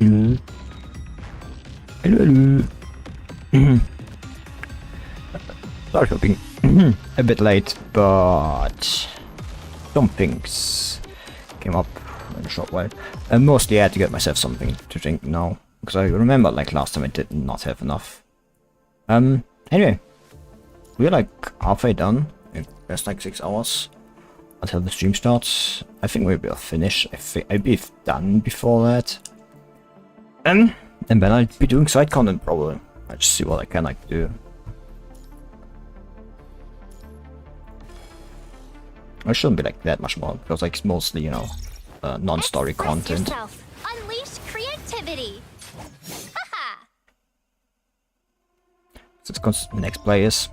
Hello. Hello, hello. Sorry for being a bit late, but some things came up in a short while. And mostly I had to get myself something to drink now, because I remember like last time I did not have enough. Anyway, we're like halfway done. There's like 6 hours until the stream starts. I think we'll be finished. I think I'll be done before that. And then I'll be doing side content probably. I'll just see what I can like do. I shouldn't be like that much more because like it's mostly, you know, non-story content. Unleash creativity. Haha. Let's go to the next players.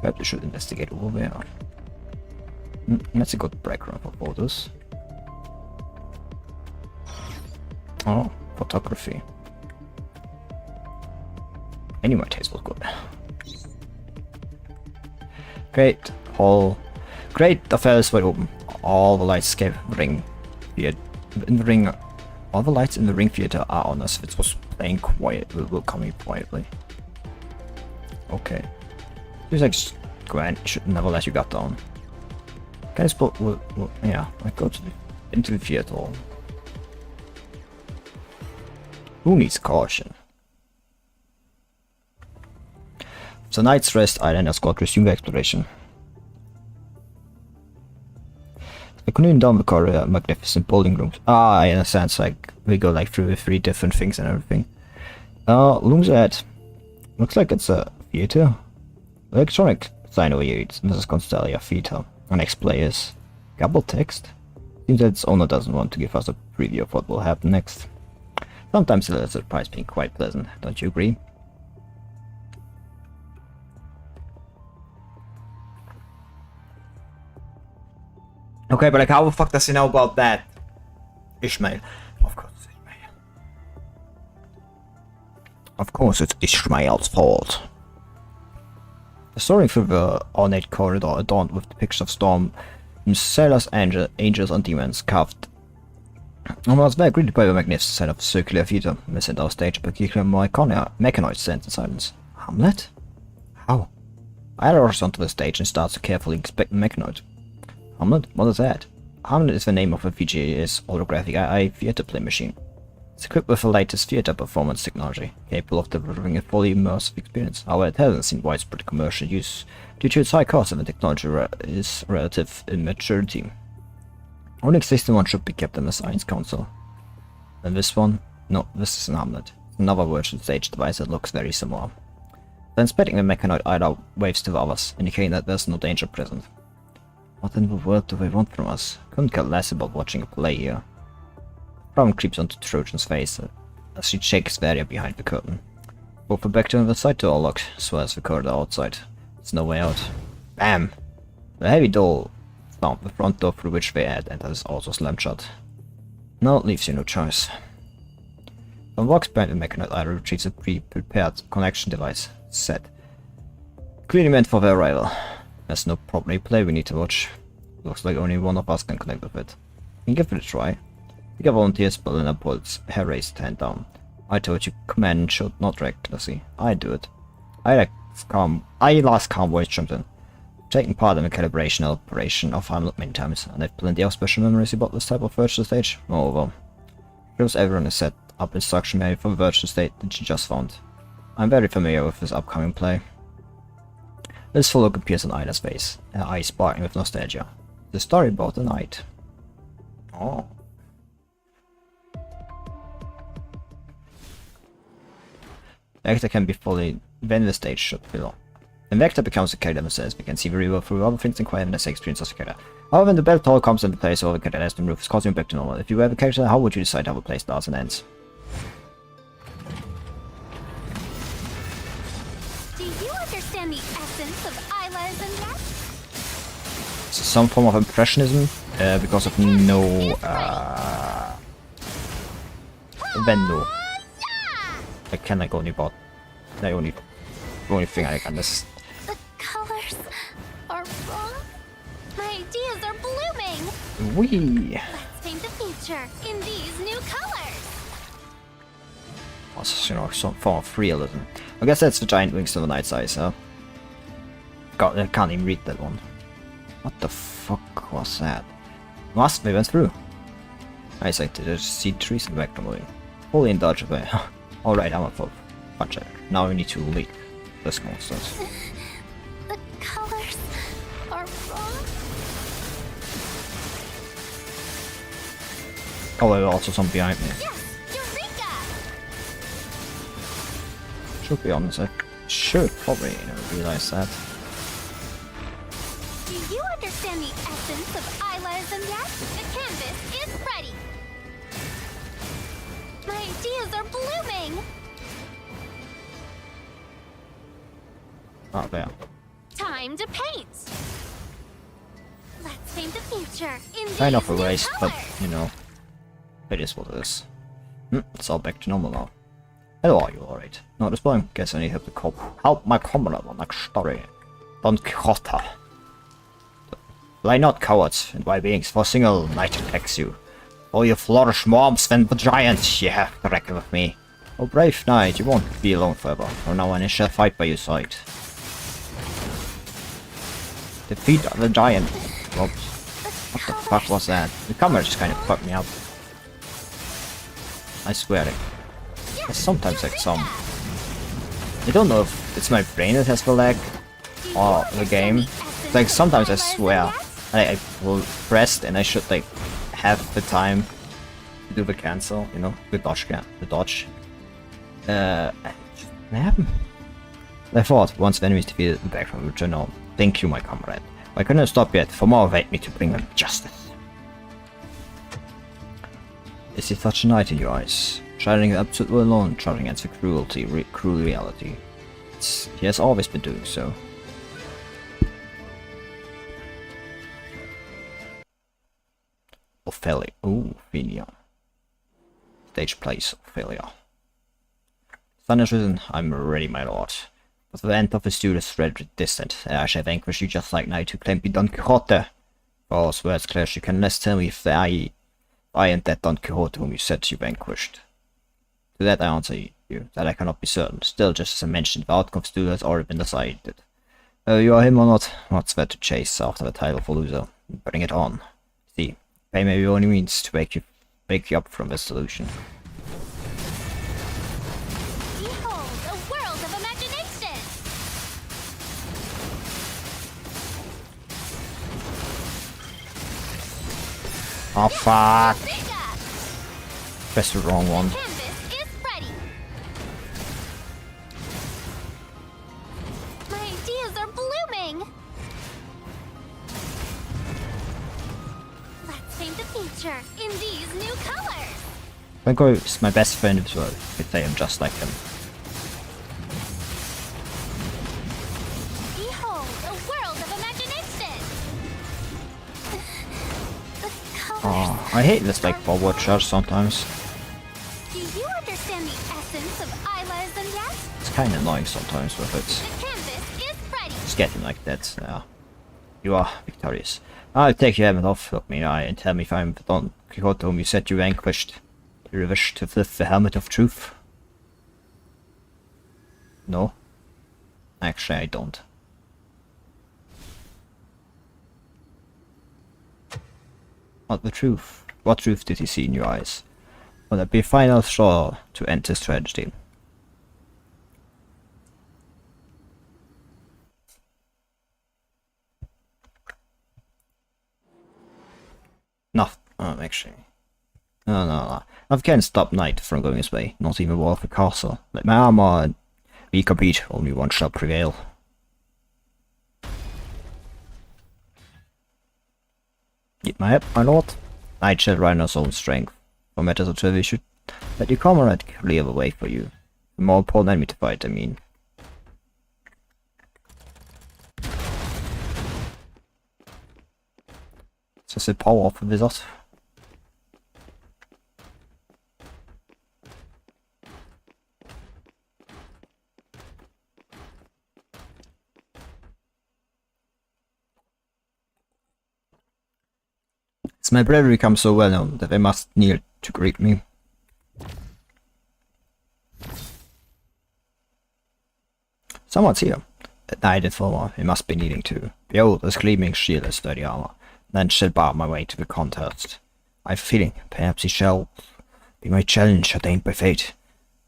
Perhaps we should investigate over there. That's a good background for photos. Oh, photography. Any my taste was good. Great, great affairs were open. All the lights in the ring. All the lights in the ring theater are on us. If it was playing quiet, will come in quietly. Okay. Seems like Grant should never let you get down. Guys, but yeah, I go to into the theater. Who needs caution? The night's rest, Ayla and Scott resume exploration. I continue down the corridor, magnificent bowling rooms. Ah, in a sense, like we go like through 3 different things and everything. Looms ahead. Looks like it's a theater. Electronic sign over here. It's Mrs. Constellia Theater. Our next players. Gabble text. Seems that its owner doesn't want to give us a preview of what will happen next. Sometimes the surprise being quite pleasant, don't you agree? Okay, but like how the fuck does he know about that? Ishmael. Of course it's Ishmael. Of course it's Ishmael's fault. Soaring through the ornate corridor adorned with depictions of storm, sailors, angels and demons carved. I was very greeted by the magnificent sight of the circular theater. The center stage, a particular mechanoid stands in silence. Hamlet? How? Ayla rushes onto the stage and starts to carefully inspect the mechanoid. Hamlet? What is that? Hamlet is the name of a VGA's holographic AI theater play machine. It's equipped with the latest theater performance technology, capable of delivering a fully immersive experience. However, it hasn't seen widespread commercial use due to its high cost and the technology is relative immaturity. Only existing one should be kept in the Science Council. And this one? No, this is an Hamlet. Another virtual stage device that looks very similar. Then inspecting the mechanoid, Ayla waves to the others, indicating that there's no danger present. What in the world do they want from us? Couldn't care less about watching a play here. Frown creeps onto Trojan's face as she shakes the area behind the curtain. Both the back door and the side door are locked, so as the corridor outside. There's no way out. Bam! The heavy door found the front door through which they had entered is also slammed shut. Now it leaves you no choice. From walks behind the mechanoid, Ayla retrieves a pre-prepared connection device. Set. Clearly meant for their arrival. There's no proper play we need to watch. Looks like only one of us can connect with it. We can give it a try. The volunteers Belinda pulls her raised hand down. I told you command should not recklessly. I do it. Ayla's calm voice jumped in. Taking part in the calibration operation of Hamlet many times, and I've plenty of special memories about this type of virtual stage. Moreover, shows everyone is set up instruction manual for the virtual state that she just found. I'm very familiar with this upcoming play. This full look appears on Ayla's face, her eyes sparkling with nostalgia. The story about the night. Oh. The actor can be fully when the stage should fill. When the actor becomes a character themselves, we can see very well through other things and quite the experience of the character. However, when the bell toll comes into place, all the character has been moved, causing back to normal. If you were the character, how would you decide how the play starts and ends? Do you understand the essence of Ayla's and Some form of impressionism, because of no Vendo. I can like only bought the only thing I can this. The colors are wrong. My ideas are blooming. Whee! Let's paint the future in these new colors. Also, you know, some form of realism. I guess that's the giant wings of the Night's Eyes, huh? God, I can't even read that one. What the fuck was that? We went through. I say to just see trees in the background. Fully indulge away. Alright, I'm a full puncher. Now we need to leak this monsters. The colors are wrong. Oh, there was also some behind me. Yes, Eureka! Should be honest, I should probably realize that. Do you understand the essence of Aylaism yet? The canvas is ready. My ideas are blooming. Oh, there. Time to paint. Let's paint the future in these Kind of a new waste, but colors. you know, it is what it is. It's all back to normal now. Hello, are you alright? Not responding. Guess I need help to help my comrade on next story. Don Quixote. Lie not, cowards, and wild beings, for a single night attacks you. For you flourish more arms than the giants you have to reckon with me. Oh, brave knight, you won't be alone forever. From now on, I shall fight by your side. Defeat the giant. Oops. What the fuck was that? The camera just kind of fucked me up. I swear it. I sometimes like some. I don't know if it's my brain that has the lag or the game. Like sometimes I swear I will press and I should like have the time to do the cancel, you know, the dodge. It just didn't happen. I thought once the enemies defeated the background return home. Thank you, my comrade. I couldn't stop yet, for more await me to bring them justice. Is it such a night in your eyes? Shining absolutely alone, charging against the cruel reality. He has always been doing so. Ophelia. Ooh, Ophelia. Stage place, Ophelia. Sun is risen, I'm ready, my lord. But the end of the duel is very distant, and I shall vanquish you just like knight who claimed to be Don Quixote. For all words clash, you can less tell me if I am that Don Quixote whom you said you vanquished. To that I answer you, that I cannot be certain. Still, just as I mentioned, the outcome of the duel has already been decided. Whether you are him or not, what's there to chase after the title of a loser? Bring it on. See, pay may be only means to wake you up from this delusion. Behold, a world of imagination. Oh fuck! Eureka! Press the wrong one. Canvas is ready. My ideas are blooming. Let's paint the future in these new colors. Banko is my best friend as well, if I am just like him. Behold, a world of imagination. The colors. Oh, I hate this like forward charge sometimes. Do you understand the essence of Aylaism yet? It's kinda annoying sometimes with it. The canvas is ready. It's getting like that. You are victorious. I'll take your helmet off, look me in the eye, and tell me if I'm the Don Quixote whom you said you vanquished. You wish to lift the helmet of truth? No? Actually, I don't. Not the truth. What truth did he see in your eyes? Will that be a final straw to end this tragedy? No, actually. No. I can't stop Knight from going his way, not even wall of the castle. Let my armor and we compete, only one shall prevail. Need my help, my lord? Knight shall ride on his own strength. For matters of service, should let your comrade clear the way for you. The more important enemy to fight, I mean. Is this the power of the wizard? my bravery becomes so well known that they must kneel to greet me. Someone's here. At night in former, he must be needing to. Behold, this gleaming shield and sturdy armor. Then shall bar my way to the contest. I have a feeling, perhaps he shall be my challenge ordained by fate.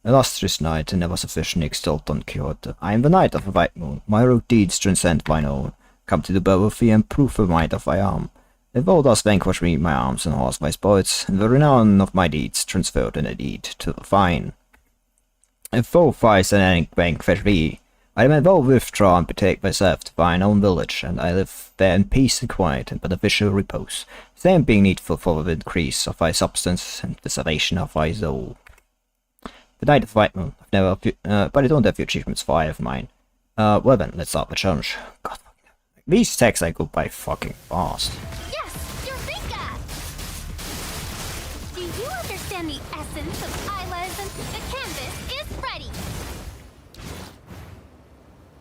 Illustrious knight, and never sufficiently extolled Don Quixote. I am the knight of the white moon. My rude deeds transcend mine own. Come to the battlefield and prove the might of thy arm. If thou dost vanquish me, my arms and horse thy spoils, and the renown of my deeds transferred in a deed to the fine. If thou fights and vanquish thee, I may well withdraw and betake myself to thine own village, and I live there in peace and quiet and beneficial repose, same being needful for the increase of thy substance and the salvation of thy soul. The Knight of White Moon, I've never, but I don't have the achievements for I have mine. Well then, let's start the challenge. God, these attacks I go by fucking fast. Yes, Eureka! Do you understand the essence of Ayla's and the canvas is ready?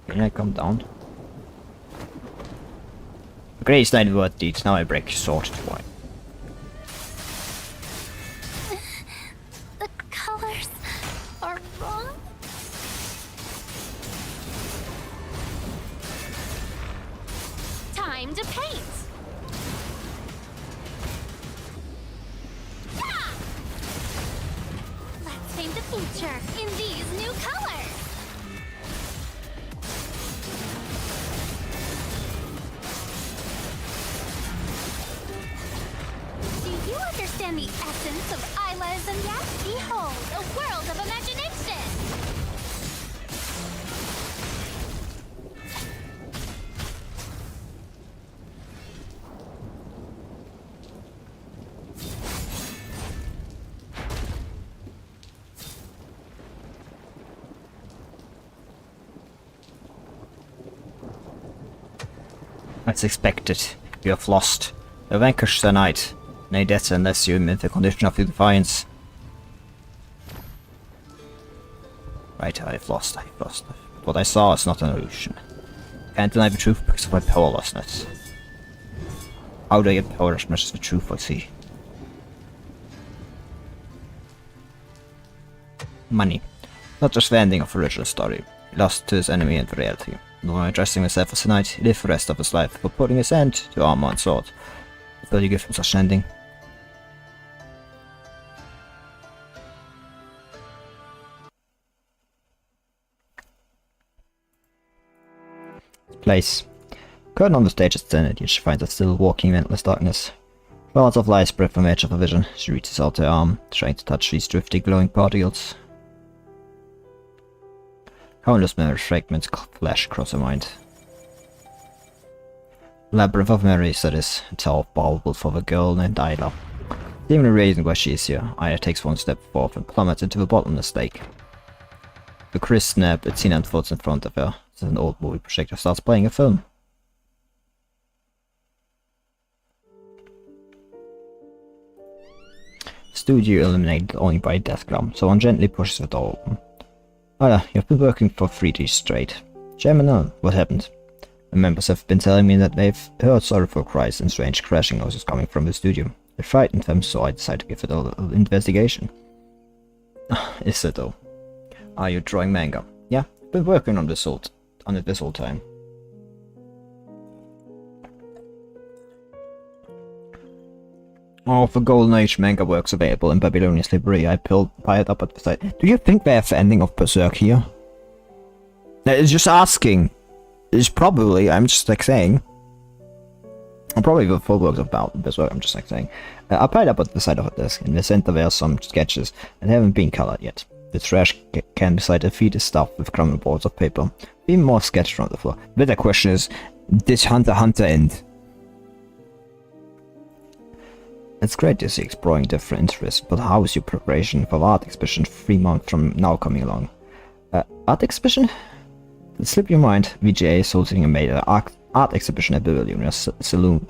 Can I come down? The greatest knight of what deeds, now I break your sword to white. The colors are wrong? Time to paint! Ah! Let's paint the future in these new colors! Do you understand the essence of Ayla's and yet? Behold, a world of imagination! As expected, you have lost. You vanquished the knight. Nay, death unless you meet the condition of your defiance. Right, I've lost. What I saw is not an illusion. Can't deny the truth because of my powerlessness. How do I get power as much as the truth I see? Money. Not just the ending of the original story. He lost to his enemy and the reality. Nor addressing himself as a knight, he lived the rest of his life for putting his hand to armor and sword. Will you give him such an ending? Place. Curtain on the stage is thin, yet she finds her still walking in endless darkness. Clouds of light spread from the edge of her vision. She reaches out her arm, trying to touch these drifty glowing particles. Countless memory fragments flash across her mind. Labyrinth of memories, that is, it's all palpable for the girl named Ayla. The only reason why she is here, Ayla takes one step forth and plummets into the bottomless lake. The crisp snap it's seen unfolds in front of her, as an old movie projector starts playing a film. Studio illuminated only by a death glow, so one gently pushes the door open. Ayla, you've been working for 3 days straight. Chairman, what happened? The members have been telling me that they've heard sorrowful cries and strange crashing noises coming from the studio. It frightened them, so I decided to give it a little investigation. Is it though? Are you drawing manga? Yeah, I've been working on it this whole time. All of the Golden Age manga works available in Babylonia's library. I piled up at the site. Do you think they have the ending of Berserk here? It's just asking. It's probably, I'm just like saying. Probably the full works about Berserk, I'm just like saying. I piled up at the side of the desk. In the center there are some sketches that haven't been colored yet. The trash can beside the feet is stuffed with crumbled boards of paper. Even more sketched on the floor. The better question is, did Hunter x Hunter end? It's great to see exploring different interests, but how is your preparation for the art exhibition 3 months from now coming along? Art exhibition? Slip your mind, VGA is hosting a major art exhibition at Babylonia's salon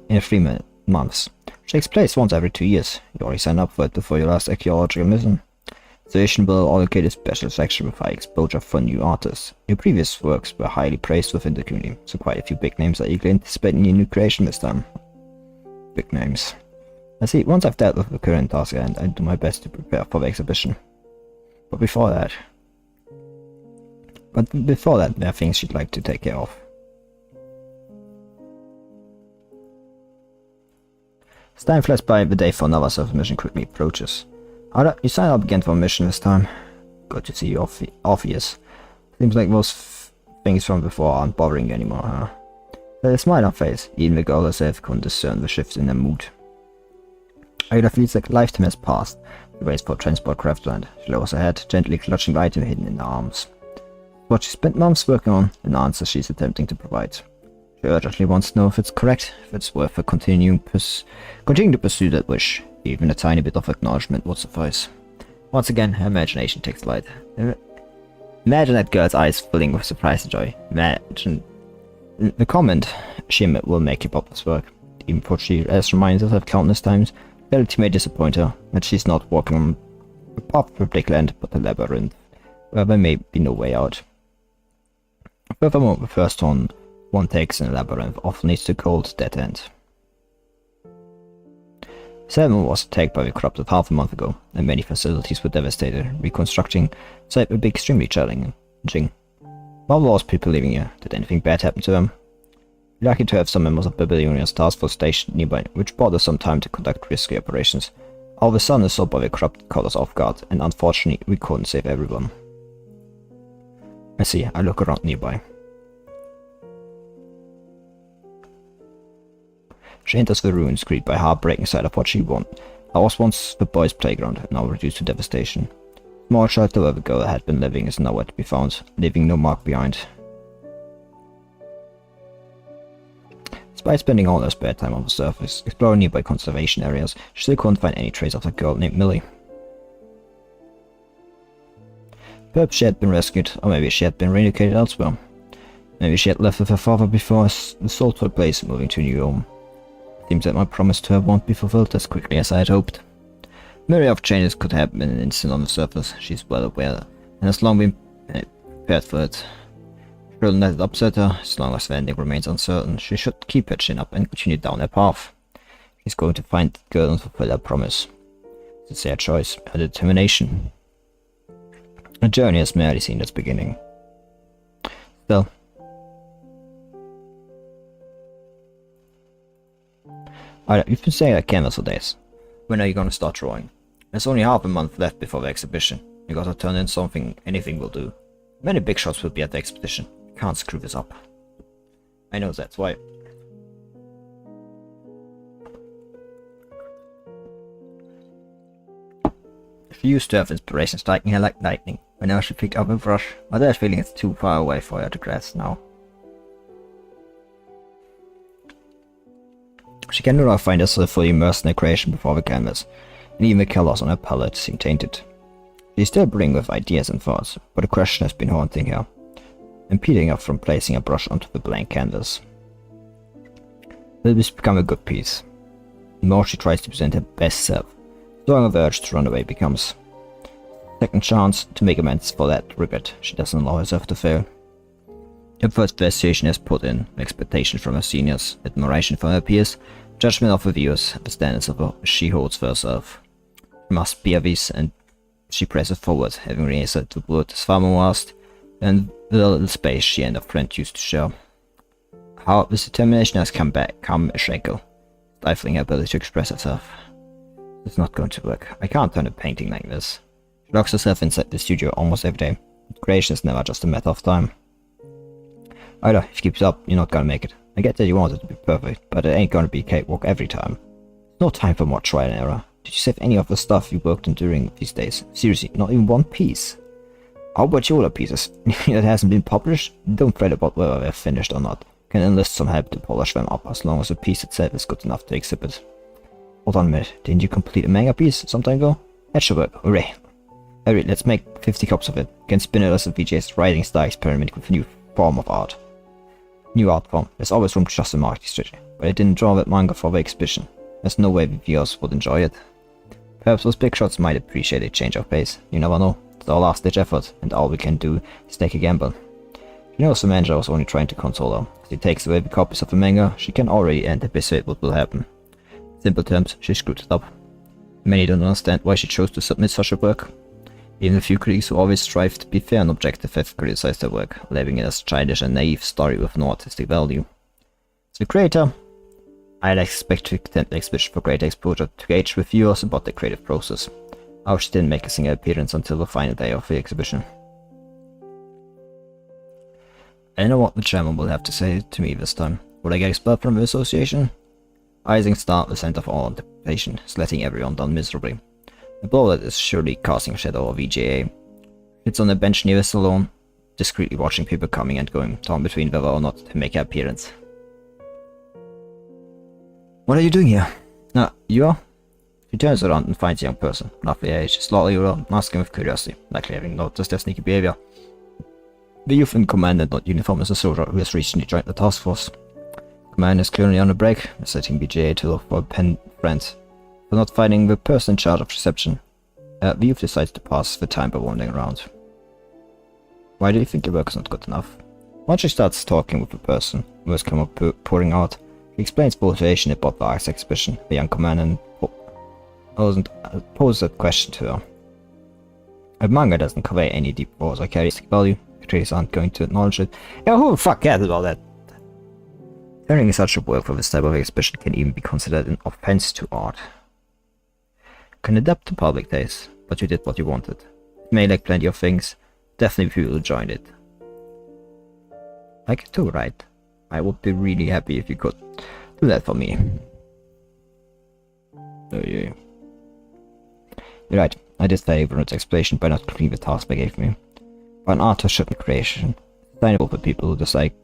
in 3 months. It takes place once every 2 years. You already signed up for it before your last archaeological mission. The exhibition will allocate a special section with high exposure for new artists. Your previous works were highly praised within the community, so quite a few big names are eagerly anticipating your new creation this time. big names. I see, once I've dealt with the current task at hand, I do my best to prepare for the exhibition. But before that, there are things she'd like to take care of. As time flies by, the day for another surface mission quickly approaches. Ayla, you signed up again for a mission this time. Good to see you, obvious. Seems like those things from before aren't bothering you anymore, huh? There's a smile on her face. Even the girl herself couldn't discern the shifts in her mood. Ayla feels like a lifetime has passed. She waits for transport craft land. She lowers her head, gently clutching the item hidden in her arms. What she spent months working on, an answer she's attempting to provide. She urgently wants to know if it's correct, if it's worth her continuing to pursue that wish. Even a tiny bit of acknowledgement would suffice. Once again, her imagination takes flight. Imagine that girl's eyes filling with surprise and joy. Imagine the comment she will make about this work. Even though she has reminded herself countless times, reality may disappoint her, that she's not walking on the path of particular end, but a labyrinth, where there may be no way out. Furthermore, the first turn one takes in a labyrinth often leads to cold dead end. Seven was attacked by the corrupted half a month ago, and many facilities were devastated. Reconstructing site would be extremely challenging. What was people living here? Did anything bad happen to them? We're lucky to have some members of Babylonia's task force stationed nearby, which bought us some time to conduct risky operations. All of a sudden, assault by the corrupted caught us off guard, and unfortunately, we couldn't save everyone. I see. I look around nearby. She enters the ruins, greeted by a heartbreaking sight of what she wanted. I was once the boys' playground, now reduced to devastation. Small shelter where the girl had been living is nowhere to be found, leaving no mark behind. Despite spending all her spare time on the surface, exploring nearby conservation areas, she still couldn't find any trace of the girl named Millie. Perhaps she had been rescued, or maybe she had been relocated elsewhere. Maybe she had left with her father before the soul took place, moving to a new home. Seems that my promise to her won't be fulfilled as quickly as I had hoped. Myriad of changes could happen in an instant on the surface, she's well aware, and has long been prepared for it. Shouldn't let it upset her, as long as the ending remains uncertain. She should keep her chin up and continue down her path. She's going to find the girl and fulfill her promise. It's their choice, her determination. A journey has merely seen its beginning. Still, Alright, you've been saying that canvas for days. When are you gonna start drawing? There's only half a month left before the exhibition. You gotta turn in something, anything will do. Many big shots will be at the expedition. You can't screw this up. I know that's why. She used to have inspiration striking her like lightning. Whenever she picked up a brush, but that feeling is too far away for her to grasp now. She can no longer find herself fully immersed in her creation before the canvas, and even the colors on her palette seem tainted. She's still brilliant with ideas and thoughts, but a question has been haunting her, impeding her from placing her brush onto the blank canvas. Will this become a good piece? The more she tries to present her best self, the stronger the urge to run away becomes. Second chance to make amends for that regret she doesn't allow herself to fail. Her first persuasion has put in expectation from her seniors, admiration from her peers, judgment of the viewers, the standards of what she holds for herself. She must bear these, and she presses forward, having realized the word is far more vast than the little space she and her friend used to share. How this determination has come a shackle, stifling her ability to express herself. It's not going to work. I can't turn a painting like this. She locks herself inside the studio almost every day. Creation is never just a matter of time. Ayla, if you keep it up, you're not gonna make it. I get that you want it to be perfect, but it ain't gonna be a cakewalk every time. No time for more trial and error. Did you save any of the stuff you worked on during these days? Seriously, not even one piece. How about your other pieces? That hasn't been published? Don't fret about whether they're finished or not. Can enlist some help to polish them up, as long as the piece itself is good enough to exhibit. Hold on a minute, didn't you complete a manga piece some time ago? That should work, hooray. Alright, let's make 50 copies of it. Can spin it as a VJ's writing style experiment with a new form of art. New art form. There's always room to just a marketing strategy, but I didn't draw that manga for the exhibition. There's no way the viewers would enjoy it. Perhaps those big shots might appreciate a change of pace. You never know. It's our last ditch effort, and all we can do is take a gamble. She knows the manager was only trying to console her. If he takes away the copies of the manga, she can already anticipate what will happen. Simple terms, she screwed it up. Many don't understand why she chose to submit such a work. Even a few critics who always strive to be fair and objective have criticized her work, labeling it as childish and naive story with no artistic value. As the creator, I'd expect to extend the exhibition for greater exposure to gauge with viewers about the creative process. However, she didn't make a single appearance until the final day of the exhibition. I don't know what the chairman will have to say to me this time. Would I get expelled from the association? Rising star, the center of all anticipation, is letting everyone down miserably. A blow that is surely casting a shadow over VGA. Sits on a bench near the salon, discreetly watching people coming and going, torn between whether or not to make an appearance. What are you doing here? You are? She turns around and finds a young person, roughly age, slightly older, asking with curiosity, likely having noticed their sneaky behavior. The youth in command and not uniform is a soldier who has recently joined the task force. Command is currently on a break, visiting BJA to look for a pen friend. For not finding the person in charge of reception, the youth decides to pass the time by wandering around. Why do you think your work is not good enough? Once she starts talking with the person who has come up pouring out, she explains motivation about the art's exhibition. The young command poses that question to her. A manga doesn't convey any deep or artistic value. Critics aren't going to acknowledge it. Yeah, who the fuck cares about that? Turning such a work for this type of exhibition can even be considered an offense to art. Can adapt to public taste, but you did what you wanted. It may lack plenty of things, definitely people who joined it. Like it too, right? I would be really happy if you could do that for me. Oh yeah. You're right, I did favor its explanation by not completing the task they gave me. But an artist shouldn't creation. It's sustainable for people who dislike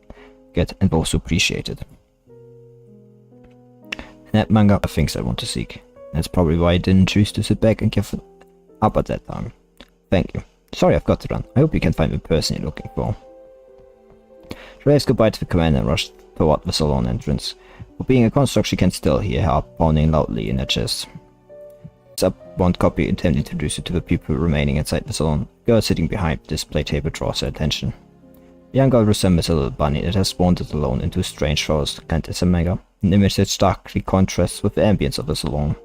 it and also appreciate it. That manga are things I want to seek. That's probably why I didn't choose to sit back and give up at that time. Thank you. Sorry I've got to run. I hope you can find the person you're looking for. She waves goodbye to the commander and rushed toward the salon entrance. For being a construct, she can still hear her heart pounding loudly in her chest. It's up one copy intended to introduce you to the people remaining inside the salon. The girl sitting behind the display table draws her attention. The young girl resembles a little bunny that has wandered alone into a strange forest and is a manga, an image that starkly contrasts with the ambience of the salon.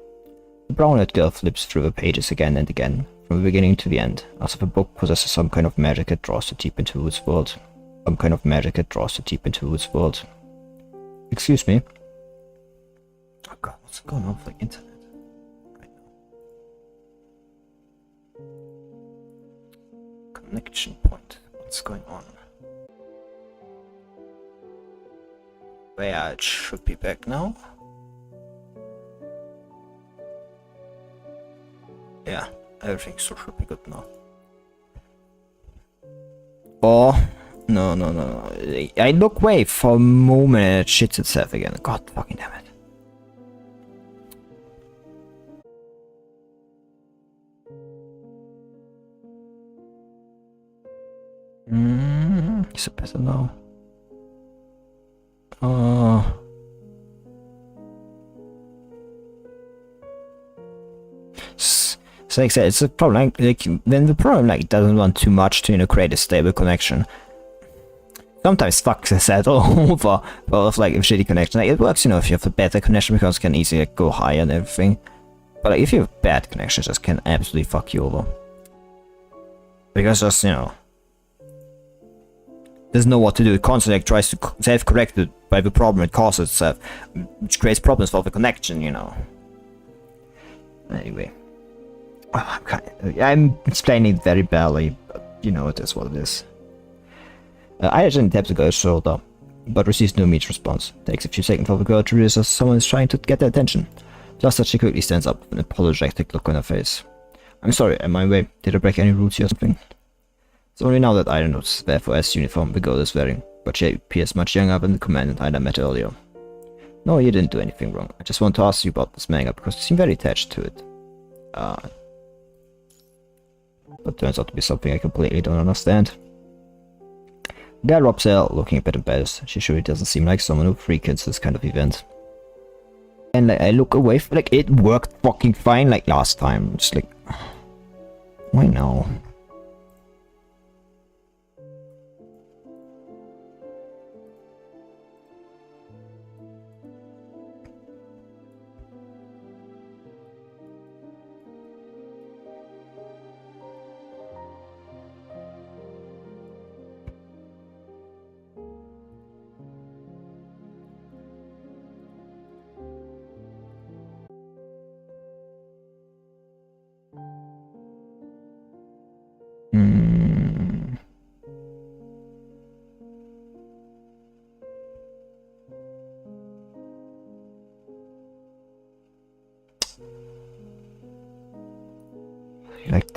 The brown-haired girl flips through the pages again and again, from the beginning to the end, as if the book possesses some kind of magic that draws her deep into its world. Excuse me? Oh god, what's going on with the internet right now? Connection point. What's going on? Yeah, it should be back now. Yeah, everything should be good now. Oh, no. I look away for a moment and it shits itself again. God fucking damn it. Is it better now? So like I said, it's a problem. Like when the problem doesn't want too much to create a stable connection. Sometimes fucks us at over, but if like a shitty connection, it works. If you have a better connection because it can easily go higher and everything. But if you have bad connections, it just can absolutely fuck you over. Because just doesn't know what to do. It constantly tries to self-correct it by the problem it causes itself, which creates problems for the connection. Anyway. I'm explaining very badly, but it is what it is. I actually taps the girl's shoulder, but receives no immediate response. Takes a few seconds for the girl to realize someone is trying to get their attention. Just as she quickly stands up with an apologetic look on her face. I'm sorry, am I in my way? Did I break any rules here or something? It's only now that Ayla notices the FOS uniform the girl is wearing, but she appears much younger than the commandant Ayla met earlier. No, you didn't do anything wrong. I just want to ask you about this manga because you seem very attached to it. But turns out to be something I completely don't understand. The girl drops out, looking a bit embarrassed. She surely doesn't seem like someone who frequents this kind of event. And I look away, it worked fucking fine like last time. Just why now?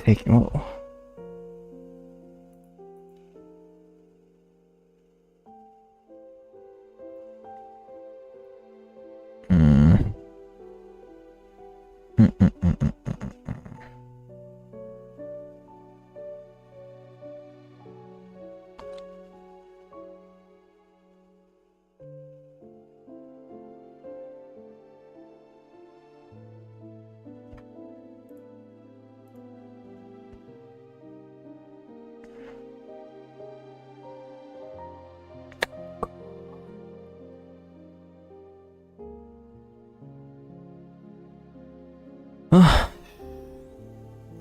taking. Oh.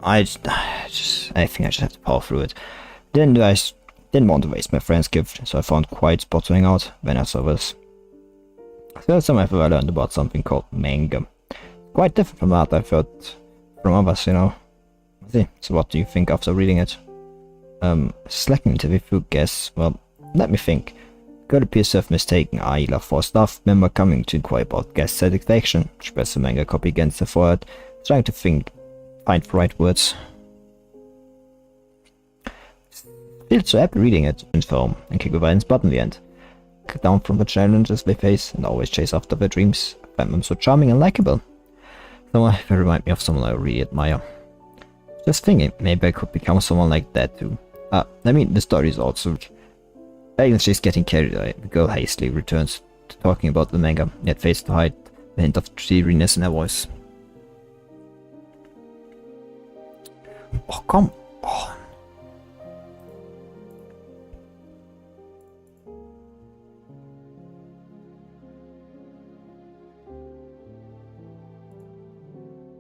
I think I just have to power through it. Didn't want to waste my friend's gift, so I found quiet spot to hang out when I saw this. First time I learned about something called manga. Quite different from what I've heard from others, you know. See, so what do you think after reading it? Slacking to be few guess. Well, let me think. Could appears to have mistaken Ayla for a staff member coming to inquire about guest satisfaction. She pressed the manga copy against her forehead, trying to find the right words. Feel so happy reading it in film and kick the violence button in the end. Cut down from the challenges they face and always chase after their dreams. I find them so charming and likable. Someone they remind me of someone I really admire. Just thinking, maybe I could become someone like that too. I mean, the story is also. Ayla, she's getting carried away. The girl hastily returns to talking about the manga, yet fails to hide the hint of cheeriness in her voice. Oh, come on.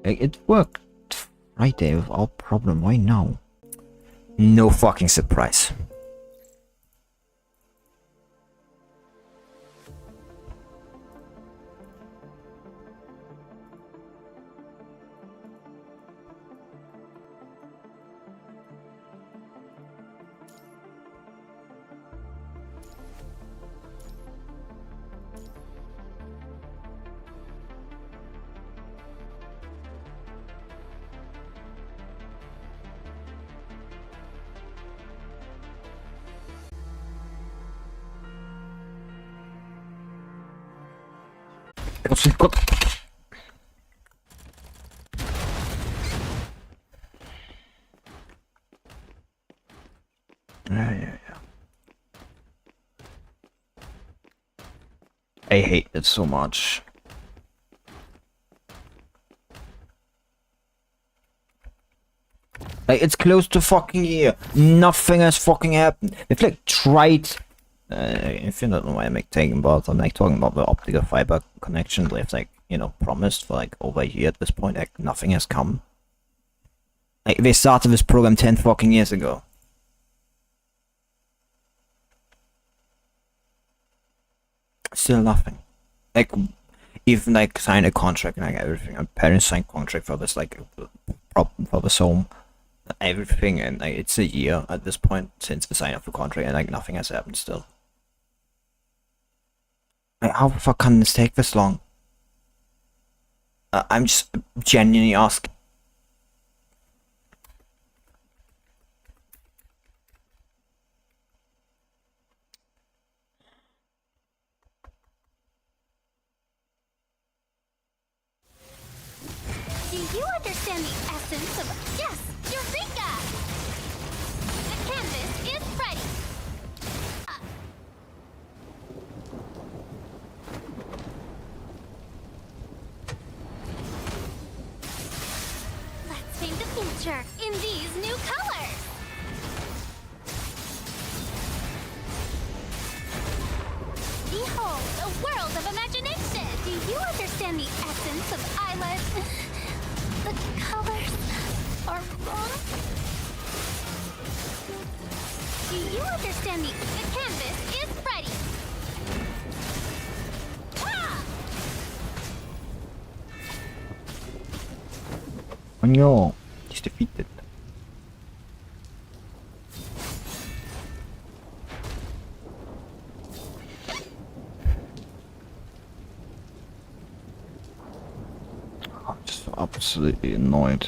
It worked Friday without problem. Why now? No fucking surprise. Yeah. I hate it so much. Like, it's close to fucking year. Nothing has fucking happened. They've like tried. If you don't know why I'm like talking about, I'm like talking about the optical fiber connection they've like, you know, promised for like over a year at this point. Like, nothing has come. Like, they started this program 10 fucking years ago. Still nothing. Like, even like sign a contract and like everything. My parents signed contract for this like problem for this home, everything, and like it's a year at this point since the sign of the contract, and like nothing has happened still. Like, how the fuck can this take this long? I'm just genuinely asking. Do you understand the essence of... Yes! Eureka! The canvas is ready! Let's paint the future in these new colors! Behold, a world of imagination! Do you understand the essence of Ayla's... The colors are wrong? Do you understand the canvas is ready? Ah! Oh no, he's defeated. I'm just absolutely annoyed.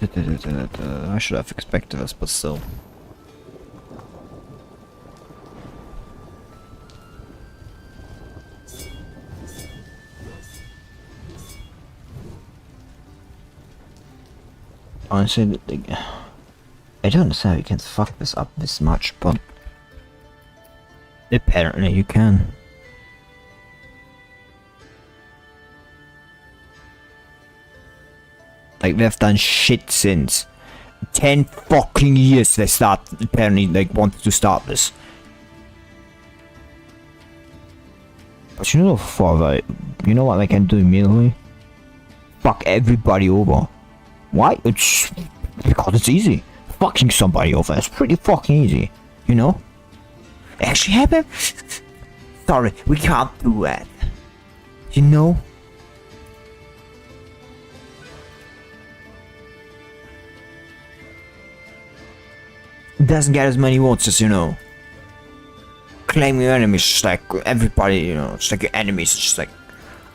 I should have expected this, but still. Honestly, I don't understand how you can fuck this up this much, but apparently you can. Like, they've done shit since 10 fucking years they apparently, like, wanted to start this. But you know, you know what they can do immediately? Fuck everybody over. Why? It's because it's easy. Fucking somebody over is pretty fucking easy, you know? Actually happen? Sorry, we can't do that. You know? It doesn't get as many votes as, you know. Claiming your enemies, just like everybody, you know, it's like your enemies, it's just like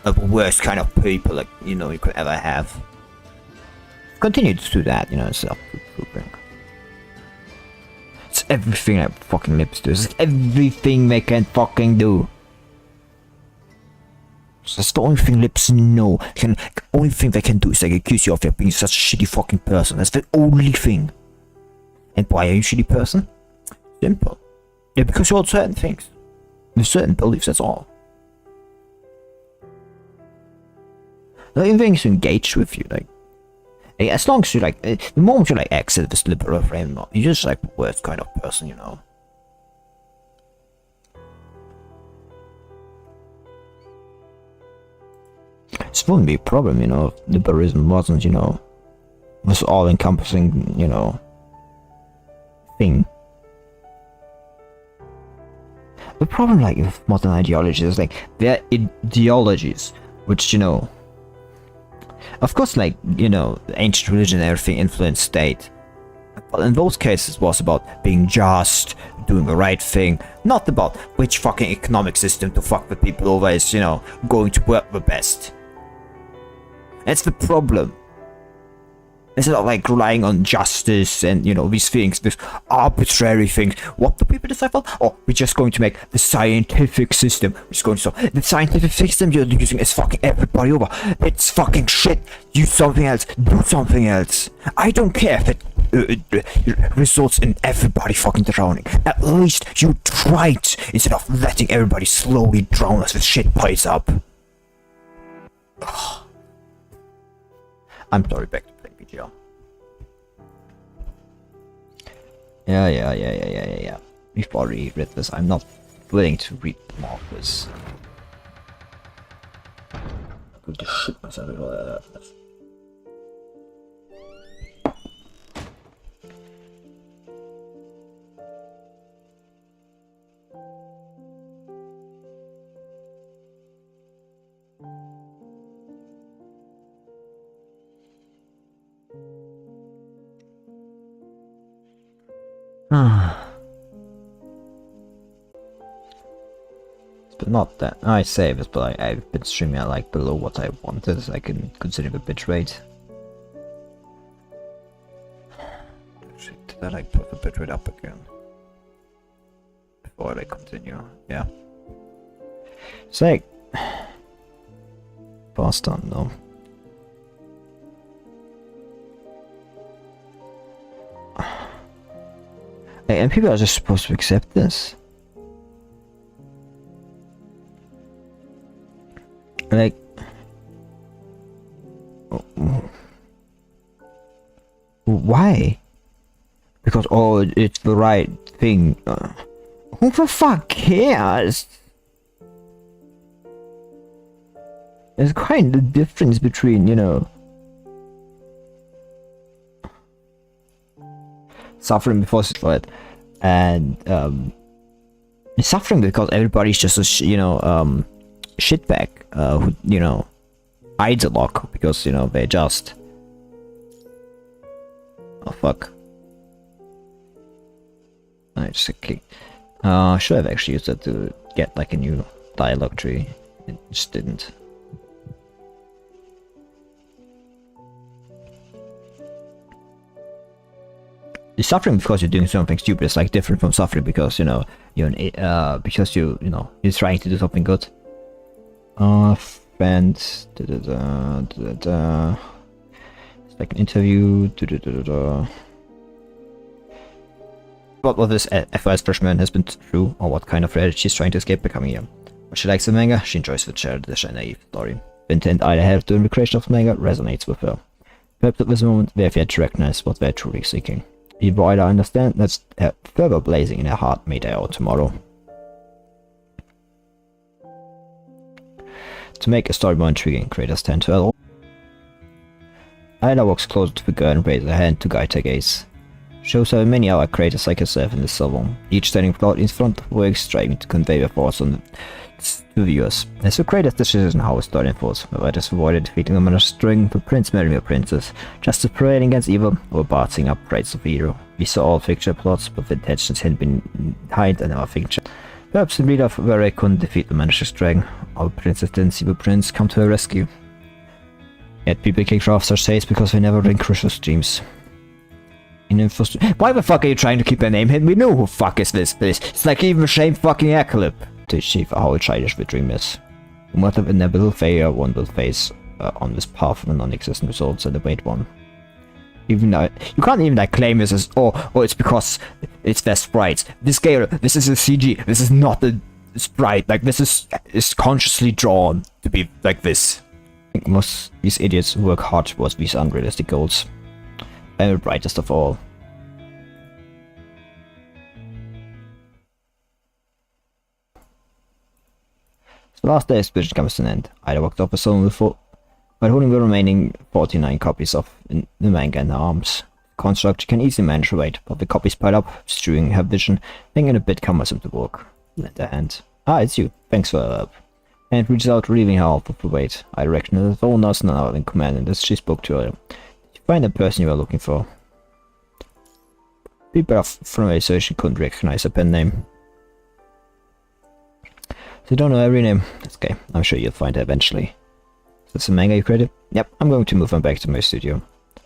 the worst kind of people, like, you know, you could ever have. Continue to do that, you know, it's self-improving. It's everything that fucking lips do. It's like everything they can fucking do. So that's the only thing lips know. The only thing they can do is like accuse you of being such a shitty fucking person. That's the only thing. And why are you a shitty person? Simple. Yeah, because you hold certain things. With certain beliefs, that's all. Not even things to engage with you, like. As long as you like, the moment you like exit this liberal framework, you're just like the worst kind of person, you know. This wouldn't be a problem, you know, if liberalism wasn't, you know, this all-encompassing, you know, thing. The problem, like, with modern ideologies is, like, they're ideologies, which, you know, of course, like, you know, ancient religion and everything influenced state. But in those cases, it was about being just, doing the right thing, not about which fucking economic system to fuck the people over is, you know, going to work the best. That's the problem. Instead of like relying on justice and, you know, these things, these arbitrary things, what do people decide for? Oh, we're just going to make the scientific system. We're just going to solve the scientific system you're using is fucking everybody over. It's fucking shit. Use something else. Do something else. I don't care if it results in everybody fucking drowning. At least you tried instead of letting everybody slowly drown as the shit piles up. I'm sorry, back to playing PGR. Yeah. We've already read this. I'm not willing to read more of this. I'm going to shit myself with all that. But not that I save it, but I've been streaming at like below what I wanted. I can consider the bitrate. Shit, did I like put the bitrate up again before I continue? Yeah. It's like fast on though. And people are just supposed to accept this. Like, why? Because, oh, it's the right thing. Who the fuck cares? There's quite a difference between, you know, suffering before it and suffering because everybody's just a you know shitbag who, you know, ideologue because, you know, they're just, oh fuck, I just okay. Should have actually used that to get like a new dialogue tree. It just didn't. You're suffering because you're doing something stupid. It's like different from suffering because because you're trying to do something good. Friends. It's like an interview. What this FIS freshman has been through, or what kind of reality she's trying to escape becoming here. But she likes the manga. She enjoys the shared naive story. The intent Ayla had during the creation of the manga resonates with her. Perhaps at this moment they have yet to recognize what they're truly seeking. Even though Ayla understands that's a fervor blazing in her heart may die out tomorrow. To make a story more intriguing, creators tend to add. Ayla walks closer to the girl and raises her hand to guide her gaze. Shows how many other creators like herself in this salon, each standing proudly in front of works striving to convey their thoughts to viewers. As the creator's decision how a story unfolds, the writers avoided defeating them on a string, the prince marrying a princess, justice prevailing against evil, or bossing up praise of the hero. We saw all fiction plots, but the intentions had been behind another fiction. Perhaps the reader of where I couldn't defeat the Manish's dragon, our princess didn't see the prince come to her rescue. Yet people kick off such says because they never relinquish those dreams. Why the fuck are you trying to keep their name hidden? We know who fuck is this. It's like even the shame fucking Eclipse. To achieve how childish the dream is. No matter the inevitable failure one will face on this path of non-existent results and await one. Even though you can't even claim this as it's because it's their sprites. This game, this is a CG. This is not a sprite. Like this is consciously drawn to be like this. I think most these idiots work hard towards these unrealistic goals. I'm the brightest of all. The last day's vision comes to an end. Ayla walked off a solo before, while holding the remaining 49 copies of the manga in her arms. The construct can easily manage her weight, but the copies pile up, obstructing her vision, making it a bit cumbersome to walk. Lend her hand. Ah, it's you. Thanks for the help. And reaches out, relieving her of the weight. I recognized the owner none other in command, and as she spoke to her, did you find the person you were looking for? People from a search couldn't recognize her pen name. So you don't know every name? That's okay. I'm sure you'll find her eventually. Is this a manga you created? Yep, I'm going to move them back to my studio.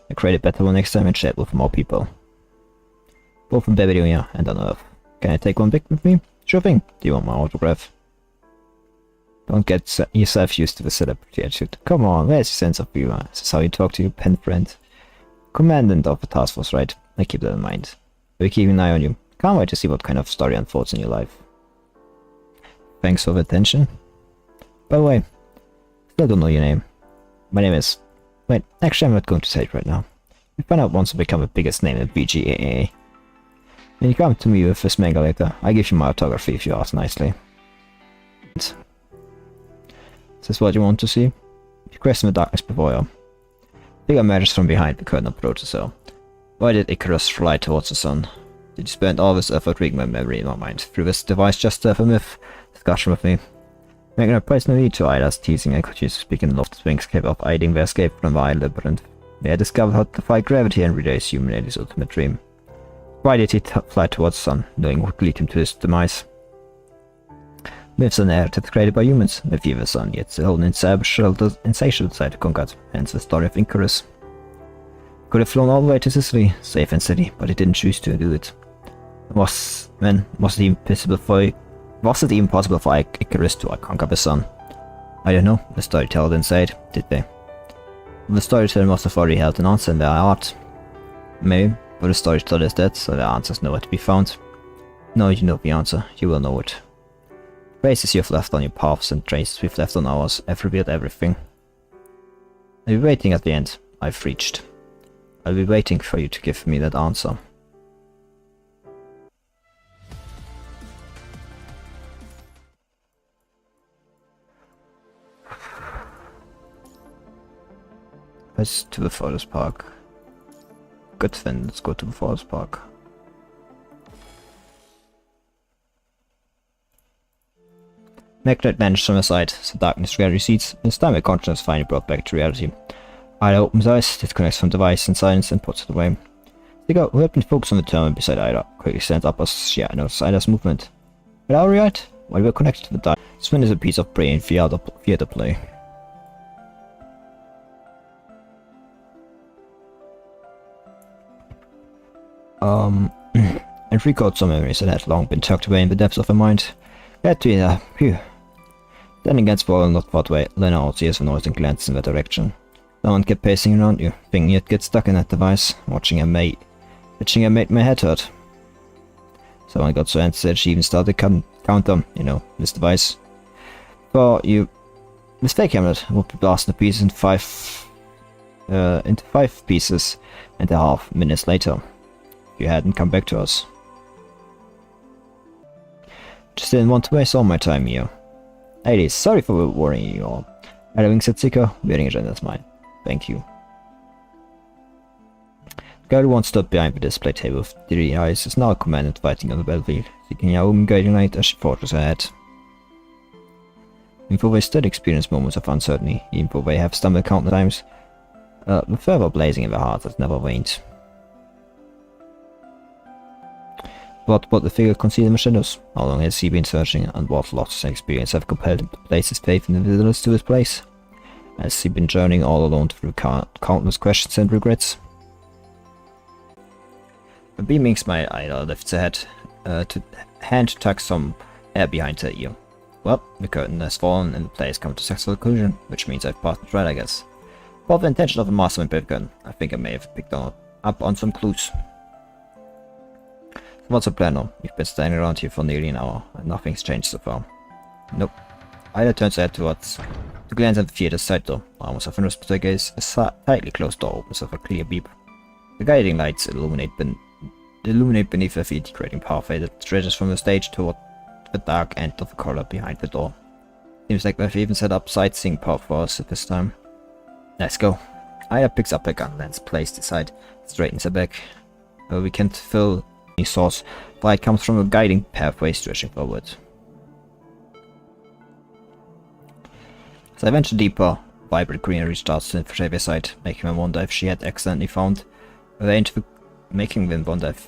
I create a better one next time and share it with more people. Both in Babylonia and on Earth. Can I take one pic with me? Sure thing. Do you want my autograph? Don't get yourself used to the celebrity attitude. Come on, where's your sense of humor? This is how you talk to your pen friend. Commandant of the task force, right? I keep that in mind. We'll keep an eye on you. Can't wait to see what kind of story unfolds in your life. Thanks for the attention. By the way, still don't know your name. My name is... Wait, actually I'm not going to say it right now. We find out once I become the biggest name in PGA. When you come to me with this manga later, I give you my autography if you ask nicely. Is this what you want to see? You question the darkness before you. Figure emerges from behind the curtain approaches her. Why did Icarus fly towards the sun? Did you spend all this effort reading my memory in my mind through this device just to have a myth discussion with me? Making a personal need to Ayla's teasing I could use to speak in the loft wings kept of hiding their escape from the iron labyrinth. They had discovered how to defy gravity and realize humanity's ultimate dream. Why did he fly towards the sun, knowing what would lead him to his demise? Myths and narratives created by humans, may fear the sun, yet still hold an insatiable desire to conquer, hence the story of Icarus. Could have flown all the way to Sicily, safe and steady, but he didn't choose to do it. Was it even possible for Icarus to conquer the sun? I don't know, the storyteller didn't say it, did they? The storyteller must have already held an answer in their heart. Maybe, but the storyteller is dead, so the answer's nowhere to be found. No, you know the answer, you will know it. Traces you've left on your paths and traces we've left on ours have revealed everything. I'll be waiting at the end. I've reached. I'll be waiting for you to give me that answer. Let's to the forest park. Good then, let's go to the forest park. Magnet vanished from her sight, so darkness gradually recedes, and this time her consciousness finally brought back to reality. Ayla opens her eyes, disconnects from the device in silence and puts it away. Stigo, who had been focused on the terminal beside Ayla, quickly stands up as she notices Ayla's movement. But are we right? While we were connected to the dial, Swin is a piece of prey in theater play. And recalled some memories that had long been tucked away in the depths of her mind. Glad to hear, phew. Then against Paul not far away, Lena also hears the noise and glances in that direction. Someone kept pacing around you, thinking you'd get stuck in that device, watching her mate my head hurt. Someone got so antsy that she even started to count on, this device. For you, this fake hamlet would be blasted to pieces into 5 pieces and a half minutes later. If you hadn't come back to us. Just didn't want to waste all my time here. Ayla, sorry for worrying you all. Having said Sika, wearing agenda's mine. Thank you. The guy who once stood behind the display table with 3 eyes is now commanded fighting on the battlefield, seeking your own guiding light as she forges ahead. Even though they still experience moments of uncertainty, even though they have stumbled countless times, the fervor blazing in their hearts has never waned. But the figure concealed in the shadows? How long has he been searching, and what losses and experience have compelled him to place his faith in the visitors to this place? Has he been journeying all alone through countless questions and regrets? A beaming smile, Ayla lifts her head to hand tuck some air behind her ear. Well, the curtain has fallen and the play has come to successful conclusion, which means I've passed the trial, I guess. For the intention of a mastermind curtain, I think I may have picked up on some clues. So what's the plan now? You've been standing around here for nearly an hour, and nothing's changed so far. Nope. Ayla turns her head to glance at the theater's side door. Almost of interest to her gaze, a tightly closed door opens with a clear beep. The guiding lights illuminate beneath her feet, creating a pathway that stretches from the stage toward the dark end of the corridor behind the door. Seems like they've even set up sightseeing path for us at this time. Let's go. Ayla picks up her gun lens placed aside, straightens her back. We can't fill any source. Light comes from a guiding pathway stretching forward. As I venture deeper, vibrant greenery starts to infiltrate their sight, making them wonder if she had accidentally found a way into the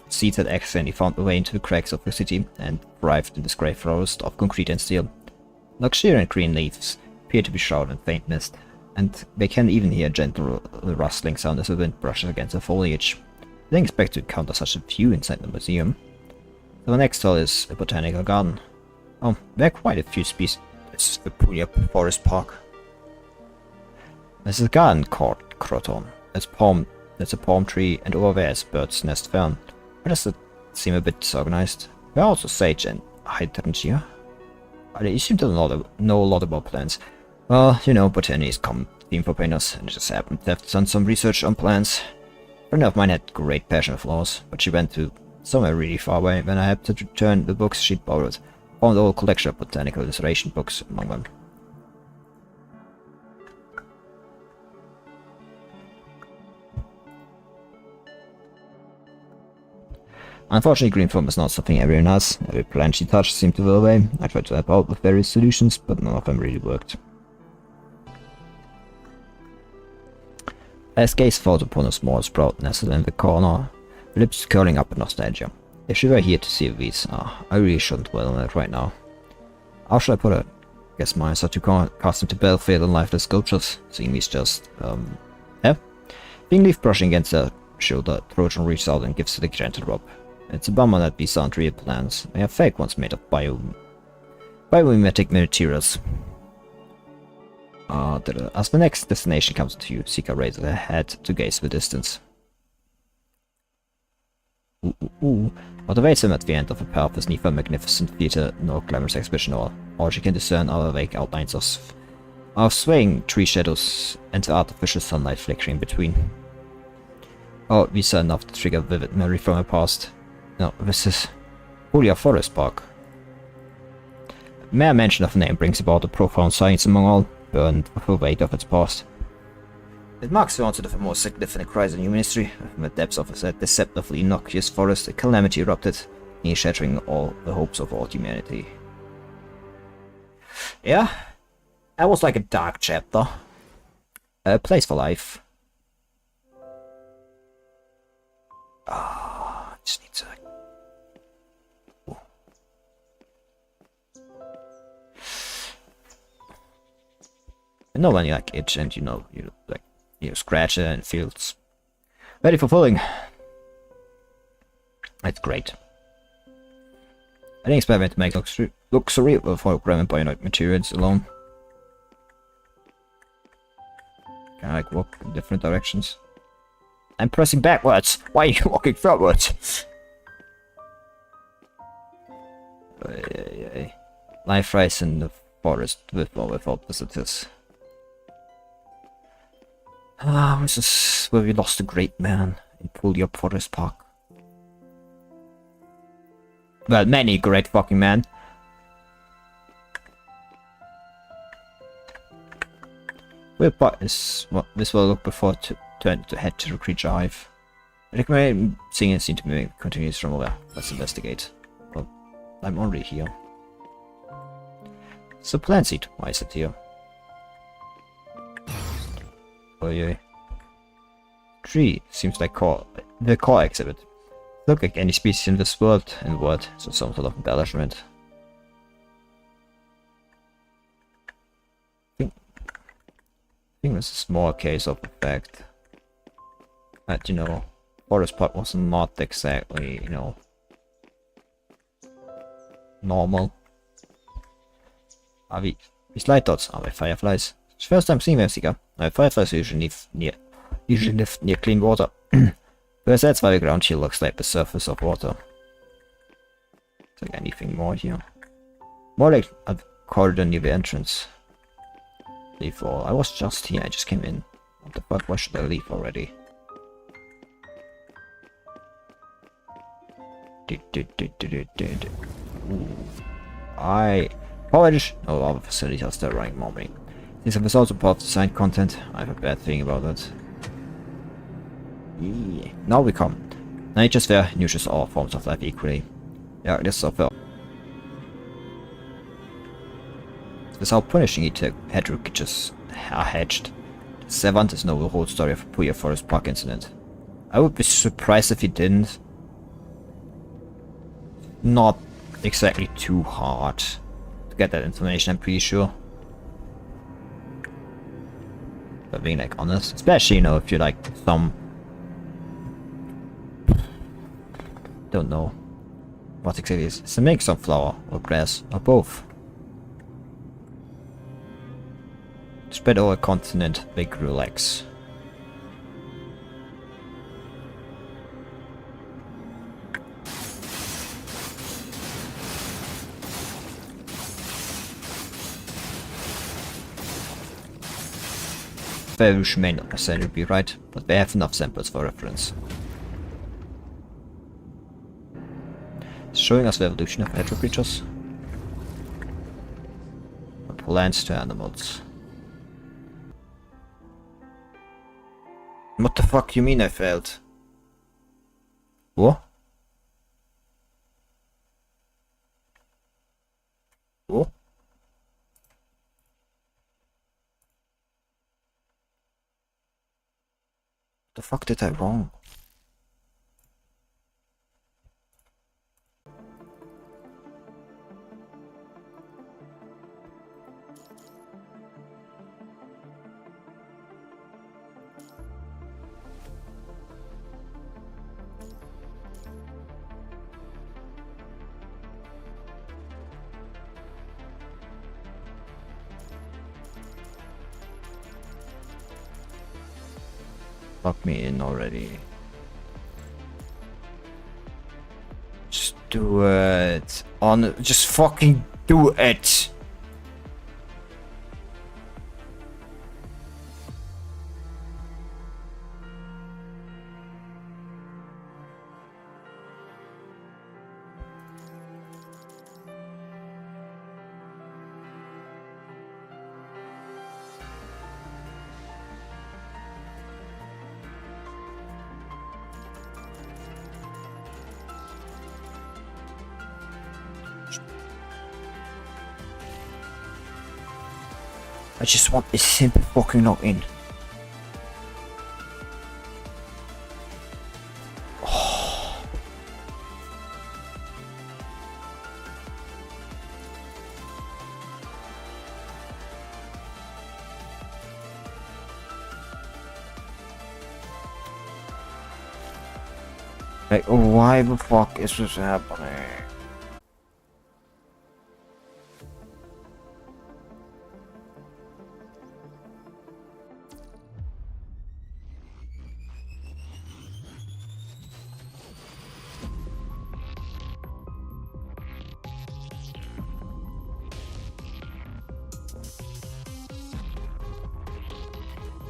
seeds had accidentally found a way into the cracks of the city and thrived in this grey forest of concrete and steel. Luxuriant green leaves appear to be shrouded in faint mist, and they can even hear a gentle rustling sound as the wind brushes against the foliage. I didn't expect to encounter such a view inside the museum. So the next stall is a botanical garden. Oh, there are quite a few species. It's the Puglia Forest Park. There's a garden called Croton. There's a palm tree, and over there is bird's nest fern. Why does it seem a bit disorganized? There are also sage and hydrangea. You seem to know a lot about plants. Well, botany is a common theme for painters, and I just happened to have done some research on plants. A friend of mine had great passion for flowers, but she went to somewhere really far away when I had to return the books she'd borrowed. Found a whole collection of botanical illustration books among them. Unfortunately, green foam is not something everyone has. Every plant she touched seemed to go away. I tried to help out with various solutions, but none of them really worked. As gaze falls upon a small sprout nestled in the corner, her lips curling up in nostalgia. If she were here to see these, I really shouldn't dwell on it right now. How should I put it? Guess my eyes are too accustomed to battlefield and lifeless sculptures, seeing these just, yeah. Being leaf brushing against her shoulder, Trojan reaches out and gives it a gentle rub. It's a bummer that these aren't real plants. They are fake ones made of biomimetic materials. As the next destination comes to you, Sika raises her head to gaze the distance. What awaits him at the end of the path is neither magnificent theater nor glamorous exhibition hall. All she can discern are the vague outlines of swaying tree shadows and the artificial sunlight flickering between. Oh, these are enough to trigger vivid memory from her past. No, this is Puglia Forest Park. Mere mention of the name brings about a profound silence among all, burned with the weight of its past. It marks the onset of a more significant crisis in human history. From the depths of a deceptively innocuous forest, a calamity erupted, near shattering all the hopes of all humanity. Yeah, that was like a dark chapter. A place for life. I just need to... I know when you like itch and you scratch it and it feels very fulfilling. It's great. I didn't expect it to make look surreal for grammar bionic materials alone. Can I like walk in different directions? I'm pressing backwards! Why are you walking forwards? Life rise in the forest with or without visitors. Ah, this is where we lost a great man in Pulyop Forest Park. Well, many great fucking men. We'll put this will look before to turn to head to the creature hive. I recommend seeing it seem to be continues from over. Let's investigate. Well, I'm already here. So plant seed, why is it here? Oh yeah. Tree seems like the core exhibit. Look like any species in this world so some sort of embellishment. I think this is a small case of the fact that, you know, Forest Park was not exactly, you know, normal. Are these light dots? Are they fireflies? It's the first time seeing them, Seeker. Fireflies usually live near clean water. Because that's why the ground here looks like the surface of water. Is there anything more here? More like a corridor near the entrance. Leave all. I was just here, I just came in. What the fuck, why should I leave already? No, other facilities are still running normally. Since it was also part of the signed content, I have a bad feeling about it. Yeah. Now we come. Nature's fair nurtures all forms of life equally. Yeah, this is so fair. Without punishing each hedgerow creatures are hedged. The Savant is no whole story of the Puya Forest Park incident. I would be surprised if he didn't. Not exactly too hard to get that information, I'm pretty sure. But being like honest, especially, you know, if you're like some, don't know what exactly it is. It's a mix of flower or grass or both. Spread over a continent, they grew legs. Fairwish may not necessarily be right, but they have enough samples for reference. It's showing us the evolution of hedgerow creatures. From plants to animals. What the fuck you mean I failed? What? What? The fuck did I wrong? Lock me in already. Just do it. Just fucking do it. I just want this simple fucking login. Like, why the fuck is this happening?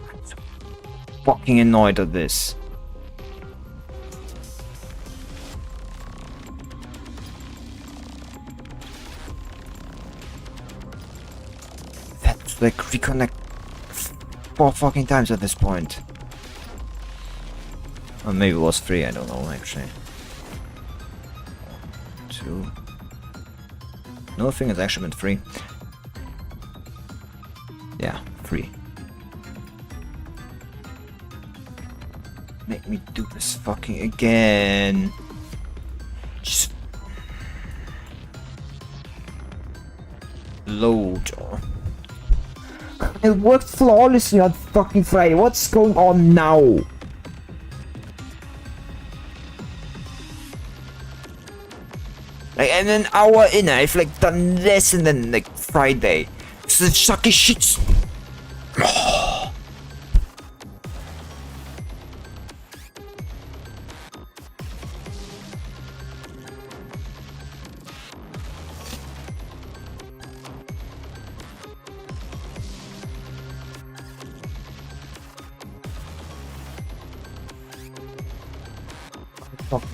I'm so fucking annoyed at this. Like reconnect 4 fucking times at this point. Or maybe it was 3, I don't know actually. 2. No, I think it's actually been 3. Yeah, 3. Make me do this fucking again. Just load. It worked flawlessly on fucking Friday. What's going on now? Like, and an hour in, I've like done less than like Friday. It's the sucky shit.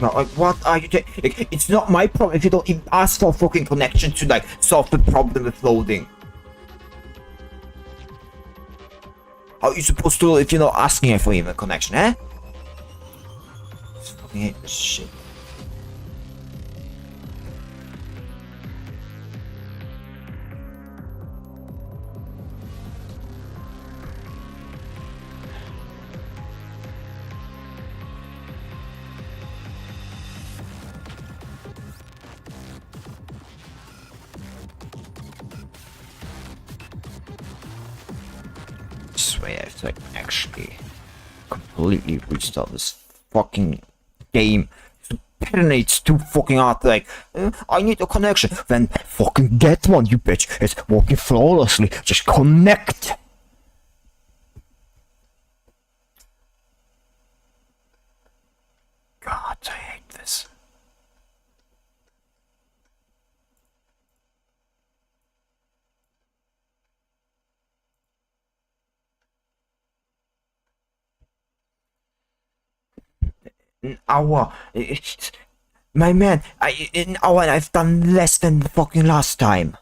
Like, what are you like, it's not my problem if you don't even ask for a fucking connection to like solve the problem with loading. How are you supposed to if you're not asking for even a connection, eh? I fucking hate this shit. I have to like actually completely restart this fucking game. It's too fucking hard. Like, I need a connection. Then fucking get one, you bitch. It's working flawlessly. Just connect. God, I hate this. An hour. My man, an hour and I've done less than the fucking last time.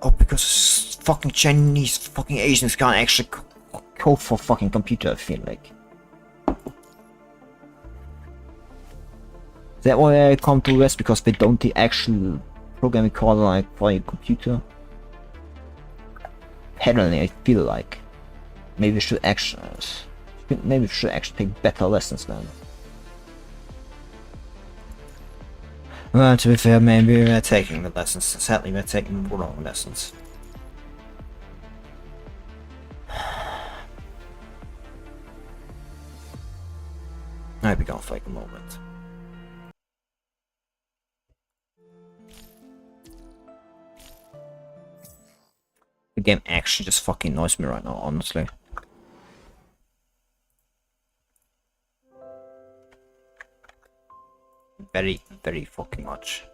Oh, because fucking Chinese fucking Asians can't actually code for fucking computer, I feel like. Is that why I come to West? Because they don't the actual programming code like for a computer? Apparently, I feel like maybe we should actually take better lessons then. Well, to be fair, maybe we're taking the lessons. Sadly, we're taking the wrong lessons. I'll be gone for like a moment. The game actually just fucking annoys me right now, honestly. Very, very fucking much.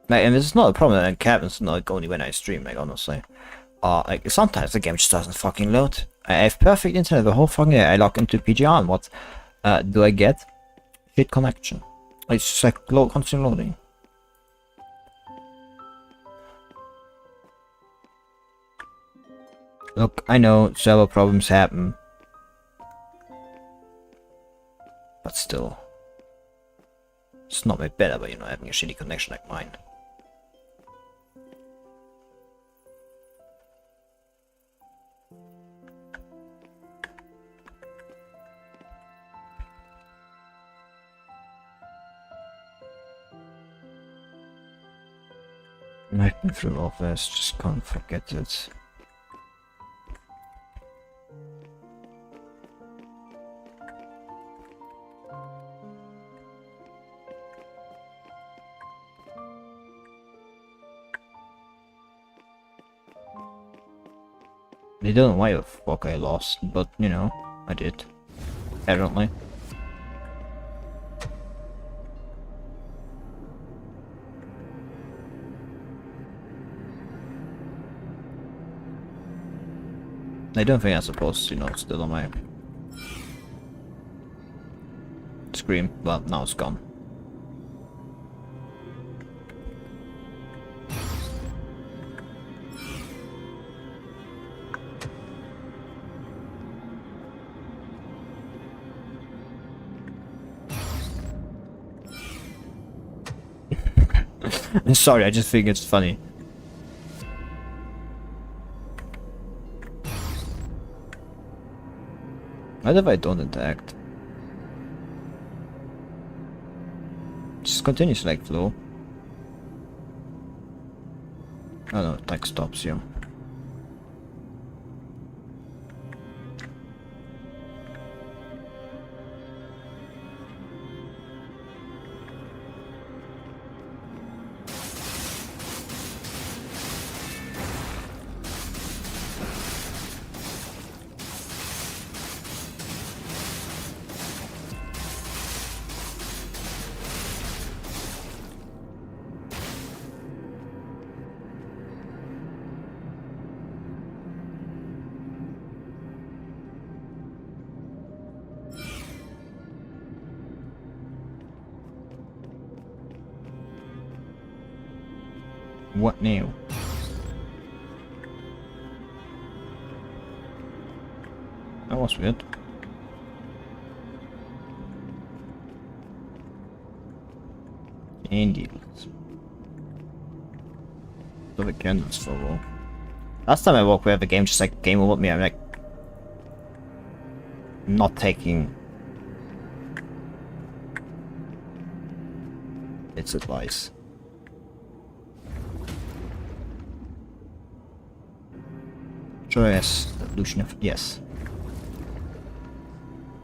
Like, and this is not a problem that happens like only when I stream, like honestly. Like sometimes the game just doesn't fucking load. I have perfect internet the whole fucking day. I log into PGR and what do I get? Shit connection. It's just like constant loading. Look, I know server problems happen. But still. It's not much better, but you know, having a shitty connection like mine. I've been through all this, just can't forget it. They don't know why the fuck I lost, but you know, I did. Apparently. I don't think I'm supposed to, you know, still on my screen. Well, now it's gone. Sorry, I just think it's funny. What if I don't interact? Just continues like flow. Oh no, it like stops you. What now? That was weird. Indeed. Love it candles for a while. Last time I walked away the game just like game over me, I'm like not taking its advice. Sure, yes. Evolution of yes.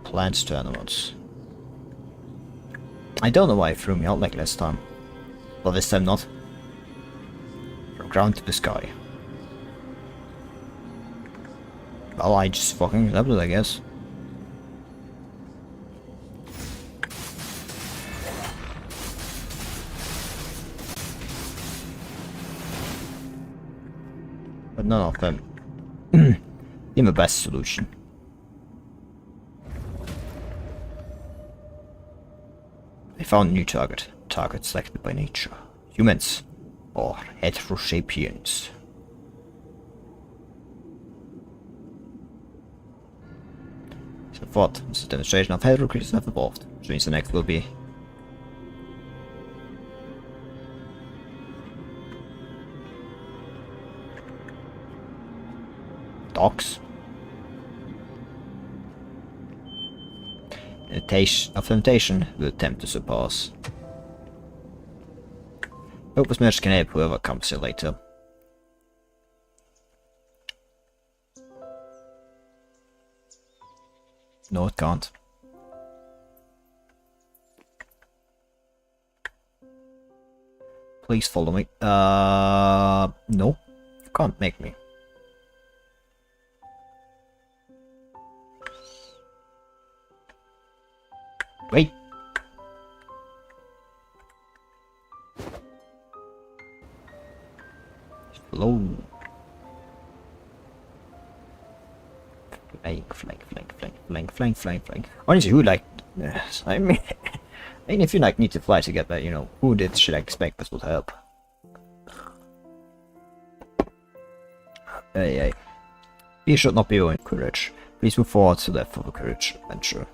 Plants to animals. I don't know why it threw me out like last time. Well, this time not. From ground to the sky. Well, I just fucking leveled it, I guess. But none of them in the best solution. I found a new target. Target selected by nature. Humans or heterosapiens. So what? This is a demonstration of hetero creatures have evolved, which means the next will be dogs. A temptation will attempt to surpass. Hope this match can help whoever comes here later. No, it can't. Please follow me. No. You can't make me. Wait. Slow. Flank. Honestly, who like? Yes, I mean, if you like need to fly together, you know, who should I expect this would help? Hey. You should not be owing courage. Please move forward to left for the courage adventure.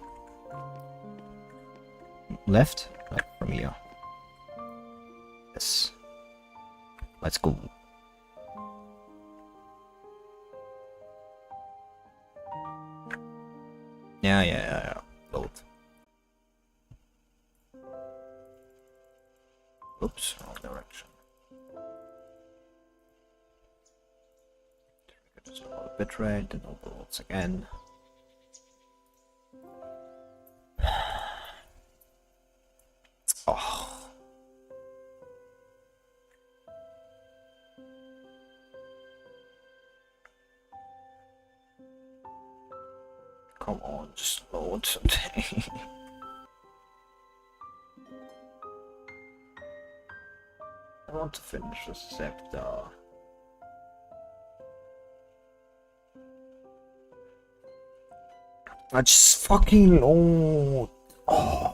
Left? Like from here. Yes. Let's go. Yeah. Both. Oops, wrong direction. So bitrate and overloads again. Oh. Come on, just load something. I want to finish the scepter. I just fucking load. Oh.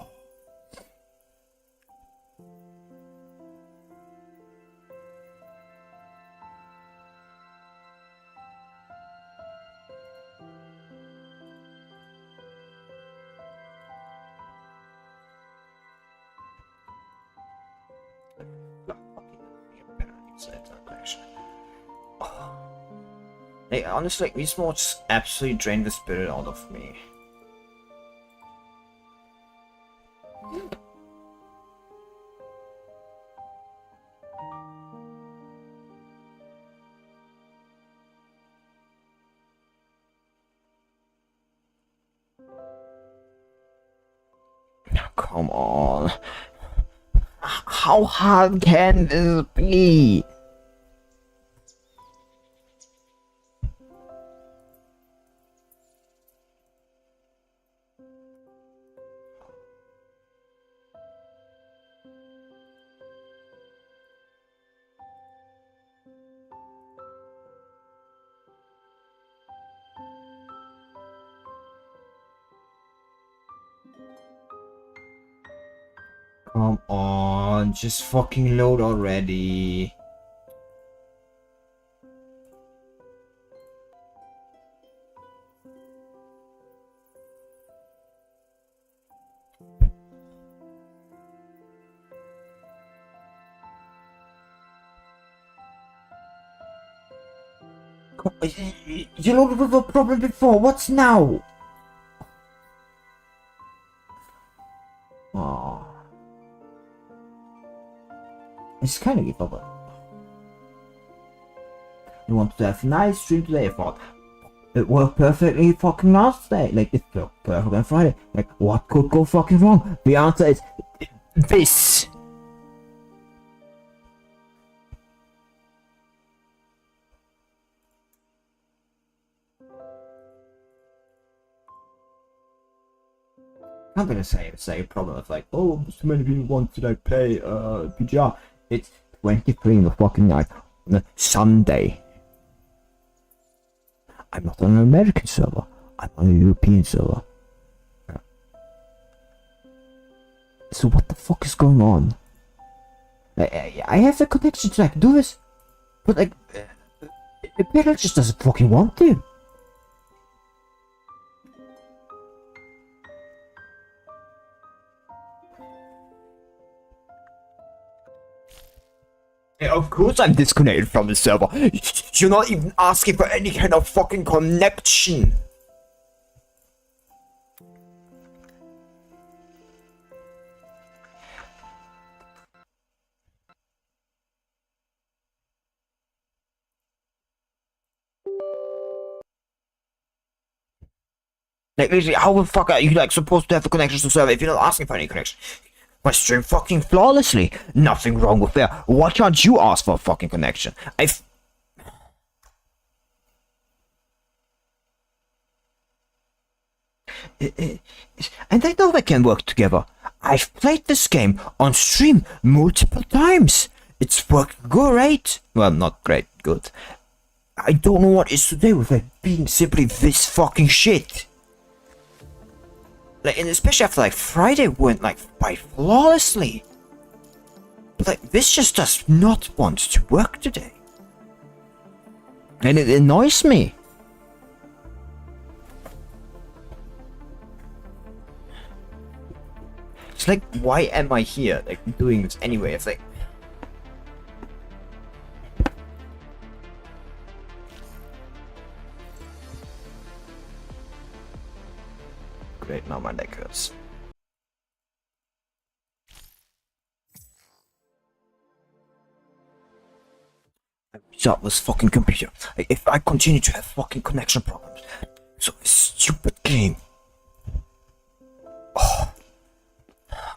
Hey, honestly, these mods absolutely drain the spirit out of me. Come on. How hard can this be? Come on, just fucking load already. You loaded with a problem before, what's now? Oh. I just kinda give up. You wanted to have a nice stream today, I thought. It worked perfectly fucking last day. Like, it worked perfect on Friday. Like, what could go fucking wrong? The answer is this. I'm gonna say it's a problem of like, oh, so many people want to like play PGR. It's 23 in the fucking night on a Sunday. I'm not on an American server. I'm on a European server. So what the fuck is going on? I have the connection to like do this, but like, Pedal just doesn't fucking want to. Yeah, of course I'm disconnected from the server. You're not even asking for any kind of fucking connection. Like, literally, how the fuck are you like supposed to have a connection to the server if you're not asking for any connection? My stream fucking flawlessly. Nothing wrong with that. Why can't you ask for a fucking connection? And I know they can work together. I've played this game on stream multiple times. It's worked great. Well, not great, good. I don't know what is today with it being simply this fucking shit. Like, and especially after like Friday went like by flawlessly. But like, this just does not want to work today. And it annoys me. It's like, why am I here, like, doing this anyway? It's like... Great, now my neck hurts. Stop this fucking computer. Like, if I continue to have fucking connection problems, so this stupid game. Oh,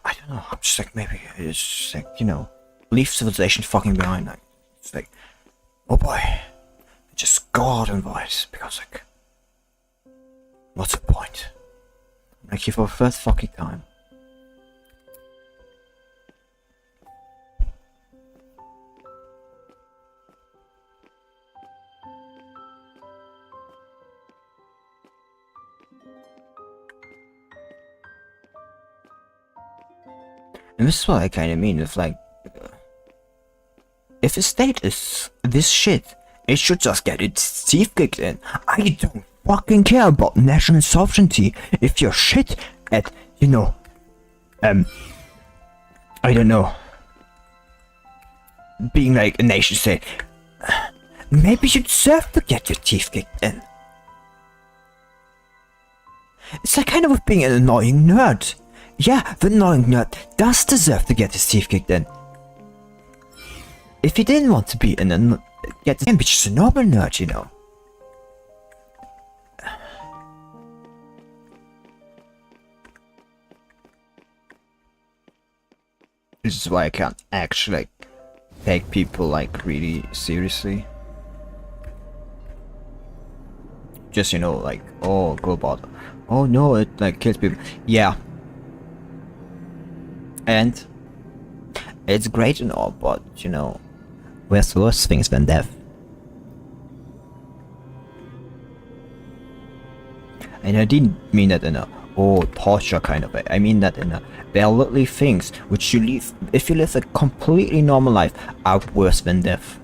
I don't know. I'm just like, maybe it's just like, you know, leave civilization fucking behind. Like, it's like, oh boy, just go out and voice, because like, what's the point? Like, you for the first fucking time. And this is what I kind of mean, if like, if a state is this shit, it should just get its teeth kicked in. I don't fucking care about national sovereignty if you're shit at, you know, I don't know, being like a nation state. Maybe you deserve to get your teeth kicked in. It's like kind of being an annoying nerd. Yeah, the annoying nerd does deserve to get his teeth kicked in. If he didn't want to be get him, be just a normal nerd, you know. This is why I can't actually like take people like really seriously. Just, you know, like, oh, go about, oh no, it like kills people. Yeah. And it's great and all, but you know, there's worse things than death. And I didn't mean that in a torture kind of way. I mean that in a, there are literally things which you live, if you live a completely normal life, are worse than death.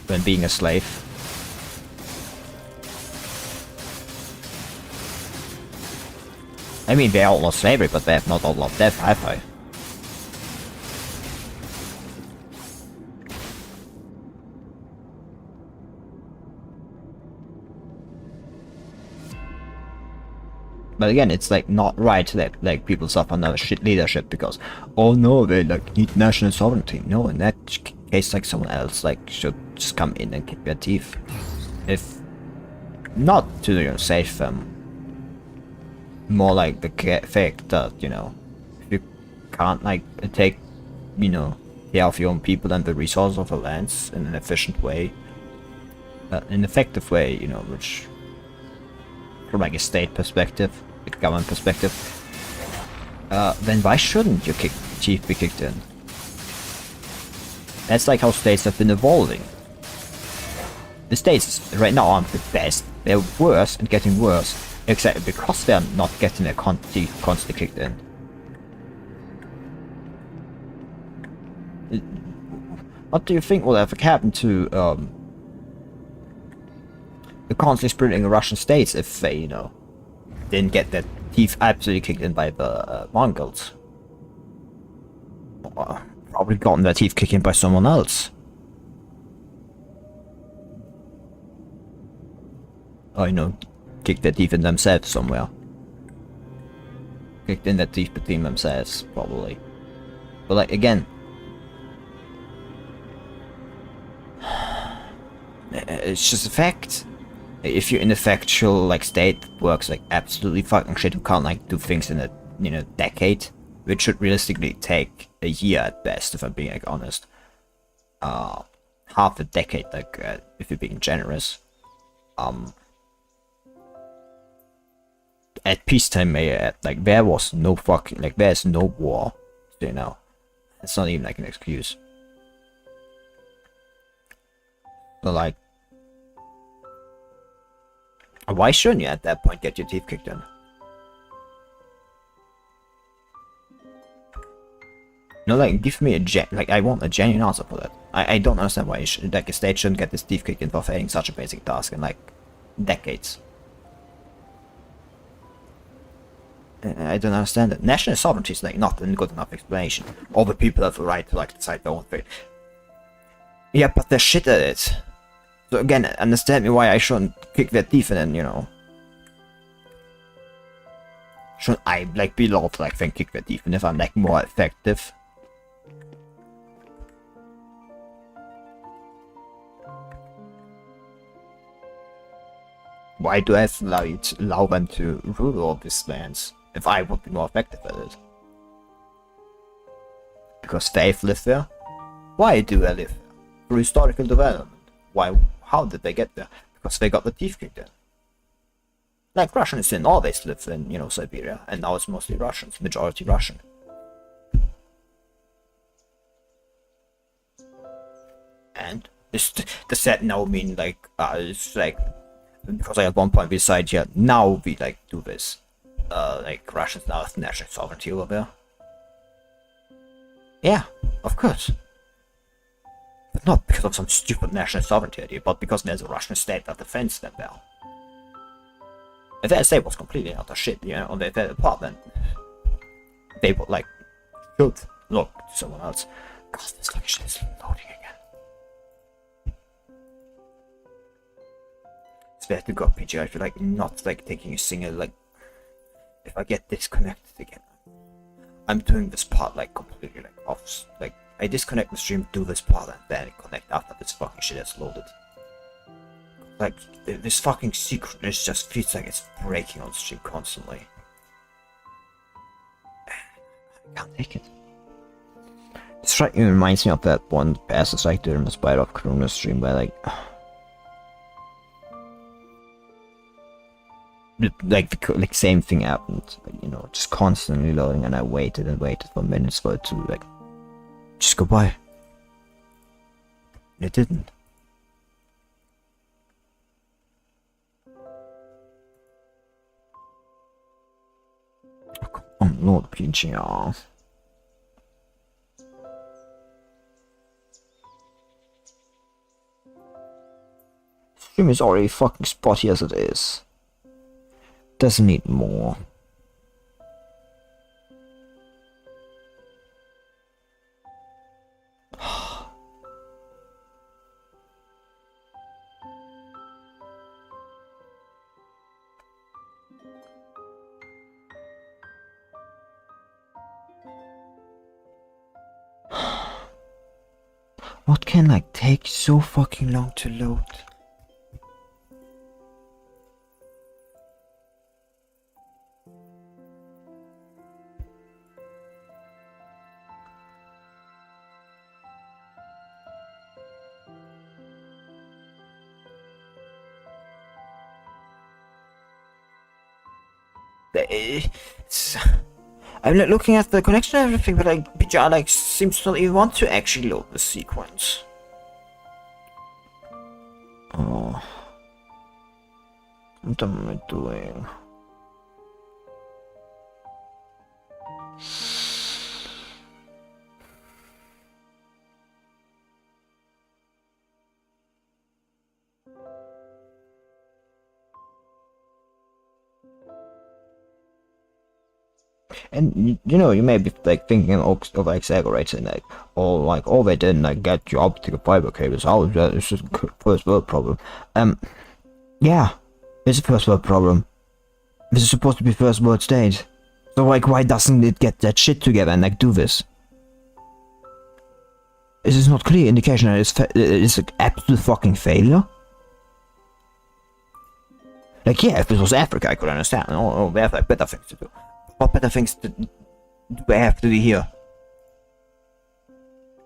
Than being a slave. I mean, they outlaw slavery, but they have not outlawed death, have they? But again, it's like not right that like people suffer under shit leadership because, oh no, they like need national sovereignty. No, in that case, like someone else like should just come in and kick their teeth, if not to, you know, save them. More like the fact that, you know, if you can't like take, you know, care of your own people and the resources of the lands in an efficient way, an effective way, you know, which from like a state perspective, a government perspective, then why shouldn't your teeth be kicked in? That's like how states have been evolving. The states right now aren't the best, they're worse and getting worse, exactly because they're not getting their teeth constantly kicked in. What do you think will ever happen to the constantly spreading Russian states if they, you know, didn't get their teeth absolutely kicked in by the Mongols? Probably gotten their teeth kicked in by someone else. Or, you know, kicked their teeth in themselves somewhere. Kicked in their teeth between themselves, probably. But like, again, it's just a fact. If you're in a factual like state that works like absolutely fucking shit, who can't like do things in a, you know, decade, which should realistically take a year at best, if I'm being like honest. Half a decade, like if you're being generous. At peacetime, like there was no fucking, like there's no war, you know. It's not even like an excuse. So like, why shouldn't you at that point get your teeth kicked in? No, like, give me like, I want a genuine answer for that. I don't understand why like a state shouldn't get this teeth kicked in for failing such a basic task in like decades. I don't understand it. National sovereignty is like not a good enough explanation. All the people have the right to like decide their own fate. Yeah, but they're shit at it. So again, understand me why I shouldn't kick that thief and then, you know. Shouldn't I like be allowed to like then kick that thief, and if I'm like more effective? Why do I have to allow them to rule all these lands if I would be more effective at it? Because they've lived there? Why do they live there? Through historical development. Why? How did they get there? Because they got the teeth kicked in. Like Russians didn't always live in, you know, Siberia, and now it's mostly Russians, majority Russian. And does that now mean like, it's like, because at one point we decided, yeah, now we like do this. Like Russians now have national sovereignty over there. Yeah, of course. But not because of some stupid national sovereignty idea, but because there's a Russian state that defends them well. If their state was completely out of shit, you know, on their apartment, they would like should look to someone else. God, this fucking shit is loading again. It's better to go PGR if you're like not like taking a single like. If I get disconnected again, I'm doing this part like completely like off. Like I disconnect the stream, do this part, and then connect after this fucking shit has loaded. Like this fucking secretness just feels like it's breaking on stream constantly. I can't take it. This right reminds me of that one passage like during the Spider of Corona stream where like same thing happened, like, you know, just constantly loading, and I waited and waited for minutes for it to like just go by. And it didn't. Oh, come on, Lord PGR. Stream is already fucking spotty as it is. Doesn't need more. What can like take so fucking long to load? I'm like looking at the connection and everything, but like PGR like seems to not even want to actually load the sequence. Oh, what am I doing? And you know, you may be like thinking of exaggerating, like, or like, oh, they didn't like get you optical fiber cables. How is that? It's just a first world problem. Yeah, it's a first world problem. This is supposed to be first world state. So like, why doesn't it get that shit together and like do this? Is this not clear indication that it's an absolute fucking failure? Like, yeah, if this was Africa, I could understand. Oh, they have like better things to do. What better things do they have to do here?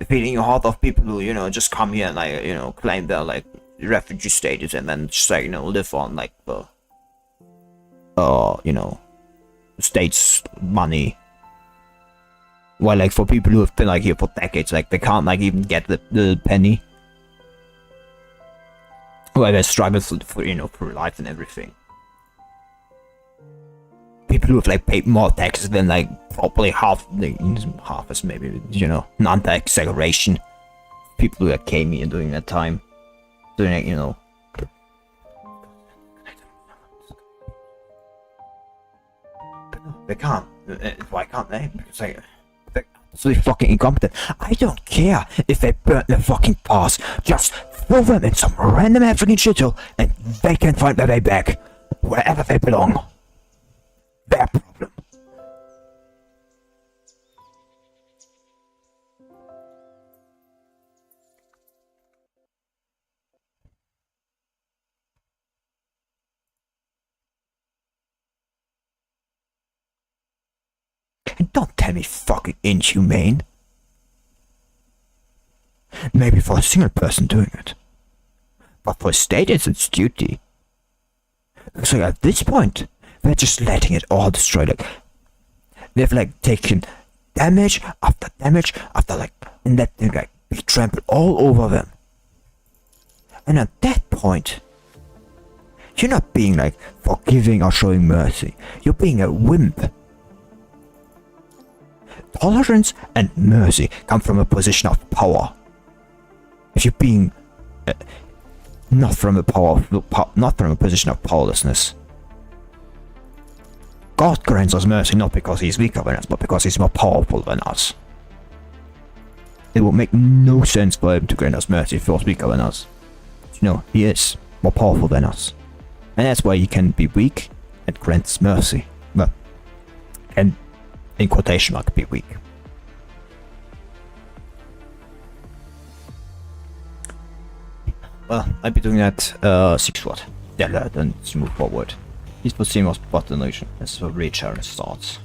Feeding your heart of people who, you know, just come here and like, you know, claim their like refugee status and then just like, you know, live on like the you know, state's money. While like for people who have been like here for decades, like they can't like even get the penny. Well, they struggle for you know, for life and everything. People who have like paid more taxes than like probably half is maybe, you know, non-tax segregation. People who came here during that time, doing like, you know. But no, they can't. Why can't they? Because like, they're absolutely fucking incompetent. I don't care if they burnt their fucking pass. Just throw them in some random African shithole and they can find their way back wherever they belong. Their problem. And don't tell me fucking inhumane. Maybe for a single person doing it. But for a state it's its duty. So at this point, they're just letting it all destroy. Like, they've like taken damage after like, and that thing like be trampled all over them. And at that point, you're not being like forgiving or showing mercy. You're being a wimp. Tolerance and mercy come from a position of power. If you're being not from a position of powerlessness. God grants us mercy not because he's weaker than us, but because he's more powerful than us. It would make no sense for him to grant us mercy if he was weaker than us. You know, he is more powerful than us. And that's why he can be weak and grants mercy. Well, and in quotation mark, be weak. Well, I'll be doing that 6 watt. Yeah, then to move forward. Please proceed with button illusion as the recharge starts.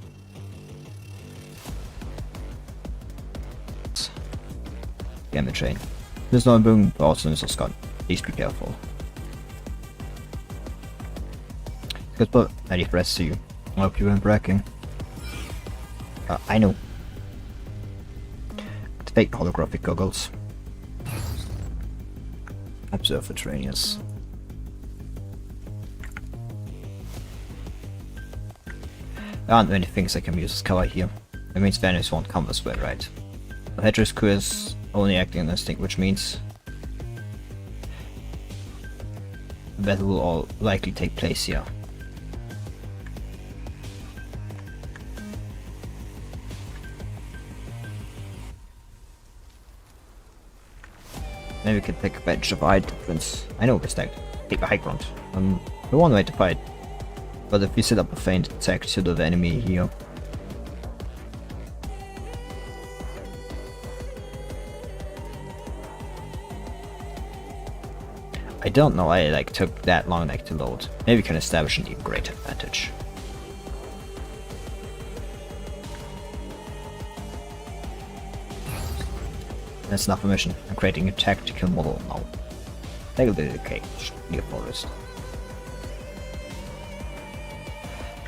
Game chain. There's no boom, but also there's a scan. Please be careful. Good but I press to you. I hope you weren't bragging. I know. Activate holographic goggles. Observe the trainers. There aren't many things I can use as cover here. It means Venus won't come this way, right? The Hedger's crew is only acting on instinct, which means that will all likely take place here. Maybe we can take advantage of height difference. I know we stacked. Take the high ground. The one way to fight. But if we set up a feint attack to the enemy here. I don't know why it took that long to load. Maybe we can establish an even greater advantage. That's enough permission. I'm creating a tactical model now. Take a bit of the cake near forest.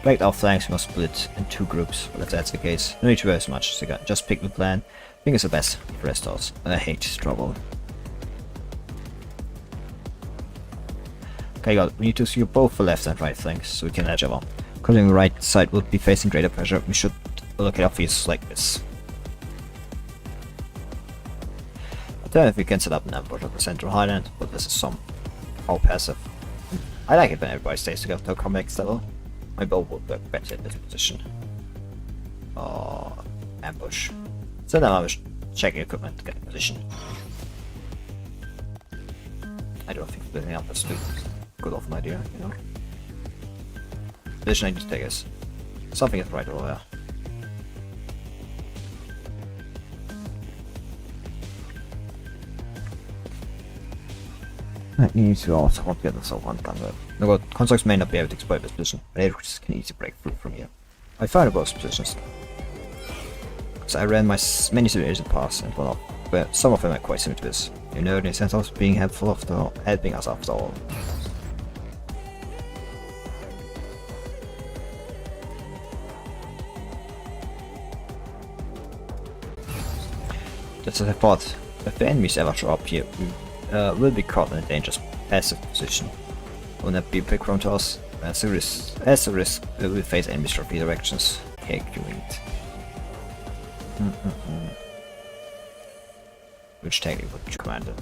Break our flanks, we must split in 2 groups, but if that's the case, no need to worry as much, so just pick the plan. I think it's the best for restores, and I hate trouble. Okay, we need to secure both the left and right flanks, so we can edge over. Considering the right side would be facing greater pressure, we should look at our fields like this. I don't know if we can set up an ambush at the central highland, but this is somehow passive. I like it when everybody stays together to a combat level. My bow would work better in this position. Ambush. So now I'm checking equipment to get in position. I don't think building up is too good of an idea, you know. Position I need to take is something is right over there. I need to also want to get this one done with. No, constructs may not be able to exploit this position, but aircraft can easily break through from here. I found both positions. So I ran my many simulations in the past and whatnot, but some of them are quite similar to this. You know, in a sense of being helping us after all. Just as I thought, if the enemies ever show up here, we will be caught in a dangerous passive position. Will not be big to us. As a risk, we will face enemies from 3 directions. Calculate. Which technique would you command it?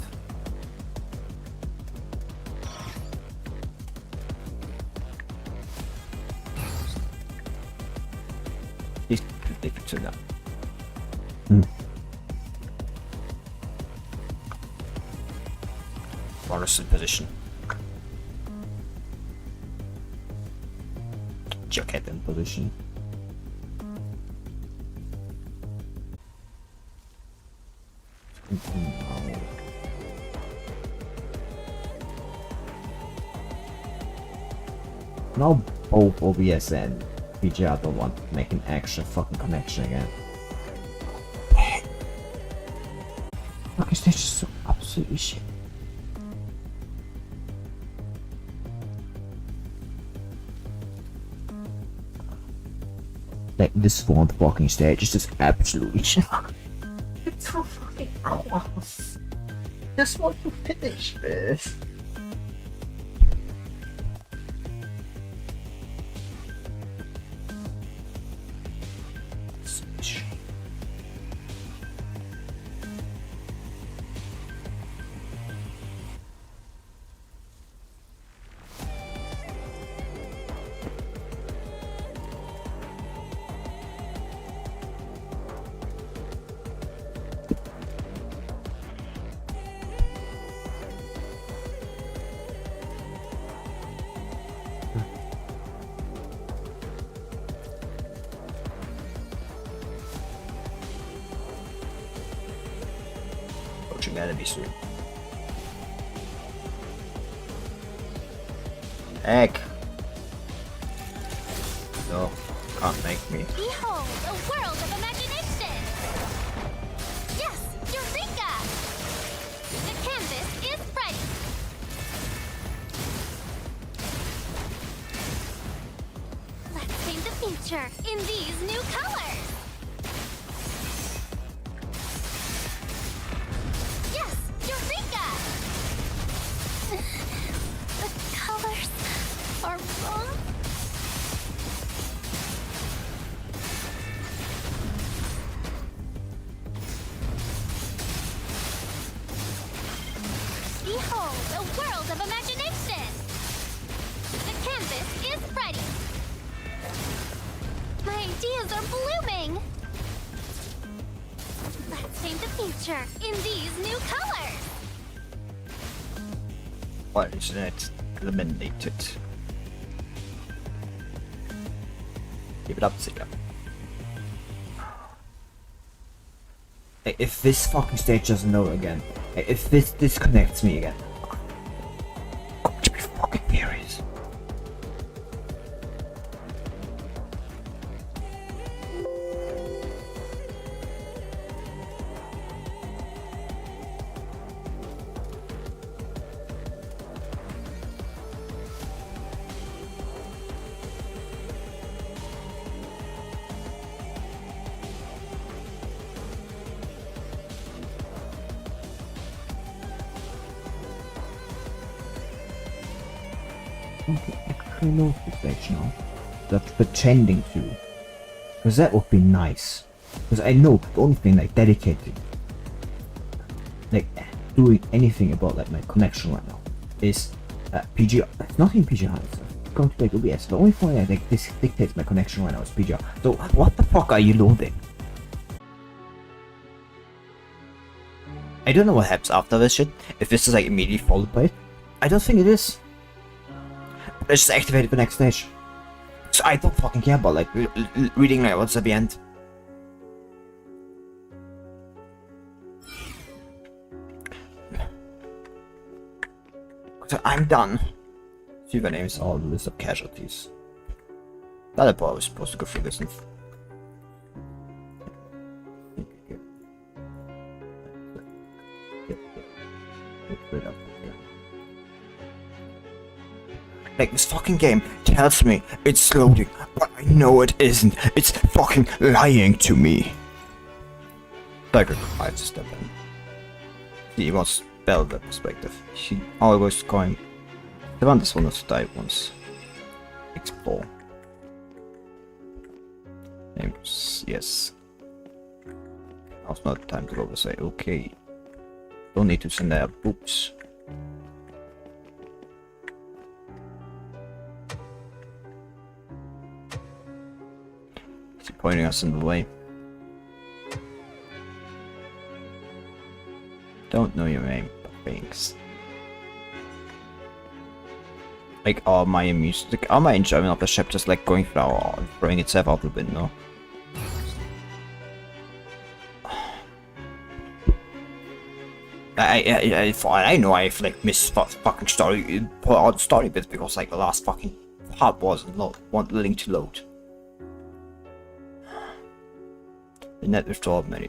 Please leave it to them. Forest in position. Jacket in position. Now both OBS and PGR don't want to make an extra fucking connection again. Fucking stage is so absolutely shit. Like this fourth fucking stage is just absolutely shit. It's so fucking close. Just want to finish this. Approaching enemy soon. Heck. No, can't make me. Behold, a world of imagination! Yes, Eureka! The canvas is ready! Let's paint the future in these new colors! Yes, Eureka! The colors are wrong? Behold, a world of imagination! The canvas is ready! My ideas are blooming! Let's paint the future in these new colors! Why isn't it eliminated? Give it up, Zika. If this fucking stage doesn't know again, if this disconnects me again, I'm going to be fucking furious. Okay, actually know this stage now. That's pretending to. Because that would be nice. Because I know the only thing like dedicated, like doing anything about like my connection right now is PGR. It's not even PGR, it's going to like OBS. The only thing that like this dictates my connection right now is PGR. So what the fuck are you loading? I don't know what happens after this shit. If this is like immediately followed by it. I don't think it is. Let's just activate the next stage. So I don't fucking care about like reading like what's at the end. So I'm done. See the names all the list of casualties. That part was supposed to go through this. Like, this fucking game tells me it's loading, but I know it isn't. It's fucking lying to me. Tiger I have to step in. He wants better the perspective. She always going. The one this one has to die once. Explore. Names, yes. Now's not the time to go over say, okay. Don't need to send their books. Pointing us in the way. Don't know your name, but thanks. Like, all my enjoyment of the ship just like going through or throwing itself out the window. I know I've like missed fucking story bits because like the last fucking part wasn't willing to load. The net withdrawal menu.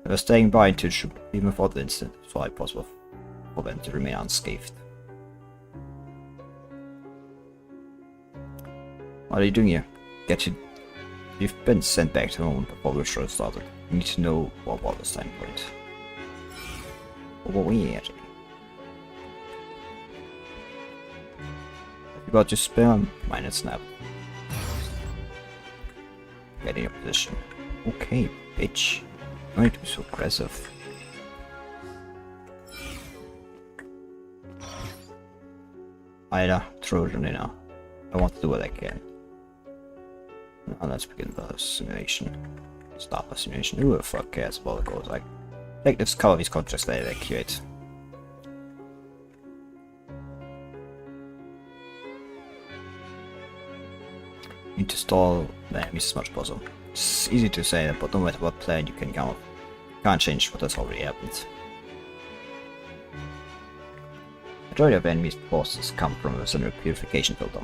They were staying by until shoot even before the incident, so it possible for them to remain unscathed. What are you doing here? You've been sent back to home before the show started. You need to know what was the time point. What were we at? You got your spare minor snap. Get in your position. Okay, bitch. Don't need to be so aggressive. Ayla, throw it in now. I want to do what I can. Now let's begin the simulation. Start the simulation. Who the fuck cares about the goals? Like, take this cover these contracts they evacuate. Need to stall the enemies as much as possible. It's easy to say that, but no matter what plan you can come up, can't change what has already happened. Majority of enemies' forces come from a central purification filter.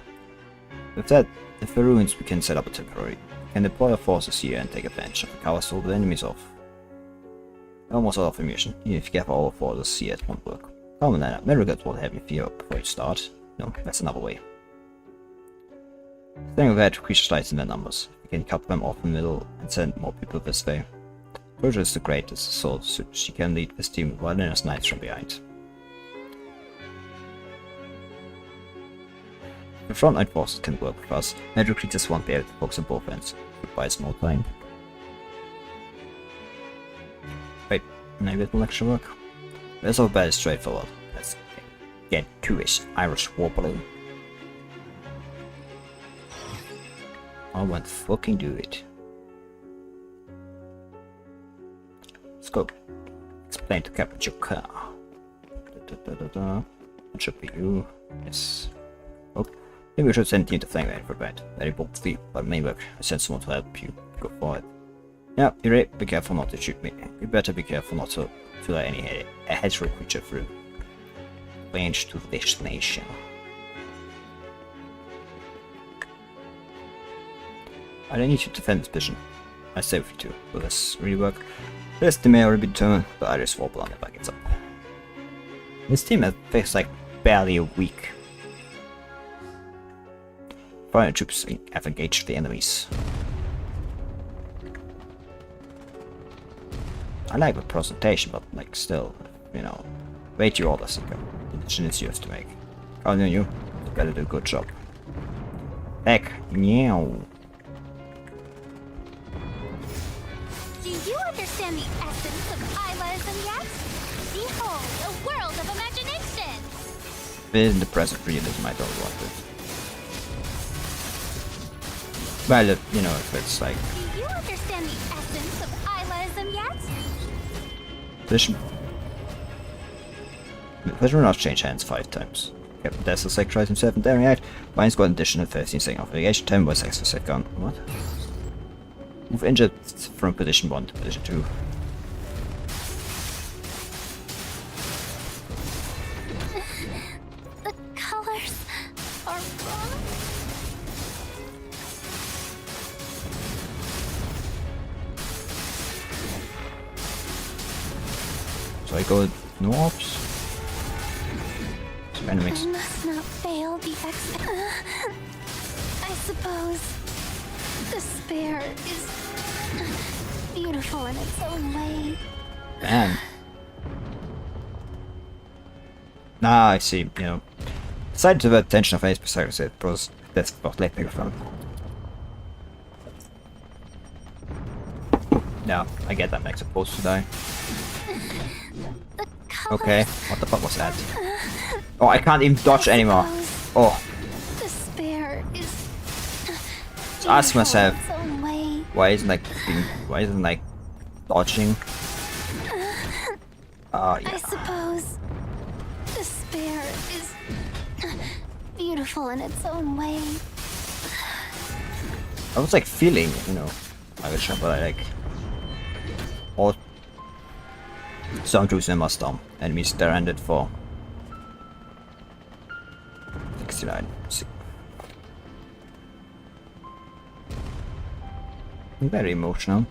With that, if the ruins we can set up a temporary, we can deploy our forces here and take advantage of the cover so the enemies off. Almost out of ammunition, even if you get all forces here it won't work. Common lineup, never get what have you fear before you start. No, that's another way. Staying aware to creature slides in their numbers. You can cut them off in the middle and send more people this way. Persia is the greatest, so she can lead this team while Linus knights from behind. The frontline forces can work with us, magic creatures won't be able to focus on both ends. Requires more time. Wait, maybe it will actually work. The rest of the battle is straightforward. Let's get to his Irish war balloon. I won't fucking do it. Let's go. Explain to Captain your car. That should be you. Yes. Oh, maybe we should send you to Flame for bed. Very bold thief, but maybe I send someone to help you. Go for it. Yeah, you're right. Be careful not to shoot me. You better be careful not to let any hedgehog creature through. Range to destination. I don't need you to defend this position. I stay with you too. Will this really work? This team may already be determined, but I just wobble on it back it's up. This team has faced like barely a week. Foreign troops have engaged the enemies. I like the presentation, but like still, you know, wait your orders and go. The decision is yours to make. Counting on you, you better do a good job. Heck, meow. Do you understand the essence of Aylaism yet? Behold, a world of imagination! In the present realism, I don't want it. Well, you know, if it's like... Do you understand the essence of Aylaism yet? Vision will not change hands 5 times. Captain Dessel sectorized himself in daring act. Mine's got an additional 13 second of litigation, 10 was extra set gun. What? Move injured from position 1 to position 2. The colors are wrong. So I go no ops. Some enemies. I must not fail the I suppose despair is beautiful in its own way. Man. Nah, I see, you know. Decided to the attention of Ace Berserker said, bros, that's what let me from. Yeah, I get that Max supposed to die. Okay, what the fuck was that? Oh, I can't even dodge anymore. Oh. Despair is So ask myself, its own way. why isn't like dodging? Oh I yeah. suppose despair is beautiful in its own way. I was like feeling, you know, like a shot, but I like all sound juice in my stomach. Enemies there ended for 69. Very emotional.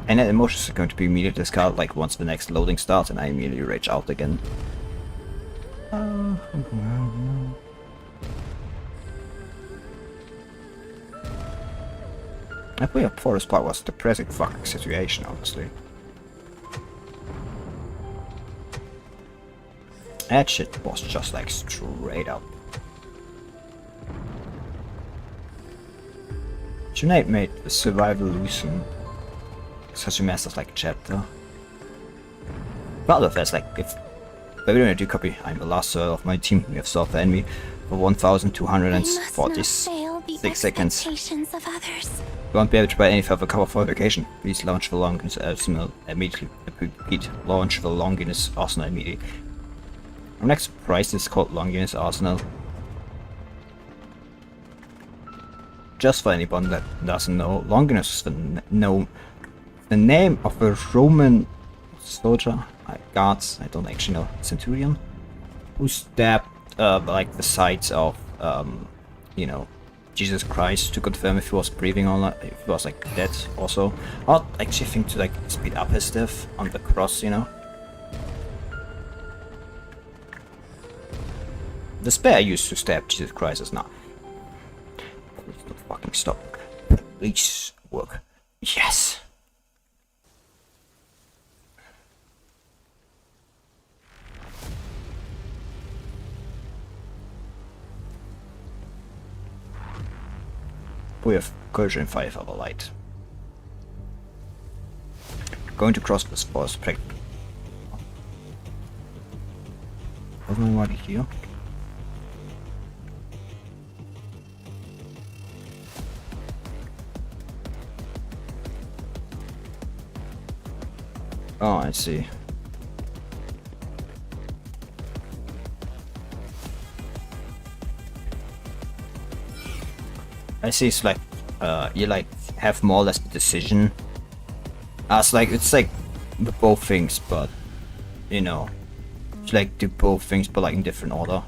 And that emotion is going to be immediately discarded like once the next loading starts and I immediately rage out again. I play a forest part was a depressing fucking situation, honestly. That shit was just like straight up. Junaid made the survival loosen such a massive like chapter. Part of that's like if we don't do copy, I'm the last server of my team. We have solved the enemy for 1,246 seconds. Of others. You won't be able to provide any further cover for evacuation. Please launch the Longinus Arsenal immediately. Repeat, launch the Longinus Arsenal immediately. Our next prize is called Longinus Arsenal. Just for anyone that doesn't know, Longinus is the name of a Roman soldier, guards, I don't actually know, centurion, who stabbed like the sides of, you know, Jesus Christ to confirm if he was breathing or not, if he was like dead also. Or actually think to like speed up his death on the cross, you know. The spear I used to stab Jesus Christ is not. Please don't fucking stop. Please work. Yes! We have Courage and Firepower Light. Going to cross this forest practice. Wasn't already here? Oh, I see. I see. It's like you like have more or less the decision. It's like the both things, but you know, it's like do both things, but like in different order.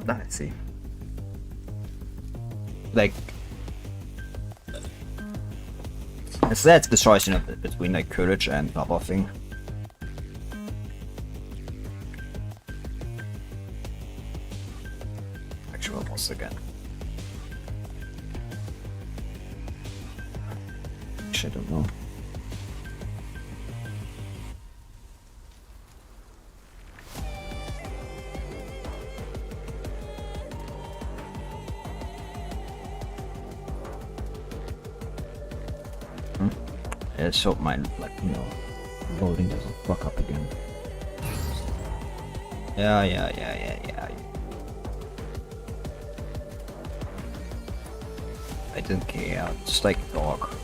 I see. Like, so that's the choice, you know, between like courage and the other thing. Actual boss again. Actually, I don't know. Let's hope my, like, you know, loading doesn't fuck up again. Yeah. I don't care, just like a dog.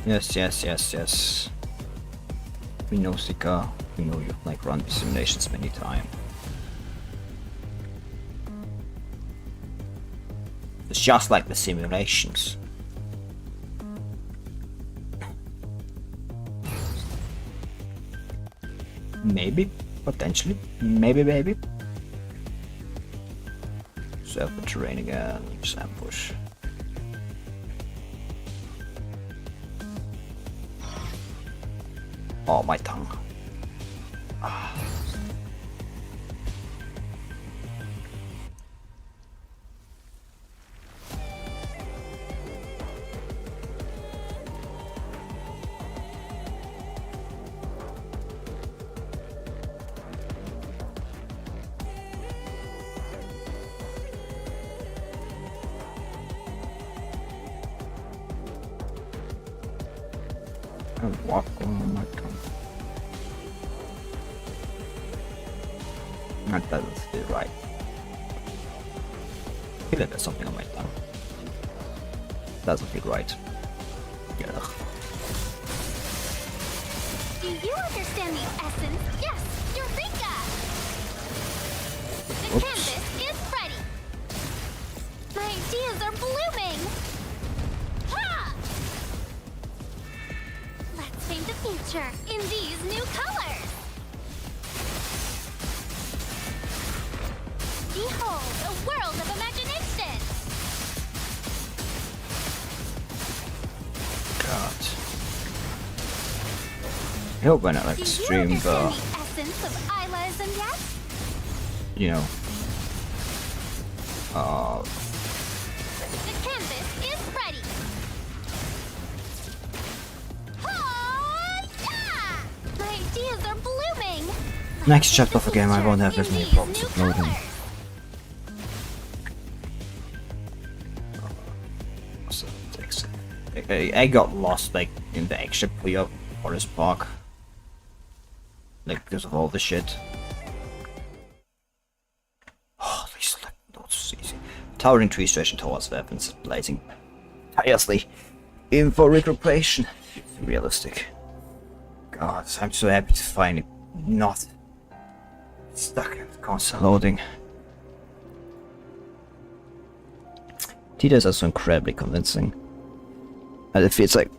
Yes. We know Sika, we know you've like run these simulations many times. It's just like the simulations. Maybe, potentially, maybe. Surf the terrain again, just ambush. Oh, my tongue. Walk on my tongue. That doesn't feel right. I feel like there's something on my tongue. Doesn't feel right. Ugh. Do you understand the essence? Yes, Eureka! The Oops. canvas is ready. My ideas are blooming. Ha! Let's paint the future in these new colors. Behold, a world of imagination. God. I hope when I like Do you stream understand the essence of Ayla's and yet? you know, The canvas is ready. Ha-ya! My ideas are blooming. next chapter of the game I won't have as many problems uploading. So, I got lost like in the extra clear forest park. Like because of all the shit. Oh, these like notes easy. Towering tree stretching towards weapons, blazing tirelessly. In for recuperation. It's realistic. God, I'm so happy to finally not stuck in constant loading. Tito's are so incredibly convincing. And it feels like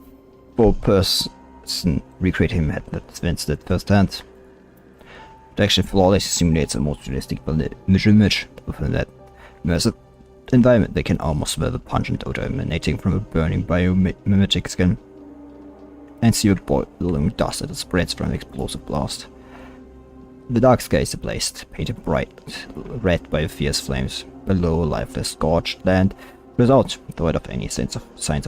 4-person recreate him had advanced it firsthand. It actually flawlessly simulates a more realistic image within that immersive environment. They can almost smell the pungent odor emanating from a burning biomimetic skin, and see a boiling dust that spreads from an explosive blast. The dark sky is ablaze, painted bright red by fierce flames. Below, a lifeless, scorched land without void of any signs of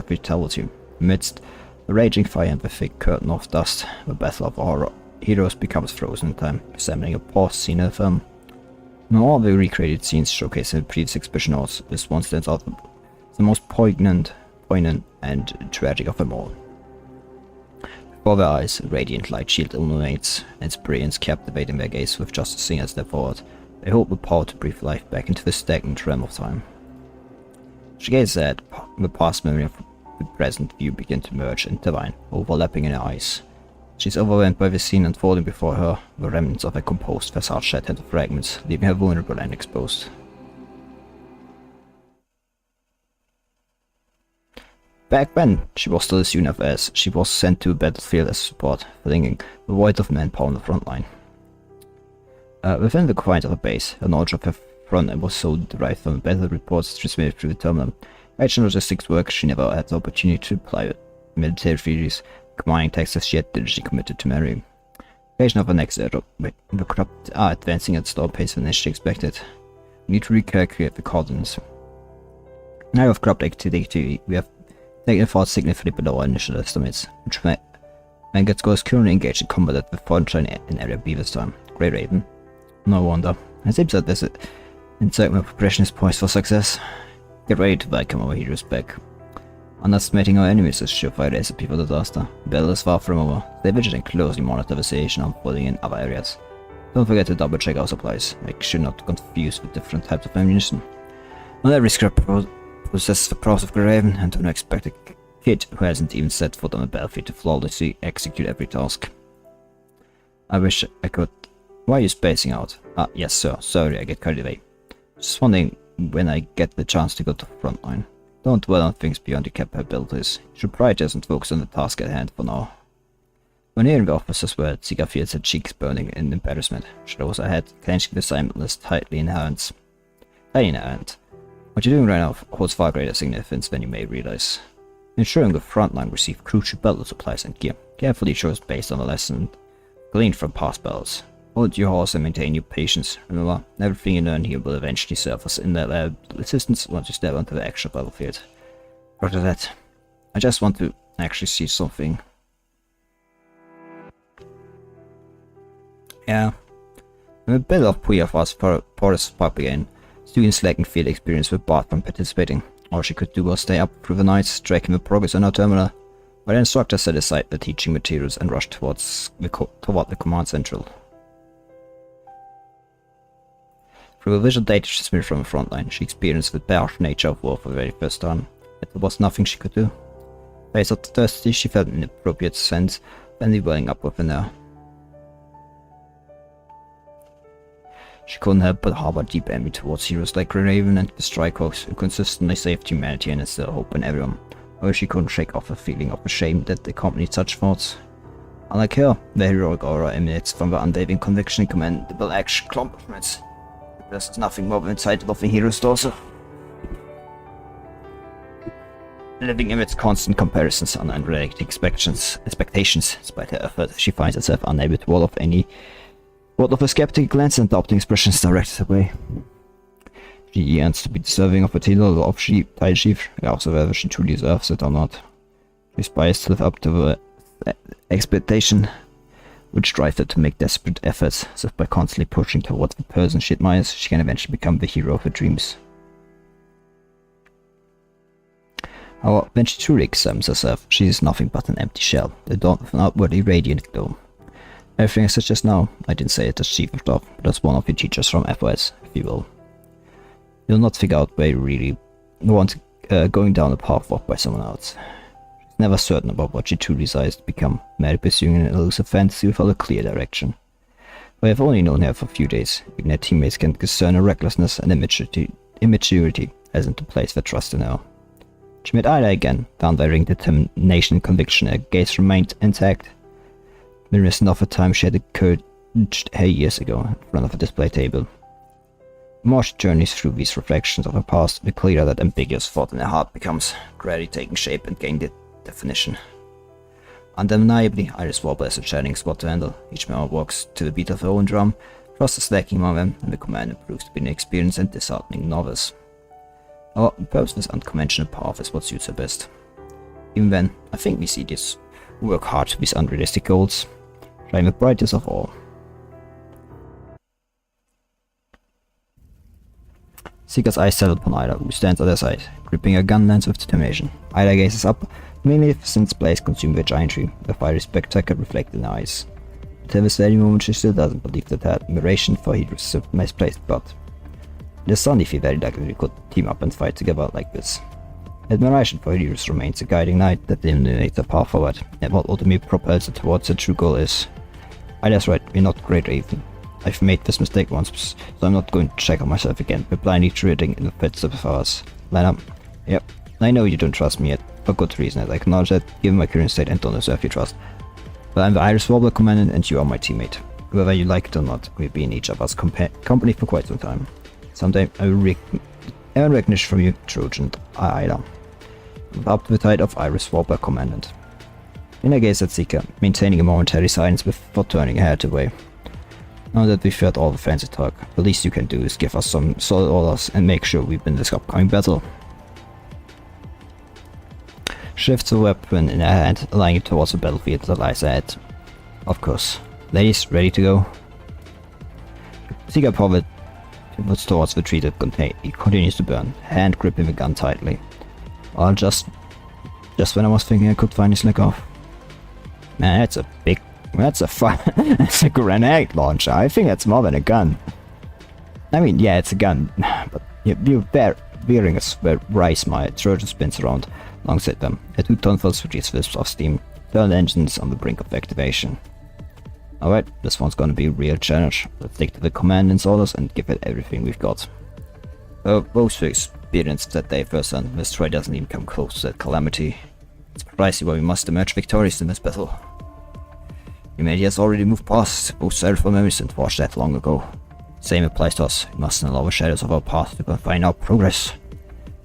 vitality. Amidst the raging fire and the thick curtain of dust, the battle of our heroes becomes frozen in time, resembling a pause scene in a film. Now all the recreated scenes showcase the previous exhibition notes, this one stands out the most poignant and tragic of them all. Before their eyes, a radiant light shield illuminates, and its brilliance captivating their gaze with just a single step forward. They hold the power to breathe life back into the stagnant realm of time. She gazes at the past memory of the present view begin to merge and divine, overlapping in her eyes. She is overwhelmed by the scene unfolding before her, the remnants of a composed facade shattered into fragments, leaving her vulnerable and exposed. Back when she was still a student of S, she was sent to a battlefield as support, filling the void of manpower on the front line. Within the confines of her base, her knowledge of her front end was solely derived from battle reports transmitted through the terminal. Agent logistics work, she never had the opportunity to apply military theories, commanding texts she had diligently committed to memory. Occasion of her next era, the corrupt are advancing at a slower pace than initially expected. We need to recalculate the coordinates. Now of corrupt activity, we have taken efforts significantly below our initial estimates, which Vanguard's is currently engaged in combat at the frontline in Area B this time. Grey Raven. No wonder. It seems that this incitement preparation is poised for success. Get ready to welcome our heroes back. Underestimating our enemies is surefire recipe for disaster. The battle is far from over. Stay vigilant and closely monitor the situation unfolding in other areas. Don't forget to double check our supplies. Make sure not to confuse with different types of ammunition. Not every scrap possesses the prowess of Grey Raven, and don't expect a kid who hasn't even set foot on the battlefield to flawlessly execute every task. I wish I could. Why are you spacing out? Ah, yes sir, sorry I get carried away. Just wondering when I get the chance to go to the front line. Don't dwell on things beyond your capabilities. You should prioritize and focus on the task at hand for now. When hearing the officer's words, Sika feels her cheeks burning in embarrassment. She throws her head, clenching the assignment list tightly in her hands. What you're doing right now holds far greater significance than you may realize. Ensuring the front line receive crucial battle supplies and gear. Carefully chosen based on the lesson gleaned from past battles. Hold your horse and maintain your patience. Remember, everything you learn here will eventually serve as invaluable assistance once you step onto the actual battlefield. After that, I just want to actually see something. Yeah. I'm a bit of PGR for Porter's pop again. Students lacking field experience were barred from participating. All she could do was stay up through the nights, tracking the progress on her terminal. But the instructor set aside the teaching materials and rushed toward the command central. Through a visual data transmitted from the front line, she experienced the harsh nature of war for the very first time. Yet there was nothing she could do. Faced with thirsty, she felt an inappropriate sense of envy welling up within her. She couldn't help but harbor deep envy towards heroes like Raven and the Strikehawks, who consistently saved humanity and instilled hope in everyone. However, she couldn't shake off a feeling of shame that accompanied such thoughts. Unlike her, the heroic aura emanates from the unwavering conviction and commendable accomplishments. There's nothing more than the title of a hero's daughter. Living amidst constant comparisons and unrealistic expectations, despite her effort, she finds herself unable to ward off a skeptical glance and doubting expressions directed away. She yearns to be deserving of a title of title chief, regardless of whether she truly deserves it or not. She aspires to live up to the expectation which drives her to make desperate efforts, as if by constantly pushing towards the person she admires, she can eventually become the hero of her dreams. However, when she truly examines herself, she is nothing but an empty shell, adorned with an outwardly radiant glow. Everything I suggest now, I didn't say it as chief of staff, but as one of your teachers from FOS, if you will. You'll not figure out where you really want going down a path walked by someone else. She's never certain about what she truly desires to become, merely pursuing an elusive fantasy without a clear direction. I have only known her for a few days, even her teammates can discern her recklessness and immaturity as into place their trust in her. She met Ayla again, unwavering determination and conviction, her gaze remained intact. Reminiscent of a time she had encouraged her years ago in front of a display table. The more she journeys through these reflections of her past, the clearer that ambiguous thought in her heart becomes, gradually taking shape and gaining definition. Undeniably, Iris Warbler is a challenging spot to handle. Each member walks to the beat of her own drum, trust is lacking among them, and the commander proves to be an experienced and disheartening novice. However, perhaps this unconventional path is what suits her best. Even then, I think we see this work hard to these unrealistic goals, trying the brightest of all. Seeker's eyes settle upon Ayla, who stands at their side, gripping her gun lance with determination. Ayla gazes up, the magnificent blaze consumed by a giant tree, the fiery spectacle reflected in her eyes. Until this very moment she still doesn't believe that her admiration for Hydra is misplaced, but it is suddenly feel very likely we could team up and fight together like this. Admiration for Hydra remains a guiding light that illuminates the path forward, and what ultimately propels her towards the true goal is. Ayla's right, we're not great Raven. I've made this mistake once, so I'm not going to check on myself again, but blindly treading in the footsteps of ours. Line up. Yep, I know you don't trust me yet, for good reason, and I acknowledge that, given my current state, and don't deserve your trust. But I'm the Iris Warbler Commandant, and you are my teammate. Whether you like it or not, we've been each other's company for quite some time. Someday I will earn recognition from you, Trojan Ayla. Up to the title of Iris Warbler Commandant. In I gaze at Seeker, maintaining a momentary silence before turning her head away. Now that we've heard all the fancy talk, the least you can do is give us some solid orders and make sure we win this upcoming battle. Shifts the weapon in her hand, aligning it towards the battlefield that lies ahead. Of course. Ladies, ready to go? Seeker pivots towards the tree that continues to burn, hand gripping the gun tightly. Well, just when I was thinking I could finally slack off. Man, that's a grenade launcher. I think that's more than a gun. I mean, yeah, it's a gun, but you're bearing a rise my Trojan spins around alongside them. A 2-ton full switches wisps of steam, turn engines on the brink of activation. Alright, this one's gonna be a real challenge. Let's stick to the commandant's orders and give it everything we've got. Those who experienced that day firsthand, this try doesn't even come close to that calamity. It's precisely why we must emerge victorious in this battle. Humanity has already moved past both sorrowful memories and watched that long ago. Same applies to us. We mustn't allow the shadows of our past to confine our progress.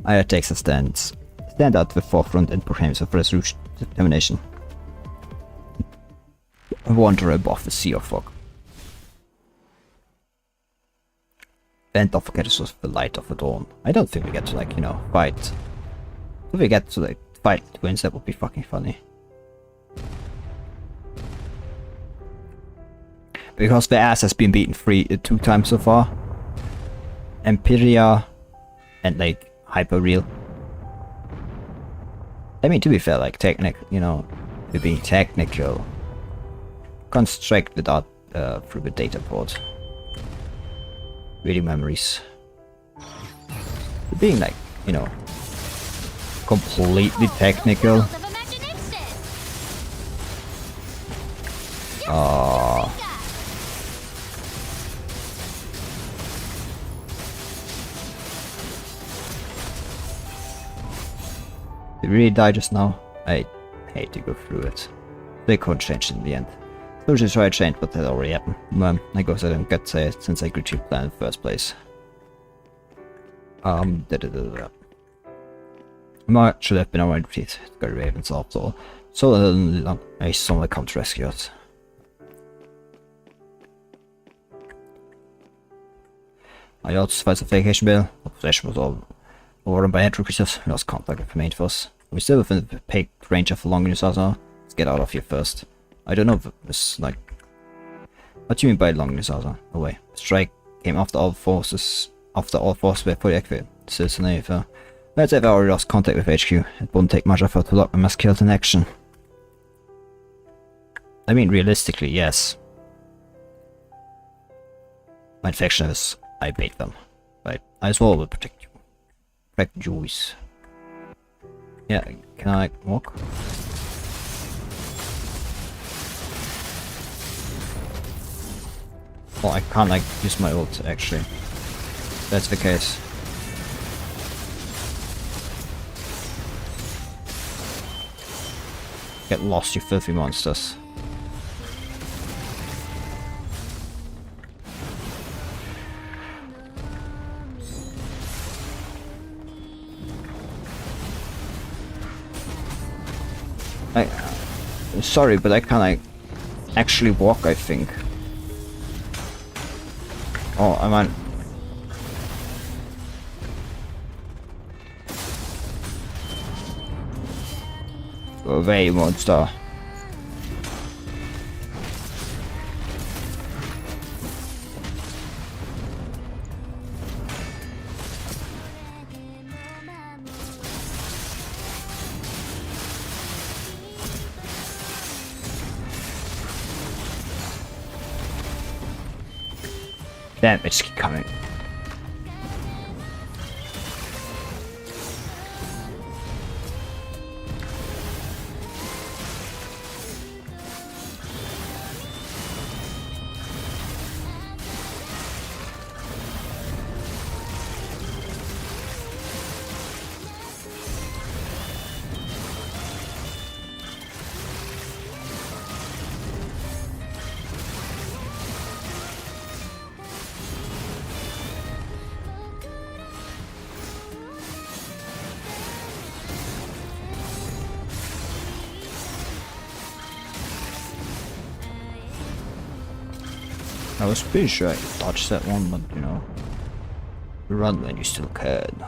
Ayla takes a stand at the forefront and proclaims with resolute determination. A wanderer above the sea of fog. And don't forget us with the light of the dawn. I don't think we get to fight. If we get to fight twins, that would be fucking funny. Because their ass has been beaten 2 times so far. Empiria and Hyperreal. I mean, to be fair, like, to be technical, construct without through the data port. Reading memories. Being like, completely technical. Of imagination. Did it really die just now? I hate to go through it. They could change in the end. So just try to change, but that already happened. I guess I didn't get to it since I agreed to plan in the first place. Might should have been on my retreat. Got a Ravens after all. So I suddenly come to rescue us. I also survived the vacation bill. The possession was all overrun by head recruiters. We lost contact with the main force. We're still within the paid range of long news. Let's get out of here first. I don't know if it's like. What do you mean by long news? Away. Strike came after all forces were fully activated. Certainly, if let's say if I already lost contact with HQ, it wouldn't take much effort to lock my mass kills in action. I mean, realistically, yes. My infection is I bait them, but I as well will protect you. Protect Jews. Yeah, can I walk? Well, I can't like use my ult actually. That's the case. Get lost, you filthy monsters. Sorry, but I can't actually walk, I think. Oh, I might. Go away, monster. Damn, it's keep coming. I was pretty sure I could dodge that one, but run when you still can.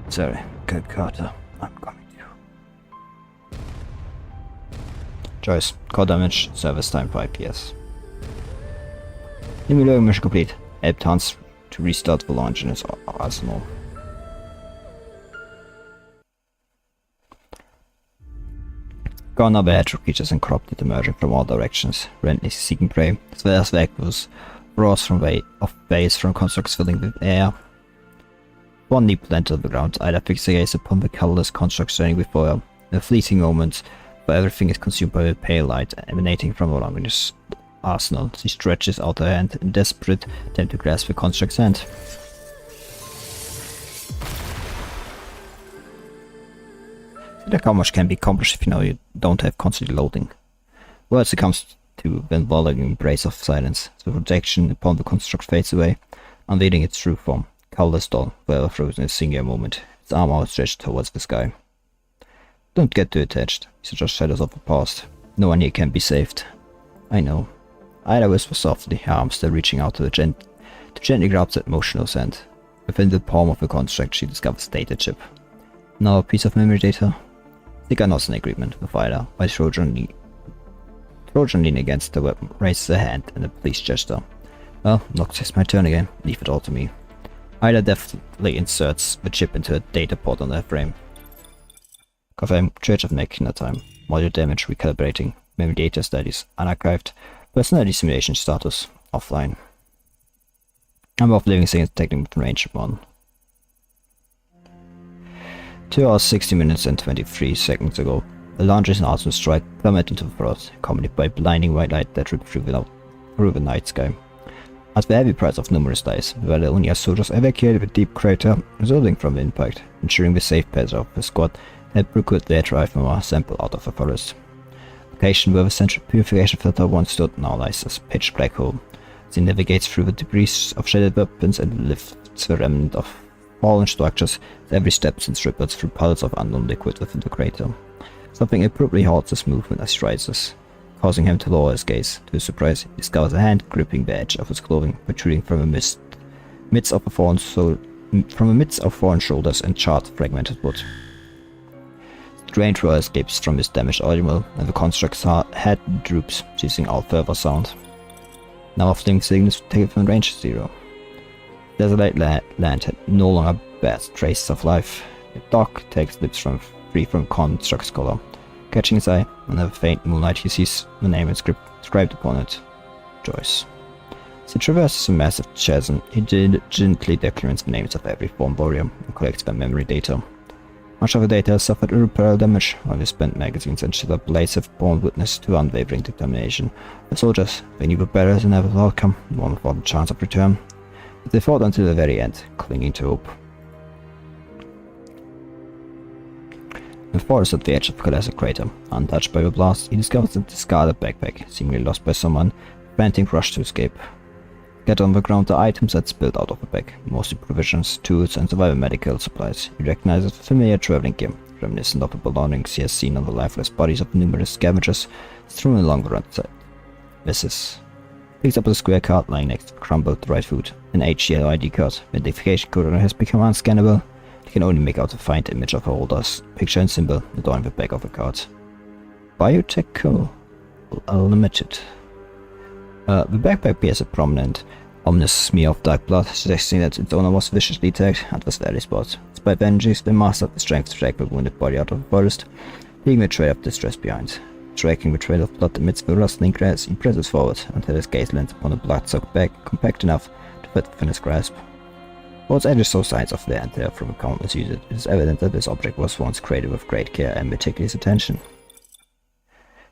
Sorry, good Carter, I'm coming to you. Choice, core damage, service time 5 PS. Emulator mission complete. Help Hans to restart the launch in his arsenal. Gone are the hedgehog creatures and corrupted emerging from all directions, relentlessly seeking prey, as well as the echoes roars from base from constructs filling the air. One leap entered the ground, Ayla fixed her gaze upon the colorless construct standing before her. In a fleeting moment, where everything is consumed by the pale light emanating from her luminous arsenal, she stretches out her hand in desperate attempt to grasp the construct's hand. Look how much can be accomplished if you don't have constantly loading. Well, it succumbs to the enveloping embrace of silence. The projection upon the construct fades away, unveiling its true form. Colorless doll, forever frozen in a singular moment, its arm outstretched towards the sky. Don't get too attached. These are just shadows of the past. No one here can be saved. I know. Ayla whispers softly, her arm still reaching out to gently grab that motionless hand. Within the palm of the construct, she discovers a data chip. Now a piece of memory data. They got not an agreement with Ayla by Trojan Trojan leaning against the weapon raises a hand in a pleased gesture. Well, looks it's my turn again. Leave it all to me. Ayla deftly inserts the chip into a data port on her frame. Confirm Church of Neck in time. Module damage recalibrating. Memory data studies unarchived. Personality simulation status offline. Number of living things detecting within range 1. 2 hours 60 minutes and 23 seconds ago. The largest awesome strike plummeted into the frost, accompanied by blinding white light that ripped through the night sky. At the heavy price of numerous dice, the Valerian soldiers evacuated the deep crater resulting from the impact, ensuring the safe passage of the squad had procured their drive from a sample out of the forest. The location where the central purification filter once stood now lies as a pitch black hole. It navigates through the debris of shattered weapons and lifts the remnant of fallen structures at every step since ripples through puddles of unknown liquid within the crater. Something abruptly halts his movement as he rises, causing him to lower his gaze. To his surprise, he discovers a hand gripping the edge of his clothing, protruding from the midst of fallen shoulders and charred, fragmented wood. Strange roar escapes from his damaged audible, and the construct's head droops, ceasing all further sound. Now off-link signals taken from range 0. The desolate land had no longer bears traces of life. The dog takes lips free from construct's collar. Catching his eye, under the faint moonlight he sees the name inscribed upon it. Joyce. As he traverses a massive chasm, he diligently documents the names of every fallen warrior and collects their memory data. Much of the data has suffered irreparable damage, while the spent magazines and shattered blades have borne witness to unwavering determination. The soldiers, they knew the better than ever welcome, one without a chance of return. But they fought until the very end, clinging to hope. In the forest at the edge of Kaleido crater, untouched by the blast, he discovers a discarded backpack, seemingly lost by someone, frantic rush to escape. Scattered on the ground are items that spilled out of the bag, mostly provisions, tools, and survival medical supplies. He recognizes the familiar traveling gear, reminiscent of the belongings he has seen on the lifeless bodies of numerous scavengers strewn along the roadside. Mrs. Picks up a square card lying next to the crumbled dried food, an HCL ID card. The identification code has become unscannable. He can only make out a faint image of a holder's picture and symbol adorning the back of the card. Biotech Co. Limited. The backpack bears a prominent, ominous smear of dark blood, suggesting that its owner was viciously attacked at this very spot. Despite the energies, they mastered the strength to drag the wounded body out of the forest, leaving a trail of distress behind. Tracking the trail of blood amidst the rustling grass, he presses forward until his gaze lands upon a blood-soaked bag compact enough to fit within his grasp. While its edges show signs of wear and tear from countless uses, it is evident that this object was once created with great care and meticulous attention.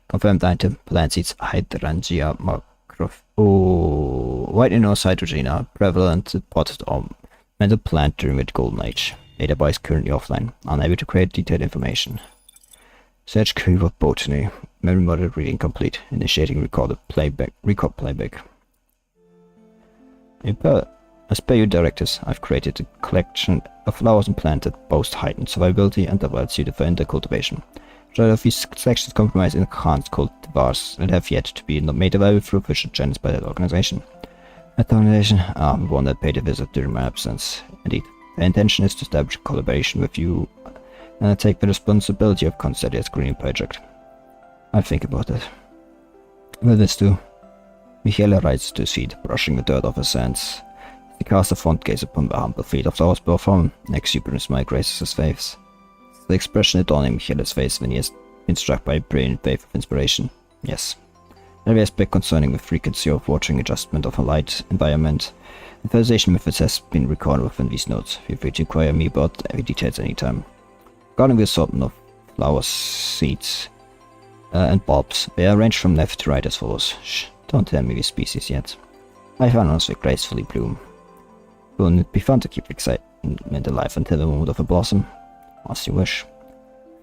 Confirmed item: plant seeds Hydrangea macrophylla. White inos hydrogena, prevalent potted ornamental plant during the Golden Age. Database currently offline, unable to create detailed information. Search query for botany. Memory model reading complete. Initiating record playback. As per your directives, I've created a collection of flowers and plants that boast heightened survivability and are well suited for indoor-cultivation. Several of these selections comprise enhanced cultivars that have yet to be made available through official channels by that organization. That organization, the one that paid a visit during my absence. Indeed, the intention is to establish a collaboration with you and take the responsibility of considering its greening project. I'll think about it. With this too, Michaela rises to his feet, brushing the dirt off his hands. He casts a fond gaze upon the humble feet of the hospital form. An exuberant smile graces his face. The expression adorning Michaela's face when he has been struck by a brilliant wave of inspiration. Yes. Every aspect concerning the frequency of watering adjustment of a light environment, the conversation methods has been recorded within these notes. Feel free to inquire me about every details anytime. Regarding the assortment of flowers, seeds, and bulbs, they are arranged from left to right as follows. Shh, don't tell me the species yet. I found ones that gracefully bloom. Wouldn't it be fun to keep excitement alive until the moment of a blossom? As you wish.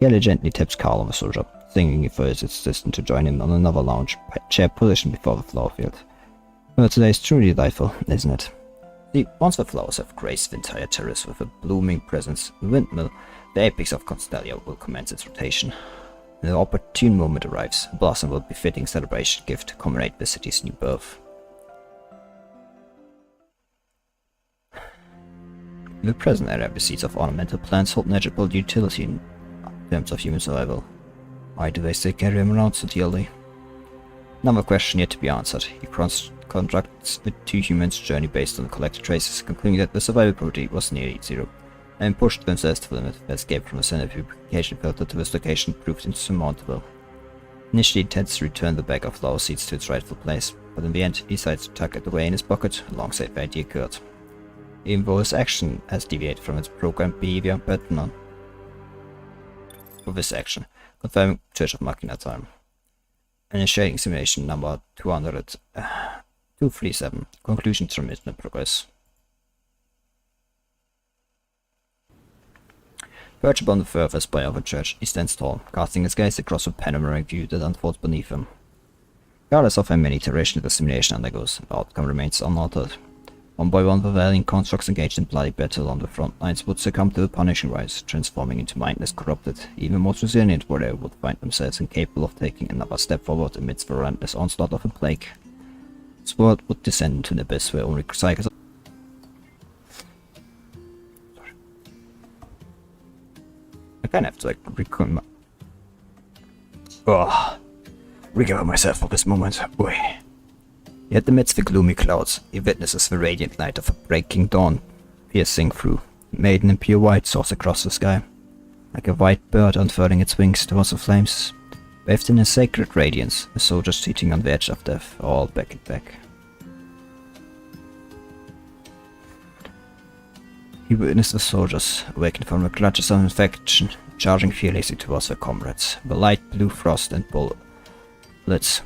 Ayla gently taps Carl on the shoulder, thinking he furthers its distance to join him on another lounge chair positioned before the flower field. Well, today is truly delightful, isn't it? See, once the flowers have graced the entire terrace with a blooming presence, the windmill, the apex of Constellia, will commence its rotation. When the opportune moment arrives, a blossom will be a fitting celebration gift to commemorate the city's new birth. In the present era, the seeds of ornamental plants hold negligible utility in terms of human survival. Why do they still carry them around so dearly? Another question yet to be answered. He contracts the 2 humans' journey based on the collected traces, concluding that the survival probability was nearly 0, and pushed themselves to the limit. Their escape from the centrifugal filter to this location proved insurmountable. Initially, he intends to return the bag of flower seeds to its rightful place, but in the end, he decides to tuck it away in his pocket alongside the idea occurred. Even though his action has deviated from its programmed behavior, but none. For this action, confirming Church of Machina time. Initiating simulation number 237. Conclusion from mission progress. Perched upon the furthest spire of a church, he stands tall, casting his gaze across the panoramic view that unfolds beneath him. Regardless of how many iterations the simulation undergoes, the outcome remains unaltered. One by one, the valiant constructs engaged in bloody battle on the front lines would succumb to the punishing rise, transforming into mindless corrupted, even most resilient warrior would find themselves incapable of taking another step forward amidst the relentless onslaught of a plague. This world would descend into an abyss where only cycles. I kind of have to like recover myself for this moment. Boy. Yet amidst the gloomy clouds, he witnesses the radiant light of a breaking dawn piercing through. The maiden in pure white soars across the sky, like a white bird unfurling its wings towards the flames. Bathed in a sacred radiance, the soldiers sitting on the edge of death are all back and back. He witnessed the soldiers, awakened from the clutches of infection, charging fearlessly towards their comrades. The light blue frost and bullets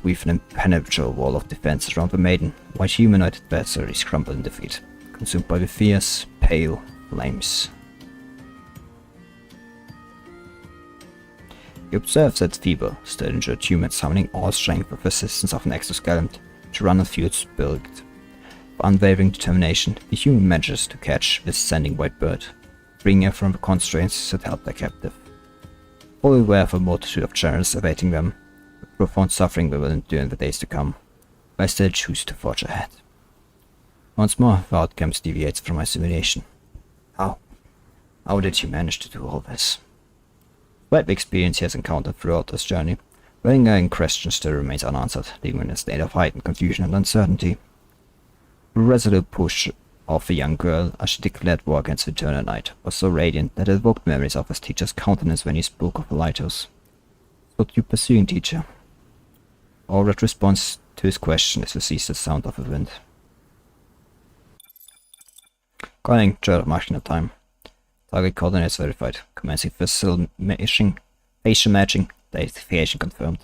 weave an impenetrable wall of defense around the maiden, while humanoid adversaries crumble in defeat, consumed by the fierce, pale flames. He observes that feeble, still injured humans summoning all strength with the assistance of an exoskeleton to run a fuse built. With unwavering determination, the human manages to catch this ascending white bird, freeing her from the constraints that held their captive. Fully aware of a multitude of challenges awaiting them, the profound suffering they will endure in the days to come, I still choose to forge ahead. Once more, the outcomes deviates from my simulation. How? How did you manage to do all this? Despite the experience he has encountered throughout this journey, the lingering question still remains unanswered, leaving him in a state of heightened confusion and uncertainty. The resolute push of the young girl as she declared war against the eternal night was so radiant that it evoked memories of his teacher's countenance when he spoke of the lighthouse. What you pursuing, teacher? All that response to his question is the ceaseless sound of the wind. Calling Church of Machina time. Target coordinates verified. Commencing facial matching. Facial matching. Identification confirmed.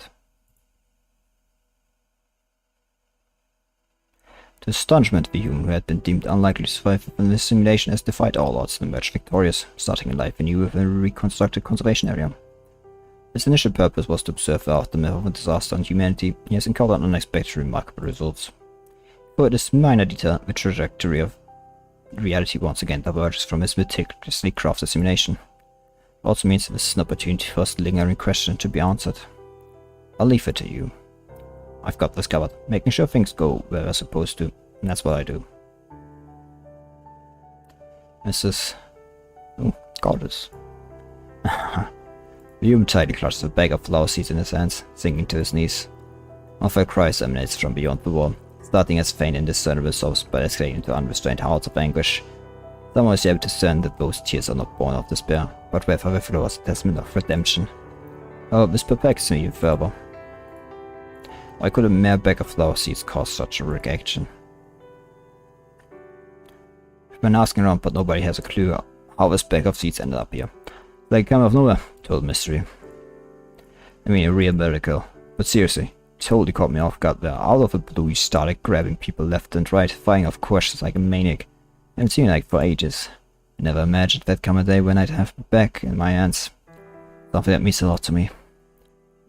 To astonishment, the human who had been deemed unlikely to survive within this simulation has defied all odds and emerged victorious, starting a life anew within a reconstructed conservation area. His initial purpose was to observe the aftermath of a disaster on humanity. He has encountered unexpected remarkable results. For this minor detail, the trajectory of reality once again diverges from his meticulously crafted simulation. It also means this is an opportunity for us lingering question to be answered. I'll leave it to you. I've got this covered, making sure things go where they're supposed to, and that's what I do. Mrs. Oh, goddess. The human tightly clutches a bag of flower seeds in his hands, sinking to his knees. One of her cries emanates from beyond the wall, starting as faint and discernible sobs but escalating into unrestrained howls of anguish. Someone is able to discern that those tears are not born of despair, but rather the flow as a testament of redemption. Oh, this perplexes me even further. Why could a mere bag of flower seeds cause such a reaction? I've been asking around, but nobody has a clue how this bag of seeds ended up here. They came out of nowhere, total mystery. I mean, a real miracle. But seriously, totally caught me off guard there. Out of the blue, he started grabbing people left and right, firing off questions like a maniac. And it seemed like for ages. I never imagined there'd come a day when I'd have back in my hands. Something that means a lot to me.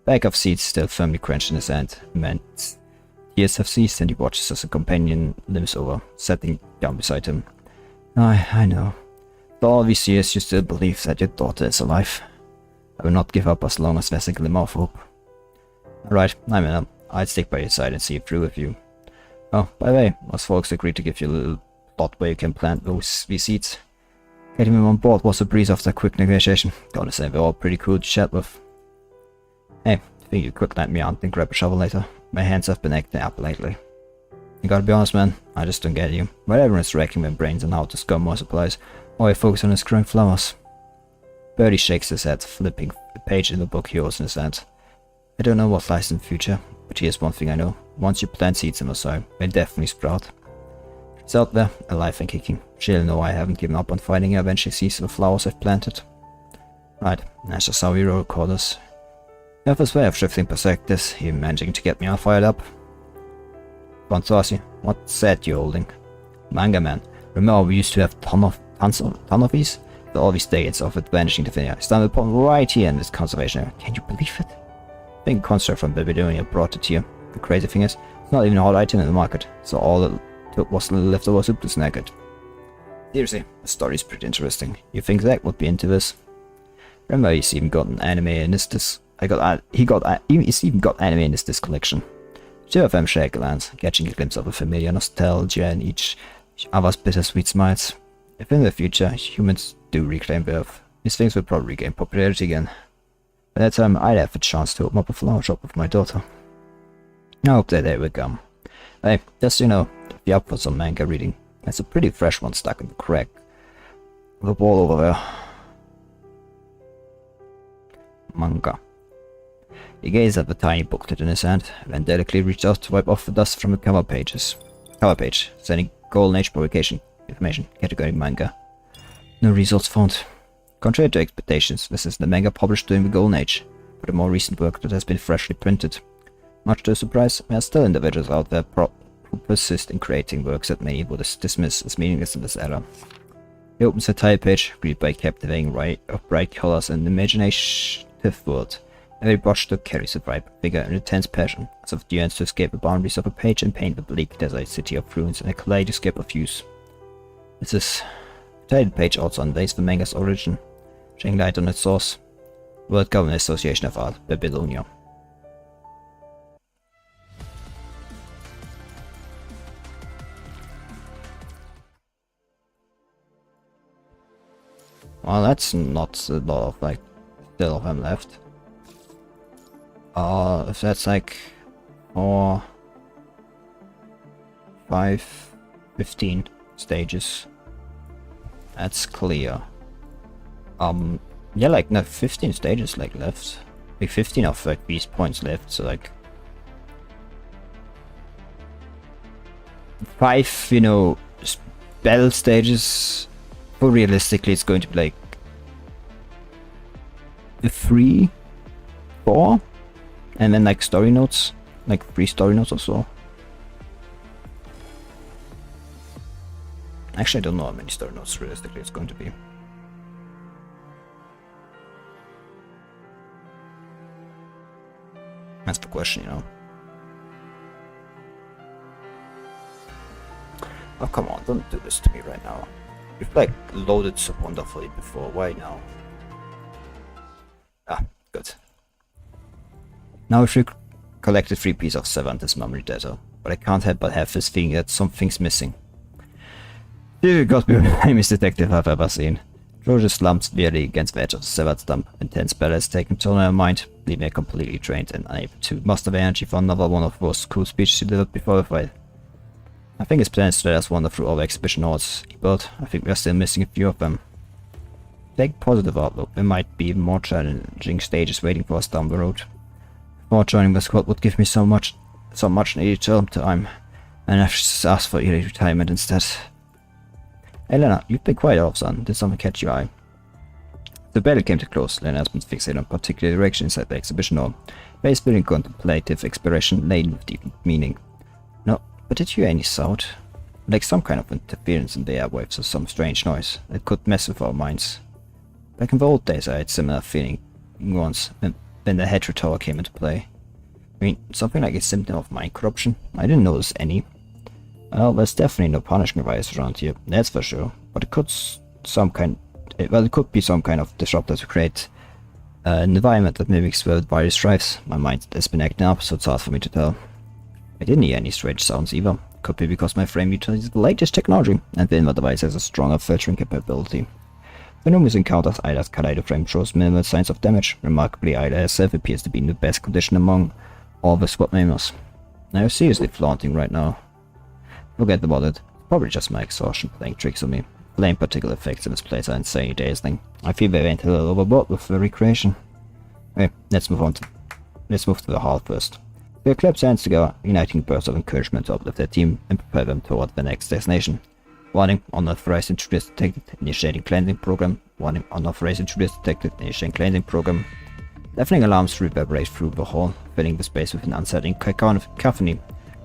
Bag of seeds still firmly clenched in his hand. Meant tears have ceased and he watches as a companion limps over, sitting down beside him. I know. For all these years you still believe that your daughter is alive. I will not give up as long as there's a glimmer of hope. Alright, I'm in. I'll stick by your side and see it through with you. Oh, by the way, most folks agreed to give you a little plot where you can plant these seeds. Getting them on board was a breeze after a quick negotiation. Gotta say, they're all pretty cool to chat with. Hey, think you could let me out and grab a shovel later. My hands have been acting up lately. I gotta be honest, man, I just don't get you. While everyone's racking their brains on how to scum more supplies, all I focus on is growing flowers. Birdie shakes his head, flipping the page in the book he holds in his hand. I don't know what lies in the future, but here's one thing I know. Once you plant seeds in the soil, they definitely sprout. It's out there, alive and kicking. She'll know I haven't given up on finding her when she sees the flowers I've planted. Right, that's just how we roll quarters. You have this way of shifting perspectives, even managing to get me all fired up. Fantastic, what's that you're holding? Manga man. Remember we used to have tons of these? With all these days of it vanishing to thin air. I stumbled upon right here in this conservation area. Can you believe it? I think a construct from Babylonia brought it here. The crazy thing is, it's not even a hot item in the market, so all that was left over soup to snack it. Seriously, the story's pretty interesting. You think Zack would be into this? Remember he's even got an anime in his disc. He's even got anime in his disc collection. Two of them share a glance, catching a glimpse of a familiar nostalgia in each other's bittersweet smiles. If in the future humans do reclaim Earth, these things will probably gain popularity again. By that time, I'd have a chance to open up a flower shop with my daughter. I hope that day will come. Hey, just so you know, if you're up for some manga reading, there's a pretty fresh one stuck in the crack of the wall over there. Manga. He gazed at the tiny booklet in his hand, then delicately reached out to wipe off the dust from the cover page, sending Golden Age publication information, category manga. No results found. Contrary to expectations, this is the manga published during the Golden Age, but a more recent work that has been freshly printed. Much to his surprise, there are still individuals out there who persist in creating works that many would dismiss as meaningless in this era. He opens the title page, greeted by a captivating array of bright colors and imaginative world. Every brushstroke carries a vibrant figure and intense passion, as if it yearns to escape the boundaries of a page and paint the bleak desert city of ruins in a kaleidoscope of hues. This title page also unveils the manga's origin, shedding light on its source. World Government Association of Art, Babylonia. Well, that's not a lot of, like, still of them left. If that's like 4, 5, 15 stages, that's clear. Yeah, like, no, 15 stages, like, left. Like, 15 of, like, these points left, so, like, 5, you know, battle stages. But realistically, it's going to be like 3, 4, and then like story notes, like 3 story notes or so. Actually, I don't know how many story notes realistically it's going to be. That's the question, you know. Oh, come on, don't do this to me right now. You've like loaded so wonderfully before, why now? Ah, good. Now we've collected 3 pieces of Cervantes' memory data, but I can't help but have this feeling that something's missing. You got to be the famous detective I've ever seen. George slumps severely against the edge of the severed stump. Intense battle has taken toll on her mind, leaving her completely drained and unable to muster the energy for another one of those cool speeches she delivered before the fight. I think his plans to let us wander through all the exhibition halls, but I think we are still missing a few of them. Take positive outlook, there might be even more challenging stages waiting for us down the road. Before joining the squad would give me so much needed time, and I've just asked for early retirement instead. Hey Lena, you've been quiet all of a sudden. Did something catch your eye? The battle came to close. Lena has been fixated on a particular direction inside the exhibition hall. Face building contemplative expression laden with deep meaning. No, but did you hear any sound? Like some kind of interference in the airwaves or some strange noise that could mess with our minds. Back in the old days I had similar feeling once when the Hedra Tower came into play. I mean, something like a symptom of mind corruption? I didn't notice any. Well, there's definitely no punishment bias around here, that's for sure. But it could it could be some kind of disruptor to create an environment that mimics the virus thrives. My mind has been acting up, so it's hard for me to tell. I didn't hear any strange sounds either. Could be because my frame utilizes the latest technology, and the inner device has a stronger filtering capability. The numerous encounters, Ayla's Kaleido frame shows minimal signs of damage. Remarkably, Ayla herself appears to be in the best condition among all the squad members. Now you're seriously flaunting right now. Forget about it. Probably just my exhaustion playing tricks on me. Playing particular effects in this place are insanely dazzling. I feel they went a little overboard with the recreation. Okay, let's move to the hall first. We clap hands together, uniting bursts of encouragement to uplift their team and prepare them toward the next destination. Warning, unauthorized intruders detected, initiating cleansing program. Warning, unauthorized intruders detected, initiating cleansing program. Deafening alarms reverberate through the hall, filling the space with an unsettling cacophony.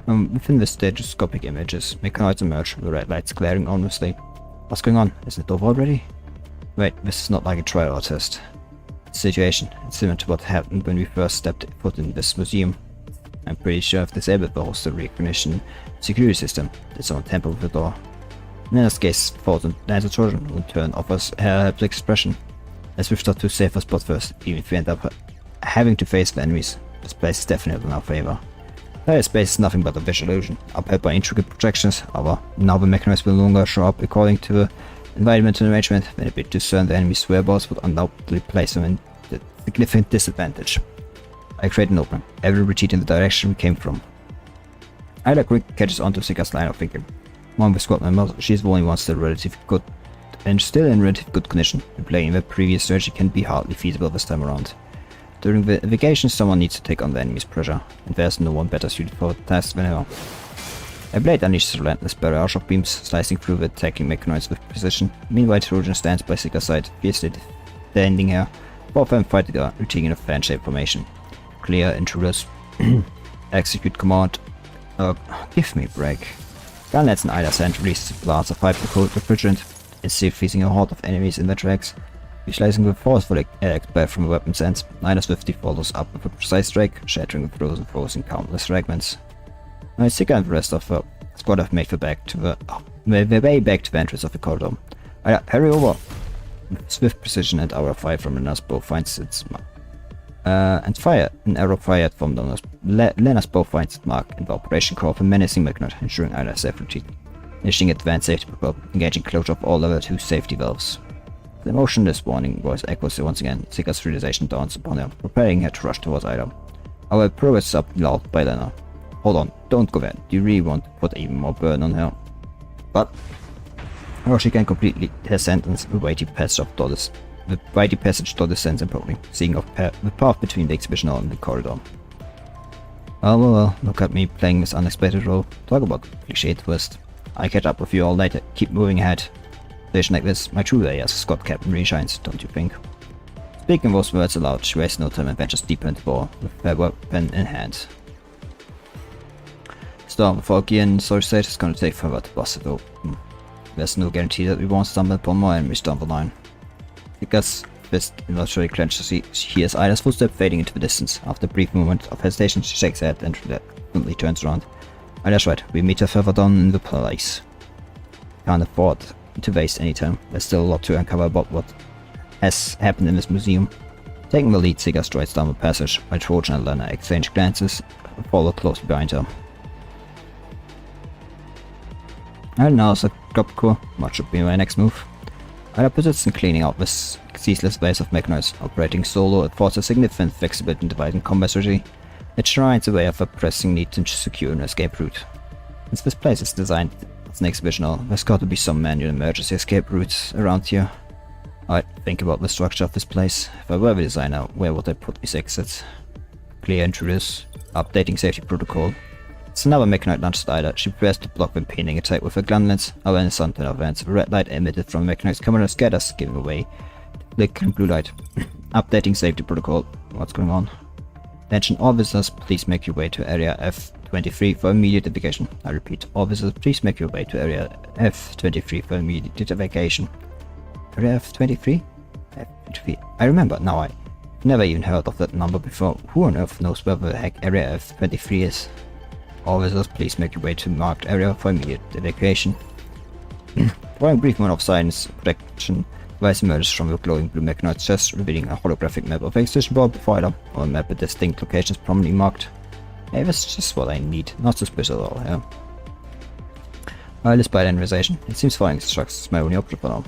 Within the stereoscopic images, mechanoids emerge, the red lights glaring ominously. What's going on? Isn't it over already? Wait, this is not like a trial or test. The situation is similar to what happened when we first stepped foot in this museum. I'm pretty sure I've disabled the hostile recognition security system. Did someone tamper with the door? In this case, falls and lands a Trojan will turn offers a helpless expression. Let's switch to a safer spot first, even if we end up having to face the enemies. This place is definitely in our favor. That space is nothing but a visual illusion, upheld by intricate projections. However, now the mechanics will no longer show up according to the environmental arrangement. When a bit discern the enemy's whereabouts would undoubtedly place them in a significant disadvantage. I create an opening. Every retreat in the direction we came from. Ayla quick catches onto Sika's line of thinking. One with squad members, she's the only one still in relatively good condition. Replaying the previous strategy can be hardly feasible this time around. During the vacation, someone needs to take on the enemy's pressure, and there's no one better suited for the task than her. A blade unleashes a relentless barrage of beams, slicing through the attacking mechanoids with precision. Meanwhile, Trojan stands by Sika's side, fiercely defending her. Both of them fight together, retreating in a fan-shaped formation. Clear, intruders. Execute command. Give me a break. Gun lets an Ayla's hand releases a blast of hyper-cold refrigerant, instead of freezing a horde of enemies in their tracks. Visualizing the forceful expel from a weapon's ends, Ayla swiftly follows up with a precise strike, shattering the frozen foes in countless fragments. Now Sika and the rest of the squad have made their way back to the entrance of the corridor. Ayla, hurry over! With swift precision and arrow fire from Lena's bow finds its mark. An arrow fired from Lena's bow finds its mark in the operation core of a menacing mechanoid, ensuring Ayla's safe retreat. Initiating advanced safety protocol, engaging closure of all level 2 safety valves. The emotionless warning voice echoes once again. Sika's realization dawns upon her, preparing her to rush towards Ayla. Our progress is up loud by Lena. Hold on, don't go there. Do you really want to put even more burden on her? But or she can complete her sentence, the weighty passage door descends abruptly, seeing off the path between the exhibition hall and the corridor. Well, look at me playing this unexpected role. Talk about cliché twist. I catch up with you all later. Keep moving ahead. Situation like this, my true way as a squad captain really shines, don't you think? Speaking those words aloud, she wastes no time and ventures deeper into the war, with her weapon in hand. Storm, Foggy and Source State is gonna take forever to bust it open. There's no guarantee that we won't stumble upon more enemies down the line. Sika's fist involuntarily clenched as she hears Ayla's footstep fading into the distance. After a brief moment of hesitation, she shakes her head and reluctantly turns around. Ayla's right, we meet her further down in the place. Can't afford to waste any time. There's still a lot to uncover about what has happened in this museum. Taking the lead, Sika strides down the passage, while Trojan and Lena exchange glances and follow closely behind her. And now it's a drop core, what should be my next move? Ayla persists in cleaning out this ceaseless base of mechanoids. Operating solo, it affords a significant flexibility in dividing combat strategy. It shrines a way of a pressing need to secure an escape route. Since this place is designed as an exhibition hall, there's got to be some manual emergency escape routes around here. Alright, think about the structure of this place. If I were the designer, where would I put these exits? Clear intruders, updating safety protocol. It's another mechanoid launched Ayla. She prepares to block the impending attack with her gun lens. However, in the sunken events, a red light emitted from the mechanoid's camera scatters, giving away the blue light. Updating safety protocol. What's going on? Attention officers, please make your way to area F23 for immediate evacuation. I repeat, officers, please make your way to area F23 for immediate evacuation. Area F23? F23. I remember, now I've never even heard of that number before. Who on earth knows where the heck area F23 is? Officers, please make your way to marked area for immediate evacuation. Following a brief moment of silence, protection device emerges from the glowing blue mechanoid's chest, revealing a holographic map of exhibition board before Ayla, on a map with distinct locations prominently marked. Hey, that's just what I need, not suspicious at all, yeah. Despite analyzation, it seems following instructions is my only option for now.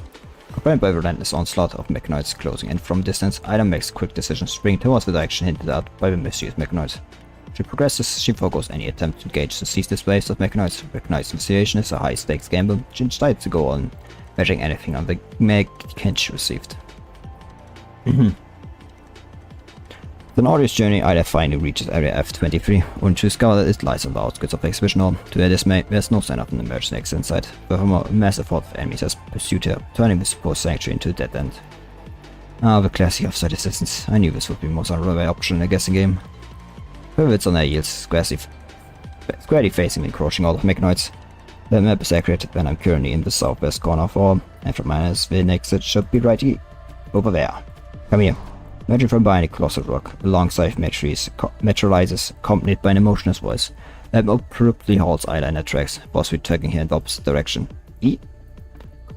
Accompanied by a relentless onslaught of mechanoids closing in from distance, Ayla makes a quick decision, springing towards the direction hinted at by the mysterious mechanoid. She progresses, she forgoes any attempt to gauge the cease displays of mechanoids. Recognizing the situation is a high-stakes gamble. She decides to go on measuring anything on the meg hint she received. The northeast journey, Ayla finally reaches area F-23, only to discover that it lies on the outskirts of the exhibition hall. To their dismay, there's no sign of an emergency exit inside. Furthermore, a massive horde of enemies has pursued her, turning the supposed sanctuary into a dead end. Ah, the classic offside assistance. I knew this would be the most unreliable option in a guessing game. Pivots on their heels, squarely facing the encroaching horde of mechanoids. The map is accurate, and I'm currently in the southwest corner of all, and from my eyes, the exit should be right over there. Come here. Emerging from behind a colossal rock, alongside trees, materializes, accompanied by an emotionless voice. Abruptly halts Ayla in her tracks, forcefully tugging her in the opposite direction.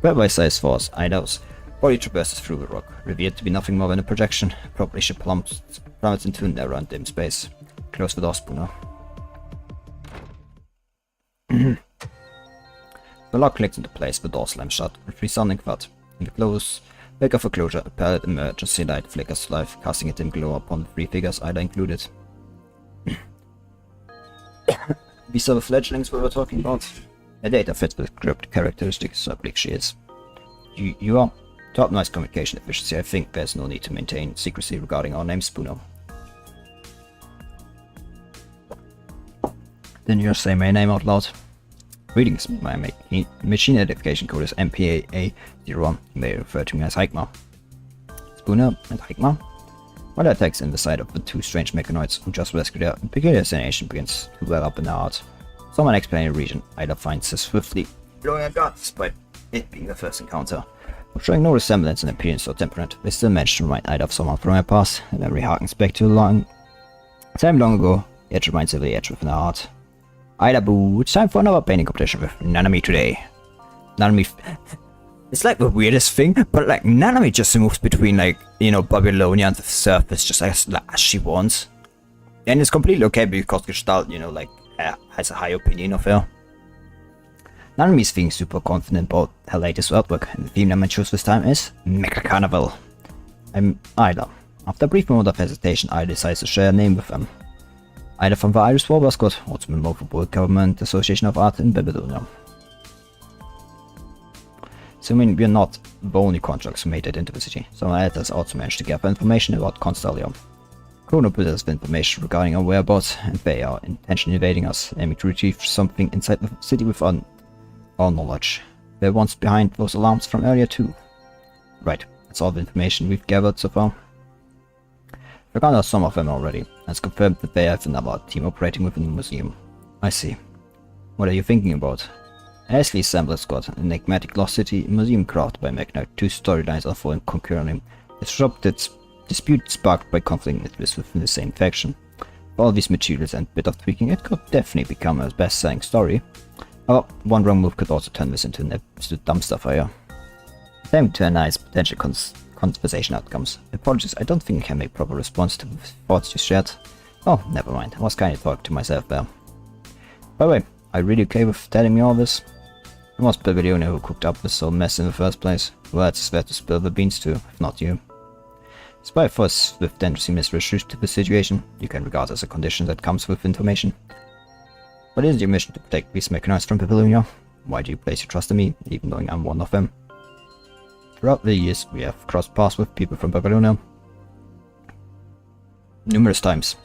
Grabbed by size force, Ayla's body traverses through the rock, revealed to be nothing more than a projection. Abruptly she plummets into a narrow and dim space. Close the door, Spooner. The lock clicks into place, the door slams shut, with resounding thud. In the close wake of a closure, a pallid emergency light flickers to life, casting a dim glow upon the three figures, Ayla included. These are the fledglings we were talking about. Her data fits with crypt characteristics, so bleak she is. You are top-notch communication efficiency. I think there's no need to maintain secrecy regarding our name, Spooner. Didn't you say my name out loud? Greetings, my machine identification code is MPAA01. You may refer to me as Hikmar. Spooner and Hikmar? While I text in the sight of the two strange mechanoids who just rescued her, a peculiar sensation begins to well up in her heart. Some unexplained reason, Ayla finds her swiftly blowing her guard despite it being the first encounter. But showing no resemblance in appearance or temperament, they still manage to remind Ayla of someone from her past. Her memory harkens back to a time long ago, yet reminds her of the edge within her heart. Ayla boo, it's time for another painting competition with Nanami today. Nanami, it's like the weirdest thing, but like Nanami just moves between like, you know, Babylonia and the surface just as she wants. And it's completely okay because Gestalt, you know, like, has a high opinion of her. Nanami's feeling super confident about her latest artwork, and the theme Nanami chose this time is Mecha Carnival. I'm Ayla. After a brief moment of hesitation, Ayla decides to share a name with them. Ayla from the Irish War Squad, also member of the World Government Association of Art in Babylonia. So we're not the only contracts who made it into the city. Some editors also managed to gather information about Constellium. Chrono possesses the information regarding our whereabouts, and they are intentionally evading us, aiming to retrieve something inside the city with our knowledge. They're once behind those alarms from earlier too. Right, that's all the information we've gathered so far. We found out some of them already, and it's confirmed that they have another team operating within the museum. I see. What are you thinking about? An nicely assembled squad, an enigmatic lost city, museum crafted by Magna, two storylines are flowing concurrently. Disrupted dispute sparked by conflict interests within the same faction. For all these materials and bit of tweaking, it could definitely become a best-selling story. However, one wrong move could also turn this into an absolute dumpster fire. Time to analyze potential conversation outcomes. Apologies, I don't think I can make proper response to the thoughts you shared. Oh, never mind, I was kinda talking to myself there. By the way, are you really okay with telling me all this? It was Babylonia who cooked up this whole mess in the first place. Well, it's fair to spill the beans to, if not you. Despite for with dangerously misread to the situation, you can regard as a condition that comes with information. What is your mission to protect these mechanics from Babylonia? Why do you place your trust in me, even knowing I'm one of them? Throughout the years, we have crossed paths with people from Babylonia numerous times.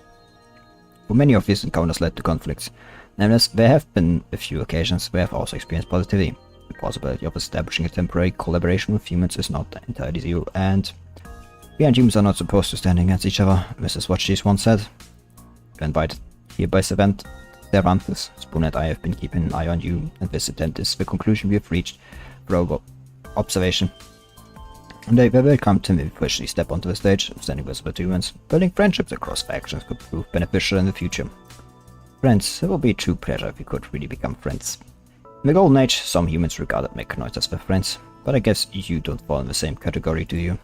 For many of these encounters led to conflicts. Nevertheless, there have been a few occasions where I've also experienced positivity. The possibility of establishing a temporary collaboration with humans is not entirely zero, and we and humans are not supposed to stand against each other. This is what she once said. You're invited here by Cervantes. Spoon and I have been keeping an eye on you, and this attempt is the conclusion we have reached through observation. And they were welcome to me before she step onto the stage, standing with the humans. Building friendships across factions could prove beneficial in the future. Friends, it would be a true pleasure if we could really become friends. In the Golden Age, some humans regarded mechanoids as their friends, but I guess you don't fall in the same category, do you?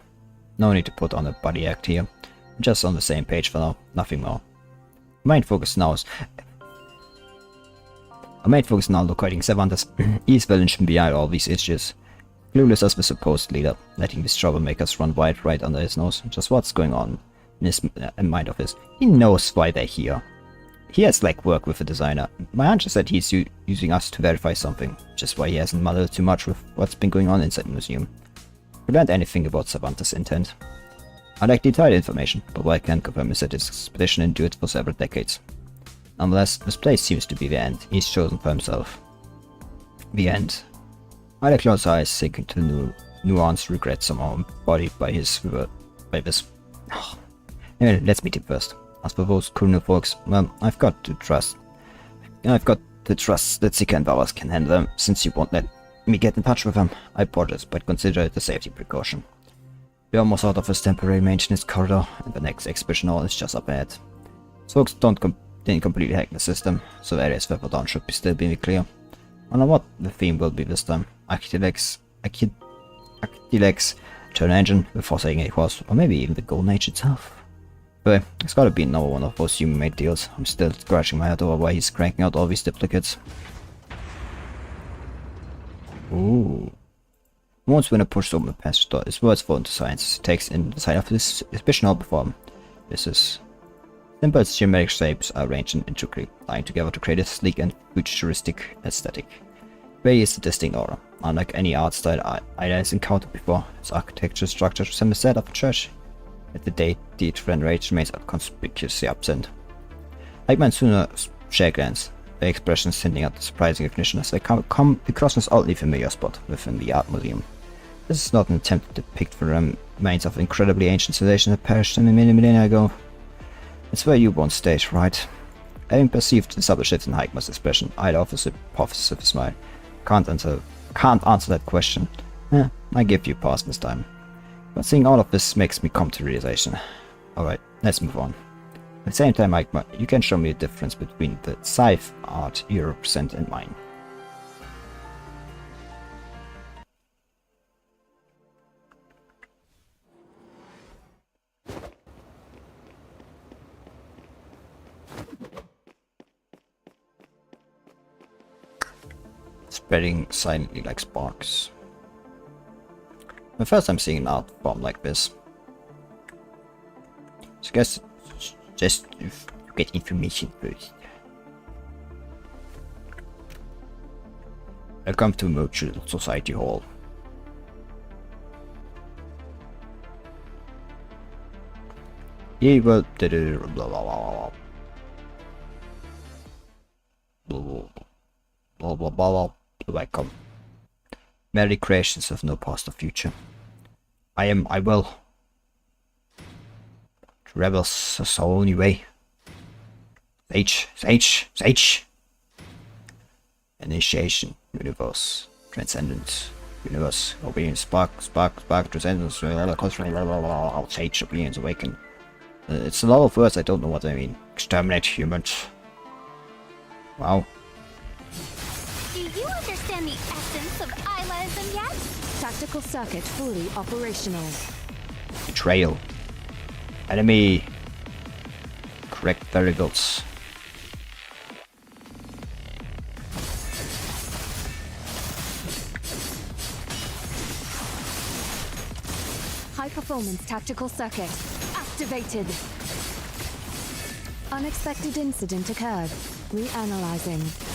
No need to put on a body act here. I'm just on the same page for now, nothing more. Our main focus now locating Cervantes. He's the linchpin behind all these issues. Clueless as the supposed leader, letting these troublemakers run wild right under his nose. Just what's going on in his mind of his. He knows why they're here. he has like work with a designer. My hunch is that he's using us to verify something, which is why he hasn't muddled too much with what's been going on inside the museum. We learned anything about Cervantes' intent. I like detailed information, but what I can confirm is that his expedition endured for several decades. Nonetheless, this place seems to be the end he's chosen for himself. The end. Ayla closed her eyes, sinking to nuanced regret somehow embodied by this. Anyway, let's meet him first. As for those criminal folks, well, I've got to trust that Zika and Bowers can handle them, since you won't let me get in touch with them. I apologize, but consider it a safety precaution. We're almost out of this temporary maintenance corridor, and the next expedition hall is just up ahead. These folks didn't completely hack the system, so the areas further down should still be clear. I don't know what the theme will be this time. Architects, turn engine before saying it was, or maybe even the Golden Age itself. But it's gotta be another one of those human-made deals. I'm still scratching my head over why he's cranking out all these duplicates. Ooh. Once when I pushed open the passage door, his words fall into silence. He takes in the side of this exhibition hall before him. This is simple geometric shapes are arranged intricately, lying together to create a sleek and futuristic aesthetic. Very is a distinct aura. Unlike any art style Ayla has encountered before, its architecture structure resembles that of a church. At the date, the rage remains conspicuously absent. Like my sooner share glance, the expressions hinting at the surprising recognition as they come across an oddly familiar spot within the art museum. This is not an attempt to depict the remains of incredibly ancient civilization that perished a millennia ago. It's where you once stayed, right? Having perceived the subtle shift in Heikmar's expression, Ayla offers a hypothesis with a smile. Can't answer that question. I give you a pass this time. But seeing all of this makes me come to realization. Alright, let's move on. At the same time, Ayla, you can show me the difference between the scythe art you represent and mine. Spreading silently like sparks. The first time seeing an art form like this. So I guess just to get information first. Welcome to Merchant Society Hall. Evil welcome. Merry creations of no past or future. I will. The rebels is our only way. Sage. Initiation, universe, transcendence, universe, obedience, spark, transcendence, sage, obedience, awaken. It's a lot of words, I don't know what I mean. Exterminate humans. Wow. Do you understand the essence of Aylaism yet? Tactical circuit fully operational. Betrayal. Enemy. Correct variables. High performance tactical circuit activated. Unexpected incident occurred. Reanalyzing.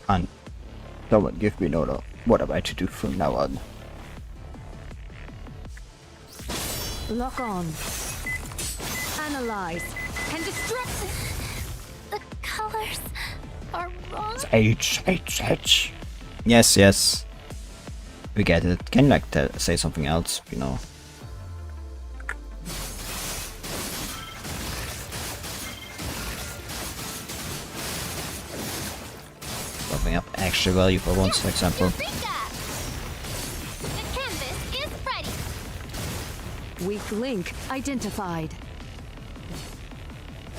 And someone give me an order. What am I to do from now on? Lock on. Analyze. Can destruct. The colors are wrong. Sage. Yes. We get it. Can you like say something else, you know? Bumping up extra value for once, for example. The canvas is ready. Weak link identified.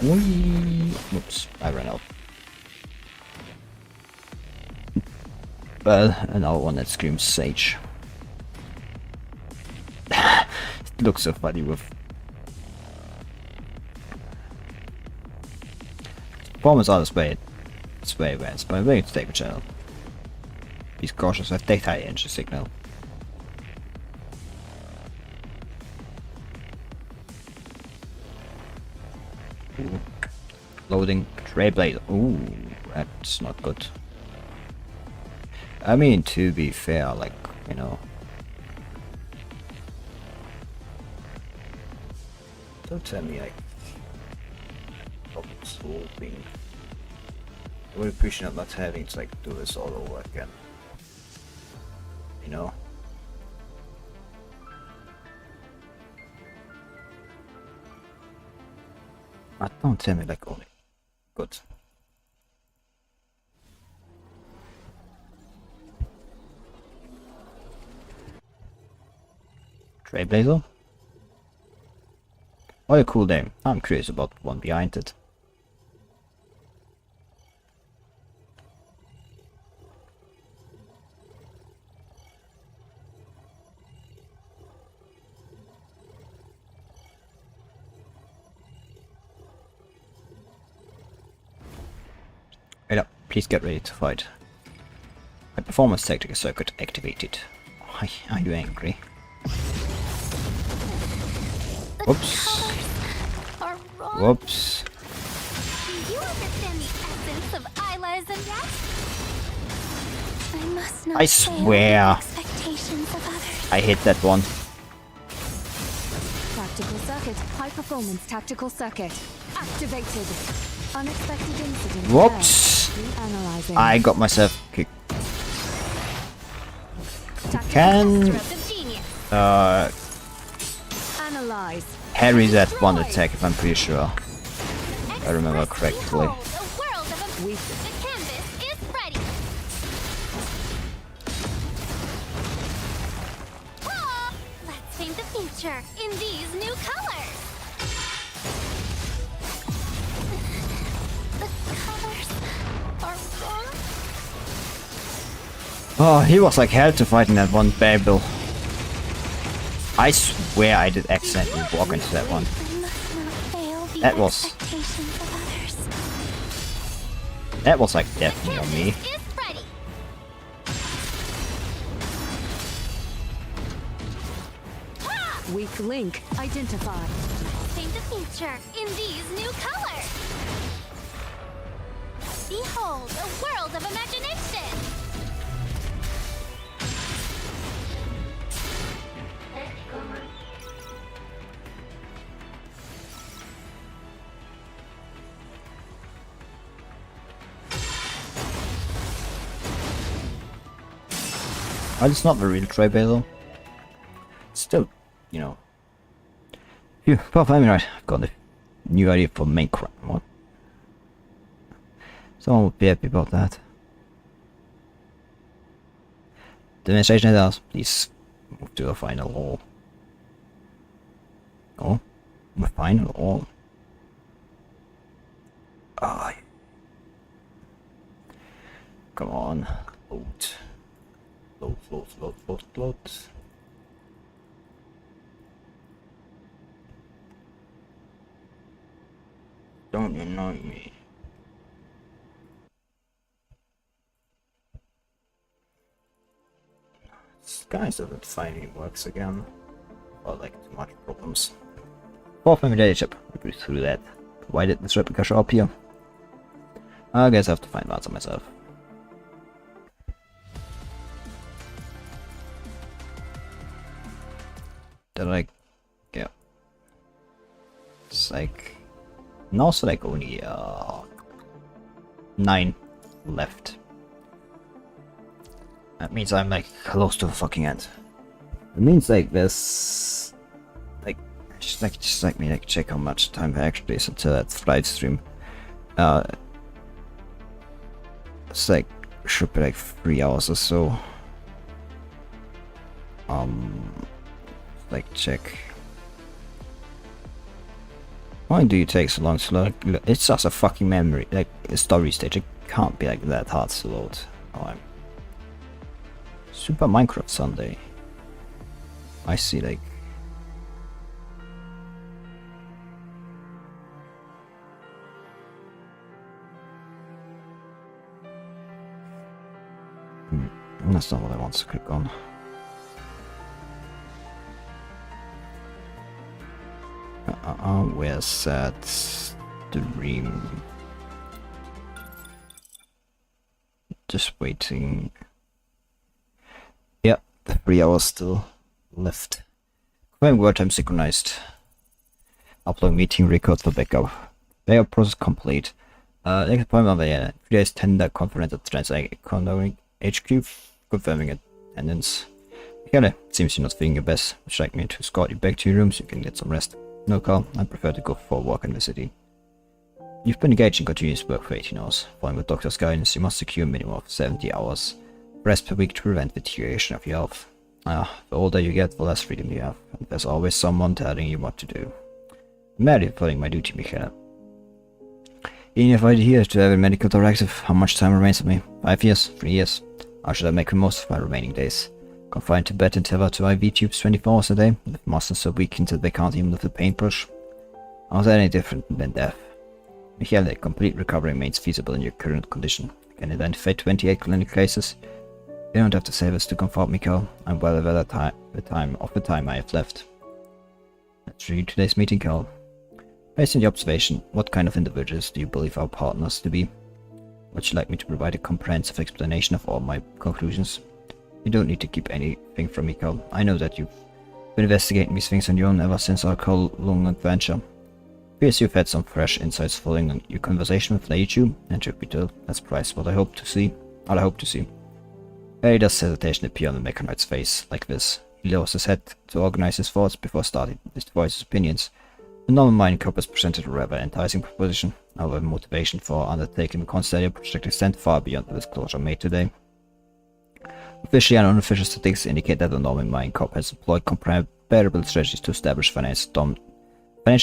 Oops, I ran out. Well, another one that screams Sage. It looks so funny with performance on display. It's very advanced, but I'm going to take the channel. Please cautious with data engine signal. Ooh. Loading Trailblazer. Ooh, that's not good. I mean, to be fair, like, you know. Don't tell me, like, problem solving. I would appreciate not having to, like, do this all over again. You know? Don't tell me, like, only. Good. Trailblazer? What a cool name. I'm curious about the one behind it. Ayla, please get ready to fight. My performance tactical circuit activated. Why are you angry? Whoops. Are wrong. Whoops. Do you understand the essence of Ayla's and yet? I must not I fail swear. the expectations of others. I hit that one. Tactical circuit. High performance tactical circuit. Activated. Unexpected incident. Whoops. Reanalyzing. I got myself kicked. Tactical Can Stroke of genius. analyze. parry that one attack if I'm pretty sure. I remember correctly. Behold, a world of Weak. The canvas is ready. Ah, let's paint the future in these new colors. The colors are wrong. Oh, he was like hell to fight in that one Babel. I swear I did accidentally walk into that one. I must not fail the That was- expectations of others. That was like definitely on me. Canvas is ready. Weak link identified. Paint the future in these new colors. Behold, a world of imagination. Well, it's not the real Trailblazer. Still, you know. Phew, well, I mean, right, I've got a new idea for Minecraft. What? Someone would be happy about that. Demonstration house, please move to the final hall. Oh, the final hall. Ah, come on, load. Load. Don't annoy me. This guy doesn't finally works again. Or like too much problems. Fourth memory chip. We go through that. Why did this replica show up here? I guess I have to find the answer myself. They're like, yeah. It's like, and also like only 9 left. That means I'm like close to the fucking end. It means like this, like just like me like check how much time I actually is until that live stream. It's like should be like 3 hours or so. Like check. Why do you take so long to load? It's just a fucking memory, like a story stage. It can't be like that hard to load. Oh, I'm Super Minecraft Sunday. I see like. That's not what I want to click on. Where's that stream? Just waiting. Yeah, 3 hours still left. Confirm word time synchronized. Upload meeting record for backup. Backup process complete. Next appointment on the 3 days tender conference at Transact HQ, confirming attendance. Ayla, seems you're not feeling your best. Would you like me to escort you back to your room so you can get some rest? No, Carl, I prefer to go for a walk in the city. You've been engaged in continuous work for 18 hours. Following the doctor's guidance, you must secure a minimum of 70 hours rest per week to prevent the deterioration of your health. The older you get, the less freedom you have, and there's always someone telling you what to do. I'm merely following my duty, Michaela. Even if I adhere to every medical directive, how much time remains of me? 5 years? 3 years? How should I make the most of my remaining days? Confined to bed and tethered to IV tubes 24 hours a day, with muscles so weakened that they can't even lift a paintbrush? How is that any different than death? Michaela, complete recovery remains feasible in your current condition. I can identify 28 clinical cases. You don't have to say this to comfort me, Carl. I'm well aware of the time I have left. Let's read today's meeting, Carl. Based on your observation, what kind of individuals do you believe our partners to be? Would you like me to provide a comprehensive explanation of all my conclusions? You don't need to keep anything from me, Carl. I know that you've been investigating these things on your own ever since our long adventure. Appears you've had some fresh insights following your conversation with Lady Chu, and truth be told, that's precisely what I hope to see. Very does hesitation appear on the mechanoid's face, like this. He lowers his head to organize his thoughts before starting to voice his opinions. The normal mind has presented a rather enticing proposition. However, motivation for undertaking the considered project extend far beyond the disclosure made today. Officially and unofficial statistics indicate that the normal mind corp has employed comparable strategies to establish financial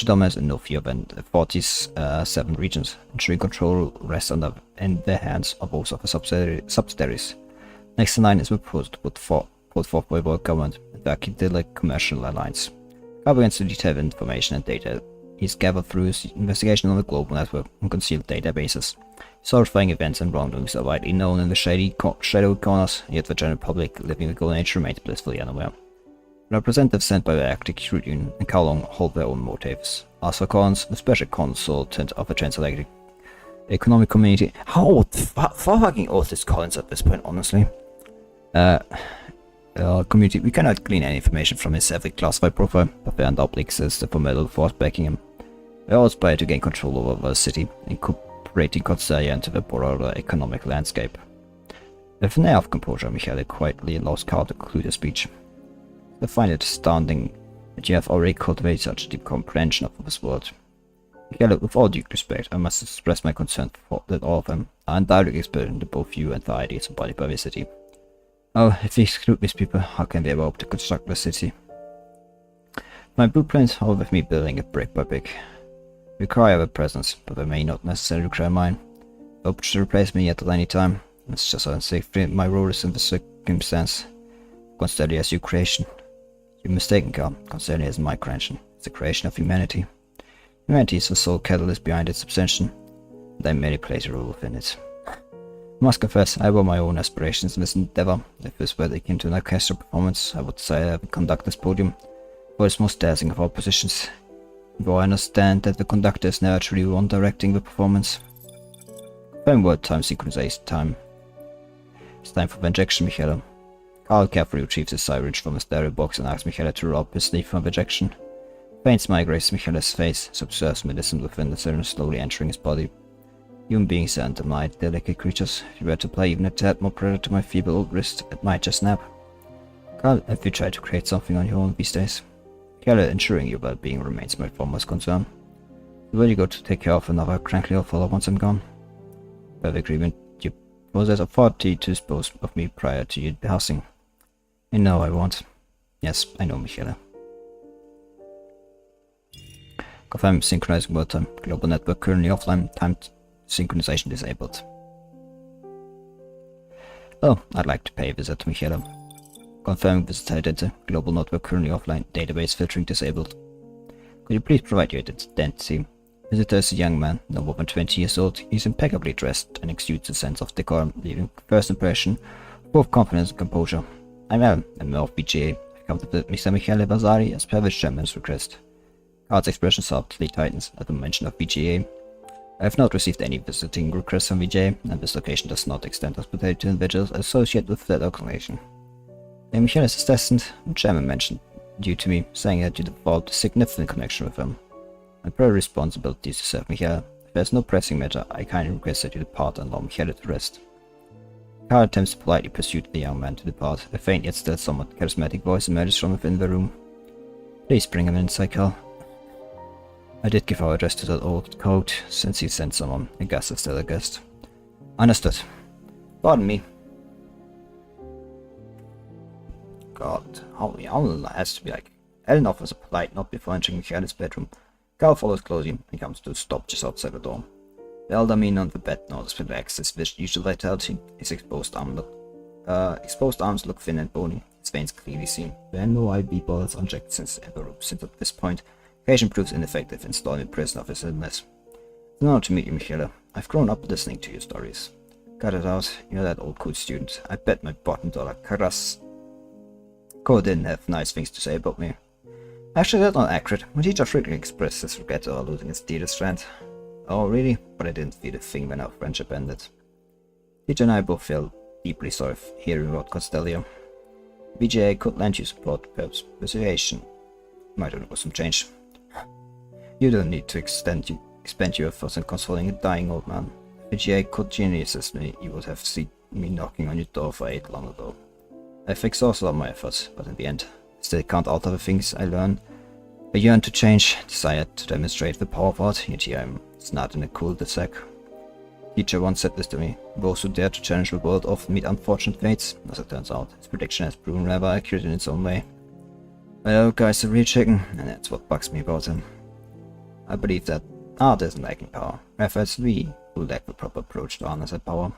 dominance in no fewer than 47 regions, ensuring control rests in the hands of most of the subsidiaries. Next in line is the proposal to put forth by the world government and the Archidelic Commercial Alliance. Against the detailed information and data he's gathered through his investigation on the global network and concealed databases. Horrifying events and wrongdoings are widely known in the shadowy corners, yet the general public living the Golden Age remains blissfully unaware. Representatives sent by the Arctic Route Union and Kowloon hold their own motives. As for Collins, the special consultant of the Transatlantic Economic Community. How fucking old is Collins at this point, honestly? Community, we cannot glean any information from his every classified profile, but there undoubtedly exists a formidable force backing him. We all aspire to gain control over the city, incorporating Constelia into the broader economic landscape. With an air of composure, Michaela quietly allows Carl to conclude his speech. I find it astounding that you have already cultivated such a deep comprehension of this world. Michaela, with all due respect, I must express my concern that all of them are undoubtedly experienced to both you and the ideas embodied by the city. Oh, if we exclude these people, how can they ever hope to construct the city? My blueprints are with me building it brick by brick. Require their presence, but they may not necessarily require mine. Hope to replace me at any time. It's just unsafe. My role is in the circumstance. Constelia is your creation. You're mistaken, Carl. Constelia isn't my creation. It's the creation of humanity. Humanity is the sole catalyst behind its substantion, and I merely play a role within it. I must confess, I have my own aspirations in this endeavor. If this were akin to an orchestral performance, I would say I would conduct this podium for its most dazzling of all positions. Though I understand that the conductor is never truly one directing the performance. Framework time synchronization time. It's time for the injection, Michaela. Carl carefully retrieves his syringe from the stereo box and asks Michaela to roll up his sleeve for the injection. Faint migrates Michaela's face, so observes medicine within the syringe slowly entering his body. Human beings are undefined, delicate creatures. If you were to apply even a tad more pressure to my feeble old wrist, it might just snap. Carl, have you tried to create something on your own these days? Ayla, ensuring your well-being remains my foremost concern. Where you go to take care of another crankly old fellow once I'm gone? By the agreement, you possess authority to dispose of me prior to your passing. I know I won't. Yes, I know, Michaela. Confirm synchronizing world time. Global network currently offline. Time synchronization disabled. Oh, I'd like to pay a visit to Michaela. Confirming visitor identity. Global network currently offline. Database filtering disabled. Could you please provide your identity? Visitor is a young man, no more than 20 years old. He's impeccably dressed and exudes a sense of decorum, leaving first impression of Both confidence and composure. I'm a member of PGA. I've come to visit Mr. Michele Vasari as per the chairman's request. Card's expression subtly tightens at the mention of PGA. I have not received any visiting requests from VJ, and this location does not extend hospitality to individuals associated with that organization. Michele is destined, the chairman mentioned due to me, saying that you developed a significant connection with him. My prior responsibility is to serve Michele. If there is no pressing matter, I kindly request that you depart and allow Michele to rest. Carl attempts to politely persuade the young man to depart. A faint yet still somewhat charismatic voice emerges from within the room. Please bring him inside, Carl. I did give our address to that old coat, since he sent someone. A guest is still a guest. Understood. Pardon me. God, how has to be like. Ellen offers a polite nod before entering Michele's bedroom. Carl follows closely and comes to a stop just outside the door. The elder man on the bed nods relaxed, his usual vitality. His exposed arms look thin and bony, his veins clearly seen. There are no IV bullets unchecked since at this point. Occasion proves ineffective in stalling the prison of his illness. It's an honor to meet you, Michele. I've grown up listening to your stories. Cut it out, you're that old cool student. I bet my bottom dollar Carrasco didn't have nice things to say about me. Actually, that's not accurate. My teacher frequently expressed his regret over losing his dearest friend. Oh, really? But I didn't feel a thing when our friendship ended. Teacher and I both felt deeply sorry for hearing about Costello. BJA could lend you support, perhaps persuasion. Might have was some change. You don't need to expend your efforts in consoling a dying old man. If BJA could genuinely assist me, you would have seen me knocking on your door for 8 long ago. I've exhausted all my efforts, but in the end, I still can't alter the things I learn. I yearn to change, desire to demonstrate the power of art, yet here I'm snarled in a cul-de-sac. Teacher once said this to me: those who dare to challenge the world often meet unfortunate fates. As it turns out, his prediction has proven rather accurate in its own way. Well, guy's a real chicken, and that's what bugs me about him. I believe that art isn't lacking power, rather it's we who lack the proper approach to harness that power.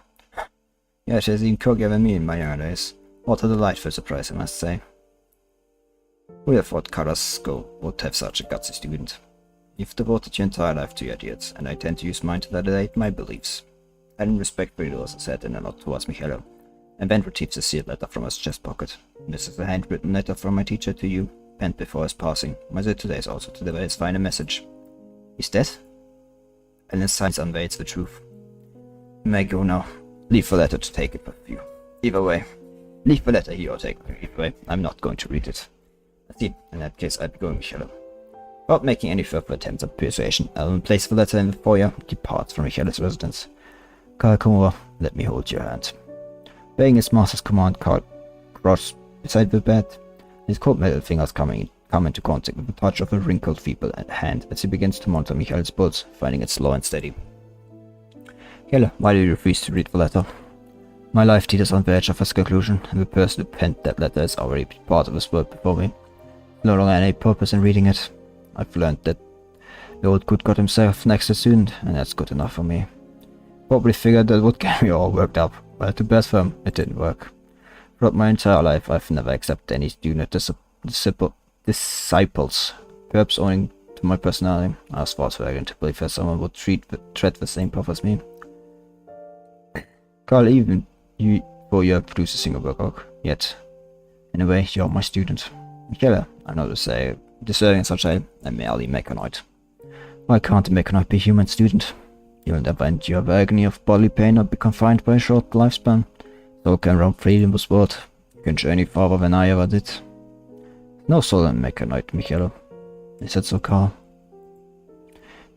Yeah, she has even given me in my younger days. What a delightful surprise, I must say. Who would have thought Carrasco would have such a gutsy student? You've devoted your entire life to your ideas, and I tend to use mine to validate my beliefs. I didn't respect what I said in a nod towards Michele, and then retrieves a sealed letter from his chest pocket. This is a handwritten letter from my teacher to you, penned before his passing. My zit today is also to deliver his final message. He's dead? And his silence unveils the truth. You may go now. Leave the letter to take it with you. Either way. Leave the letter here or take it. Either way, I'm not going to read it. I see. In that case, I'd be going, Michele. Without making any further attempts at persuasion, Alan places the letter in the foyer and departs from Michele's residence. Carl, come over. Let me hold your hand. Obeying his master's command, Carl crossed beside the bed. His cold metal fingers come into contact with the touch of a wrinkled, feeble hand as he begins to monitor Michele's pulse, finding it slow and steady. Michele, why do you refuse to read the letter? My life teeters on the edge of its conclusion, and the person who penned that letter has already been part of this world before me. No longer any purpose in reading it. I've learned that the old good got himself next student, and that's good enough for me. Probably figured that would get me all worked up, but to best for him, it didn't work. Throughout my entire life, I've never accepted any student disciples, perhaps owing to my personality. I was false arrogant to believe that someone would tread the same path as me. Carl, even you have produced a single work, yet, in a way, you're my student. Michele, I know to say, deserving such a merely mechanoid. Why can't a mechanoid be a human student? You'll never endure the agony of bodily pain or be confined by a short lifespan. So can roam freely in this world. You can journey farther than I ever did. No soul in mechanoid, Michele. Is that so, Carl?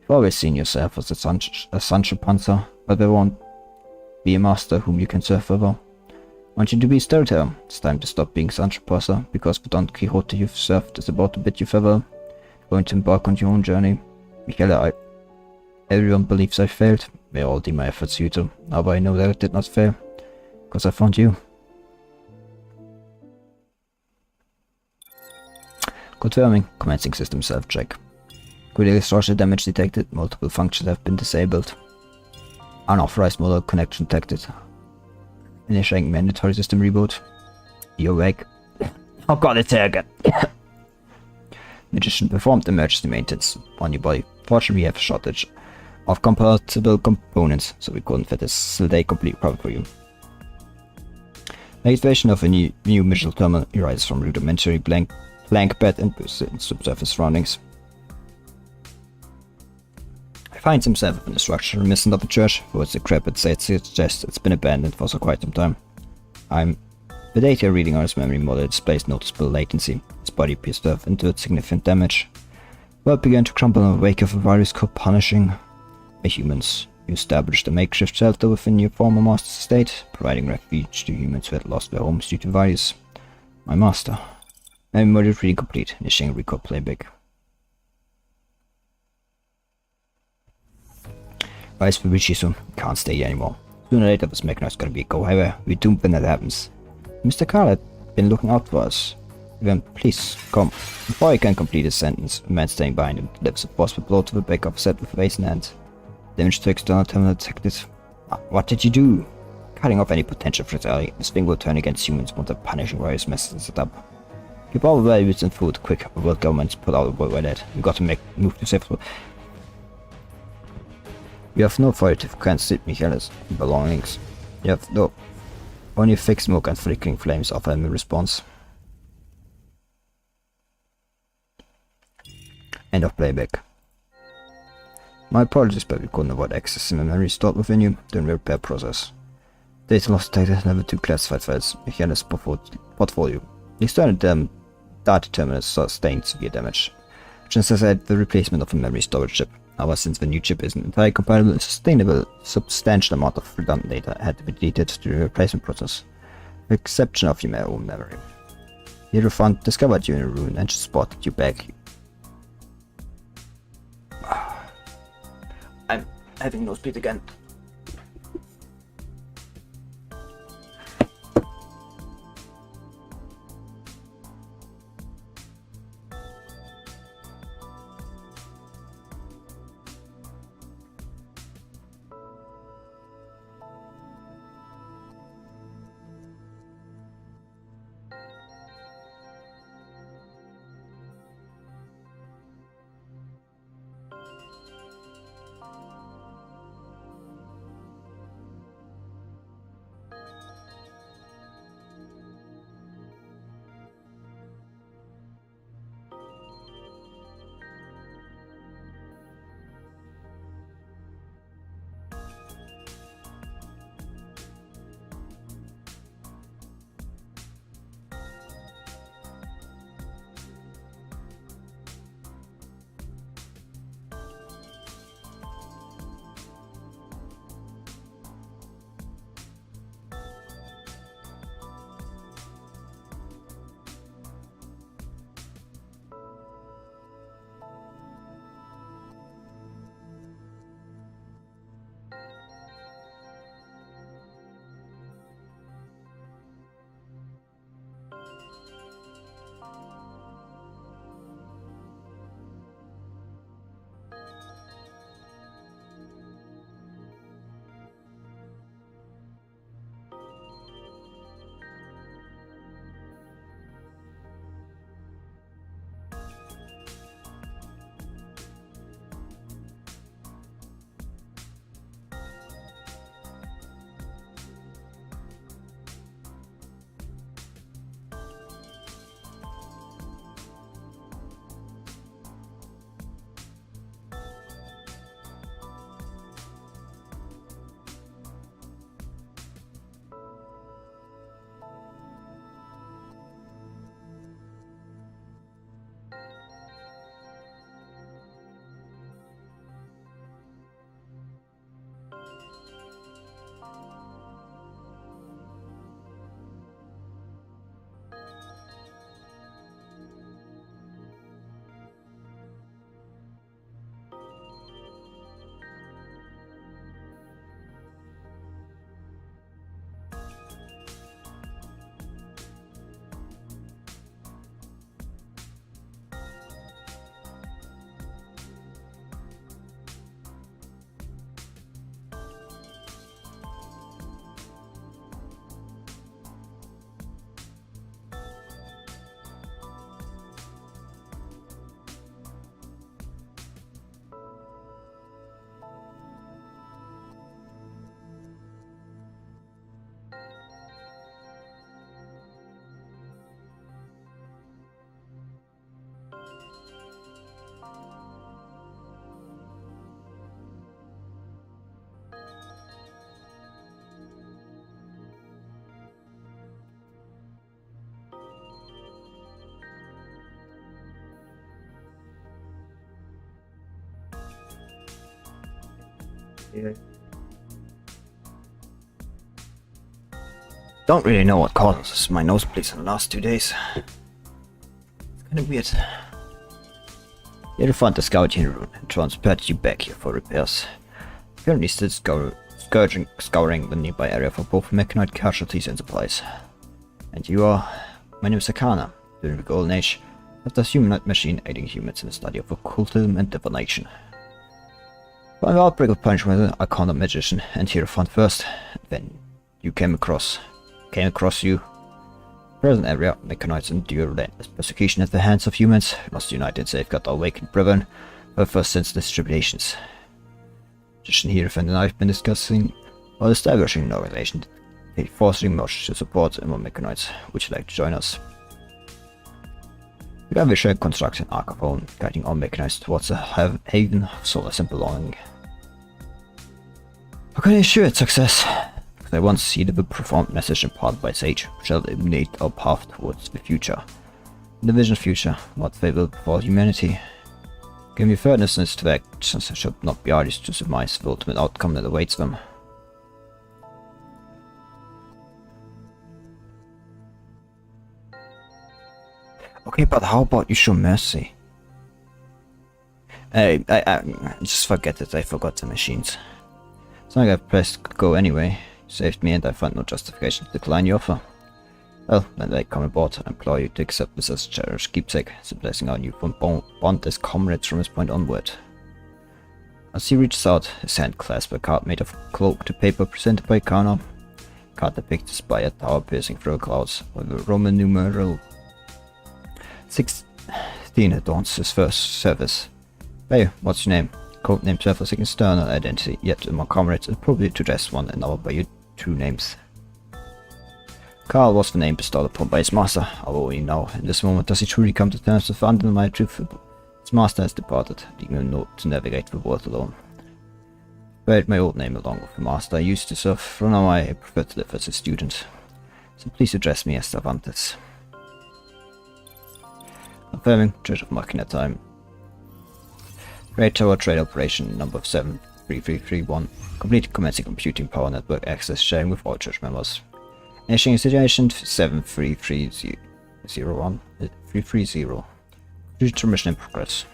You've always seen yourself as a Sancho Panza, but there won't be a master whom you can serve further. I want you to be a storyteller. It's time to stop being Sancho Panza, because the Don Quixote you've served is about to bid you farewell. You're going to embark on your own journey. Michele, everyone believes I failed. They all deem my efforts futile. However, I know that I did not fail, because I found you. Confirming. Commencing system self-check. Critical structure damage detected. Multiple functions have been disabled. Unauthorized model connection detected. Initiating mandatory system reboot. You're awake. Oh god, it's here again. Magician performed emergency maintenance on your body. Fortunately, we have a shortage of compatible components, so we couldn't fit this day completely proper for you. Activation of a new missile terminal arises from rudimentary blank bed and subsurface surroundings. He finds himself in a structure reminiscent of a church, for its decrepit state suggests it's been abandoned for quite some time. The data reading on his memory model displays noticeable latency. His body appears to have endured significant damage. The world began to crumble in the wake of a virus called Punishing. The humans established a makeshift shelter within your former master's estate, providing refuge to humans who had lost their homes due to virus. My master. Memory reading complete. Initiating recall playback. Vice will reach you soon. Can't stay here anymore. Sooner or later this mechanized gonna be a go. However, we're doomed when that happens. Mr. Carl had been looking out for us. Then please, come. Before he can complete his sentence, a man standing behind him delivers a forceful blow to the back of his head with a vase in hand. Damage to external terminal detected. What did you do? Cutting off any potential fatality, this thing will turn against humans once the punishing virus messes it up. Keep all the valuables and food quick, the world government's put out a boy by that. We got to move to safe. We have no fire if you can't sit Michaelis belongings. You have no. Only thick smoke and flickering flames offer him a response. End of playback. My apologies, but we couldn't avoid accessing the memory stored within you during the repair process. Data loss detected level 2 classified files, Michaelis portfolio. The external data terminal sustained severe damage, which necessitated the replacement of a memory storage chip. However, since the new chip isn't entirely compatible and sustainable, a substantial amount of redundant data had to be deleted during the replacement process, with the exception of your own memory. Hierophant discovered you in a ruin and spotted you back. I'm having nosebleed again. Yeah. Don't really know what causes my nosebleeds in the last 2 days. It's kinda weird. You had to find the scouting route and transported you back here for repairs. Currently still scouring the nearby area for both mechanoid casualties and supplies. And you are... My name is Akana. During the Golden Age, after humanoid machine aiding humans in the study of occultism and divination. By the outbreak of punishment, I called a magician and Hierophant first, then you came across you. Present area, mechanoids endure relentless persecution at the hands of humans, must unite and safeguard our awakened brethren, for first senseless tribulations. Magician Hierophant and I have been discussing while establishing an organization, fostering much to support more mechanoids. Would you like to join us? Together we shall construct an arc of own, guiding all mechanics towards a haven of solace and belonging. How can I ensure its success? Because I once seeded the profound message imparted by Sage, which shall illuminate our path towards the future. In the vision future, what they will befall humanity. Give me fairness to their actions, I should not be artists to surmise the ultimate outcome that awaits them. Okay, but how about you show mercy? I just forget it, I forgot the machines. It's like I pressed go anyway. You saved me and I find no justification to decline your offer. Well, when I come aboard, I implore you to accept this as a cherished keepsake. It's a blessing our newfound bond as comrades from this point onward. As he reaches out, his hand clasps a card made of cloak to paper presented by Kana. Card depicts a spire tower piercing through the clouds, with the Roman numeral 16 adorns his first service. Hey, what's your name? Code names have a external identity, yet among comrades it's probably to dress one another by your true names. Carl was the name bestowed upon by his master, although he now, in this moment, does he truly come to terms with undeniable truth. His master has departed, leaving him not to navigate the world alone. I buried my old name along with the master I used to serve, from now I prefer to live as a student. So please address me as Cervantes. Confirming, Church of Machina time. Great Tower Trade Operation number 73331. Complete commencing computing power network access sharing with all church members. Initiating situation 73301 330. Future mission in progress.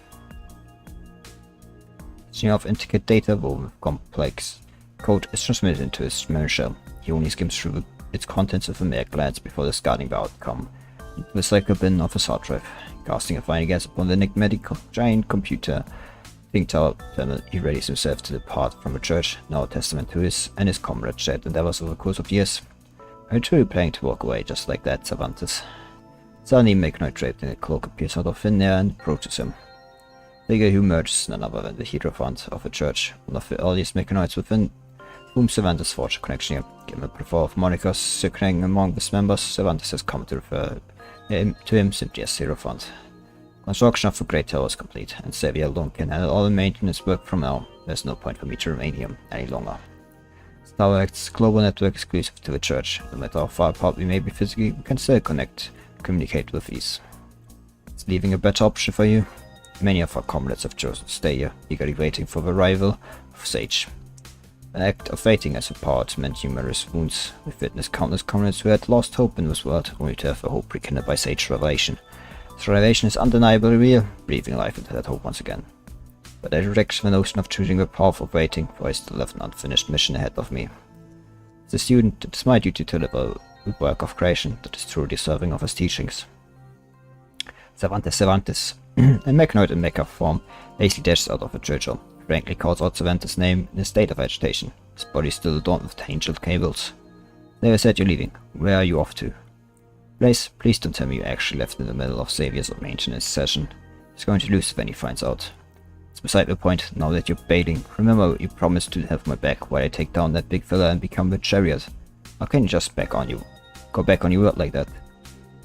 String of intricate data woven with complex code is transmitted into his memory shell. He only skims through its contents with a mere glance before discarding the outcome into the cycle bin of his hard drive. Casting a final gaze upon the enigmatic giant computer Think Tower terminal, he readies himself to depart from the church, now a testament to his and his comrades' shared endeavors over the course of years. Are you truly planning to walk away just like that, Cervantes? Suddenly, Mechanoid draped in a cloak appears out of thin air and approaches him. The figure who emerges none other than the Hierophant of the church, one of the earliest Mechanoids within whom Cervantes forged a connection. Given the plethora of monikers circulating among his members, Cervantes has come to refer to him simply as Hierophant. Construction of the Great Tower is complete, and Xavier alone can handle all the maintenance work from now. There's no point for me to remain here any longer. This tower acts as a global network exclusive to the church. No matter how far apart we may be physically, we can still communicate with ease. It's leaving a better option for you. Many of our comrades have chosen to stay here, eagerly waiting for the arrival of Sage. An act of waiting has the power to mend numerous wounds. We've witnessed countless comrades who had lost hope in this world, only to have the hope rekindled by Sage's revelation. This revelation is undeniably real, breathing life into that hope once again. But I reject the notion of choosing the path of waiting, for I still have an unfinished mission ahead of me. As a student, it is my duty to deliver the work of creation that is truly deserving of his teachings. Cervantes, a mechanoid in mecha form, lazily dashes out of a church hall. Frankly calls out Cervantes' name in a state of agitation, his body still adorned with tangled cables. There I said you're leaving. Where are you off to? Blaze, please don't tell me you actually left in the middle of Xavier's maintenance session. He's going to lose when he finds out. It's beside the point, now that you're bailing. Remember, you promised to have my back while I take down that big fella and become the chariot. How can you just go back on your word like that?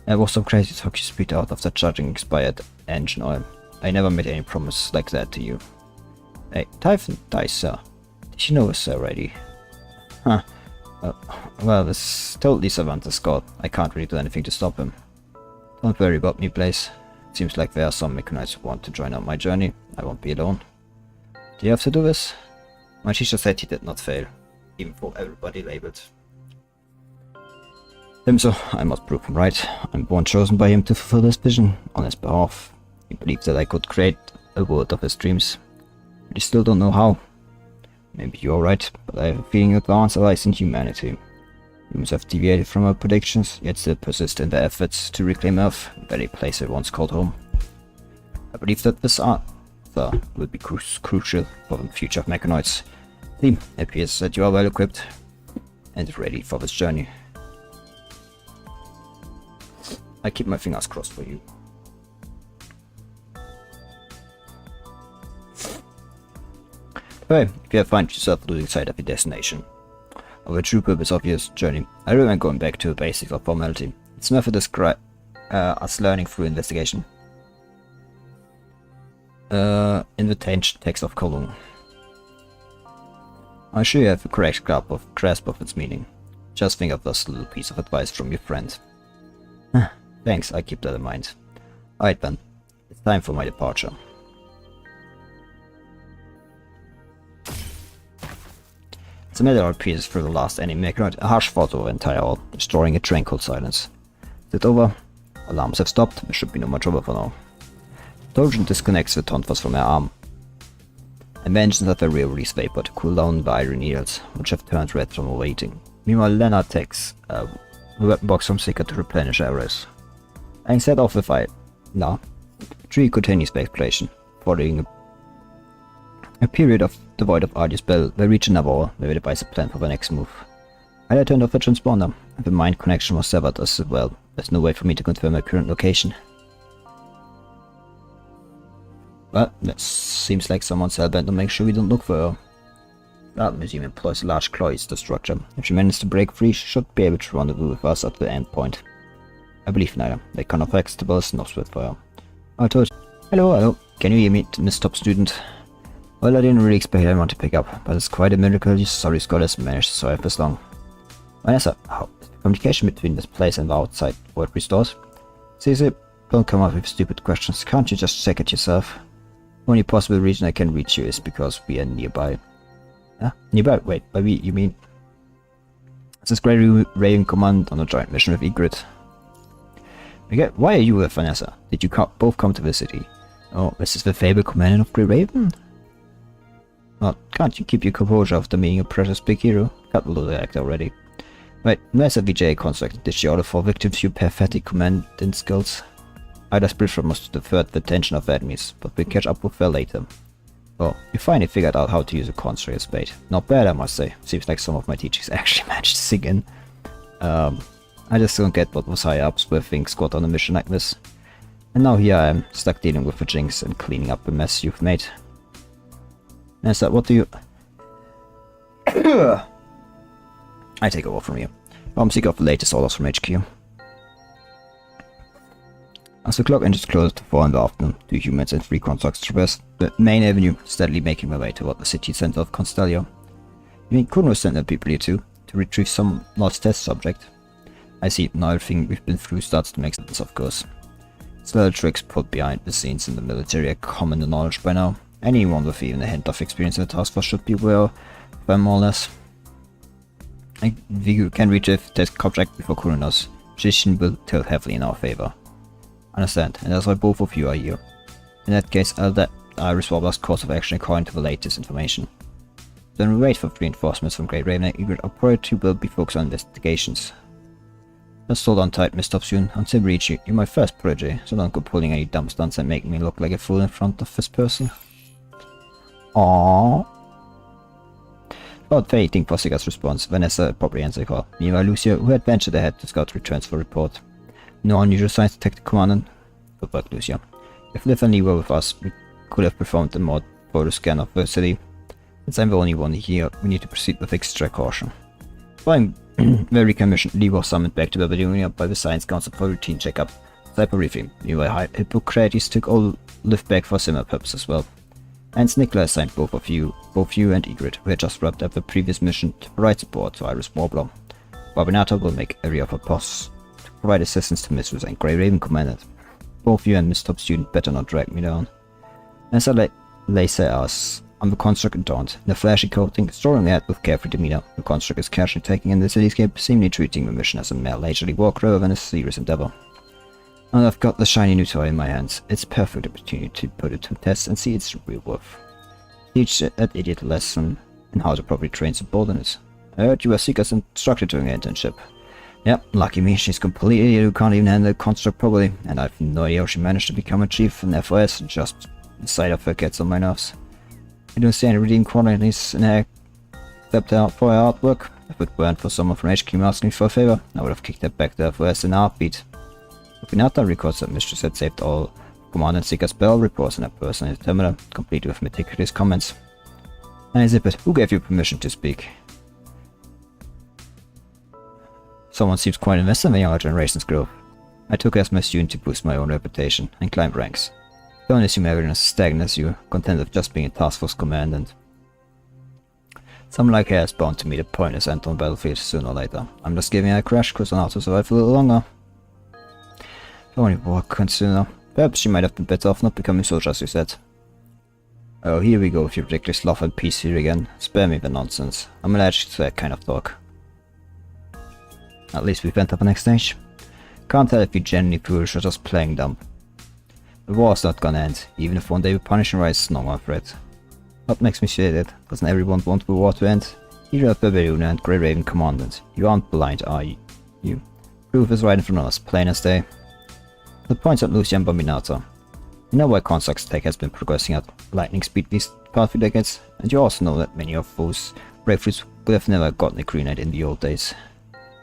There was some crazy talk you spit out after charging expired engine oil. I never made any promise like that to you. Hey, Typhon dies, sir. Did you know this already? Huh. Well, this totally Savanta's god. I can't really do anything to stop him. Don't worry about me, Blaze. Seems like there are some Mechanites who want to join on my journey. I won't be alone. Do you have to do this? My teacher said he did not fail, even for everybody labeled him, so I must prove him right. I'm born chosen by him to fulfill this vision on his behalf. He believed that I could create a world of his dreams, but he still don't know how. Maybe you're right, but I have a feeling that the answer lies in humanity. Humans have deviated from our predictions, yet still persist in their efforts to reclaim Earth, the very place I once called home. I believe that this answer will be crucial for the future of Mechanoids. Team, it appears that you are well equipped and ready for this journey. I keep my fingers crossed for you. Hey, if you have found yourself losing sight of your destination, of the true purpose of your journey, I recommend going back to the basics of formality. Its method describes as learning through investigation. In the text of Cologne. I'm sure you have a correct grasp of its meaning. Just think of this little piece of advice from your friend. Thanks, I keep that in mind. Alright then, it's time for my departure. As a meteor repeats through the last enemy Mechanoid, a harsh thought over the entire hall, restoring a tranquil silence. Is it over? Alarms have stopped, there should be no more trouble for now. Trojan disconnects the tonfas from her arm and mentions that the rear release vapor to cool down the iron needles, which have turned red from overheating. Meanwhile, Lena takes a weapon box from Sika to replenish arrows. And set off with fire. Now, the tree continues the exploration, following a period of devoid of audio spell. They reach another hour where they devise a plan for the next move. Ayla turned off the transponder, and the mind connection was severed as well. There's no way for me to confirm my current location. Well, that seems like someone's hellbent to make sure we don't look for her. That museum employs a large cloister structure. If she manages to break free, she should be able to rendezvous with us at the end point. I believe in Ayla. They kind of vegetables, no Spitfire. I told you. Hello. Can you hear me, Miss Top Student? Well, I didn't really expect anyone to pick up, but it's quite a miracle you sorry scholars managed to survive this long. Vanessa, how is the communication between this place and the outside world restored? Seriously, don't come up with stupid questions. Can't you just check it yourself? The only possible reason I can reach you is because we are nearby. Huh? Nearby? Wait, by we, you mean? This is Grey Raven Command on a joint mission with Egret. Okay, why are you with Vanessa? Did you both come to the city? Oh, this is the fabled commandant of Grey Raven? Well, can't you keep your composure after being a precious big hero? Cut the little act already. Right, Vanessa VJ constructed did she order for victims your pathetic commandant skills? Ayla's Spiritual must divert the attention of enemies, but we'll catch up with her later. Well, you finally figured out how to use a constructed spade. Not bad, I must say. Seems like some of my teachers actually managed to sing in. I just don't get what was high ups with being squad on a mission like this. And now here I am, stuck dealing with the jinx and cleaning up the mess you've made. Nessa, what do you... I take over from you. I'm sick of the latest orders from HQ. As the clock inches closer to 4 in the afternoon, 2 humans and 3 constructs traverse the main avenue, steadily making their way toward the city center of Constellio. You mean Kuno sent their people here too, to retrieve some lost test subject? I see, now everything we've been through starts to make sense, of course. It's little tricks put behind the scenes in the military are common knowledge by now. Anyone with even a hint of experience in the task force should be aware of them more or less. We can retrieve test contract before Kuno knows. Position will tilt heavily in our favor. Understand, and that's why both of you are here. In that case, I'll let Iris Wobbler's course of action according to the latest information. Then we wait for reinforcements from Great Raven and Egret. Our priority will be focused on investigations. Just hold on tight, Miss Topsoon. Until we reach you, you're my first protege, so don't go pulling any dumb stunts and making me look like a fool in front of this person. Aww. Without waiting for Siga's response, Vanessa probably answered the call. Meanwhile, Lucia, who had ventured ahead to scout, returns for report. No unusual signs detect the commandant. Good work, Lucia. If Liv and Lee were with us, we could have performed a more photo scan of the city. Since I'm the only one here, we need to proceed with extra caution. Following the recon mission, Lee was summoned back to Babylonia by the Science Council for a routine checkup. Cyberbriefing. Meanwhile, Hippocrates took all lift back for similar purposes as well. Hence Nicola assigned both you and Egrid, who had just wrapped up a previous mission to provide support to Iris Warbler. Barbinata will make every offer possible to provide assistance to Mistress and Grey Raven commanded. Both you and Miss Top Student better not drag me down. As I lay us on the construct and Daunt, in a flashy coating, strolling ahead with carefree demeanor, the construct is casually taking in the cityscape, seemingly treating the mission as a mere leisurely walk rather than a serious endeavor. And I've got the shiny new toy in my hands. It's a perfect opportunity to put it to test and see its real worth. Teach that idiot a lesson in how to properly train subordinates. I heard you were Seeker's instructor during your internship. Yep, lucky me, she's completely idiot who can't even handle the construct properly, and I've no idea how she managed to become a chief in FOS, just the sight of her gets on my nerves. I don't see any redeeming qualities in her except for her hard work. If it weren't for someone from HQ asking me for a favor, I would have kicked her back to FOS in a heartbeat. Pinata records that Mistress had saved all Command and Seeker's bell reports in her personal terminal, complete with meticulous comments. Hey Zippet, who gave you permission to speak? Someone seems quite invested in the younger generation's growth. I took as my student to boost my own reputation and climb ranks. Don't assume everyone is as stagnant as you, content with just being a task force commandant. Someone like her is bound to meet a pointless end on the battlefield sooner or later. I'm just giving her a crash course on how to survive a little longer. If only work sooner. Perhaps she might have been better off not becoming soldier as you said. Oh, here we go with your ridiculous love and peace here again. Spare me the nonsense. I'm allergic to that kind of talk. At least we've went up the next stage. Can't tell if you genuinely foolish or just playing dumb. The war's not gonna end, even if one day the punishing rises no more threat. What makes me say that? Doesn't everyone want the war to end? You're a Babylon and Grey Raven commandant. You aren't blind, are you? Proof is right in front of us, plain as day. The points at Lucia and Bambinata. You know why Construct's tech has been progressing at lightning speed these past few decades, and you also know that many of those breakthroughs would have never gotten a green light in the old days.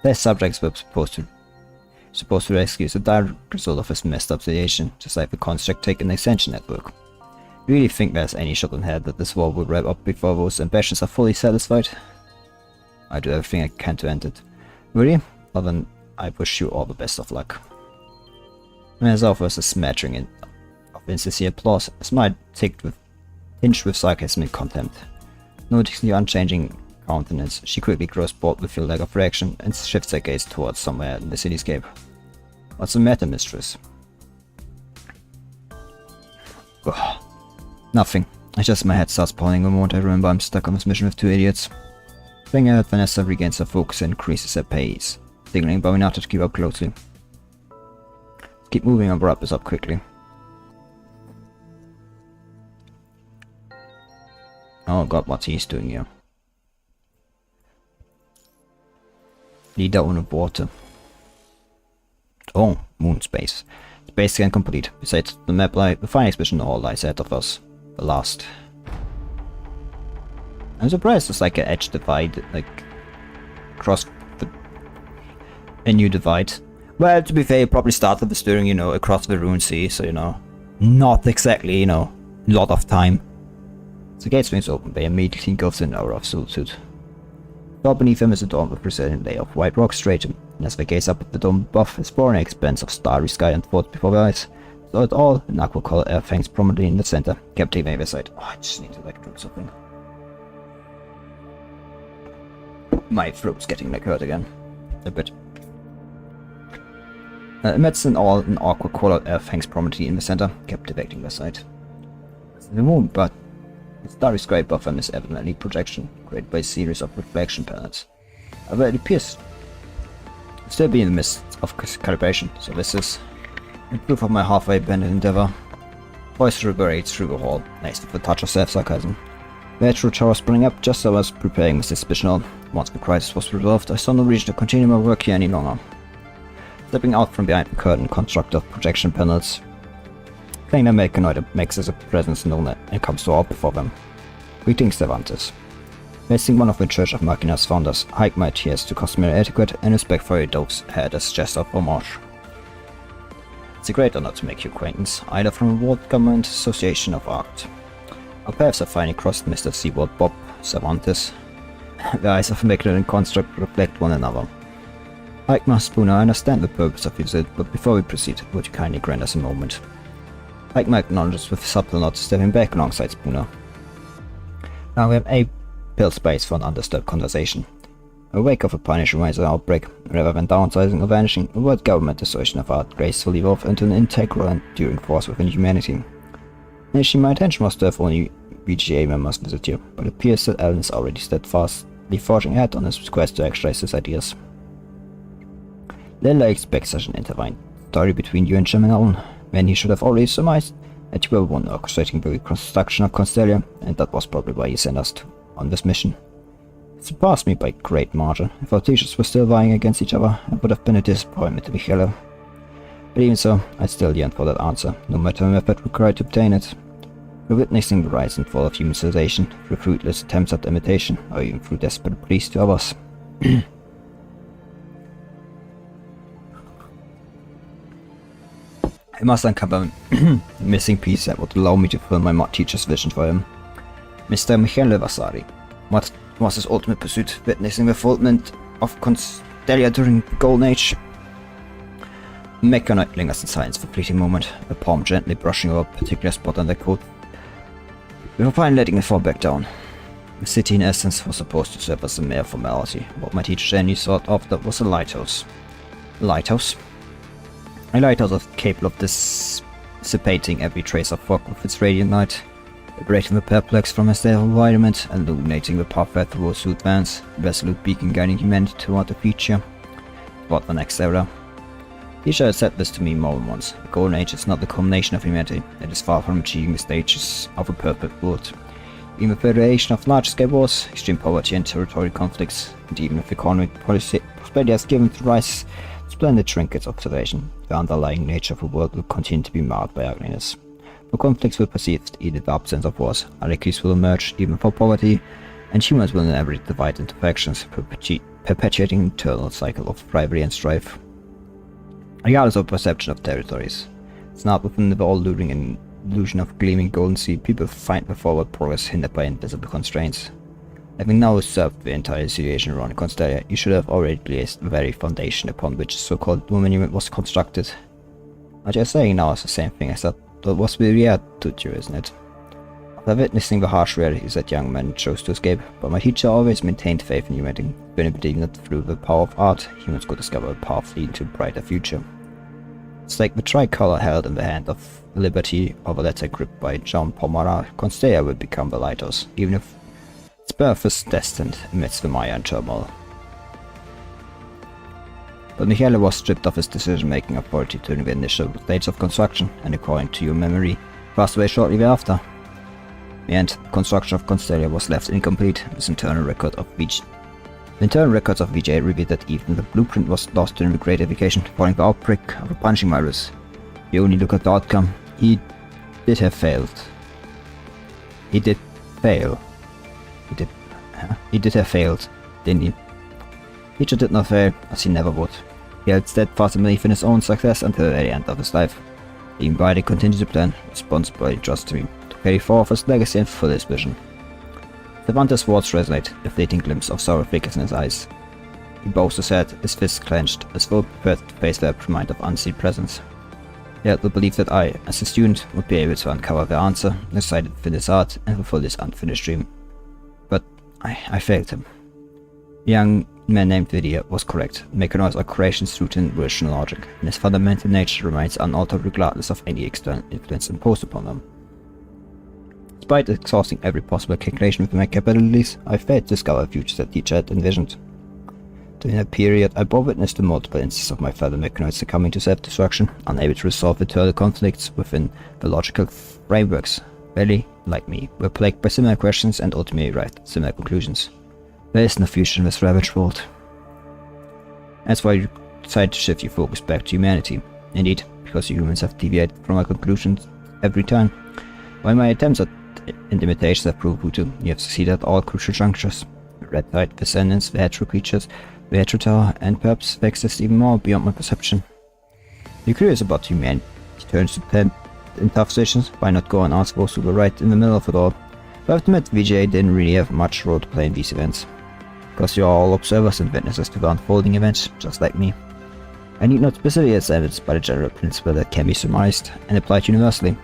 Their subjects were supposed to rescue is a direct result of this messed up situation, just like the Construct Tech and Extension Network. You really think there's any shot in hell that this war will wrap up before those ambitions are fully satisfied? I do everything I can to end it. Really? Well then, I wish you all the best of luck. As offers a smattering of insincere applause, a smile tinged with sarcasm and contempt. Noticing your unchanging countenance, she quickly grows bored with your lack of reaction and shifts her gaze towards somewhere in the cityscape. What's the matter, mistress? Ugh. Nothing. It's just my head starts pounding the moment I remember I'm stuck on this mission with two idiots. Playing out, Vanessa regains her focus and increases her pace, signaling Bambinata to keep up closely. Keep moving and wrap this up quickly. Oh god, what's he doing here? Leader on water. Oh, moon space. Space scan complete. Besides the map, the final expedition all lies ahead of us. The last. I'm surprised it's like an edge divide, like across a new divide. Well, to be fair, you probably started the steering, you know, across the Rune Sea, so, you know, not exactly, you know, a lot of time. The gate swings open, they immediately engulfs an aura of solitude. Far beneath them is a dome with a resilient layer of white rock straightened, and as they gaze up at the dome above, exploring an expanse of starry sky unfolds before their eyes. So it all, an aqua-colored earth hangs prominently in the center, captivating their sight. Oh, I just need to like drink something. My throat's getting like hurt again. A bit. Amidst an aqua-colored earth hangs prominently in the center, captivating their sight. It's the moon, but the starry sky above them is evidently projection, created by a series of reflection patterns. However, it appears to still be in the midst of calibration, so this is in proof of my halfway abandoned endeavor. Voice reverberates through the hall, laced with a touch of self-sarcasm. The true tower sprang up just as I was preparing this suspicion. Once the crisis was resolved, I saw no reason to continue my work here any longer. Stepping out from behind the curtain construct of projection panels, playing their mechanoid makes his presence known and comes to all before them. Greetings, Cervantes. Facing one of the Church of Machina's founders, hike my tears to customary etiquette and respect for your dove's head as gesture of homage. It's a great honor to make your acquaintance, either from the World Government Association of Art. Our paths have finally crossed, Mr. Seaward Bob Cervantes. The eyes of Mechanic and Construct reflect one another. Master Spooner, I understand the purpose of your visit, but before we proceed, would you kindly grant us a moment? Ayla acknowledges with subtle nod, stepping back alongside Spooner. Now we have ample space for an undisturbed conversation. In the wake of a Punisher Riser outbreak, rather than downsizing or vanishing, the world government association of art gracefully evolved into an integral and enduring force within humanity. Initially, my intention was to have only PGA members visit here, but it appears that Alan is already steadfastly forging ahead on his quest to actualize his ideas. Little I expect such an intertwined story between you and Jim and Alan, when he should have already surmised that you were one orchestrating the reconstruction of Constellia, and that was probably why he sent us on this mission. It surpassed me by great margin. If our teachers were still vying against each other, it would have been a disappointment to Michele. But even so, I still yearned for that answer, no matter the method required to obtain it. We're witnessing the rise and fall of human civilization, through fruitless attempts at imitation, or even through desperate pleas to others. I must uncover a missing piece that would allow me to fulfill my teacher's vision for him. Mr. Michele Vasari. What was his ultimate pursuit, witnessing the fulfillment of Constellia during the Golden Age? Mechanoid lingers in silence for a fleeting moment, a palm gently brushing over a particular spot on their coat, before finally letting it fall back down. The city, in essence, was supposed to serve as a mere formality. What my teacher generally thought of that was a lighthouse. A lighthouse? A lighthouse was capable of dissipating every trace of fog with its radiant light, liberating the perplexed from a state of environment, and illuminating the pathway towards who advance, a resolute beacon guiding humanity toward the future, toward the next era. Teacher has said this to me more than once. The Golden Age is not the culmination of humanity. It is far from achieving the stages of a perfect world. Even the variation of large-scale wars, extreme poverty and territorial conflicts, and even if economic prosperity has given rise to splendid trinkets of observation, the underlying nature of the world will continue to be marred by ugliness. The conflicts will persist, even the absence of wars. Anarchies will emerge, even for poverty, and humans will inevitably divide into factions, perpetuating an eternal cycle of rivalry and strife. Regardless of perception of territories, it's not within the all-luring illusion of gleaming golden sea, people find the forward progress hindered by invisible constraints. Having now observed the entire situation around Constellia, you should have already placed the very foundation upon which the so-called monument was constructed. What you're saying now is the same thing as that was the reality to you, isn't it? After witnessing the harsh realities that young men chose to escape, but my teacher always maintained faith in humanity, believing that through the power of art, humans could discover a path leading to a brighter future. It's like the tricolor held in the hand of liberty over letter gripped by John Pomara. Constellia will become the lighthouse, even if its birth is destined amidst the Mayan turmoil. But Michele was stripped of his decision-making authority during the initial stage of construction, and according to your memory, passed away shortly thereafter. In the end, the construction of Constellia was left incomplete. The internal records of VJ revealed that even the blueprint was lost during the Great Evacuation, following the outbreak of a punching virus. You only look at the outcome. He did have failed. He did fail. He did have failed, didn't he? Teacher did not fail, as he never would. He held steadfast belief in his own success until the very end of his life. Being by the contingency plan, responsible just to me, to carry forth his legacy and fulfill his vision. Cervantes' words resonate, a fleeting glimpse of sorrow flickers in his eyes. He bows his head, his fists clenched, as though prepared to face the reminder of unseen presence. He had the belief that I, as a student, would be able to uncover the answer, decided to finish art, and fulfill this unfinished dream. But I failed him. The young man named Lydia was correct. Mechanoids are creations rooted in rational logic, and his fundamental nature remains unaltered regardless of any external influence imposed upon them. Despite exhausting every possible calculation with my capabilities, I failed to discover a future that teacher had envisioned. During that period, I bore witness to multiple instances of my fellow mechanoids succumbing to self-destruction, unable to resolve internal conflicts within the logical frameworks. They, like me, were plagued by similar questions and ultimately arrived at similar conclusions. There is no future in this ravaged world. That's why you decided to shift your focus back to humanity. Indeed, because humans have deviated from our conclusions every time. While my attempts at imitations have proved futile, you have succeeded at all crucial junctures. The red-eyed descendants, the hetero creatures, the hetero tower, and perhaps they exist even more beyond my perception. You're curious about humanity turns to pen in tough situations, why not go and ask those who were right in the middle of it all? But I have to admit, VJ didn't really have much role to play in these events. because you are all observers and witnesses to the unfolding events, just like me. I need not specifically as evidence, but a general principle that can be surmised and applied universally.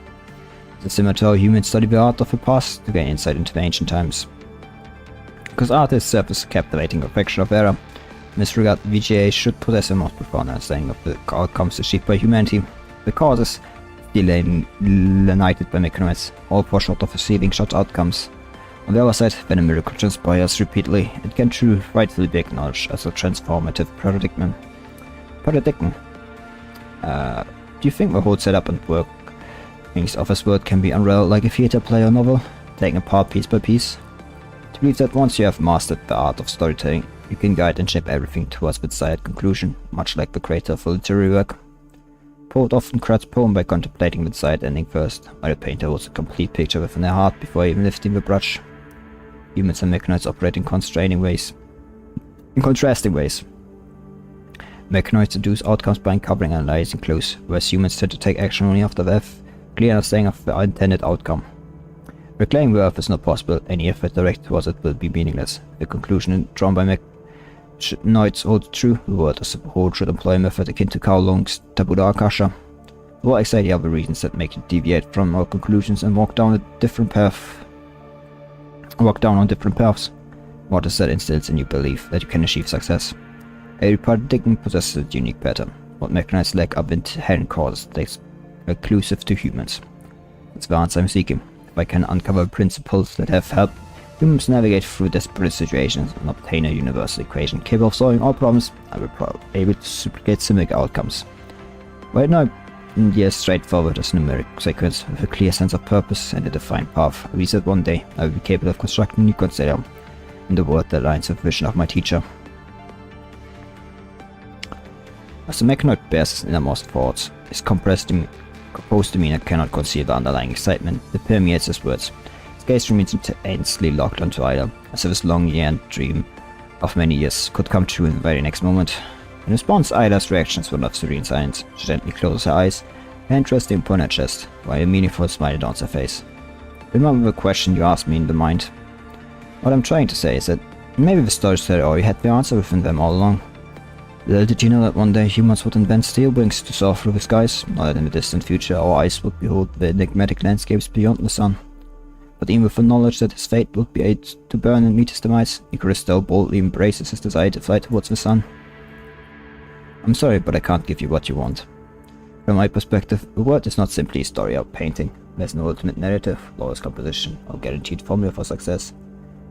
It's similar to how humans study the art of the past to gain insight into the ancient times. Because art itself is a captivating reflection of era. In this regard, VGA should possess a most profound understanding of the outcomes achieved by humanity. The causes delineated by mechanoids, all fall short of achieving such outcomes. On the other side, when a miracle transpires repeatedly, it can truly rightfully be acknowledged as a transformative paradigm. Do you think the whole setup and workings of this world can be unraveled like a theater play or novel, taken apart piece by piece? To believe that once you have mastered the art of storytelling, you can guide and shape everything towards the desired conclusion, much like the creator of a literary work. The poet often crafts a poem by contemplating the desired ending first, while the painter holds a complete picture within their heart before even lifting the brush. Humans and mechanoids operate in contrasting ways. Mechanoids deduce outcomes by uncovering and analyzing clues, whereas humans tend to take action only after they have clear understanding of the intended outcome. Reclaiming the Earth is not possible, any effort directed towards it will be meaningless. The conclusion drawn by mechanoids holds true, the world as a whole should employ a method akin to Carl Jung's Tabula Akasha. What exactly are the reasons that make you deviate from our conclusions and walk down on different paths? What is that instills in you belief that you can achieve success? Every paradigm possesses a unique pattern. What mechanists lack are inherent causes that are exclusive to humans. That's the answer I'm seeking. If I can uncover principles that have helped humans navigate through desperate situations and obtain a universal equation capable of solving all problems, I will be able to replicate similar outcomes. Right now, India is straightforward as a numeric sequence with a clear sense of purpose and a defined path. I reset one day I will be capable of constructing a new constellium in the world that aligns with the vision of my teacher. As the mechanoid bears his innermost thoughts, his composed demeanor cannot conceal the underlying excitement that permeates his words. His gaze remains intensely locked onto Ayla, as if his long-yearned dream of many years could come true in the very next moment. In response, Ayla's reactions were of serene silence. She gently closes her eyes, her hand resting upon her chest, while a meaningful smile dawns her face. Remember the question you asked me in the mind. What I'm trying to say is that maybe the storyteller already had the answer within them all along. Little did you know that one day humans would invent steel wings to soar through the skies, not that in the distant future our eyes would behold the enigmatic landscapes beyond the sun. But even with the knowledge that his fate would be to burn and meet his demise, Icarus still boldly embraces his desire to fly towards the sun. I'm sorry, but I can't give you what you want. From my perspective, the world is not simply a story or painting. There's no ultimate narrative, flawless composition, or guaranteed formula for success.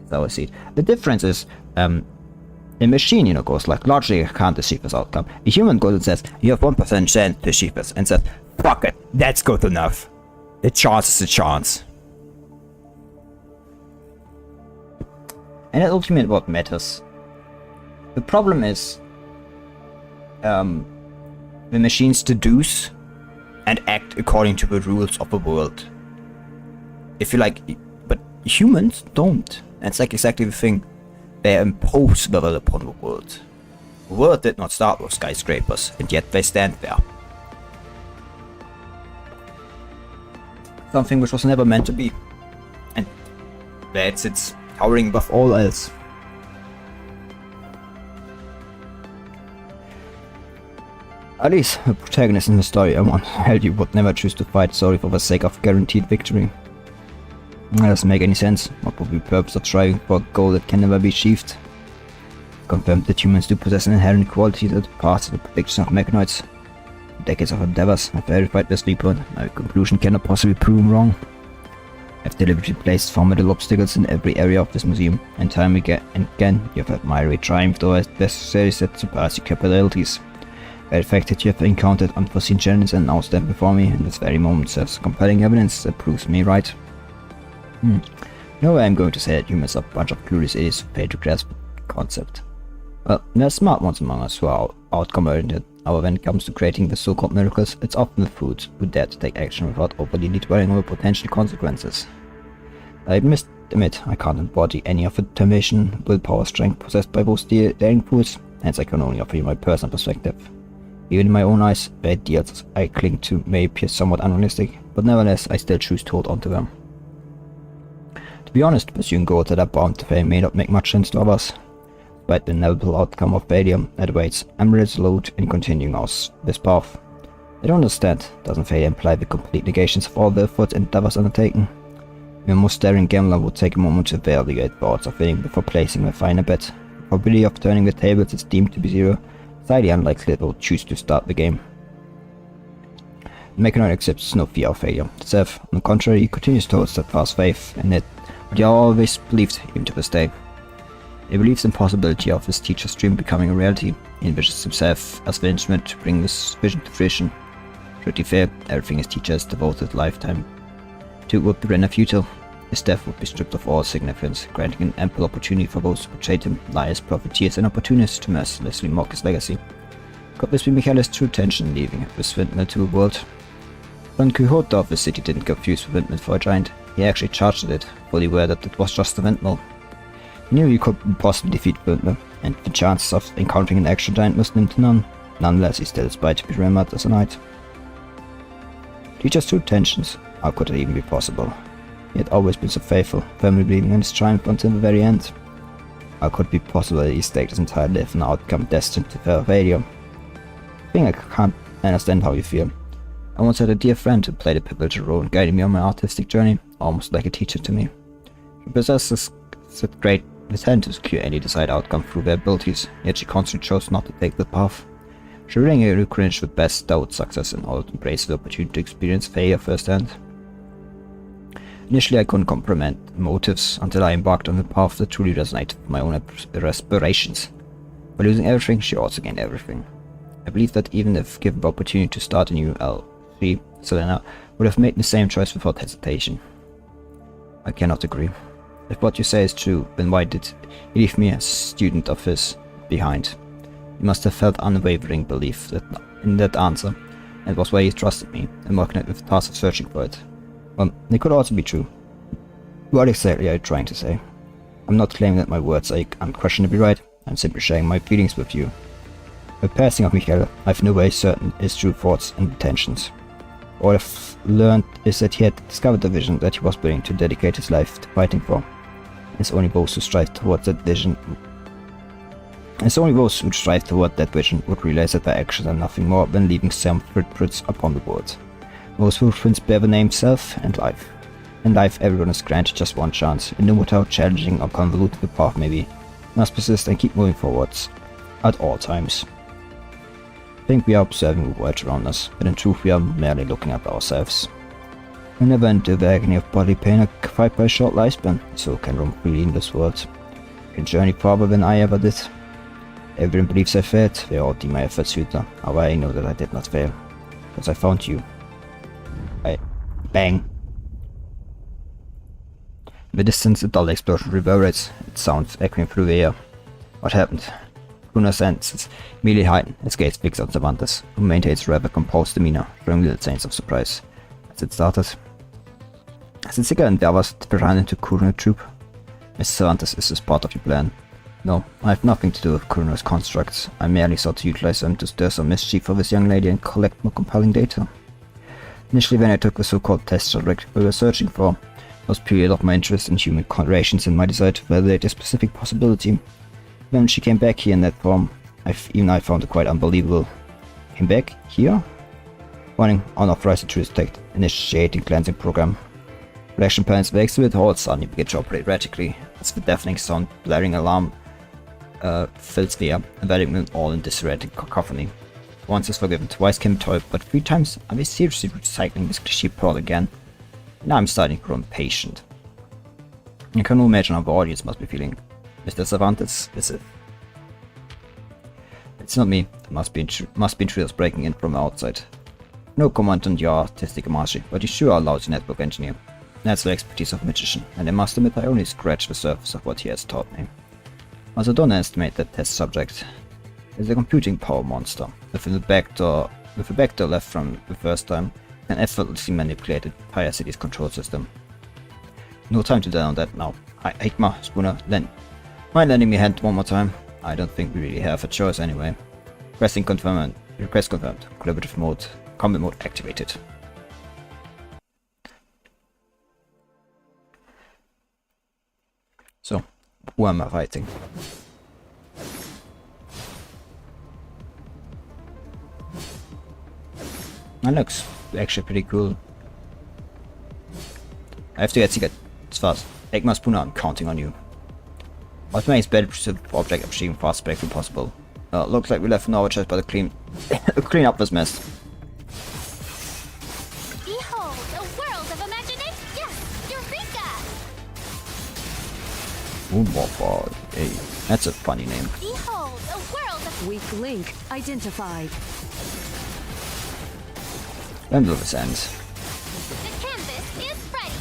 That's how I see it. The difference is, a machine, goes like, largely can't achieve this outcome. A human goes and says, you have 1% chance to achieve this, and says, fuck it, that's good enough. A chance is a chance. And that's ultimately what matters. The problem is, the machines deduce and act according to the rules of the world. If you like, but humans don't. And it's like exactly the thing. They impose the will upon the world. The world did not start with skyscrapers, and yet they stand there. Something which was never meant to be. And there it sits, towering above all else. At least, the protagonist in the story I once held you would never choose to fight solely for the sake of guaranteed victory. That doesn't make any sense. What would be the purpose of striving for a goal that can never be achieved? Confirmed that humans do possess an inherent quality that departs the prediction of mechanoids. Decades of endeavors have verified this viewpoint. My conclusion cannot possibly prove wrong. I've deliberately placed formidable obstacles in every area of this museum, and time and again you have admiringly triumphed over adversaries that surpass your capabilities. The fact that you have encountered unforeseen challenges and now stand before me in this very moment serves compelling evidence that proves me right. No way I'm going to say that humans are a bunch of curious idiots who fail to grasp the concept. Well, there are smart ones among us who are outcome-oriented. However, when it comes to creating the so-called miracles, it's often the fools who dare to take action without overly dwelling over potential consequences. I must admit, I can't embody any of the determination, willpower, strength possessed by those daring fools, hence I can only offer you my personal perspective. Even in my own eyes, the ideals I cling to may appear somewhat unrealistic, but nevertheless I still choose to hold on to them. To be honest, pursuing goals that are bound to fail may not make much sense to others. Despite the inevitable outcome of failure that awaits, I'm resolute in continuing this path. I don't understand. Doesn't failure imply the complete negations of all the efforts and endeavors undertaken? The most daring gambler would take a moment to evaluate the odds of winning before placing a final bet. The probability of turning the tables is deemed to be 0. It's highly unlikely that they will choose to start the game. The Mechanoid accepts no fear of failure. Seth, on the contrary, he continues to hold steadfast faith in it, what he always believed, even to this day. He believes in the possibility of his teacher's dream becoming a reality. He envisions himself as the instrument to bring this vision to fruition. Pretty fair, everything his teacher has devoted lifetime to would be rendered futile. His death would be stripped of all significance, granting an ample opportunity for those who portrayed him, liars, profiteers, and opportunists to mercilessly mock his legacy. Could this be Michaela's true intention leaving this windmill to the world? Don Quixote of the city didn't confuse the windmill for a giant. He actually charged at it, fully aware that it was just a windmill. He knew he could possibly defeat the windmill, and the chances of encountering an actual giant was slim to none. Nonetheless, he still aspired to be remembered as a knight. Teacher's true intentions, how could it even be possible? He had always been so faithful, firmly believing in his triumph until the very end. How could it be possible that he staked his entire life on an outcome destined to failure? I think I can't understand how you feel. I once had a dear friend who played a pivotal role in guiding me on my artistic journey, almost like a teacher to me. She possesses such great intent to secure any desired outcome through their abilities, yet she constantly chose not to take that path. She really cringed with best doubt success in order to embrace the opportunity to experience failure firsthand. Initially I couldn't comprehend motives until I embarked on the path that truly resonated with my own aspirations. By losing everything, she also gained everything. I believe that even if given the opportunity to start a new L3, Selena would have made the same choice without hesitation. I cannot agree. If what you say is true, then why did he leave me a student of his behind? He must have felt unwavering belief in that answer, and it was why he trusted me, and working with the task of searching for it. Well, it could also be true. What exactly are you trying to say? I'm not claiming that my words are unquestionably right, I'm simply sharing my feelings with you. The passing of Michael, I've no way certain his true thoughts and intentions. All I've learned is that he had discovered the vision that he was willing to dedicate his life to fighting for. It's only those who strive towards that vision would realize that their actions are nothing more than leaving some footprints upon the world. Those footprints bear the name self and life. In life, everyone is granted just one chance, and no matter how challenging or convoluted the path may be, must persist and keep moving forwards at all times. I think we are observing the world around us, but in truth we are merely looking at ourselves. We never endure the agony of bodily pain occupied by a short lifespan, so can roam freely in this world. I can journey farther than I ever did. Everyone believes I failed, they all deem my efforts futile. However, I know that I did not fail, because I found you. Bang! In the distance, a dull explosion reverberates, its sound echoing through the air. What happened? Bruno's senses immediately heighten, his gaze fixed on Cervantes, who maintains a rather composed demeanor, showing little signs of surprise. As it started. As the Sigurd endeavors to run into Kurono's troop. Mr. Cervantes, is this part of your plan? No, I have nothing to do with Kurono's constructs. I merely sought to utilize them to stir some mischief for this young lady and collect more compelling data. Initially, when I took the so-called test subject we were searching for, was period of my interest in human relations and my desire to validate a specific possibility. When she came back here in that form, I found it quite unbelievable. Came back? Here? Running unauthorized intruder detect, initiating cleansing program. Reaction plans the exhibit hall suddenly begin to operate erratically, as the deafening sound blaring alarm fills the air, enveloping them all in disarray and cacophony. Once is forgiven, twice can be told, but 3 times are we seriously recycling this cliché plot again? Now I'm starting to grow impatient. I can imagine how the audience must be feeling. Mr. Cervantes, is it? It's not me. It must be intruders breaking in from outside. No comment on your artistic mastery, but you sure are a lousy network engineer. That's the expertise of a magician, and I must admit I only scratched the surface of what he has taught me. Also, don't underestimate that test subject. It's a computing power monster. With a backdoor left from the first time, can effortlessly manipulate the entire city's control system. No time to dwell on that now. Hikma, Spooner, mind lending me a hand one more time? I don't think we really have a choice anyway. Request confirmed. Collaborative mode. Combat mode activated. So, who am I fighting? That looks actually pretty cool. I have to get ticket as fast. Egmas Puna, I'm counting on you. Automatic better pursuit object achieving fast breakthrough possible. Looks like we left no choice but to clean up this mess. Behold, a world of imagination. Yes, Eureka! Ooh, hey, that's a funny name. Behold, a world of Weak link identified. When will this end? the canvas is ready.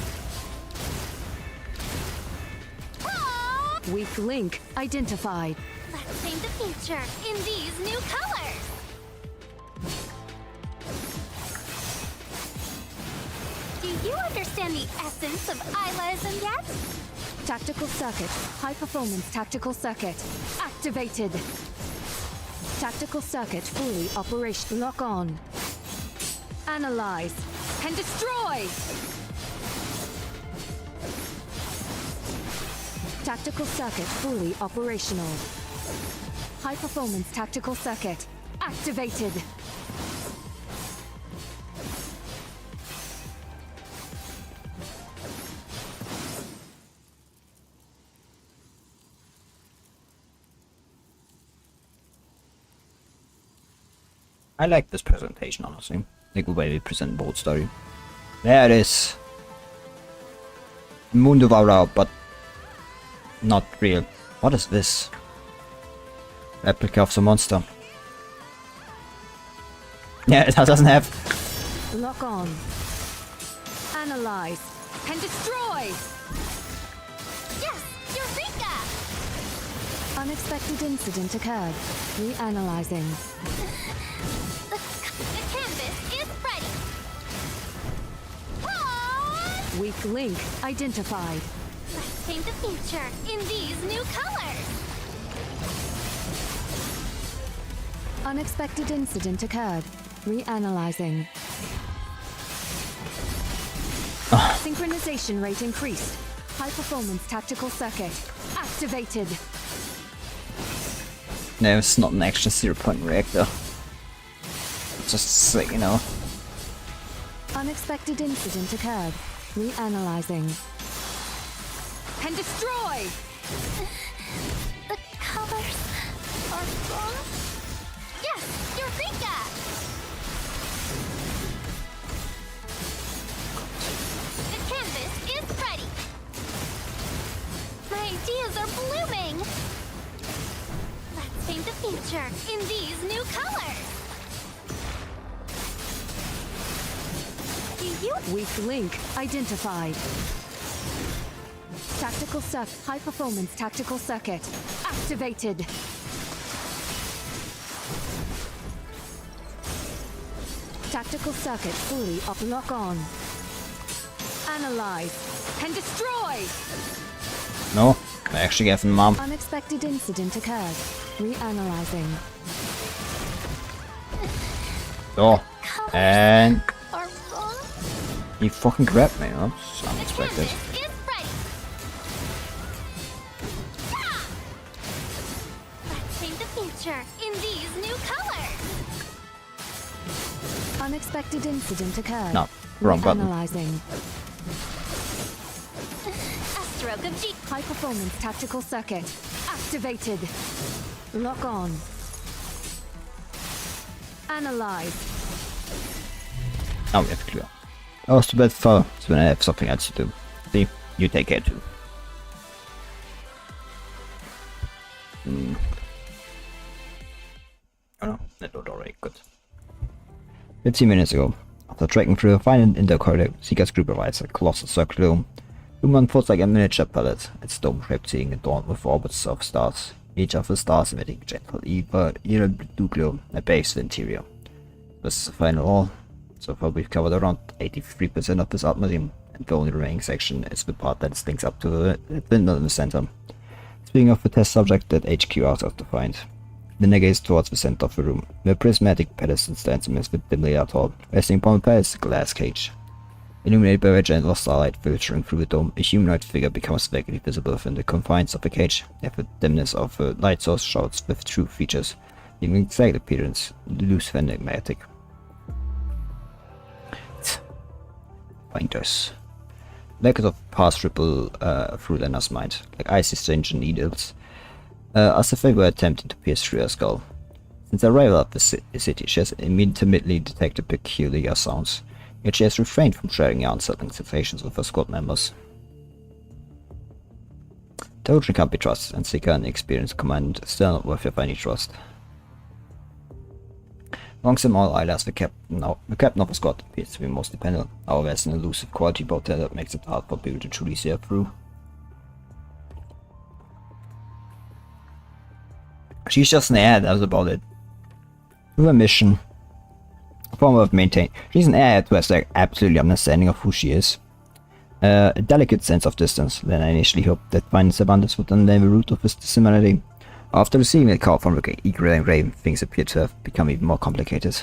Oh! Weak link identified. Let's paint the future in these new colors. Do you understand the essence of Aylaism yet? Tactical circuit. High performance tactical circuit. Activated. Tactical circuit fully operational. Lock on. Analyze. And destroy! Tactical circuit fully operational. High performance tactical circuit. Activated. I like this presentation, honestly. The good way they present bold story. There it is. Mundo Vaura, but not real. What is this? Replica of the monster. Yeah, it doesn't have. Lock on. Analyze. And destroy! Yes, Eureka! Unexpected incident occurred. Reanalyzing. The canvas is ready. Oh! Weak link identified. Let's paint the future in these new colors. Unexpected incident occurred. Reanalyzing. Synchronization rate increased. High performance tactical circuit. Activated. No, it's not an action 0-point reactor. Just sick, you know. Unexpected incident occurred. Reanalyzing. And destroy! The colors are wrong. Yes, Eureka! The canvas is ready. My ideas are blooming. Let's paint the future in these new colors. Do you? Weak link identified. Tactical circuit. High performance tactical circuit. Activated. Tactical circuit fully up. Lock on. Analyze. And destroy! No, I actually have mom. Unexpected incident occurred. Reanalyzing. Oh, and Are wrong. he fucking grabbed me. That's unexpected. Canvas is ready. Ah! Let's paint the future in these new colors. Unexpected incident occurred. No, wrong button. Reanalyzing. A stroke of G. High performance tactical circuit. Activated. Lock on. Analyze. Now we have clear. I was too bad for so when I have something else to do. See, you take care too. Oh no, that looked already good. 15 minutes ago, after trekking through a final indoor corridor, Seeker's group arrives at a colossal circular dome. The room unfolds like a miniature palette, its dome-shaped ceiling adorned with orbits of stars, each of the stars emitting a gentle blue glow at base of the interior. This is the final hall. So far we've covered around 83% of this art museum, and the only remaining section is the part that links up to the window in the center. Speaking of the test subject that HQ asked us to find, Linda gazed towards the center of the room, where a prismatic pedestal stands amidst the dimly lit hall, resting upon a palace glass cage. Illuminated by a gentle starlight filtering through the dome, a humanoid figure becomes vaguely visible within the confines of the cage, as the dimness of the light source shouts with true features, leaving exact appearance loose and enigmatic. Binders. Legs of pass ripple through Lena's mind, like icy strange needles, as if they were attempting to pierce through her skull. Since the arrival of the city, she has immediately detected peculiar sounds, yet she has refrained from sharing the unsettling sensations with her squad members. Toji can't be trusted, and Sika, an experienced command, still not worthy of any trust. Amongst them all, Ayla, the captain of the squad, appears to be most dependable. However, there's an elusive quality about her that makes it hard for people to truly see her through. She's just an airhead, that's about it. With a mission, a form of maintain. She's an airhead who has like absolutely understanding of who she is. A delicate sense of distance. Then I initially hoped that finding Savandas would unravel the root of this dissimilarity. After receiving a call from Eagle and Raven, things appear to have become even more complicated.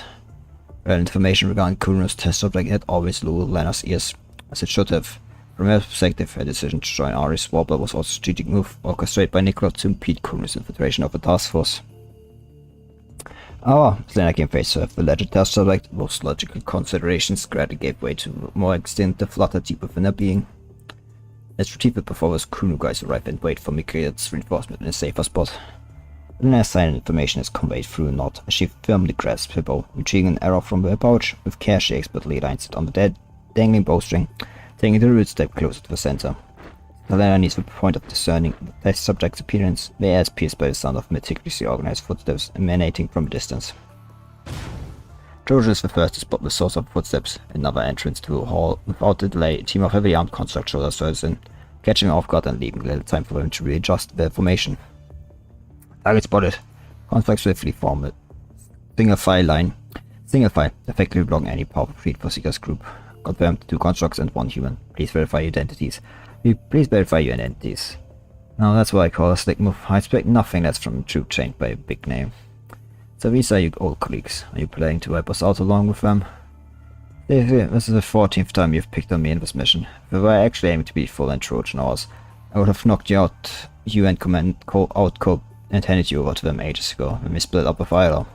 Relevant information regarding Kuruno's test subject had always lulled Lena's ears, as it should have. From her perspective, her decision to join Ari's Warbler was also a strategic move, orchestrated by Nicola to impede Kuruno's infiltration of the task force. Lena came face to the alleged test subject. Most logical considerations gradually gave way to more instinctive flutter deep within her being. As retrieved before us, Kuruno guys arrive and wait for Mikhail's reinforcement in a safer spot. Lena's silent information is conveyed through a nod as she firmly grasps her bow, retrieving an arrow from her pouch. With care, she expertly lines it on the dead, dangling bowstring, taking the root step closer to the center. Lena needs the point of discerning the test subject's appearance. The air is pierced by the sound of meticulously organized footsteps emanating from a distance. Jojo is the first to spot the source of footsteps, another entrance to a hall. Without a delay, a team of heavily armed construct soldiers surges in, catching her off guard and leaving little time for them to readjust their formation. Target spotted. Conflict swiftly form a single file line. Single file, effectively blocking any powerful feed for Seeker's group. Confirmed, 2 constructs and 1 human. Please verify your identities. Please verify your identities. Now that's what I call a slick move. I expect nothing less from a troop trained by a big name. So these are your old colleagues. Are you planning to wipe us out along with them? This is the 14th time you've picked on me in this mission. If I were actually aiming to be full and Trojan horse, I would have knocked you and command out and handed you over to them ages ago when we split up with Ayla.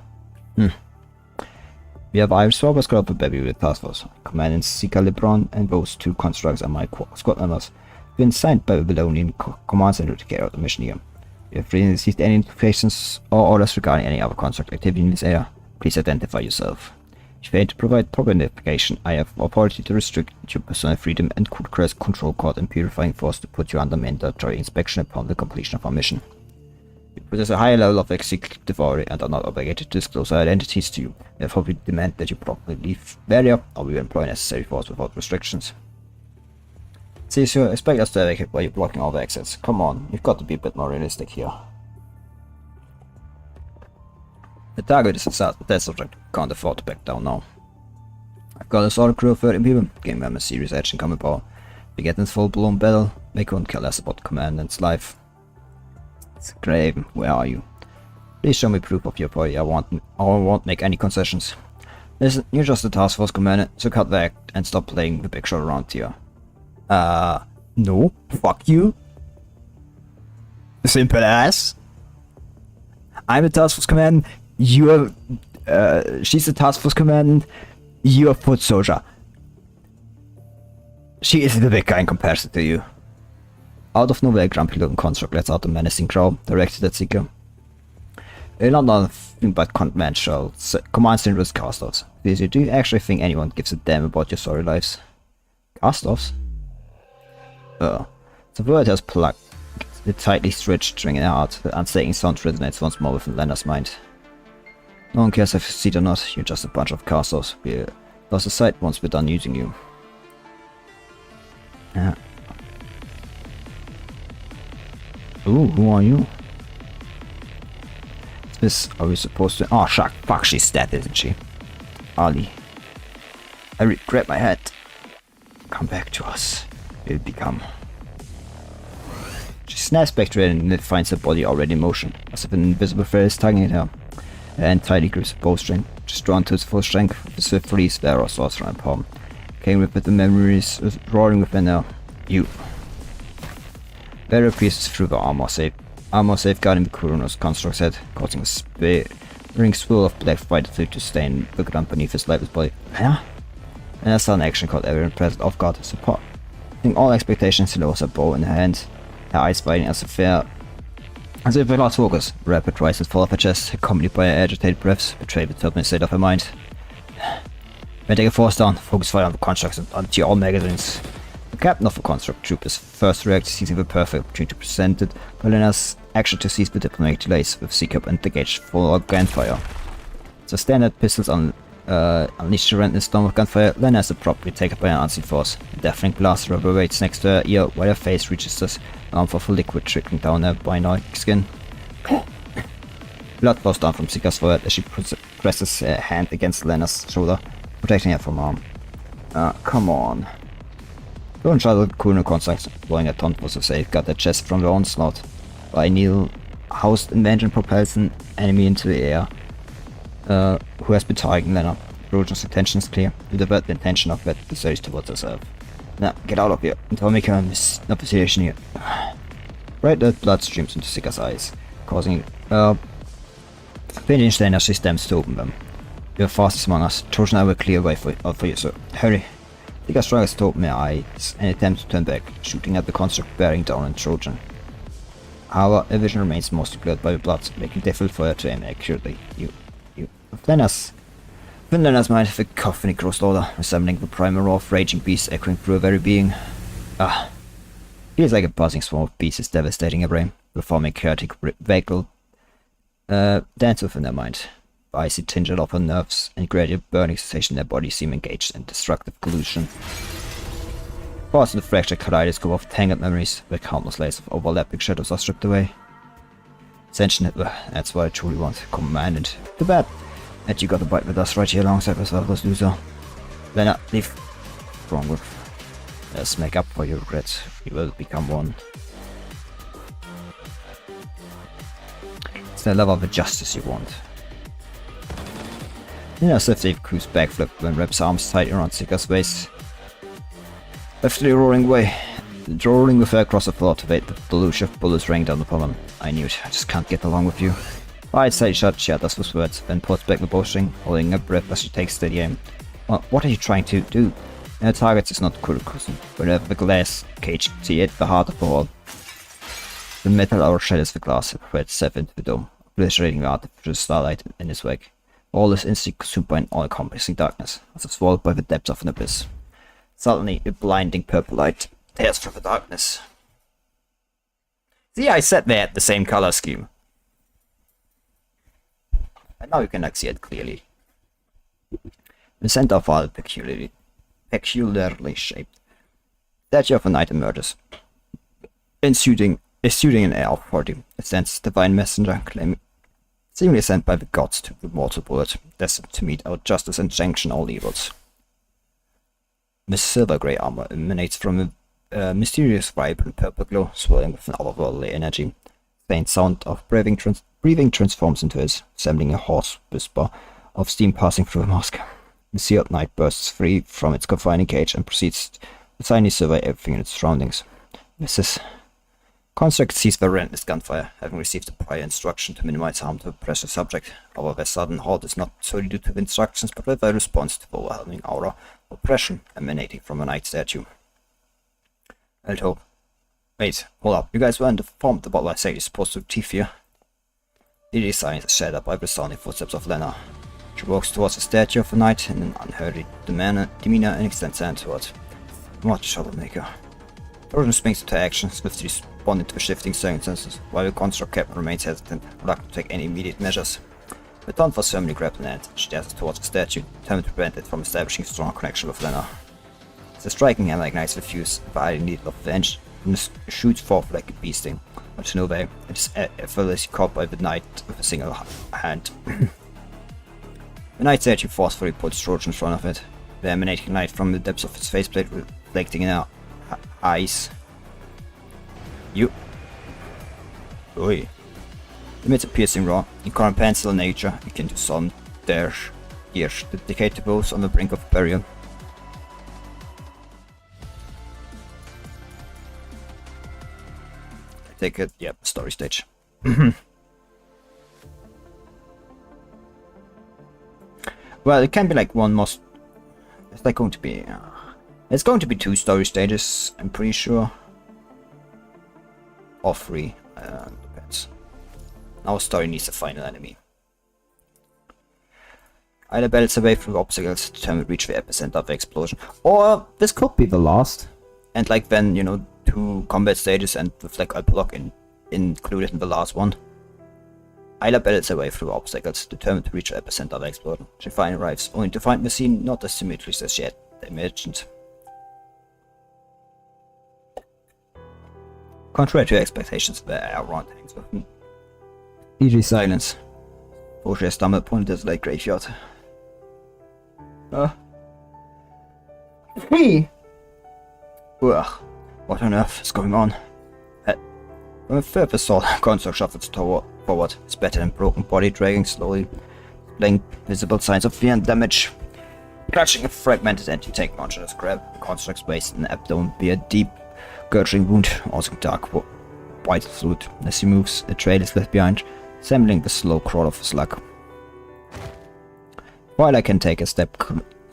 We have Irish Swabber Squad for Baby with Task Force. Commandant Sika LeBron and those 2 constructs are my squad members. We've been signed by the Babylonian Command Center to carry out the mission here. If you have really received any notifications or orders regarding any other construct activity in this area, please identify yourself. If you fail to provide proper identification, I have authority to restrict your personal freedom and could request control court and purifying force to put you under mandatory inspection upon the completion of our mission. We possess a high level of executive authority and are not obligated to disclose our identities to you. Therefore, we demand that you properly leave the area, or we will employ necessary force without restrictions. See, sir, expect us to evacuate while you're blocking all the exits. Come on, you've got to be a bit more realistic here. The target is a test subject. Can't afford to back down now. I've got a solid crew of 30 people, giving them a serious edge in combat power. If we get in full-blown battle, they couldn't care less about the commandant's life. Graven, where are you? Please show me proof of your body. I won't make any concessions. Listen, you're just a task force commander, so cut the act and stop playing the big shot around here. No, fuck you. Simple as. I'm the task force commandant, she's the task force commandant, you're a foot soldier. She is the big guy in comparison to you. Out of nowhere, a grumpy looking construct lets out a menacing growl, directed at Seeker. You're not nothing but conventional command center with cast-offs. Do you actually think anyone gives a damn about your sorry lives? Cast-offs? The word has plucked the tightly stretched string in her heart. The unstating sound resonates once more within Lena's mind. No one cares if you succeed or not, you're just a bunch of cast-offs. We lost sight once we're done using you. Ooh, who are you? Are we supposed to? Oh, fuck, she's dead, isn't she? Ali. I regret my head. Come back to us. We'll become. She snaps back to it and finds her body already in motion, as if an invisible thread is tugging at her. Her hand tightly grips the bowstring, just drawn to its full strength, with the swift release of arrow swords from her palm. Came with the memories roaring within her. You. Barrier pierces through the armor safeguarding the Kuruno's construct's head, causing a spearing swirl of black fighter fluid to stain the ground beneath his lifeless body. Huh? and a sudden action caught everyone present off guard, supporting all expectations. She lost her bow in her hand, her eyes biting as if we lost focus. Rapid rises fall off her chest, accompanied by her agitated breaths, betrayed the turbulent state of her mind. When they get forced down, focus fire on the constructs and empty all magazines. The captain of the construct troopers first reacted, seizing the perfect opportunity presented by Lena's action to seize the diplomatic delays with C-Cup and engage full gunfire. So standard pistols unleashed a relentless storm of gunfire. Lena is abruptly taken by an unseen force. A deafening blast reverberates next to her ear while her face reaches an armful of liquid trickling down her bionic skin. Blood flows down from Sika's forehead as she presses her hand against Lena's shoulder, protecting her from harm. Come on. Don't try to cool no contacts, blowing a taunt was to safeguard their chest from the onslaught. By Neil, housed invention propels an enemy into the air, who has been targeting Lena. Roger's intention is clear, to divert the intention of that the series towards herself. Now, get out of here, and don't make her a position here. Bright red blood streams into Sika's eyes, causing pinching stain as she stems to open them. You're fastest among us. Trojan, I will clear way for you, sir. Hurry. Sika struggles to open her eyes and attempts to turn back, shooting at the construct bearing down on Trojan. However, her vision remains mostly blurred by the blood, making it difficult for her to aim accurately. Within Lena's mind, the cacophony grows louder, resembling the primal roar of raging beasts echoing through her very being. Feels like a buzzing swarm of beasts devastating her brain, performing chaotic vehicle dance within her mind. The icy tingle of her nerves and gradual burning sensation in her body seem engaged in destructive collusion. Lost in the fractured kaleidoscope of tangled memories, where countless layers of overlapping shadows are stripped away. Sentient, that's what I truly want. Commanded. Too bad that you got to bite with us right here alongside us others do so. Lena, leave. Wrong with. Let's make up for your regrets. We will become one. It's the level of justice you want. Lena swiftly cruised backflip when Rep's arms tight around Sika's waist. Swiftly rolling with her across the floor to evade the deluge of bullets raining down upon them. I knew it, I just can't get along with you. Right side shot, she utters with words, then pulls back the bowstring, holding her breath as she takes steady aim. Well, what are you trying to do? Her target is not the cool cushion, whenever the glass cage see it, the heart of the hall. The metal outshadows the glass, spreads itself into the dome, obliterating the artificial starlight in its wake. All is instantly consumed by an all-encompassing darkness, as if swallowed by the depths of an abyss. Suddenly, a blinding purple light tears through the darkness. See, I said they had the same color scheme. And now you can see it clearly. The center of all peculiarly shaped statue of a knight emerges. Shooting an air of 40, it stands divine messenger, claiming seemingly sent by the gods to the mortal bullet, destined to mete out justice and sanction all evils. The silver-grey armor emanates from a mysterious vibrant purple glow, swirling with an otherworldly energy. Faint sound of breathing transforms into it, resembling a hoarse whisper of steam passing through a mask. The sealed knight bursts free from its confining cage and proceeds to silently survey everything in its surroundings. Mrs. Construct sees the relentless gunfire, having received a prior instruction to minimize harm to the precious subject. However, their sudden halt is not solely due to the instructions, but rather a response to the overwhelming aura of oppression emanating from a knight statue. I'd hope. Wait, hold up, you guys weren't informed about what I say you're supposed to achieve here. The silence is shattered by the sounding footsteps of Lena. She walks towards the statue of the knight in an unhurried demeanor and extends her hand towards. What troublemaker. Trojan springs into action, swiftly responding to the shifting circumstances, while the construct captain remains hesitant, reluctant to take any immediate measures. The taunt was firmly grabbed in hand. She dances towards the statue, determined to prevent it from establishing a strong connection with Lena. The striking hammer ignites the fuse, the iron needle of revenge, and shoots forth like a bee sting, but to no avail. It is effortlessly caught by the knight with a single hand. The knight statue forcefully puts Trojan in front of it, the emanating light from the depths of its faceplate reflecting in her eyes. You. Oi. Emits a piercing roar, incomprehensible nature, akin to some dirge, years that decay to both on the brink of burial. I take it, yep, story stage. Well, it can be like one must It's like going to be... it's going to be 2 story stages, I'm pretty sure. Or 3, depends. Our story needs a final enemy. Ayla battles away through obstacles to determine reach the epicenter of the explosion. Or this could be the last. And like then, you know, 2 combat stages and with like a block included in the last one. Ayla battles away through obstacles, determined to reach the epicenter of the explosion. She finally arrives, only to find the scene not as symmetric as she had imagined. Contrary to her expectations, the air around hangs with an eerie silence. Before she has stumbled upon a desolate graveyard. Hey! Ugh, what on earth is going on? When a further saw the construct shuffles forward, his battered and broken body dragging slowly, displaying visible signs of fear and damage. Clutching a fragmented anti-tank launcher, his grab the construct's waist and abdomen be a deep, gurgling wound, also dark white fluid. As he moves, a trail is left behind, resembling the slow crawl of a slug. While I can take a step,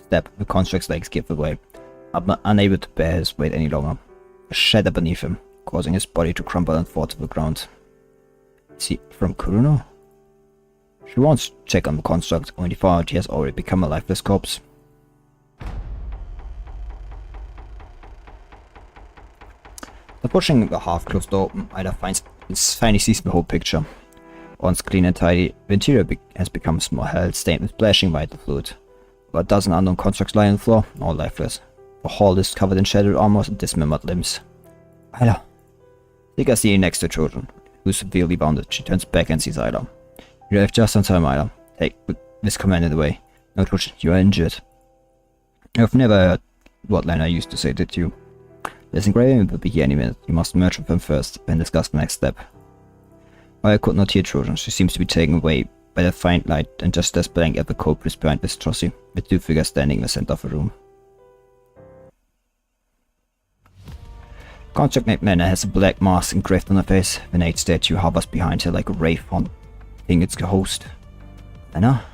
the construct's legs give way, unable to bear his weight any longer. A shatter beneath him, causing his body to crumble and fall to the ground. Is he from Kuruno? She wants to check on the construct, only to find out he has already become a lifeless corpse. Pushing the half-closed door open, Ayla finally sees the whole picture. Once clean and tidy, the interior has become small hell, stained with splashing vital fluid. About a dozen unknown constructs lie on the floor, all lifeless. The hall is covered in shattered armor and dismembered limbs. Ayla. Sika seeing next to Trojan, who's severely wounded. She turns back and sees Ayla. You have just on time, Ayla. Take this command away. No, Trojan, you are injured. I've never heard what Lena used to say, did you? This engraving will be here any minute. You must merge with him first, then discuss the next step. While I could not hear Trojan, she seems to be taken away by the faint light, and just as blank at the culprit behind this Trossi, with 2 figures standing in the center of the room. Construct named Lena has a black mask engraved on her face. The Nate statue hovers behind her like a wraith haunting its host. Lena?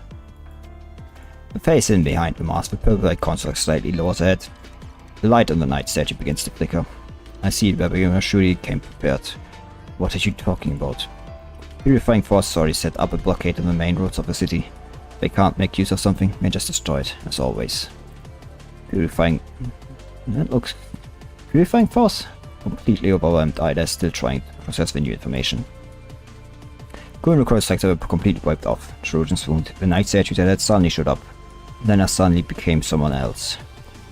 The face hidden behind the mask, the purple-like construct slightly lowers her head. The light on the night statue begins to flicker. I see it where the surely came prepared. What are you talking about? Purifying force already set up a blockade on the main roads of the city. They can't make use of something, they just destroy it, as always. Purifying... that looks... Purifying force? Completely overwhelmed, Ayla is still trying to process the new information. Current record sector were completely wiped off. Trojan's wound. The night statue that had suddenly showed up. Then suddenly became someone else.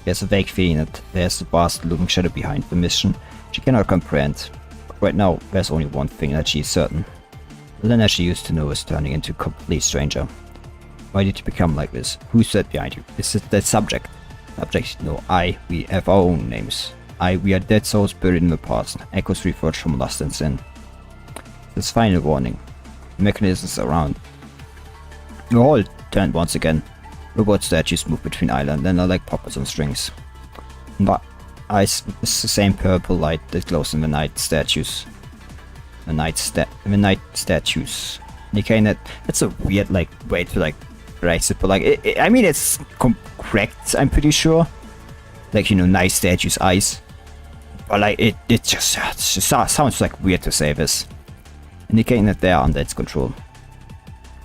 There's a vague feeling that there's a vast looming shadow behind the mission she cannot comprehend. Right now, there's only one thing that she is certain. The Lena she used to know is turning into a complete stranger. Why did you become like this? Who sat behind you? Is it the subject? Subject? No, we have our own names. We are dead souls buried in the past, echoes reforged from lust and sin. This final warning. The mechanisms around. The hall turned once again. Robot statues move between Ayla and Lena like puppets on strings. The eyes is the same purple light that glows in the night statues. The night statues. Indicating that that's a weird like way to like raise it, but like I mean it's correct. I'm pretty sure. Like, you know, night statues eyes, but like it just sounds like weird to say this. Indicating that they are under its control.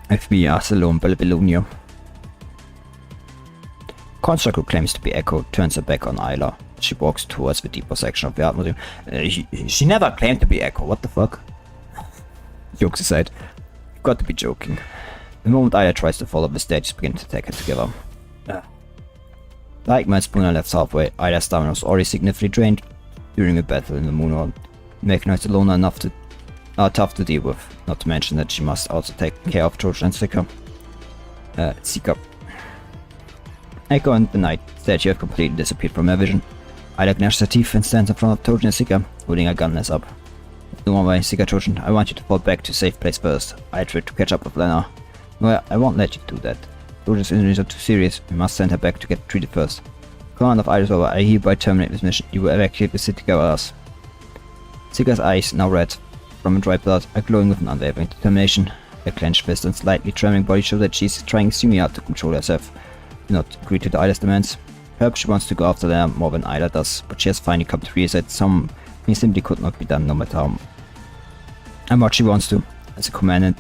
FBI Arcelon Babylonia. Construct, who claims to be Echo, turns her back on Ayla. She walks towards the deeper section of the art museum. She never claimed to be Echo, what the fuck? Jokes aside, you've got to be joking. The moment Ayla tries to follow, the stages begin to take her together. Like my spooner left halfway, Ayla's stamina was already significantly drained during the battle in the Moonworld, making her alone enough to tough to deal with, not to mention that she must also take care of Trojan and Sika. Echo and the Night statue have completely disappeared from her vision. Ayla gnashes her teeth and stands in front of Trojan and Sika, holding her gun up. No more way, Sika Trojan, I want you to fall back to a safe place first. I tried to catch up with Lena. No, I won't let you do that. Trojan's injuries are too serious, we must send her back to get treated first. Command of Ayla's over, I hereby terminate this mission. You will evacuate the city with us. Sika's eyes, now red from dry blood, are glowing with an unwavering determination. Her clenched fist and slightly trembling body show that she's trying extremely hard to control herself. Do not agree to the Ayla's demands. Perhaps she wants to go after them more than Ayla does, but she has finally come to realize that some things simply could not be done no matter how much she wants to. As a commandant,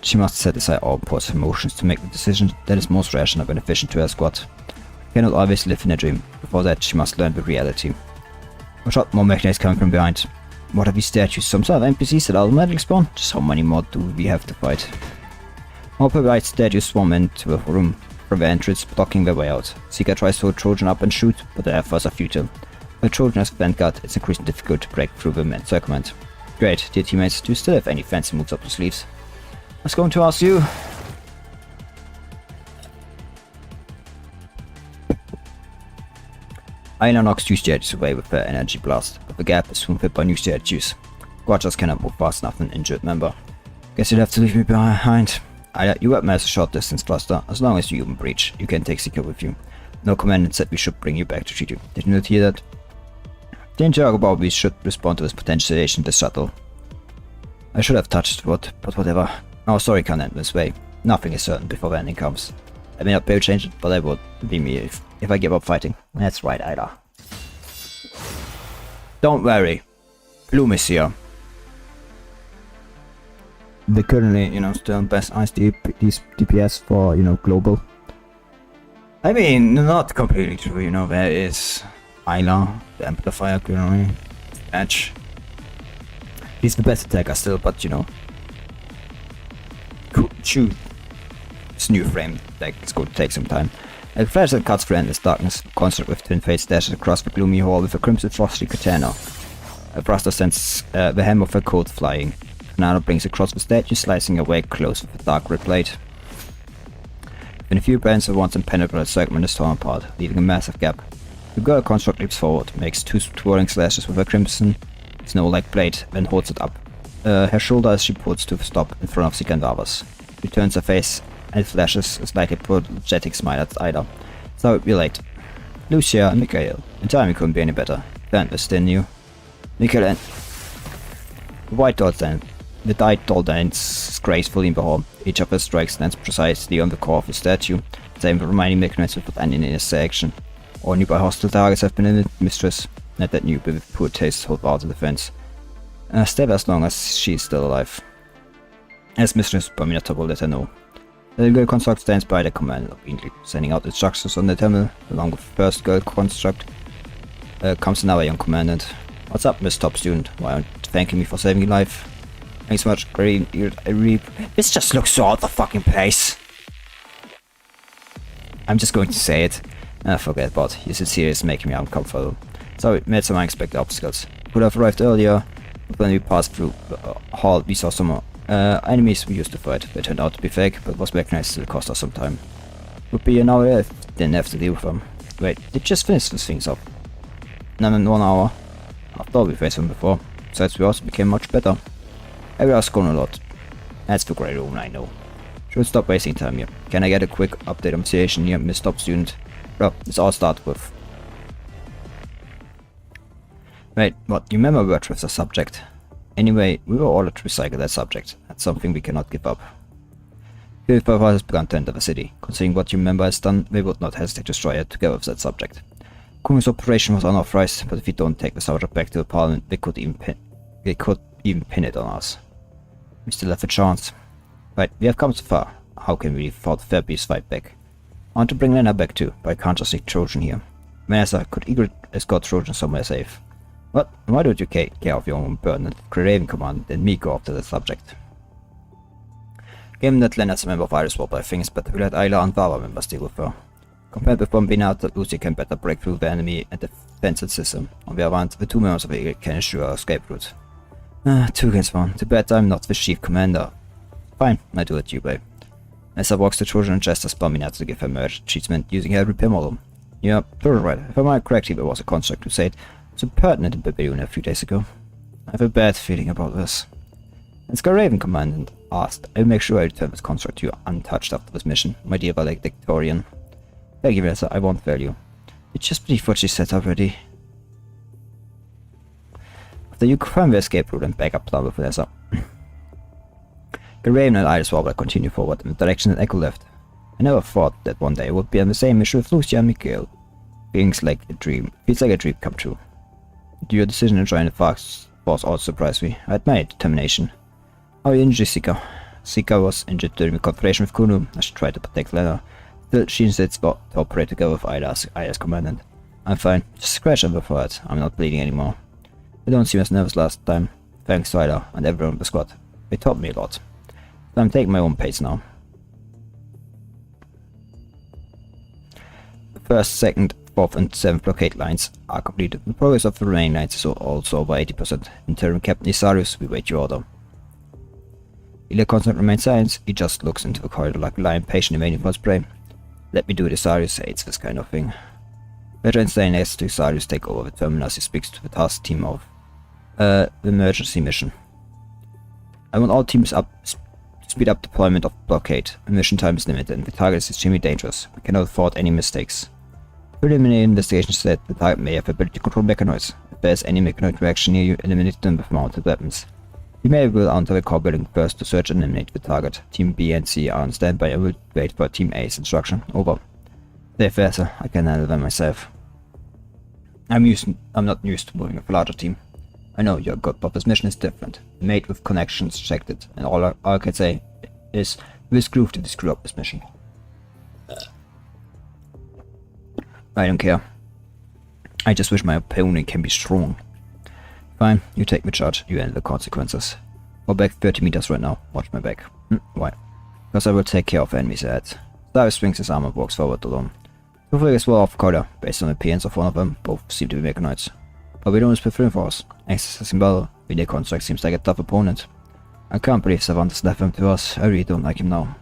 she must set aside all positive emotions to make the decision that is most rational and beneficial to her squad. She cannot always live in a dream. Before that, she must learn the reality. A shot more mechanics coming from behind. What are these statues? Some sort of NPCs that automatically spawn? Just how many more do we have to fight? More white statues swarm into the room from the entrance, blocking their way out. Seeker tries to hold Trojan up and shoot, but their efforts are futile. With Trojan as vanguard, it's increasingly difficult to break through the encirclement. Great, dear teammates, do you still have any fancy moves up your sleeves? I was going to ask you. Ayla knocks 2 statues away with her energy blast, but the gap is soon filled by new statues. Squadrons cannot move fast enough than an injured member. Guess you'll have to leave me behind. Ayla, you weapon has a short distance cluster. As long as you human breach, you can take Seeker with you. No commandant said we should bring you back to treat you. Did you not hear that? Didn't you about we should respond to this potentiation of the shuttle? I should have touched what, but whatever. Our story can't end this way. Nothing is certain before the ending comes. I may not be able to change it, but I would be me if I give up fighting. That's right, Ayla. Don't worry. Bloom is here. They currently, still best ice DPS for, global. I mean, not completely true, there is Ayla, the amplifier currently, Edge. He's the best attacker still, but shoot. This new frame deck is going to take some time. A flash that cuts through endless darkness, construct with twin fates dashes across the gloomy hall with a crimson frosty katana. A thruster sends the hem of her coat flying. Fernando brings across the statue, slicing away close with a dark red blade. In a few bands, the once impenetrable segment is torn apart, leaving a massive gap. The girl construct leaps forward, makes 2 twirling slashes with her crimson snow-like blade, then holds it up her shoulder as she puts to stop in front of Seeker and Varvas. She turns her face and it flashes a slightly apologetic smile at Ayla. So we're late. Lucia and Mikhail. In time it couldn't be any better. Then was still new. Mikhail and the white doll stand. The dyed doll dance gracefully in the hall. Each of her strikes lands precisely on the core of the statue, same reminding mechanisms without any intersection. All nearby hostile targets have been in the mistress, not that new, but with poor taste hold out in defense. Stay as long as she is still alive. As Mistress Perminator will let her know. The girl construct stands by the command obediently, sending out instructions on the terminal. Along with the first girl construct comes another young commandant. What's up, Miss Top Student? Why aren't you thanking me for saving your life? Thanks so much, Green. This just looks so out of fucking place. I'm just going to say it. Forget about it. Your sincerity is making me uncomfortable. Sorry, we met some unexpected obstacles. Would have arrived earlier. When we passed through the hall, we saw some enemies we used to fight. They turned out to be fake, but was mechanized, still cost us some time. Would be an hour if didn't have to deal with them. Wait, they just finished these things up. None in 1 hour. After all, we faced them before. Besides, we also became much better. Everyone's grown a lot. That's the great room, I know. Should stop wasting time here. Can I get a quick update on the situation here, Miss Top Student? Well, let's all start with. Wait, what? You remember Word with the subject? Anyway, we were ordered to recycle that subject. That's something we cannot give up. If Papa has begun to enter the city. Considering what your member has done, they would not hesitate to destroy it together with that subject. Kumi's operation was unauthorized, but if we don't take the subject back to the parliament, they could even pin it on us. We still have a chance. Right, we have come so far. How can we afford fair peace fight back? I want to bring Lena back too, but I can't just leave Trojan here. Vanessa could eagerly escort Trojan somewhere safe. What? Why don't you care of your own burden and Raven command and me go after the subject? Given that Lena's a member of Iris Swap, I think it's better to let Ayla and Vava members deal with her. Compared with bombing out, that Lucy can better break through the enemy and defensive system. On the other hand, the 2 members of Eagle can ensure our escape route. 2 against 1. Too bad I'm not the chief commander. Fine, I do it you, babe. Nessa walks to Trojan and gestures Bombinat to give her merged treatment using her repair model. Yeah, totally right. If I might correctly, there was a construct who said it was pertinent in Babylon a few days ago. I have a bad feeling about this. As Raven commandant asked, I will make sure I return this construct to you untouched after this mission, my dear valedictorian. Thank you, Vanessa, I won't fail you. It's just believe what she said already. After you confirm the escape route and backup plan with Vanessa, Raven and Iris will continue forward in the direction that Echo left. I never thought that one day I would be on the same mission with Lucia and Mikhail. Feels like a dream come true. Your decision to join the Fox Force also surprised me. I admire determination. How are you injured, Sika? Sika was injured during the confrontation with Kunu as she tried to protect Lena. Still, she insists to operate together with Ayla's commandant. I'm fine. Just scratch on the forehead. I'm not bleeding anymore. You don't seem as nervous last time. Thanks to Ayla and everyone in the squad. They taught me a lot. So I'm taking my own pace now. The first, second, 4th and 7th blockade lines are completed. The progress of the remaining lines is also over 80%. Interim Captain Isarius, we wait your order. Ayla constantly remains silent. He just looks into the corridor like a lion patiently waiting for his prey. Let me do it, Isarius hates this kind of thing. Veteran staying next to Isarius take over the terminal as he speaks to the task team of the emergency mission. I want all teams speed up deployment of blockade. The mission time is limited and the target is extremely dangerous. We cannot afford any mistakes. Preliminary investigation said the target may have ability to control mechanoids. If there is any mechanoid reaction near you, eliminate them with mounted weapons. You may will enter the core building first to search and eliminate the target. Team B and C are on standby and will wait for Team A's instruction. Over. Safe vessel, I can handle them myself. I'm not used to moving with a larger team. I know you're good, but this mission is different. Made with connections, checked it, and all I can say is this groove to screw up this mission. I don't care. I just wish my opponent can be strong. Fine, you take the charge, you handle the consequences. Go back 30 meters right now, watch my back. Why? Because I will take care of enemies ahead. Cyrus swings his arm and walks forward alone. Two figures were off the corridor. Based on the appearance of one of them, both seem to be mechanoids. But we don't is preferring for us. Accessing battle, Video Construct seems like a tough opponent. I can't believe Savantas left him to us. I really don't like him now.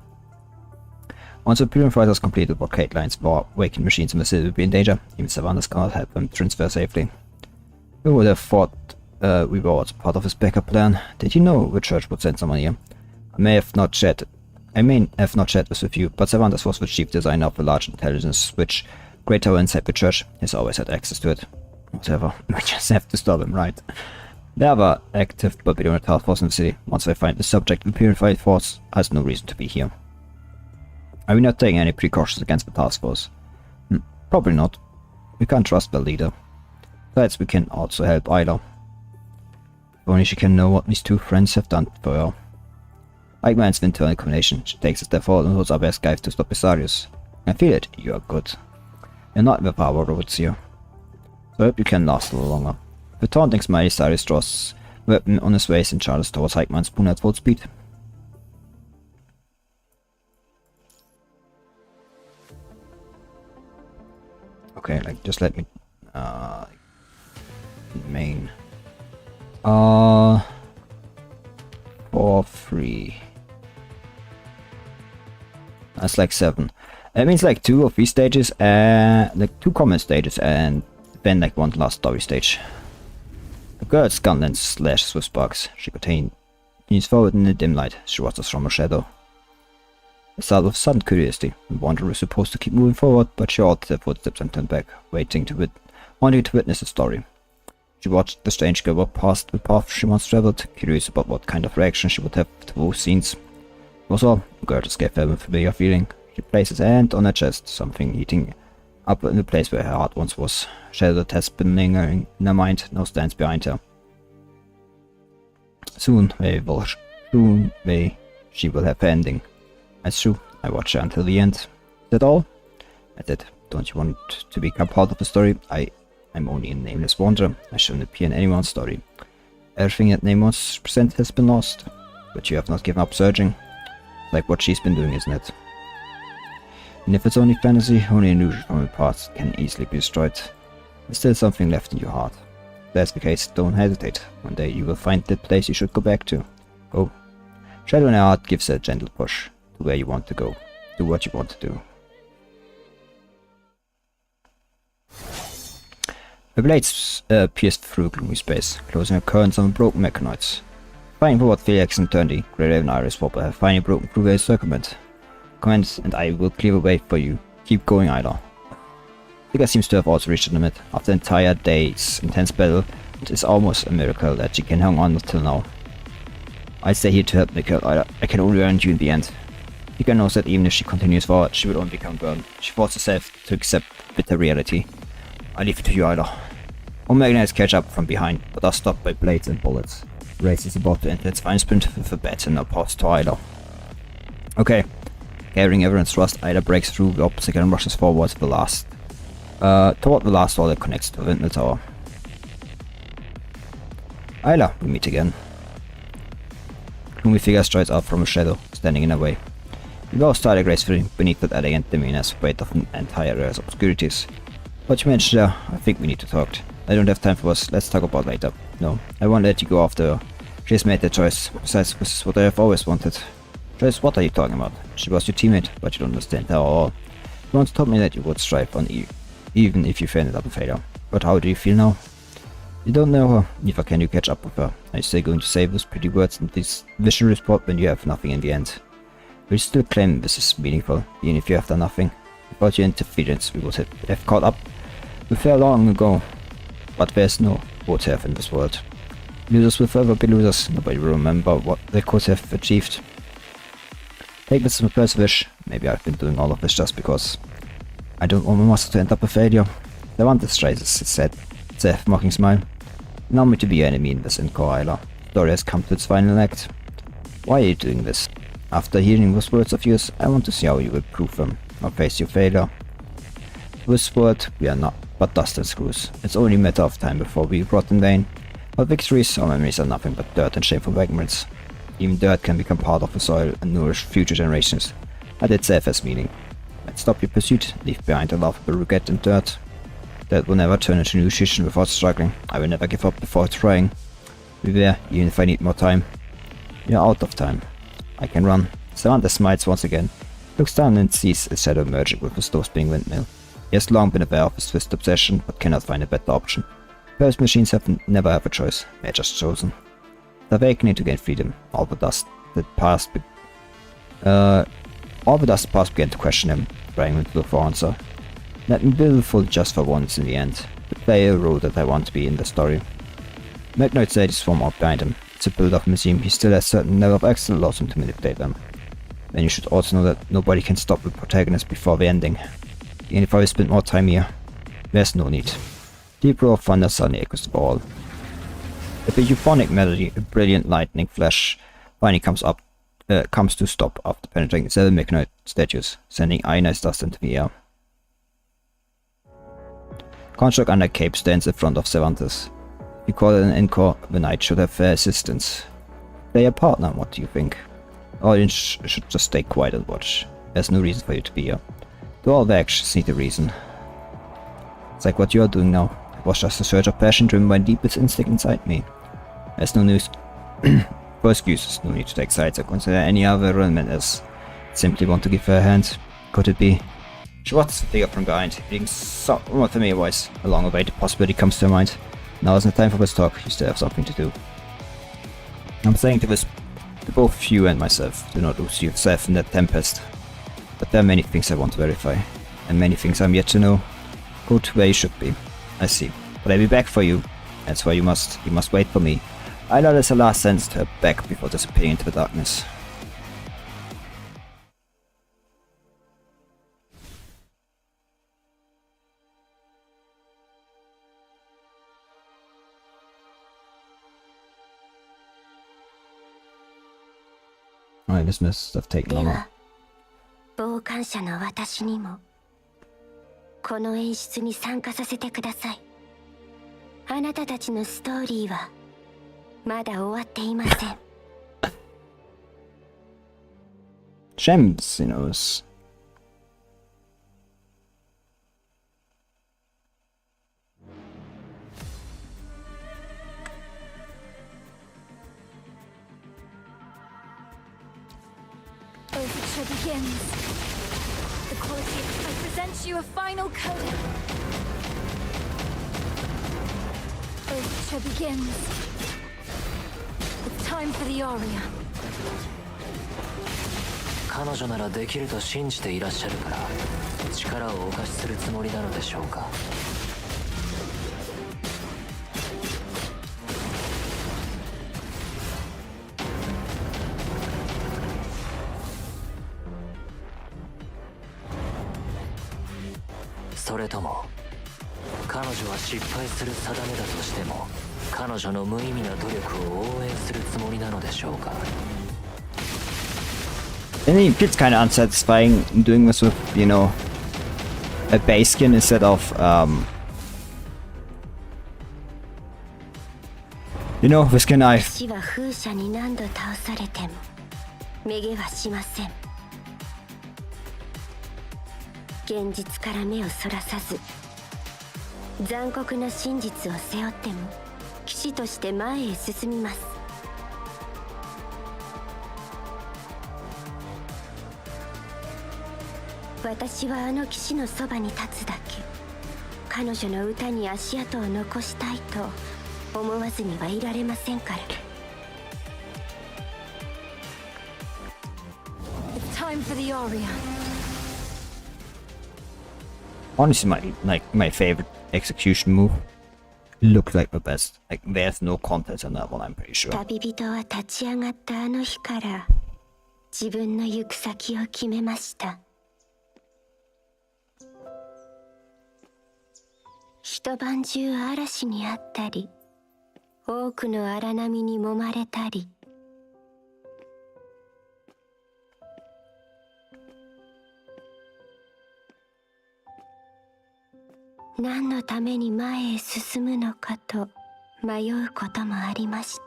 Once the Purium fighters complete the blockade lines, more waking machines in the city will be in danger. Even Savantas cannot help them transfer safely. Who would have thought we were also part of his backup plan? Did you know the church would send someone here? I may have not shared this with you, but Savantas was the chief designer of the large intelligence switch Great Tower inside the church. He's always had access to it. Whatever, we just have to stop him, right? They have an active Babylonian task force in the city. Once they find the subject, the Purified Force has no reason to be here. Are we not taking any precautions against the task force? Probably not. We can't trust the leader. Besides, we can also help Ayla. If only she can know what these two friends have done for her. Like man's internal combination, she takes a step forward and holds our best guys to stop Isarius. I feel it, you are good. You're not the power robots here. So I hope you can last a little longer. The taunting smiley Isarius draws weapon on his waist and charges towards Heikman's spoon at full speed. Okay, like just let me main 4, 3. That's like 7. That means like 2 of these stages, like 2 common stages, and then like 1 last story stage. The girl's gun lens slashes with sparks. She continues forward in the dim light. She watches from her shadow. I start with sudden curiosity. The wanderer is supposed to keep moving forward, but she halted her footsteps and turned back, wanting to witness the story. She watched the strange girl walk past the path she once traveled, curious about what kind of reaction she would have to those scenes. It was all. The girl just gave her a familiar feeling. She placed his hand on her chest, something heating up in the place where her heart once was. Shadow that has been lingering in her mind now stands behind her. Soon she will have her ending. That's true. I watched her until the end. Is that all? That's it. Don't you want to become part of the story? I'm only a nameless wanderer. I shouldn't appear in anyone's story. Everything that name wants to present has been lost. But you have not given up searching. Like what she's been doing, isn't it? And if it's only fantasy, only an illusion from the past can easily be destroyed. There's still something left in your heart. If that's the case, don't hesitate. One day you will find that place you should go back to. Go. Shadow in your heart gives a gentle push to where you want to go. Do what you want to do. The blades pierced through gloomy space, closing a current on broken mechanoids. Fighting for what Felix and Turndy, Great and Iris Whopper have finally broken through their circumvent. Command and I will clear the way for you. Keep going, Ayla. Vega seems to have also reached the limit. After the entire day's intense battle, it is almost a miracle that she can hang on until now. I stay here to help Nicole, Ayla. I can only earn you in the end. Vega knows that even if she continues forward, she will only become burned. She forces herself to accept bitter reality. I leave it to you, Ayla. All Magnites catch up from behind, but are stopped by blades and bullets. The race is about to enter its final sprint with a baton now pass to Ayla. Okay. Gathering everyone's thrust, Ayla breaks through the obstacle and rushes forward to the last. Toward the last wall that connects to the windmill tower. Ayla, we meet again. Gloomy figure strides out from a shadow, standing in her way. We both started gracefully beneath that elegant demeanor's weight of an entire area's obscurities. What you mentioned there, I think we need to talk. I don't have time for us, let's talk about later. No, I won't let you go after her. She has made that choice. Besides, this is what I have always wanted. Choice, what are you talking about? She was your teammate, but you don't understand her at all. You once told me that you would strive on even if you ended up a failure. But how do you feel now? You don't know her, neither can you catch up with her. Are you still going to say those pretty words in this visionary spot when you have nothing in the end? Will you still claim this is meaningful, even if you have done nothing? Without your interference, we would have caught up with her long ago. But there's no would have in this world. Losers will forever be losers, nobody will remember what they could have achieved. Take this as my first wish. Maybe I've been doing all of this just because I don't want my master to end up a failure. I want this traces, said Seth, mocking smile. Allow me to be your enemy in this encore, Ayla. The story has come to its final act. Why are you doing this? After hearing those words of yours, I want to see how you will prove them, or face your failure. This world, we are not but dust and screws. It's only a matter of time before we rot in vain. Our victories or memories are nothing but dirt and shameful fragments. Even dirt can become part of the soil and nourish future generations. I did Seth as meaning. Let's stop your pursuit, leave behind the laughable regret and dirt. That will never turn into nutrition without struggling. I will never give up before trying. Be there, even if I need more time. You're out of time. I can run. Samantha smiles once again, looks down and sees a shadow merging with the slow spinning windmill. He has long been aware of his twisted obsession, but cannot find a better option. Perhaps machines never have a choice, they're just chosen. The awakening to gain freedom, all the dust past began to question him, trying to look for answer. Let me be beautiful just for once in the end, to play a role that I want to be in the story. Magnoid said his form out behind him. It's a build-up museum, he still has certain level of excellence allows him to manipulate them. Then you should also know that nobody can stop the protagonist before the ending. Even if I spent more time here, there's no need. Deep roar of thunder suddenly echoes the all. With a euphonic melody, a brilliant lightning flash finally comes to stop after penetrating several Magnoid statues, sending ionized dust into the air. Construct under cape stands in front of Cervantes. You call it an encore, the knight should have fair assistance. Play a partner, what do you think? Audience should just stay quiet and watch. There's no reason for you to be here. Do all the actions need a reason. It's like what you are doing now. It was just a surge of passion driven by the deepest instinct inside me. There's no news for excuses, no need to take sides or consider any other element as simply want to give her a hand. Could it be? She watches the figure from behind, reading somewhat familiar voice. Along the way the possibility comes to her mind. Now isn't the time for this talk, you still have something to do. I'm saying to both you and myself, do not lose yourself in that tempest. But there are many things I want to verify, and many things I'm yet to know. Go to where you should be. I see. But I'll be back for you. That's why you must wait for me. Ayla is her last sense to her back before disappearing into the darkness. Alright, this must have taken longer. 傍観者の私にもこの演出に参加させてください。あなたたちのストーリーはまだ終わっていません。Gems, you know, is Overture begins. The quality I present you a final code. Overture begins. It's time for the aria. 彼女ならできると信じていらっしゃるから力をお貸しするつもりなのでしょうか。それとも彼女は失敗する定めだとしても彼女の無意味な努力を応援するつもりなのでしょうか。 I think it's kind of unsatisfying doing this with, you know, a base skin instead of, you know, the skin I... 死は風車に何度倒されてもめげはしません。現実から目をそらさず残酷な真実を背負っても騎士として前へ進みます。私はあの騎士のそばに立つだけ。彼女の歌に足跡を残したいと思わずにはいられませんから。 It's time for the Orion. Honestly, my favorite execution move. Looks like the best. Like, there's no contest on that one, I'm pretty sure. 旅人は立ち上がったあの日から自分の行く先を決めました。一晩中嵐にあったり多くの荒波に揉まれたり、何のために前へ進むのかと迷うこともありました。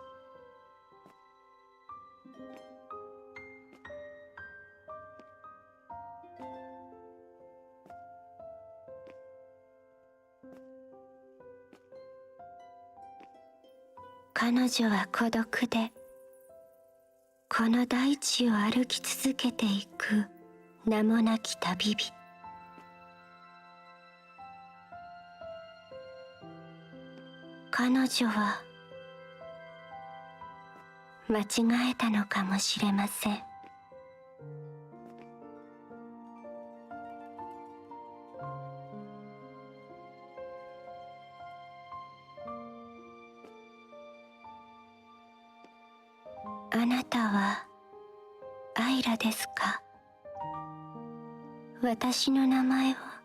彼女は孤独でこの大地を歩き続けていく名もなき旅人。彼女は間違えたのかもしれません。あなたはアイラですか？私の名前は。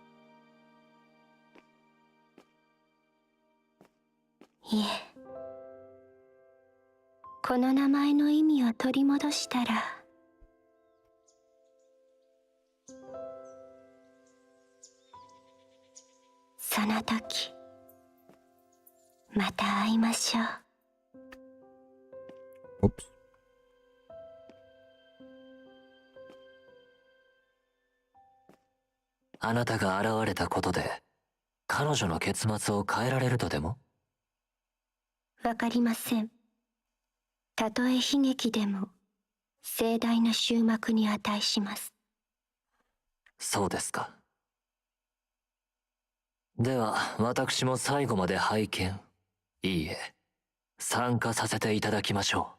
いえ、この名前の意味を取り戻したらその時また会いましょう。 Oops. あなたが現れたことで彼女の結末を変えられるとでも？わかりません。たとえ悲劇でも盛大な終幕に値します。そうですか。では私も最後まで拝見、いいえ参加させていただきましょ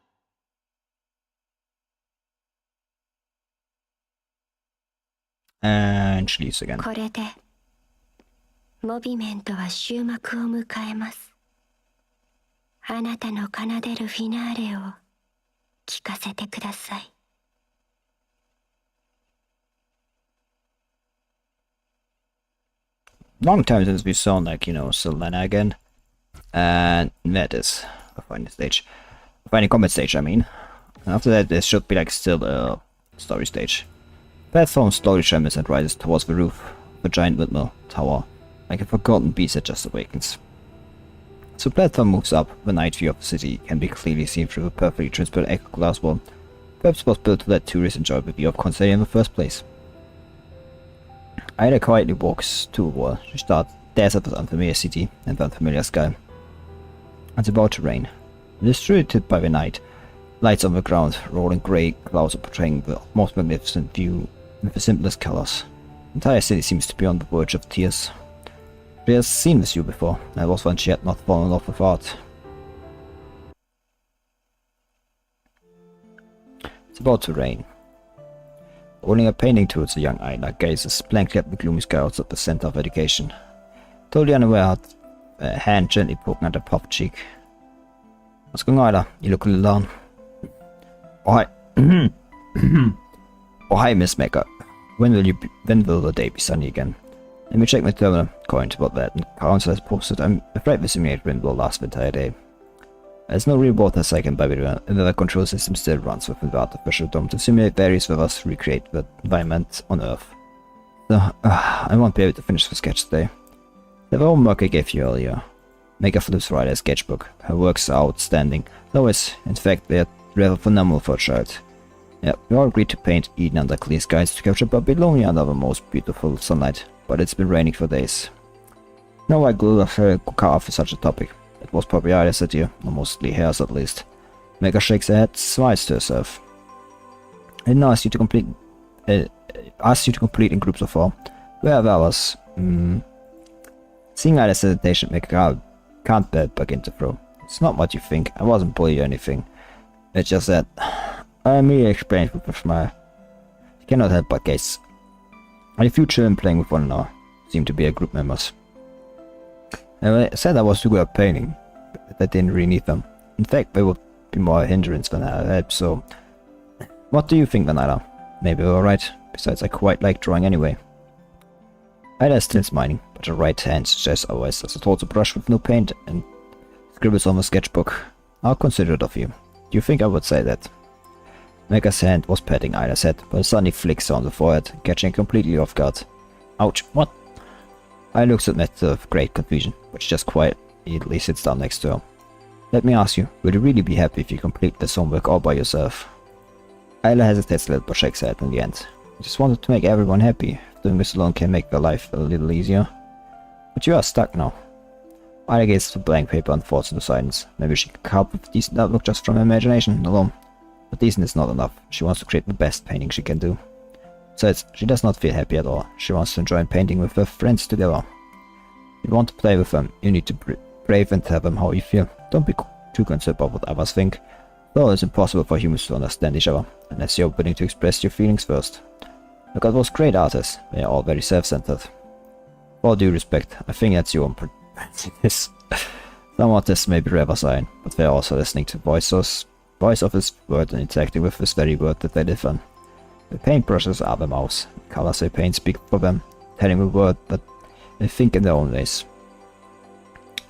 う。And she leaves again. これでモビメントは終幕を迎えます。あなたの奏でるフィナーレを聞かせてください。Long time since we saw, like, you know, Selena again. And that is the final stage. The final combat stage, I mean. And after that, there should be, like, still a story stage. Platform slowly trembles and rises towards the roof of a giant windmill tower, like a forgotten beast that just awakens. As the platform moves up, the night view of the city can be clearly seen through a perfectly transparent glass wall. Perhaps was built to let tourists enjoy the view of Constantine in the first place. Ayla quietly walks to a wall. She stares at the unfamiliar city and the unfamiliar sky. It's about to rain. Distributed by the night, lights on the ground, rolling grey clouds are portraying the most magnificent view with the simplest colors. The entire city seems to be on the verge of tears. She has seen this view before, and it was when she had not fallen in love with art. It's about to rain. Holding a painting towards the young Ayla gazes blankly at the gloomy sky outside the center of education. Totally unaware, a hand gently poking at her puffed cheek. What's going on, Ayla? You look a little down. Oh hi. Oh hi, Miss Maker. When will the day be sunny again? Let me check my terminal. According to what that council has posted, I'm afraid the simulator wind will last the entire day. There's no real water I can buy with the control system still runs within the artificial dome to simulate various weathers, recreate the environment on Earth. So, I won't be able to finish the sketch today. The homework I gave you earlier. Make a flute writer sketchbook. Her works are outstanding. Lois, in fact, they are rather phenomenal for a child. Yeah, we all agreed to paint Eden under clear skies to capture Babylonia under the most beautiful sunlight, but it's been raining for days. No, I glued a fair car for such a topic. It was probably Ayla said you, or mostly hers at least. Mega shakes her head, smiles to herself. I didn't ask you to complete in groups of 4. Where are the others? Seeing Ayla's hesitation make a can't begin to throw. It's not what you think. I wasn't bullying or anything. It's just that I merely explained with a smile. You cannot help but guess. And if you children playing with one another seem to be a group members. And I said I was too good at painting, but I didn't really need them. In fact, they would be more a hindrance than a help, so... What do you think, Ayla? Maybe we're right. Besides, I quite like drawing anyway. Ayla is still smiling, but her right hand suggests otherwise as a towards a brush with no paint and scribbles on the sketchbook. How considerate of you. Do you think I would say that? Mega's hand was patting Ayla's head, but suddenly flicks her on the forehead, catching completely off guard. Ouch, what? I looks at Matt with great confusion, but she just quietly sits down next to her. Let me ask you, would you really be happy if you complete this homework all by yourself? Ayla hesitates a little but shakes her head in the end. I just wanted to make everyone happy. Doing this alone can make their life a little easier. But you are stuck now. Ayla gazes at the blank paper and falls into silence. Maybe she can help with a decent outlook just from her imagination alone. But decent is not enough. She wants to create the best painting she can do. Besides, she does not feel happy at all. She wants to enjoy painting with her friends together. If you want to play with them, you need to be brave and tell them how you feel. Don't be too concerned about what others think. Though it's impossible for humans to understand each other, unless you're willing to express your feelings first. Look at those great artists. They are all very self-centered. With all due respect, I think that's your own prejudice. Some artists may be rather silent, but they are also listening to voice of his word and interacting with this very word that they live on. The paintbrushes are the mouths. The colors they paint speak for them, telling the word, but they think in their own ways.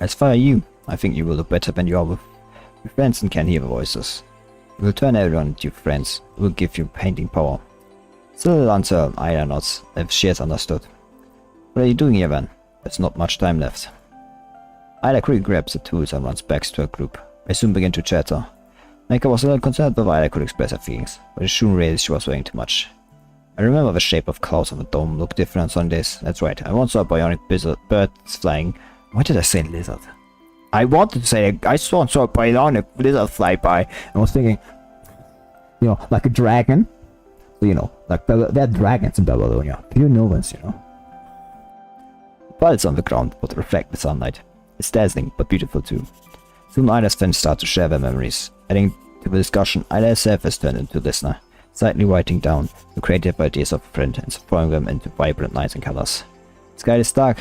As for you, I think you will look better when you are with your friends and can hear the voices. You will turn everyone into your friends. It will give you painting power. Still uncertain, Ayla nods, if she has understood. What are you doing here then? There's not much time left. Ayla quickly grabs the tools and runs back to her group. They soon begin to chatter. Mika was a little concerned whether Ayla could express her feelings, but she soon realized she was saying too much. I remember the shape of clouds on the dome looked different on Sundays. That's right, I once saw a bionic birds flying. Why did I say lizard? I wanted to say I saw a bionic lizard fly by and was thinking, you know, like a dragon. So, you know, like there are dragons in Babylonia. You know this, you know. The bullets on the ground would reflect the sunlight. It's dazzling, but beautiful too. Soon Ayla's friends start to share their memories. Adding to the discussion, Ayla herself has turned into a listener, silently writing down the creative ideas of a friend and throwing them into vibrant lines and colors. The sky is dark.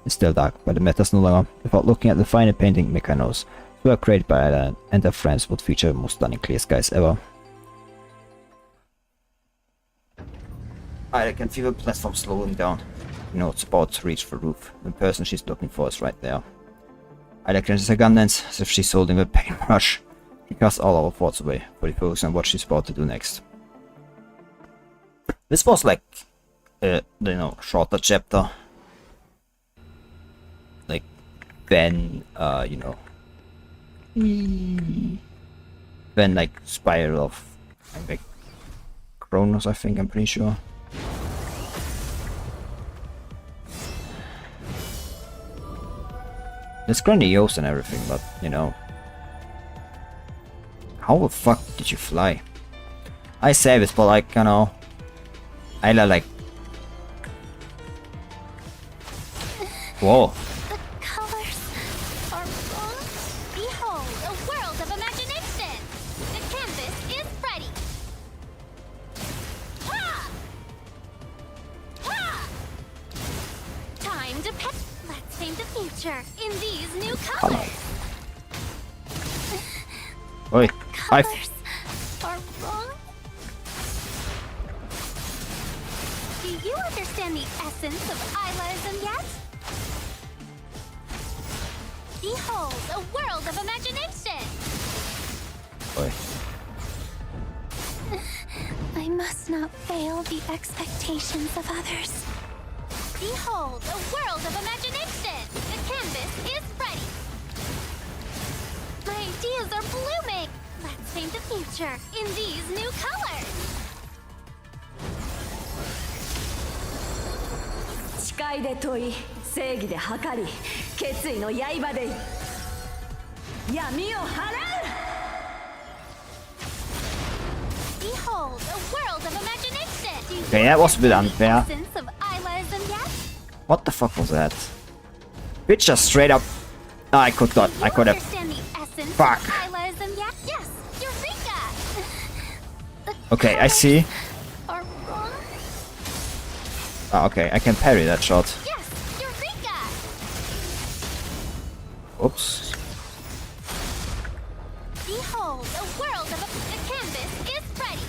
It's still dark, but it matters no longer. Without looking at the finer painting Mika knows, work created by Ayla and her friends would feature the most stunning clear skies ever. Ayla can feel the platform slowing down. You know it's about to reach the roof. The person she's looking for is right there. Ayla clenches her gun lens as if she's holding a paintbrush. She casts all our thoughts away, fully focused on what she's about to do next. This was like, you know, shorter chapter. Like, then, you know, then like Spiral of like Kronos, I think, I'm pretty sure. It's grandiose and everything, but, you know, how the fuck did you fly? I say this, but like, you know, Ayla like... Whoa. The colors are wrong. Behold, a world of imagination. The canvas is ready. Ha! Ha! Time to paint. Let's paint the future in these new colors. Wait, Colors are wrong. you understand the essence of Aylaism yet? Behold, a world of imagination! Boy. I must not fail the expectations of others. Behold, a world of imagination! The canvas is ready! My ideas are blooming! Let's paint the future in these new colors! 誓いで問い正義で計り決意の刃で闇を払う Behold, a world of imagination! Do you Okay, that was a bit understand unfair. the essence of Aylaism yet? What the fuck was that? Bitch just straight up. Oh, I could not. I could have. Understand the essence Fuck. of Aylaism yet? Yes, Eureka! The Okay, I see. are wrong? Oh, okay, I can parry that shot. Yes, Eureka! Oops. Behold, a world of the canvas is ready.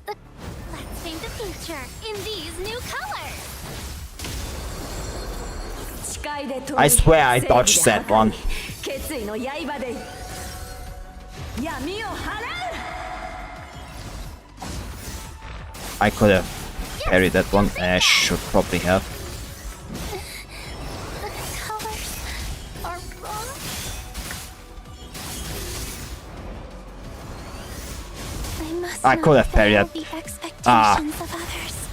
Let's paint the future in these new colors. 誓いで問い I swear I dodged that one. 決意の刃で闇を払う I could have parried that one. I should probably have. The colors are wrong. I must I not could have parried fail that. the expectations Ah. of others.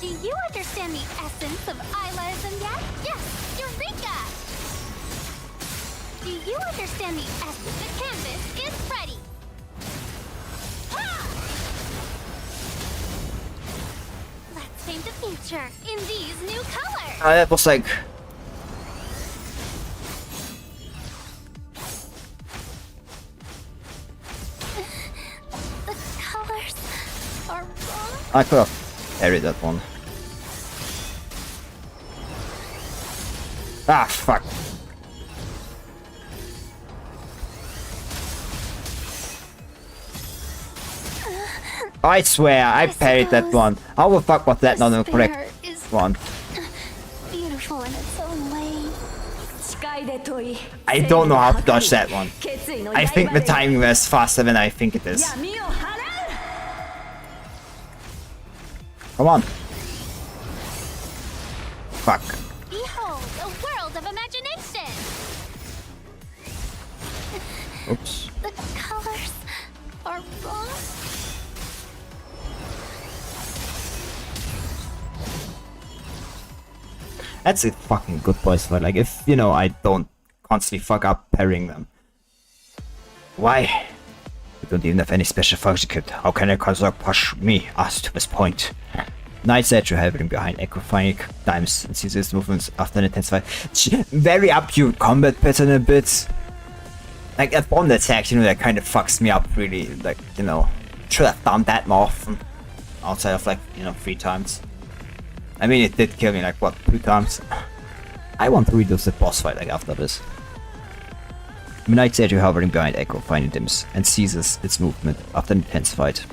Do you understand the essence of Aylaism yet? Yes, Eureka! Do you understand the essence? The canvas is ready. Ah! Let's paint the future in these new colors. That was like. The colors are wrong. I could have parried that one. Ah, fuck. I swear, I parried that one. How the fuck was that not the correct There is one? beautiful in its own way. 誓いで問い I don't know how to dodge that one. 決意の I 刃 think the で timing was faster than I think it is. 闇を払う Come on. Fuck. Behold, a world of imagination. Oops. The colors are wrong. That's a fucking good voice fight. Like, if, you know, I don't constantly fuck up parrying them. Why? We don't even have any special function kit. How can a construct push me, us, to this point? Knight's Edge, you're hovering behind Equifying times and sees his movements after an intense fight. Very up your combat pattern a bit. Like, that bomb attack, you know, that kind of fucks me up really. Like, you know, should have done that more often. Outside of, like, you know, 3 times. I mean, it did kill me, like, what, 2 times? I want to redo the boss fight, like, after this. Knight's Edge, you're hovering behind Echo, finding dims, and seizes its movement after an intense fight.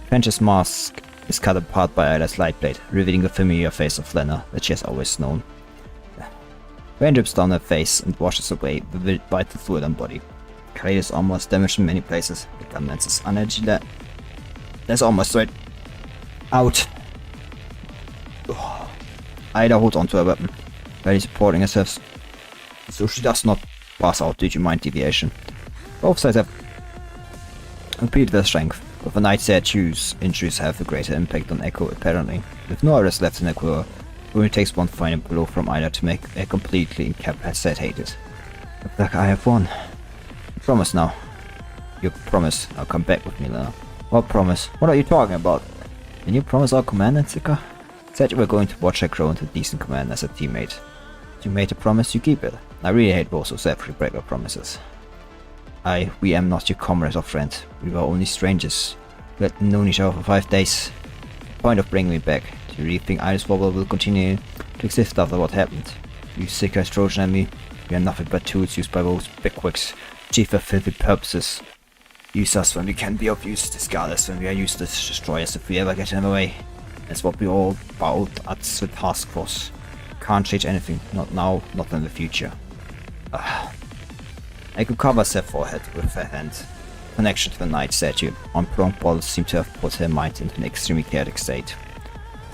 Trench's mask is cut apart by Ayla's light blade, revealing the familiar face of Lena that she has always known. Rain drips down her face and washes away the vital fluid and body. Kaleido's armor is damaged in many places. It commences energy that's almost right out. Ayla holds onto her weapon, barely supporting herself so she does not pass out due to mind deviation. Both sides have repeated their strength, but the Knight's Edge injuries have a greater impact on Echo apparently. With no others left in Echo, it only takes one final blow from Ayla to make her completely incapacitated. Looks like I have won. Promise now. You promise I'll come back with me, Lena. What promise? What are you talking about? Can you promise our command, Zika? Said you were going to watch her grow into decent command as a teammate. You made a promise, you keep it. I really hate those who selfishly break our promises. We am not your comrade or friend. We were only strangers. We had known each other for 5 days. The point of bringing me back. Do you really think Iris Wobble will continue to exist after what happened? You sick-ass Trojan and me? We are nothing but tools used by those bigwigs achieve our filthy purposes. Use us when we can be of use, discard us when we are useless, destroy us if we ever get in the way. That's what we all vowed at the task force. Can't change anything, not now, not in the future. I could cover her forehead with her hand. Connection to the night statue on pronged balls seemed to have put her mind into an extremely chaotic state.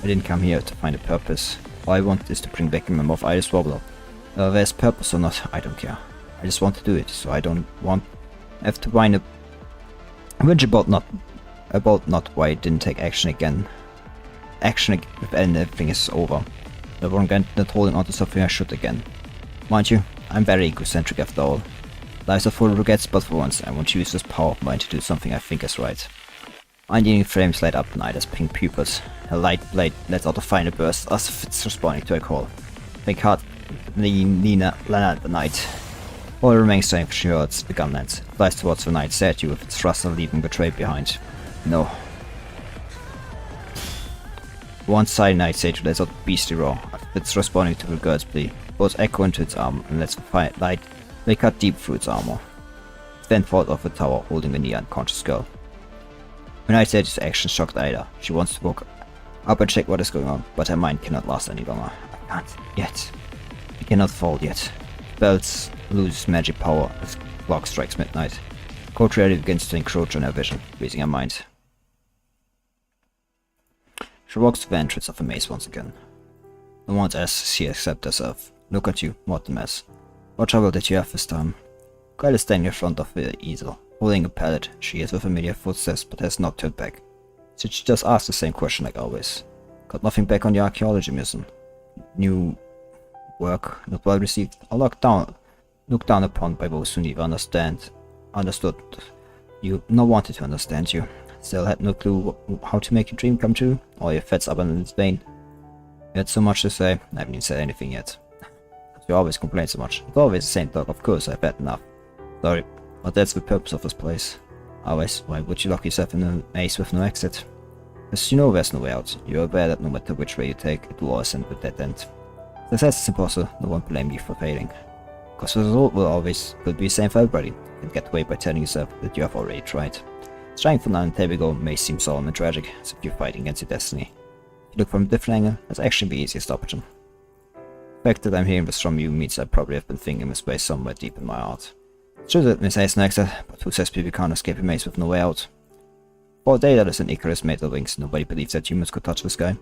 I didn't come here to find a purpose. All I want is to bring back a member of Ayla's Wobbler. Whether there's purpose or not, I don't care. I just want to do it, so I don't want to have to whine about not why I didn't take action again. Action when everything is over. I won't get not holding on to something I should again. Mind you, I'm very egocentric after all. Lives are full of regrets, but for once I want to use this power of mine to do something I think is right. Onion flames light up Nyla's pink pupils. Her light blade lets out a final burst as if it's responding to a call. Think hard, Lena the night. All remaining strength she hurts the gunlands. Flies towards the night statue with its thruster leaving the trail behind. No. One side night statue lets out a beastly roar. It's responding to the girl's plea. Both echo into its armor and lets the light they cut deep through its armor. Then falls off the tower holding the near unconscious girl. When I said his action shocked Ayla, she wants to walk up and check what is going on, but her mind cannot last any longer. I can't yet. I cannot fall yet. Bells loses magic power as clock strikes midnight. Cold reality begins to encroach on her vision, freezing her mind. She walks to the entrance of the maze once again. No one asks she accepts herself. Look at you, what a mess. What trouble did you have this time? Kyle is standing in front of the easel, holding a pallet. She hears the familiar footsteps but has not turned back. So she just asks the same question like always. Got nothing back on the archaeology mission. New work, not well received, or looked down upon by those who neither understood you, nor wanted to understand you. Still had no clue how to make your dream come true, or your fed stubborn in vain. You had so much to say, I haven't even said anything yet. You always complain so much. It's always the same talk, of course, I've had enough. Sorry, but that's the purpose of this place. Always, why would you lock yourself in a maze with no exit? Because you know there's no way out. You're aware that no matter which way you take, it will always end with that end. Success is impossible, no one blame you for failing. Because the result will be the same for everybody. You can get away by telling yourself that you have already tried. Trying for now and there we go may seem solemn and tragic, as if you're fighting against your destiny. If you look from a different angle, that's actually the easiest option. The fact that I'm hearing this from you means I probably have been thinking this place somewhere deep in my heart. It's true that Miss Ace next, but who says people can't escape a maze with no way out? For a day that is an Icarus made of wings, nobody believes that humans could touch the sky.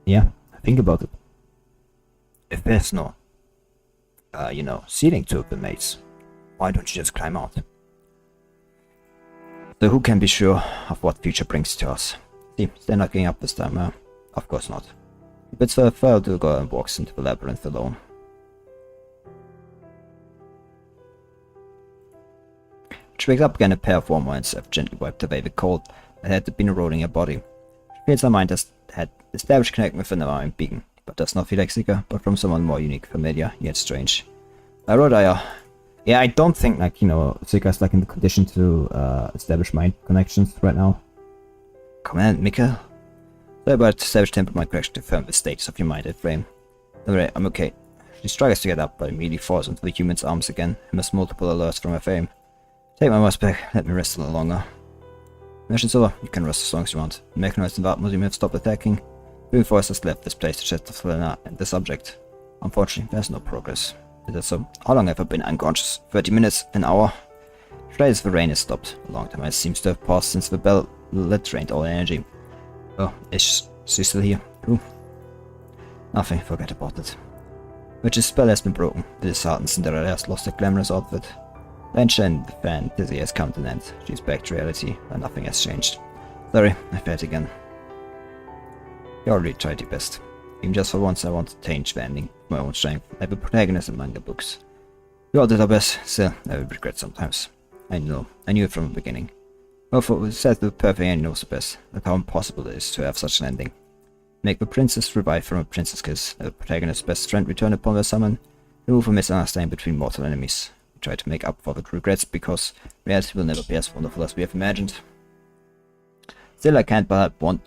Yeah, think about it. If there's no, ceiling to the maze, why don't you just climb out? So who can be sure of what future brings to us? See, they're not getting up this time, of course not. It's further to go and walks into the labyrinth alone. She wakes up again, a pair of warm hands have gently wiped away the cold that had been eroding her body. She feels her mind had established connection with an environment being, but does not feel like Zika, but from someone more unique, familiar, yet strange. Rodaya. Yeah, I don't think, Zika is in the condition to establish mind connections right now. Command, Mikkel. Sorry about establish temper mind connection to confirm the status of your mind and frame. Alright, I'm okay. She struggles to get up, but immediately falls into the human's arms again, and has multiple alerts from her frame. Take my mouse back, let me rest a little longer. Mission's over, you can rest as long as you want. The mechanized and Vat Museum have stopped attacking. Moving force has left this place to check the Selena and the subject. Unfortunately, there's no progress. Is that so? How long have I been unconscious? 30 minutes? An hour? Today the rain has stopped. A long time it seems to have passed since the bell drained all energy. Oh, is she still here? Who? Nothing, forget about it. Witch's spell has been broken. The disheartened Cinderella has lost her glamorous outfit. Venture and the fantasy has come to an end. She's back to reality, and nothing has changed. Sorry, I failed again. You already tried your best. Even just for once I want to change the ending, my own strength, like the protagonist in manga books. We all did our best, still, I will regret sometimes. I knew it from the beginning. Well, for who says the perfect ending knows the best, that how impossible it is to have such an ending. Make the princess revive from a princess kiss, let the protagonist's best friend return upon their summon, remove a misunderstanding between mortal enemies. We try to make up for the regrets because reality will never be as wonderful as we have imagined. Still, I can't but want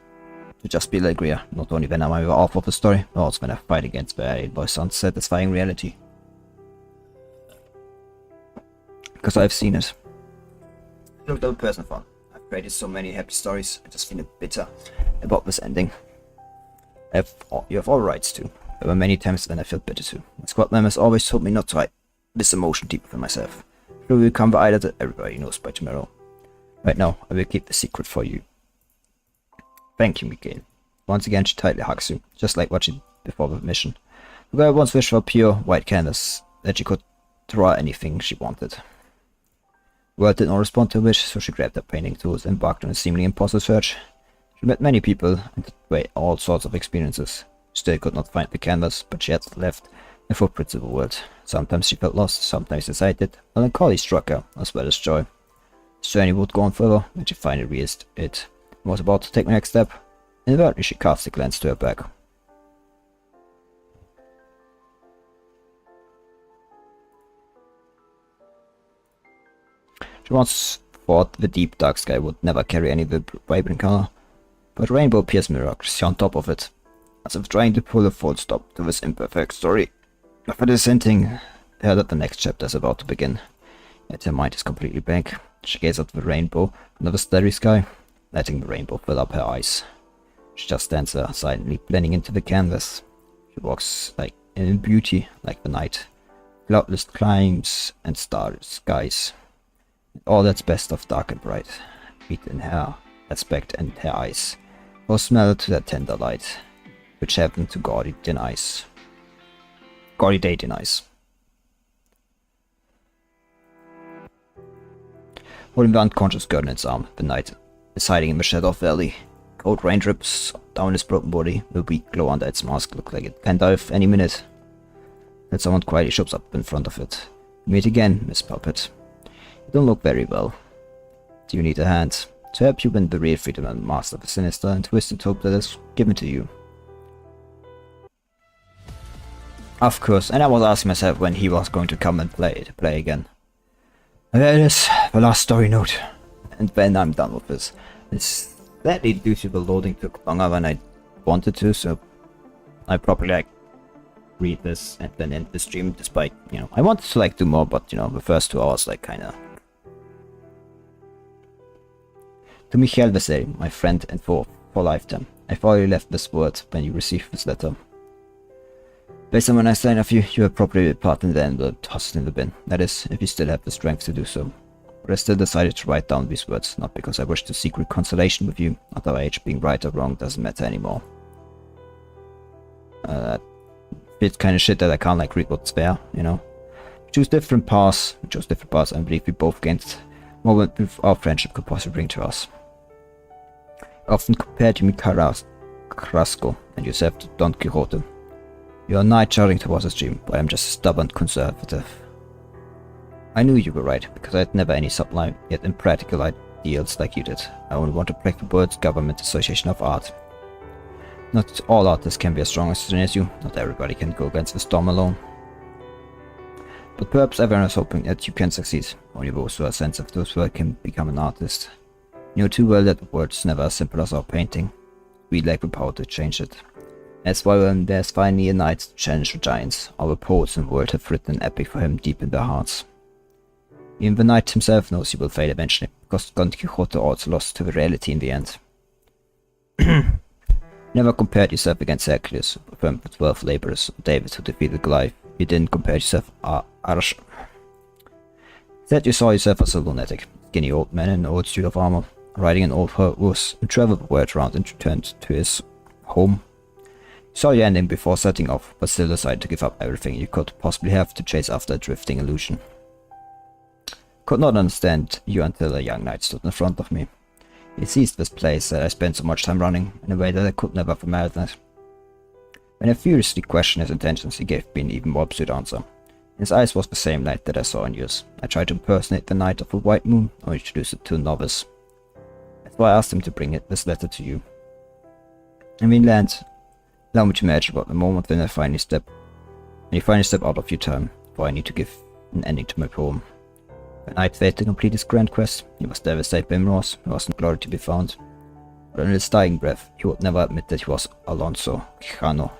to just be like Rhea, not only when I'm off of the story, but also when I fight against very voice unsatisfying reality. because I've seen it. Look, I'm a person fun. I've created so many happy stories, I just feel bitter about this ending. You have all rights to. There were many times when I felt bitter too. My squad members always told me not to hide this emotion deep within myself. It will become the Ayla that everybody knows by tomorrow. Right now, I will keep the secret for you. Thank you, Mikael. Once again, she tightly hugs you, just like what she did before the mission. The girl once wished for a pure white canvas, that she could draw anything she wanted. The world did not respond to her wish, so she grabbed her painting tools and embarked on a seemingly impossible search. She met many people and had all sorts of experiences. She still could not find the canvas, but she had left the footprints of the world. Sometimes she felt lost, sometimes excited. Melancholy struck her, as well as joy. This journey would go on further when she finally realized it and was about to take the next step. Inadvertently, she cast a glance to her back. She once thought the deep dark sky would never carry any vibrant color, but rainbow appears miraculously on top of it, as if trying to pull a full stop to this imperfect story. After dissenting, her that the next chapter is about to begin. Yet her mind is completely blank. She gazes at the rainbow under the starry sky, letting the rainbow fill up her eyes. She just stands there, silently blending into the canvas. She walks like in beauty, like the night, cloudless climes and starry skies. All that's best of dark and bright, meet in her aspect and her eyes, or smell to that tender light, which heaven to gaudy denies. Gaudy day denies. Holding the unconscious girl in its arm, the knight is hiding in the shadow of the alley. Cold rain drips down his broken body, the weak glow under its mask looks like it can dive any minute. Then someone quietly shows up in front of it. Meet again, Miss Puppet. You don't look very well. Do you need a hand? To help you win the real freedom and master the sinister and twisted hope that is given to you. Of course, and I was asking myself when he was going to come and play again. And there it is, the last story note. And then I'm done with this. It's slightly due to the loading took longer than I wanted to, so I probably read this and then end the stream, despite, I wanted to do more, but the first 2 hours kinda. To Michael Vesey, my friend and for lifetime. I've already left this word when you received this letter. Based on my nice line of you, you have probably been part in the envelope tossed in the bin. That is, if you still have the strength to do so. But I still decided to write down these words, not because I wish to seek reconciliation with you, at our age being right or wrong doesn't matter anymore. It's kind of shit that I can't read what's there, We chose different paths, and I believe we both gained more than our friendship could possibly bring to us. I often compared you to Carrasco and yourself to Don Quixote. You are a knight charging towards his dream, but I am just a stubborn conservative. I knew you were right, because I had never any sublime, yet impractical ideals like you did. I only want to break the world's government association of art. Not all artists can be as strong as you, not everybody can go against the storm alone. But perhaps everyone is hoping that you can succeed. Only those who are sensitive to this world can become an artist. You know too well that the world's never as simple as our painting. We lack the power to change it. That's why when there's finally a knight to challenge the giants, our poets in the world have written an epic for him deep in their hearts. Even the knight himself knows he will fail eventually, because Don Quixote also lost to the reality in the end. Never compared yourself against Hercules, affirmed the 12 laborers, or David who defeated Goliath. You didn't compare yourself Arsh. Said you saw yourself as a lunatic, skinny old man in an old suit of armor, riding an old horse, who traveled the world around and returned to his home. You saw your ending before setting off, but still decided to give up everything you could possibly have to chase after a drifting illusion. Could not understand you until a young knight stood in front of me. He seized this place that I spent so much time running, in a way that I could never have imagined. When I furiously questioned his intentions, he gave me an even more absurd answer. In his eyes was the same light that I saw in yours. I tried to impersonate the Knight of the White Moon, or introduce it to a novice. That's why I asked him to bring this letter to you. I mean, allow me to imagine about the moment when you finally step out of your time, for I need to give an ending to my poem. When Knight failed to complete his grand quest, he was devastated by remorse, there was no glory to be found. But in his dying breath, he would never admit that he was Alonso Quijano.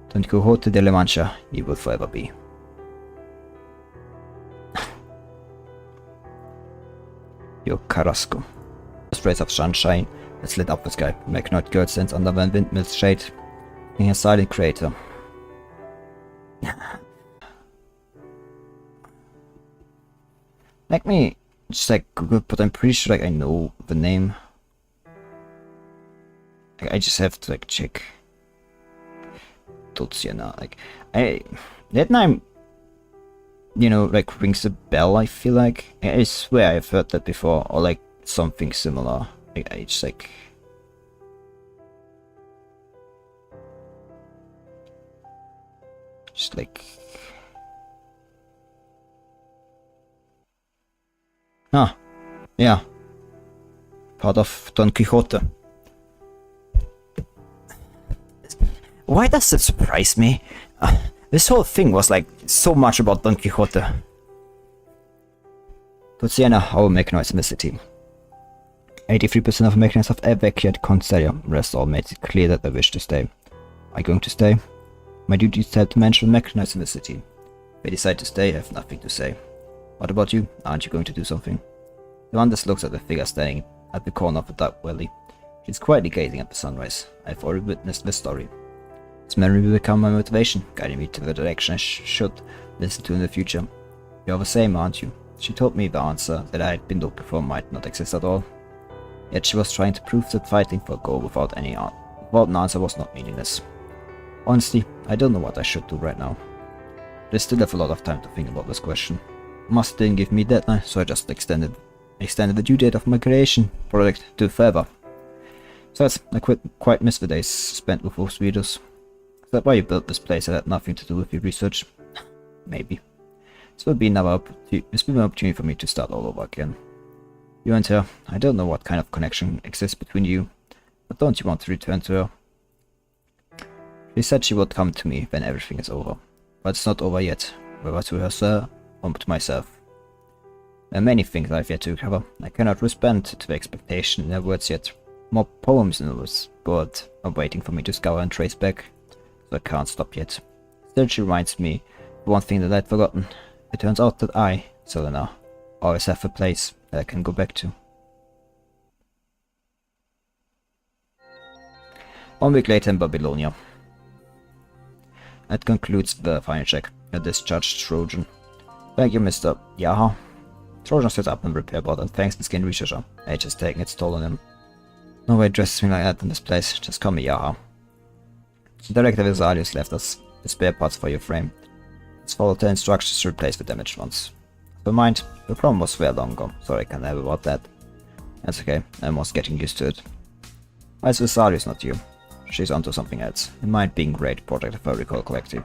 Don Quixote de la Mancha, he will forever be. Yo Carrasco. Just rays of sunshine that lit up the sky. Mechanoid girl stands under the windmill's shade, in a silent crater. Let me just like Google, but I'm pretty sure like I know the name. Like, I just have to like check. Tolsiana, like that name, you know, like rings a bell. I feel like I swear I've heard that before, or like something similar. Like, I just like. Just like. Ah, yeah. Part of Don Quixote. Why does it surprise me? This whole thing was like so much about Don Quixote. Tolsiana, our mechanoids in the city. 83% of mechanics have evacuated Constellia. Rest all made it clear that they wish to stay. Are you going to stay? My duty is to help to manage the mechanics in the city. If they decide to stay, I have nothing to say. What about you? Aren't you going to do something? The Wanders looks at the figure standing at the corner of the dark valley. She's quietly gazing at the sunrise. I have already witnessed this story. This memory will become my motivation, guiding me to the direction I should listen to in the future. You're the same, aren't you? She told me the answer that I had been looking for might not exist at all. Yet she was trying to prove that fighting for a goal without an answer was not meaningless. Honestly, I don't know what I should do right now. But I still have a lot of time to think about this question. Must didn't give me a deadline, so I just extended the due date of my creation project to forever. So I quite miss the days spent with those readers. Is that why you built this place that had nothing to do with your research? Maybe. This will be an opportunity for me to start all over again. You and her, I don't know what kind of connection exists between you, but don't you want to return to her? She said she would come to me when everything is over, but it's not over yet, whether to her or to myself. There are many things I've yet to cover. I cannot respond to the expectation in her words yet. More poems in this board are waiting for me to scour and trace back, so I can't stop yet. Still, she reminds me of one thing that I'd forgotten. It turns out that I, Selena, always have a place that I can go back to. 1 week later in Babylonia. That concludes the final check. A discharged Trojan. Thank you, Mr. Yaha. Trojan set up and repair bot, and thanks to skin researcher. Age has taken its toll on him. No way dresses me like that in this place. Just call me Yaha. The director Vesalius left us the spare parts for your frame. Let's follow the instructions to replace the damaged ones. But mind, the problem was very long ago, so I can't have about that. That's okay, I'm just getting used to it. Why is Vesalius not you? She's onto something else. It might be a great project if I recall correctly.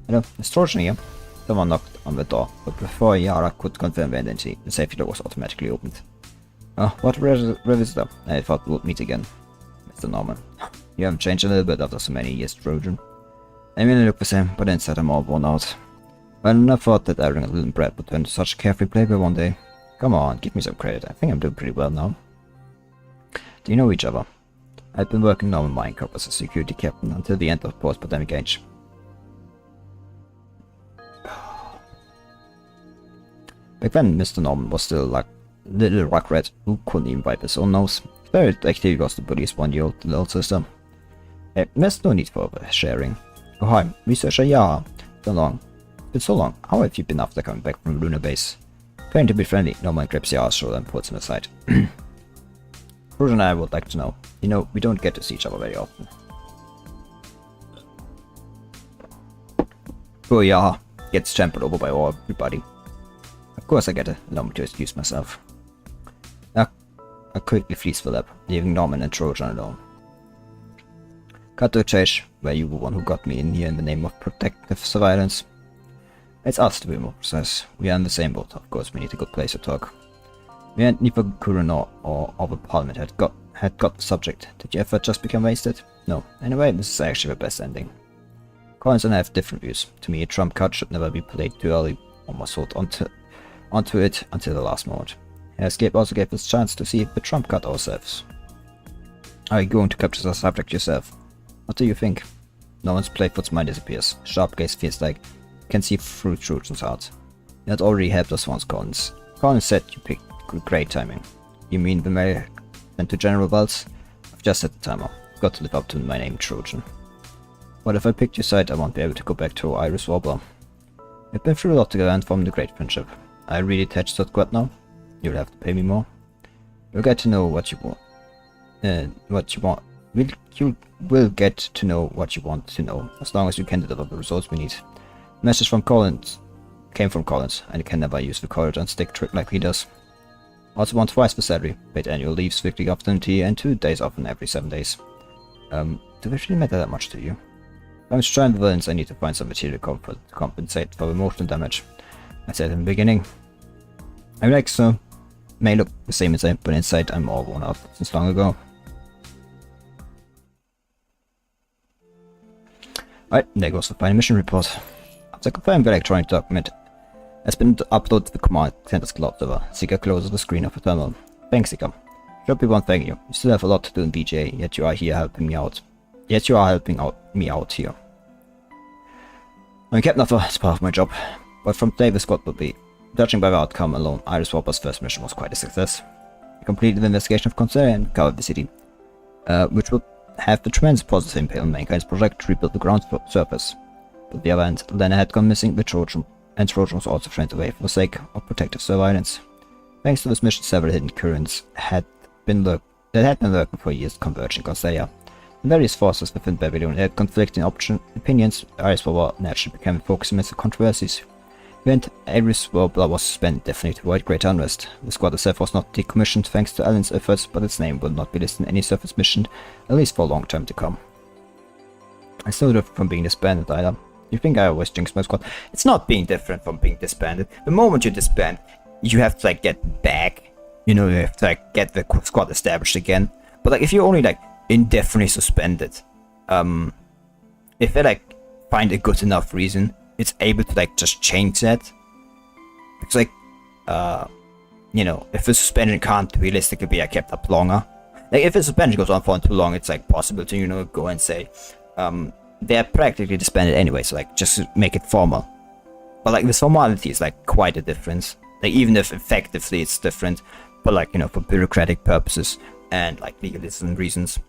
Hello, is Trojan here? Someone knocked on the door, but before Yara could confirm the identity, the safety door was automatically opened. Oh, what revisitor? I thought we would meet again. Mr. Norman. You haven't changed a little bit after so many years, Trojan. I really look the same, but inside I'm all worn out. I never thought that Aaron and little Brad would turn to such a carefree playboy one day. Come on, give me some credit. I think I'm doing pretty well now. Do you know each other? I'd been working on Minecraft as a security captain until the end of post-pandemic age. Back then, Mr. Norman was still like little rock-rat who couldn't even wipe his own nose. Very active was the bully's 1-year-old little sister. There's no need for sharing. Oh hi, researcher Yara. So long. It's so long. How have you been after coming back from Lunar Base? Trying to be friendly, Norman grabs Yara's shoulder and pulls him aside. Bruce and I would like to know. You know, we don't get to see each other very often. Poor Yara gets trampled over by everybody. Of course I get it. Allow me to excuse myself. I quickly flees the lab, leaving Norman and Trojan alone. Cut to a chase, where you were the one who got me in here in the name of protective surveillance. It's us to be more precise. We are in the same boat. Of course we need a good place to talk. Me and neither Kuranor or the Parliament had got the subject. Did your effort just become wasted? No. Anyway, this is actually the best ending. Collins and I have different views. To me, a trump card should never be played too early. One must hold onto it until the last moment. Escape also gave us a chance to see the trump card ourselves. Are you going to capture the subject yourself? What do you think? No one's Playfoot's mind disappears. Sharp gaze feels like you can see through Trojan's heart. That already helped us once, Collins. Collins said you picked great timing. You mean the mayor sent to General Wells? I've just set the timer. I've got to live up to my name, Trojan. But if I picked your side, I won't be able to go back to Iris Warbler. We've been through a lot together and formed a great friendship. I really attached to that squad now. You'll have to pay me more. You'll get to know what you want. You will get to know what you want to know, as long as you can deliver the results we need. The message from Collins came from Collins, and you can never use the corridor and stick trick like he does. Also want twice the salary, paid annual leave, strictly opportunity, and 2 days off in every 7 days. Do they really matter that much to you? If I'm trying the villains, I need to find some material comfort to compensate for emotional damage. I said in the beginning. I'm like so. May look the same inside, but inside I'm all worn out since long ago. Alright, there goes the final mission report. After confirming the electronic document has been uploaded to the command center's cloud server, Seeker closes the screen of the terminal. Thanks, Seeker. Should be one thank you. You still have a lot to do in BJ, yet you are here helping me out. Me out here. I'm Captain Offer, it's part of my job, but from today the squad will be. Judging by the outcome alone, Iris Warbler's first mission was quite a success. We completed the investigation of Conceria and covered the city, which will have the tremendous positive impact on mankind's project to rebuild the ground surface. But the other end, Lena had gone missing, and Trojan was also trained away for the sake of protective surveillance. Thanks to this mission, several hidden currents had been lurking for years converging Conceria. The various forces within Babylon had conflicting opinions. Iris Warbler naturally became the focus amidst the controversies. When Iris Warbler was suspended definitely to avoid great unrest. The squad itself was not decommissioned thanks to Alan's efforts, but its name will not be listed in any surface mission, at least for a long time to come. I still different from being disbanded, Ayla. You think I always jinx my squad? It's not being different from being disbanded. The moment you disband, you have to like get back. You know, you have to like get the squad established again. But like if you're only like indefinitely suspended, if they like find a good enough reason, it's able to like just change that. It's like, you know, if the suspension can't realistically be kept up longer. Like if the suspension goes on for too long, it's like possible to, you know, go and say, they're practically disbanded anyway, so like just make it formal. But like this formality is like quite a difference. Like even if effectively it's different, but like, you know, for bureaucratic purposes and like legalism reasons.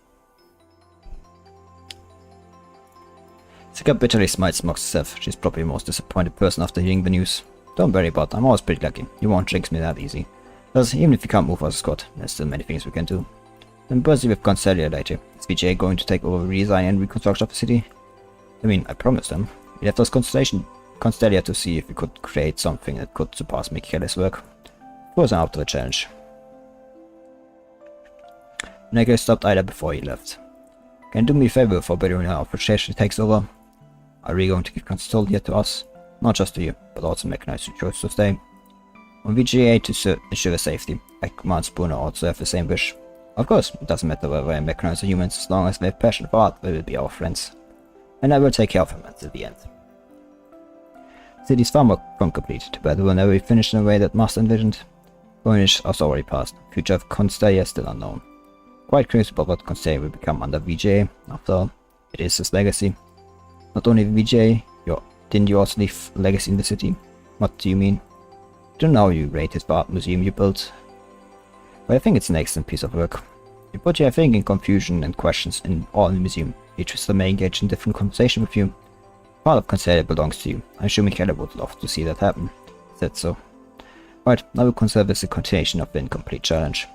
Sika bitterly smites mocks herself. She's probably the most disappointed person after hearing the news. Don't worry about it, I'm always pretty lucky. You won't jinx me that easy. Thus, even if you can't move as a squad, there's still many things we can do. I'm busy with Concelia later. Is VJ going to take over redesign and reconstruction of the city? I mean, I promised them. We left us Concelia to see if we could create something that could surpass Michaela's work. Of course, I'm up to the challenge. Nega stopped Ayla before he left. Can you do me a favor before Beruna Appreciation takes over? Are you going to give Concelia to us? Not just to you, but also Mechanites who chose to stay. On VGA to ensure safety, I command Spooner also have the same wish. Of course, it doesn't matter whether I Mechanites or humans, as long as they have passion for art, they will be our friends. And I will take care of them until the end. City's far from complete, but it will never be finished in a way that Master envisioned. Coinage has already passed, future of Constelia is still unknown. Quite curious about what Constelia will become under VGA, after all, it is his legacy. Not only VGA, didn't you also leave a legacy in the city? What do you mean? I don't know how you rate his art museum you built, but I think it's an excellent piece of work. You put your thinking, confusion and questions in all in the museum. Each of them may engage in different conversation with you. Part of Concelia belongs to you. I'm sure Michaela would love to see that happen. Said so. Right, I will consider this a continuation of the incomplete challenge.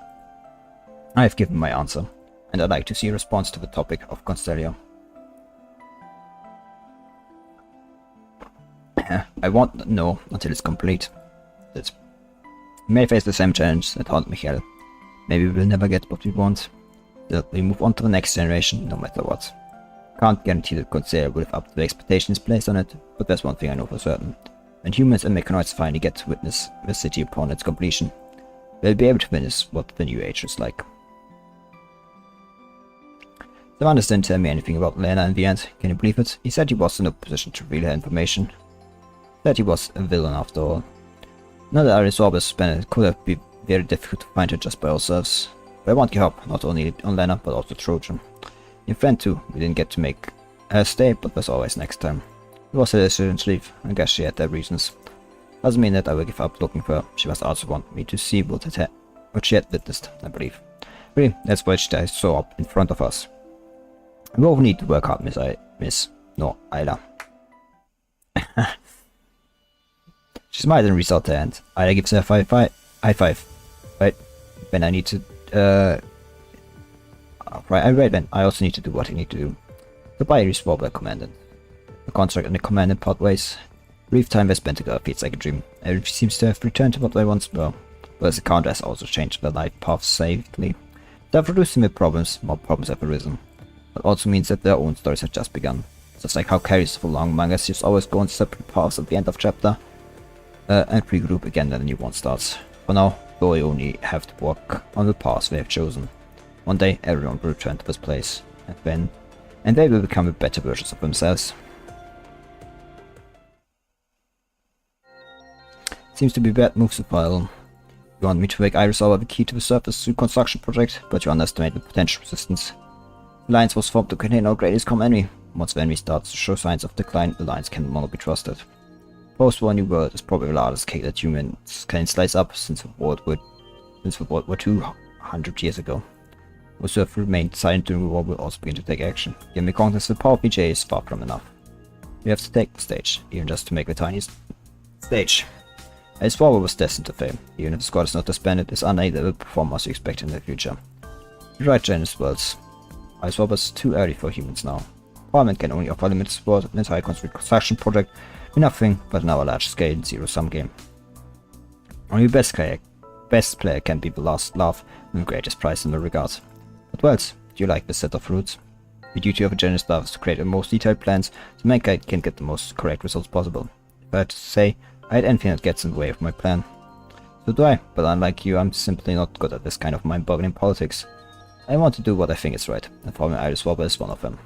I have given my answer, and I'd like to see a response to the topic of Concelia. I won't know until it's complete. You may face the same challenge that haunted Michael. Maybe we'll never get what we want. Still, we move on to the next generation, no matter what. Can't guarantee that Concelia will live up to the expectations placed on it, but there's one thing I know for certain. When humans and mechanoids finally get to witness the city upon its completion, they'll be able to witness what the new age is like. Savannah didn't tell me anything about Lena in the end, can you believe it? He said he was in a position to reveal her information. That he was a villain after all. Now that Iris Warbler suspended, it could have been very difficult to find her just by ourselves. But I want give up, not only on Lena, but also Trojan. Your friend too, we didn't get to make her stay, but there's always next time. It was her decision to leave, I guess she had their reasons. Doesn't mean that I will give up looking for her, she must also want me to see what Which she had witnessed, I believe. Really, that's what she saw up in front of us. We all need to work hard, no, Ayla. She smiled and reached out her hand. Ayla gives her a high five. Right, when I need to, right then, I also need to do what I need to do. Goodbye, Reswalber, Commandant. The contract and the Commandant part ways. Brief time we spent together feels like a dream. Everything seems to have returned to what I once were. But as the counter has also changed the life path safely. They have reduced me problems, more problems have arisen. That also means that their own stories have just begun. Just like how carries for long mangas just always go on separate paths at the end of chapter. And regroup again when the new one starts. For now, though, I only have to walk on the paths we have chosen. One day everyone will return to this place. And they will become better versions of themselves. Seems to be a bad move to file. You want me to make Iris over the key to the surface construction project, but you underestimate the potential resistance. The Alliance was formed to contain our greatest common enemy. Once the enemy starts to show signs of decline, the Alliance can no longer be trusted. Post-war New World is probably the largest cake that humans can slice up since World War II 200 years ago. Those who have remained silent during the war will also begin to take action. The enemy conquers the power of PGA is far from enough. We have to take the stage, even just to make the tiniest stage. As War was destined to fail. Even if the squad is not disbanded, it is unable to perform as you expect in the future. You're right, Janus Worlds. Ice War was too early for humans now. Parliament can only offer limited support. An entire construction project with nothing but another large-scale zero-sum game. Only the best player can be the last laugh and the greatest prize in the regard. But Wells, do you like this set of routes? The duty of a Janus staff is to create the most detailed plans so mankind can get the most correct results possible. If I had to say, I had anything that gets in the way of my plan. So do I, but unlike you, I'm simply not good at this kind of mind-boggling politics. I want to do what I think is right, and forming Iris Wobber is one of them.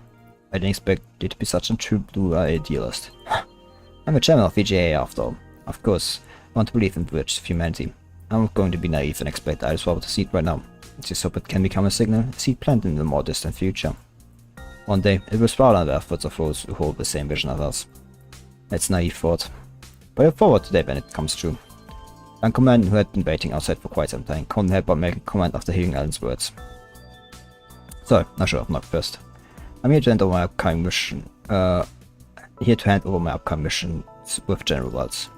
I didn't expect you to be such a true blue idealist. I'm a chairman of VGA after all. Of course, I want to believe in the virtues of humanity. I'm not going to be naive and expect Iris Wobber to see it right now. Let's just hope it can become a signal, a seed planted in the more distant future. One day, it will sprout under the efforts of those who hold the same vision as us. That's naive thought. But I look forward to the day when it comes true. One commander who had been waiting outside for quite some time couldn't help but make a comment after hearing Alan's words. So, not sure, not first. I'm here to hand over my upcoming mission. With General Wells.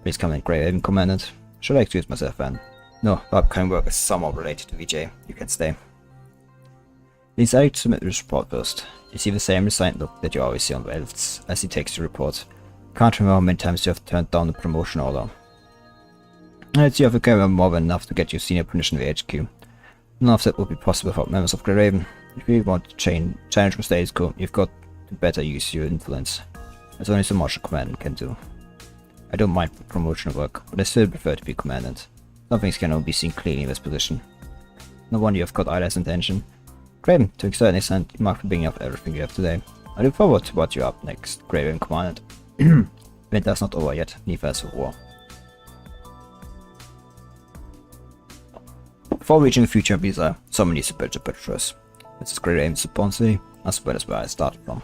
Please come in, Greyhaven Commandant. Should I excuse myself then? No, the upcoming work is somewhat related to VJ. You can stay. Please I submit this report first. You see the same resigned look that you always see on the elves as he takes the report. Can't remember how many times you have turned down the promotion order. Let's see if you can remember more than enough to get you senior position in the HQ. None of that would be possible without members of Greyhaven. If you want to challenge the status quo, you've got to better use your influence. There's only so much a commandant can do. I don't mind promotion work, but I still prefer to be commandant. Some things can only be seen clearly in this position. No wonder you've got Ayla's intention. Greyhaven, to a certain extent, you mark the beginning of everything you have today. I look forward to what you're up next, Greyhaven Commandant. Winter's not over yet, neither is the war. Before reaching the future of Visa, someone needs to build a bridge for us. This is Greyhaven's responsibility, as well as where I started from.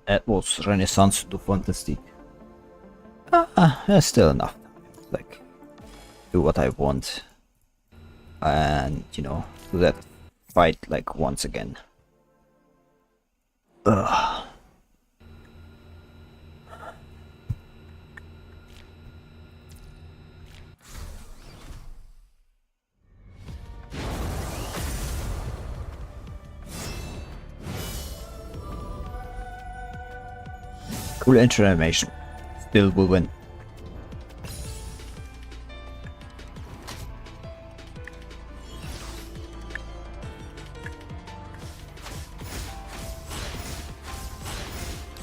That was Renaissance Du Fantastique. There's still enough. Like, do what I want. And, you know, do that fight like once again. Ugh. Cool intro animation. Still will win.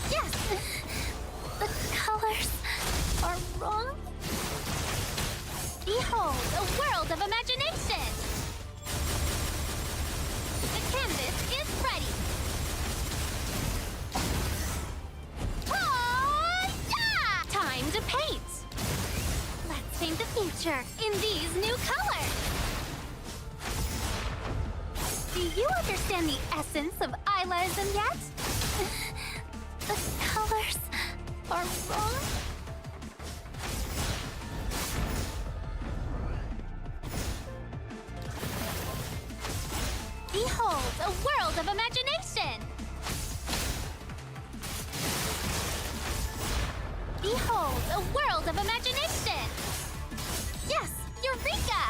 Yes! The colors are wrong. Behold, a world of imagination! The canvas is ready. Ah-ya! Time to paint! Let's paint the future in these new colors! Do you understand the essence of Aylaism yet? The colors are wrong. Behold, a world of imagination! Behold, a world of imagination! Yes, Eureka!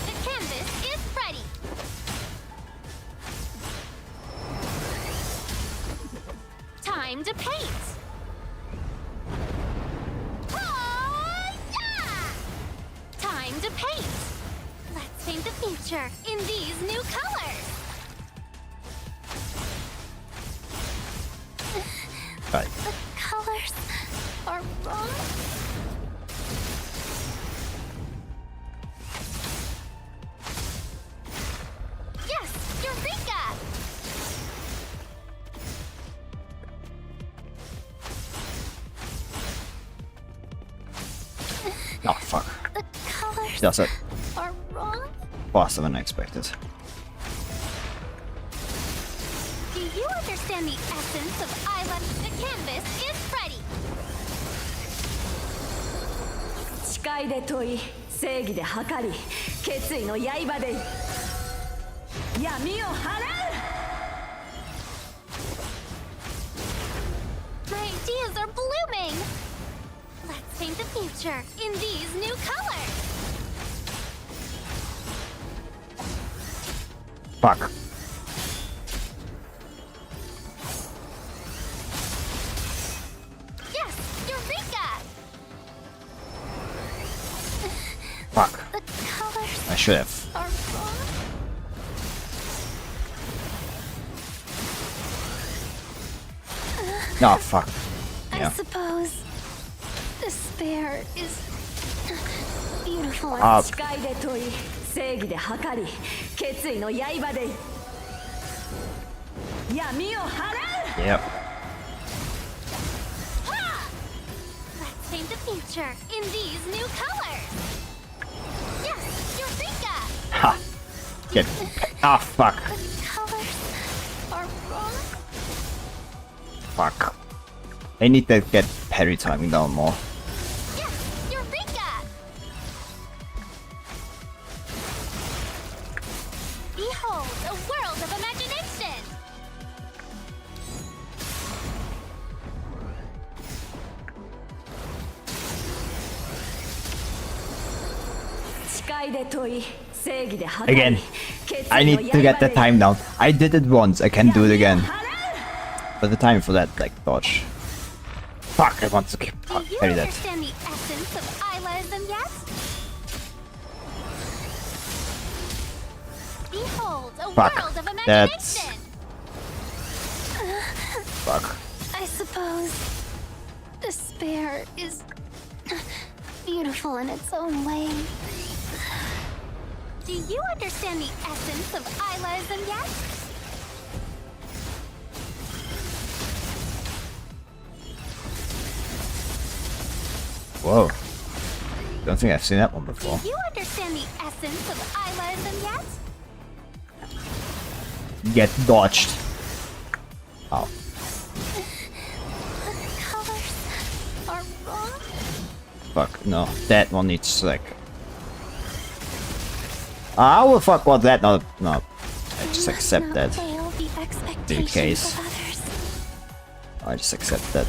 The canvas is ready! Time to paint! Ah-ya! Time to paint! Let's paint the future in these new colors! Right. The colors are wrong. Yes, Eureka! Oh fuck. The colors Does it are wrong. faster than I expected. Do you understand the essence of Ayla? The canvas is ready. 誓いで問い正義で計り決意の刃で闇を払う My ideas are blooming. Let's paint the future in these new colors. Fuck. Yes, Eureka! Fuck. The colors I should have. are wrong. No, fuck. I Yeah. suppose despair is beautiful. Ah, 誓いで問い正義で計り決意の刃で闇を払う yep. Let's paint the future in these new colors. Yes, Eureka! Ha. Get. Ah, fuck. The colors are wrong. Fuck. I need to get parry timing down more. Yes, Eureka! Behold, a world of imagination!誓いで問い正義で計 Again. り決 I 意の need to get 刃 the で time down. I did it once. I can do it 闇を again. 払う But the time for that, like, dodge. Fuck, I want to keep Do you parry that. understand the essence of Aylaism yet? Behold, a Fuck. world of That's- imagination! Fuck. I suppose despair is beautiful in its own way. Do you understand the essence of Aylaism yet? Whoa. Don't think I've seen that one Do before. you understand the essence of Aylaism yet? get dodged. Oh. The colors are wrong. Fuck, no. That one needs like... How the fuck was that? No, no. I just accept that. Fail the expectations case. of others. I just accept that.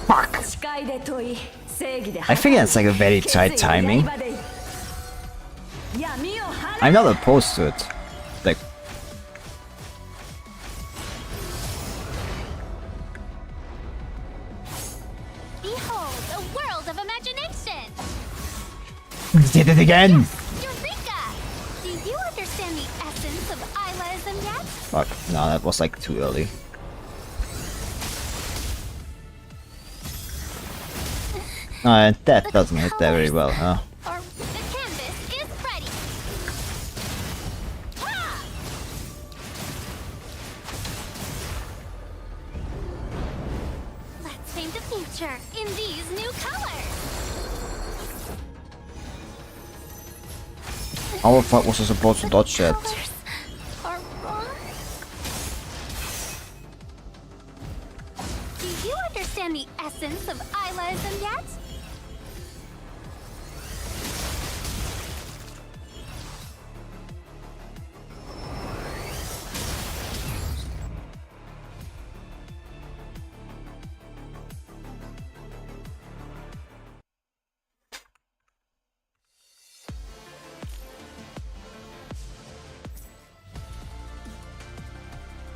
Fuck! I think that's like a very tight timing. I'm not opposed to it. Like... Behold, a world of imagination. Did it again! Eureka! Do you understand the essence of Aylaism yet? Fuck, no, that was like too early. That doesn't hit that very well, huh? Or the canvas is ready. Ah! Let's paint the future in these new colors. How the fuck was I supposed to dodge that? Colors are wrong. Do you understand the essence of Aylaism yet?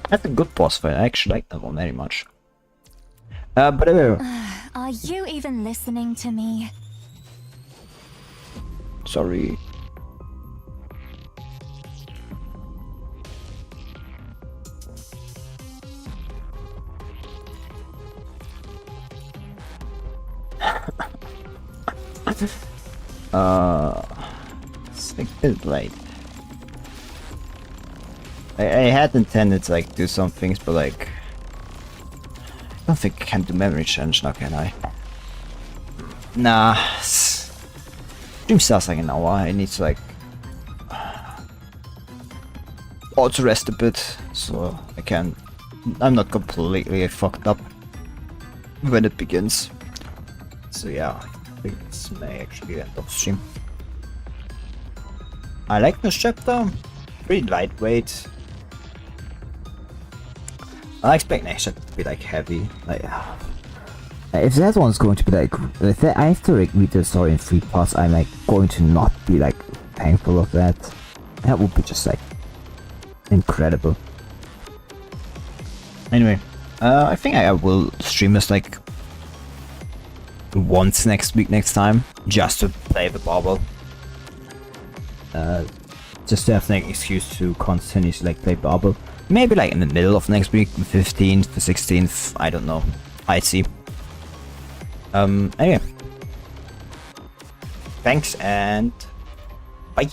That's a good boss fight. I actually like that one very much. But Are you even listening to me? sorry. It's a bit late. I had intended to like do some things, but like I don't think I can do memory challenge now, can I? Nah. Stream starts like an hour. I need to like also rest a bit, so I'm not completely fucked up when it begins. So yeah, I think this may actually be the end of the stream. I like this chapter. Pretty lightweight. I expect next chapter to be like heavy. Like, if that one's going to be like, if I have to like read the story in 3 parts, I'm like going to not be like thankful of that. That would be just like incredible. Anyway, I think I will stream this like once next time, just to play the bubble. Just to have an excuse to continuously like play bubble. Maybe like in the middle of next week, the 15th, the 16th, I don't know. I'd see. Anyway. Thanks and bye.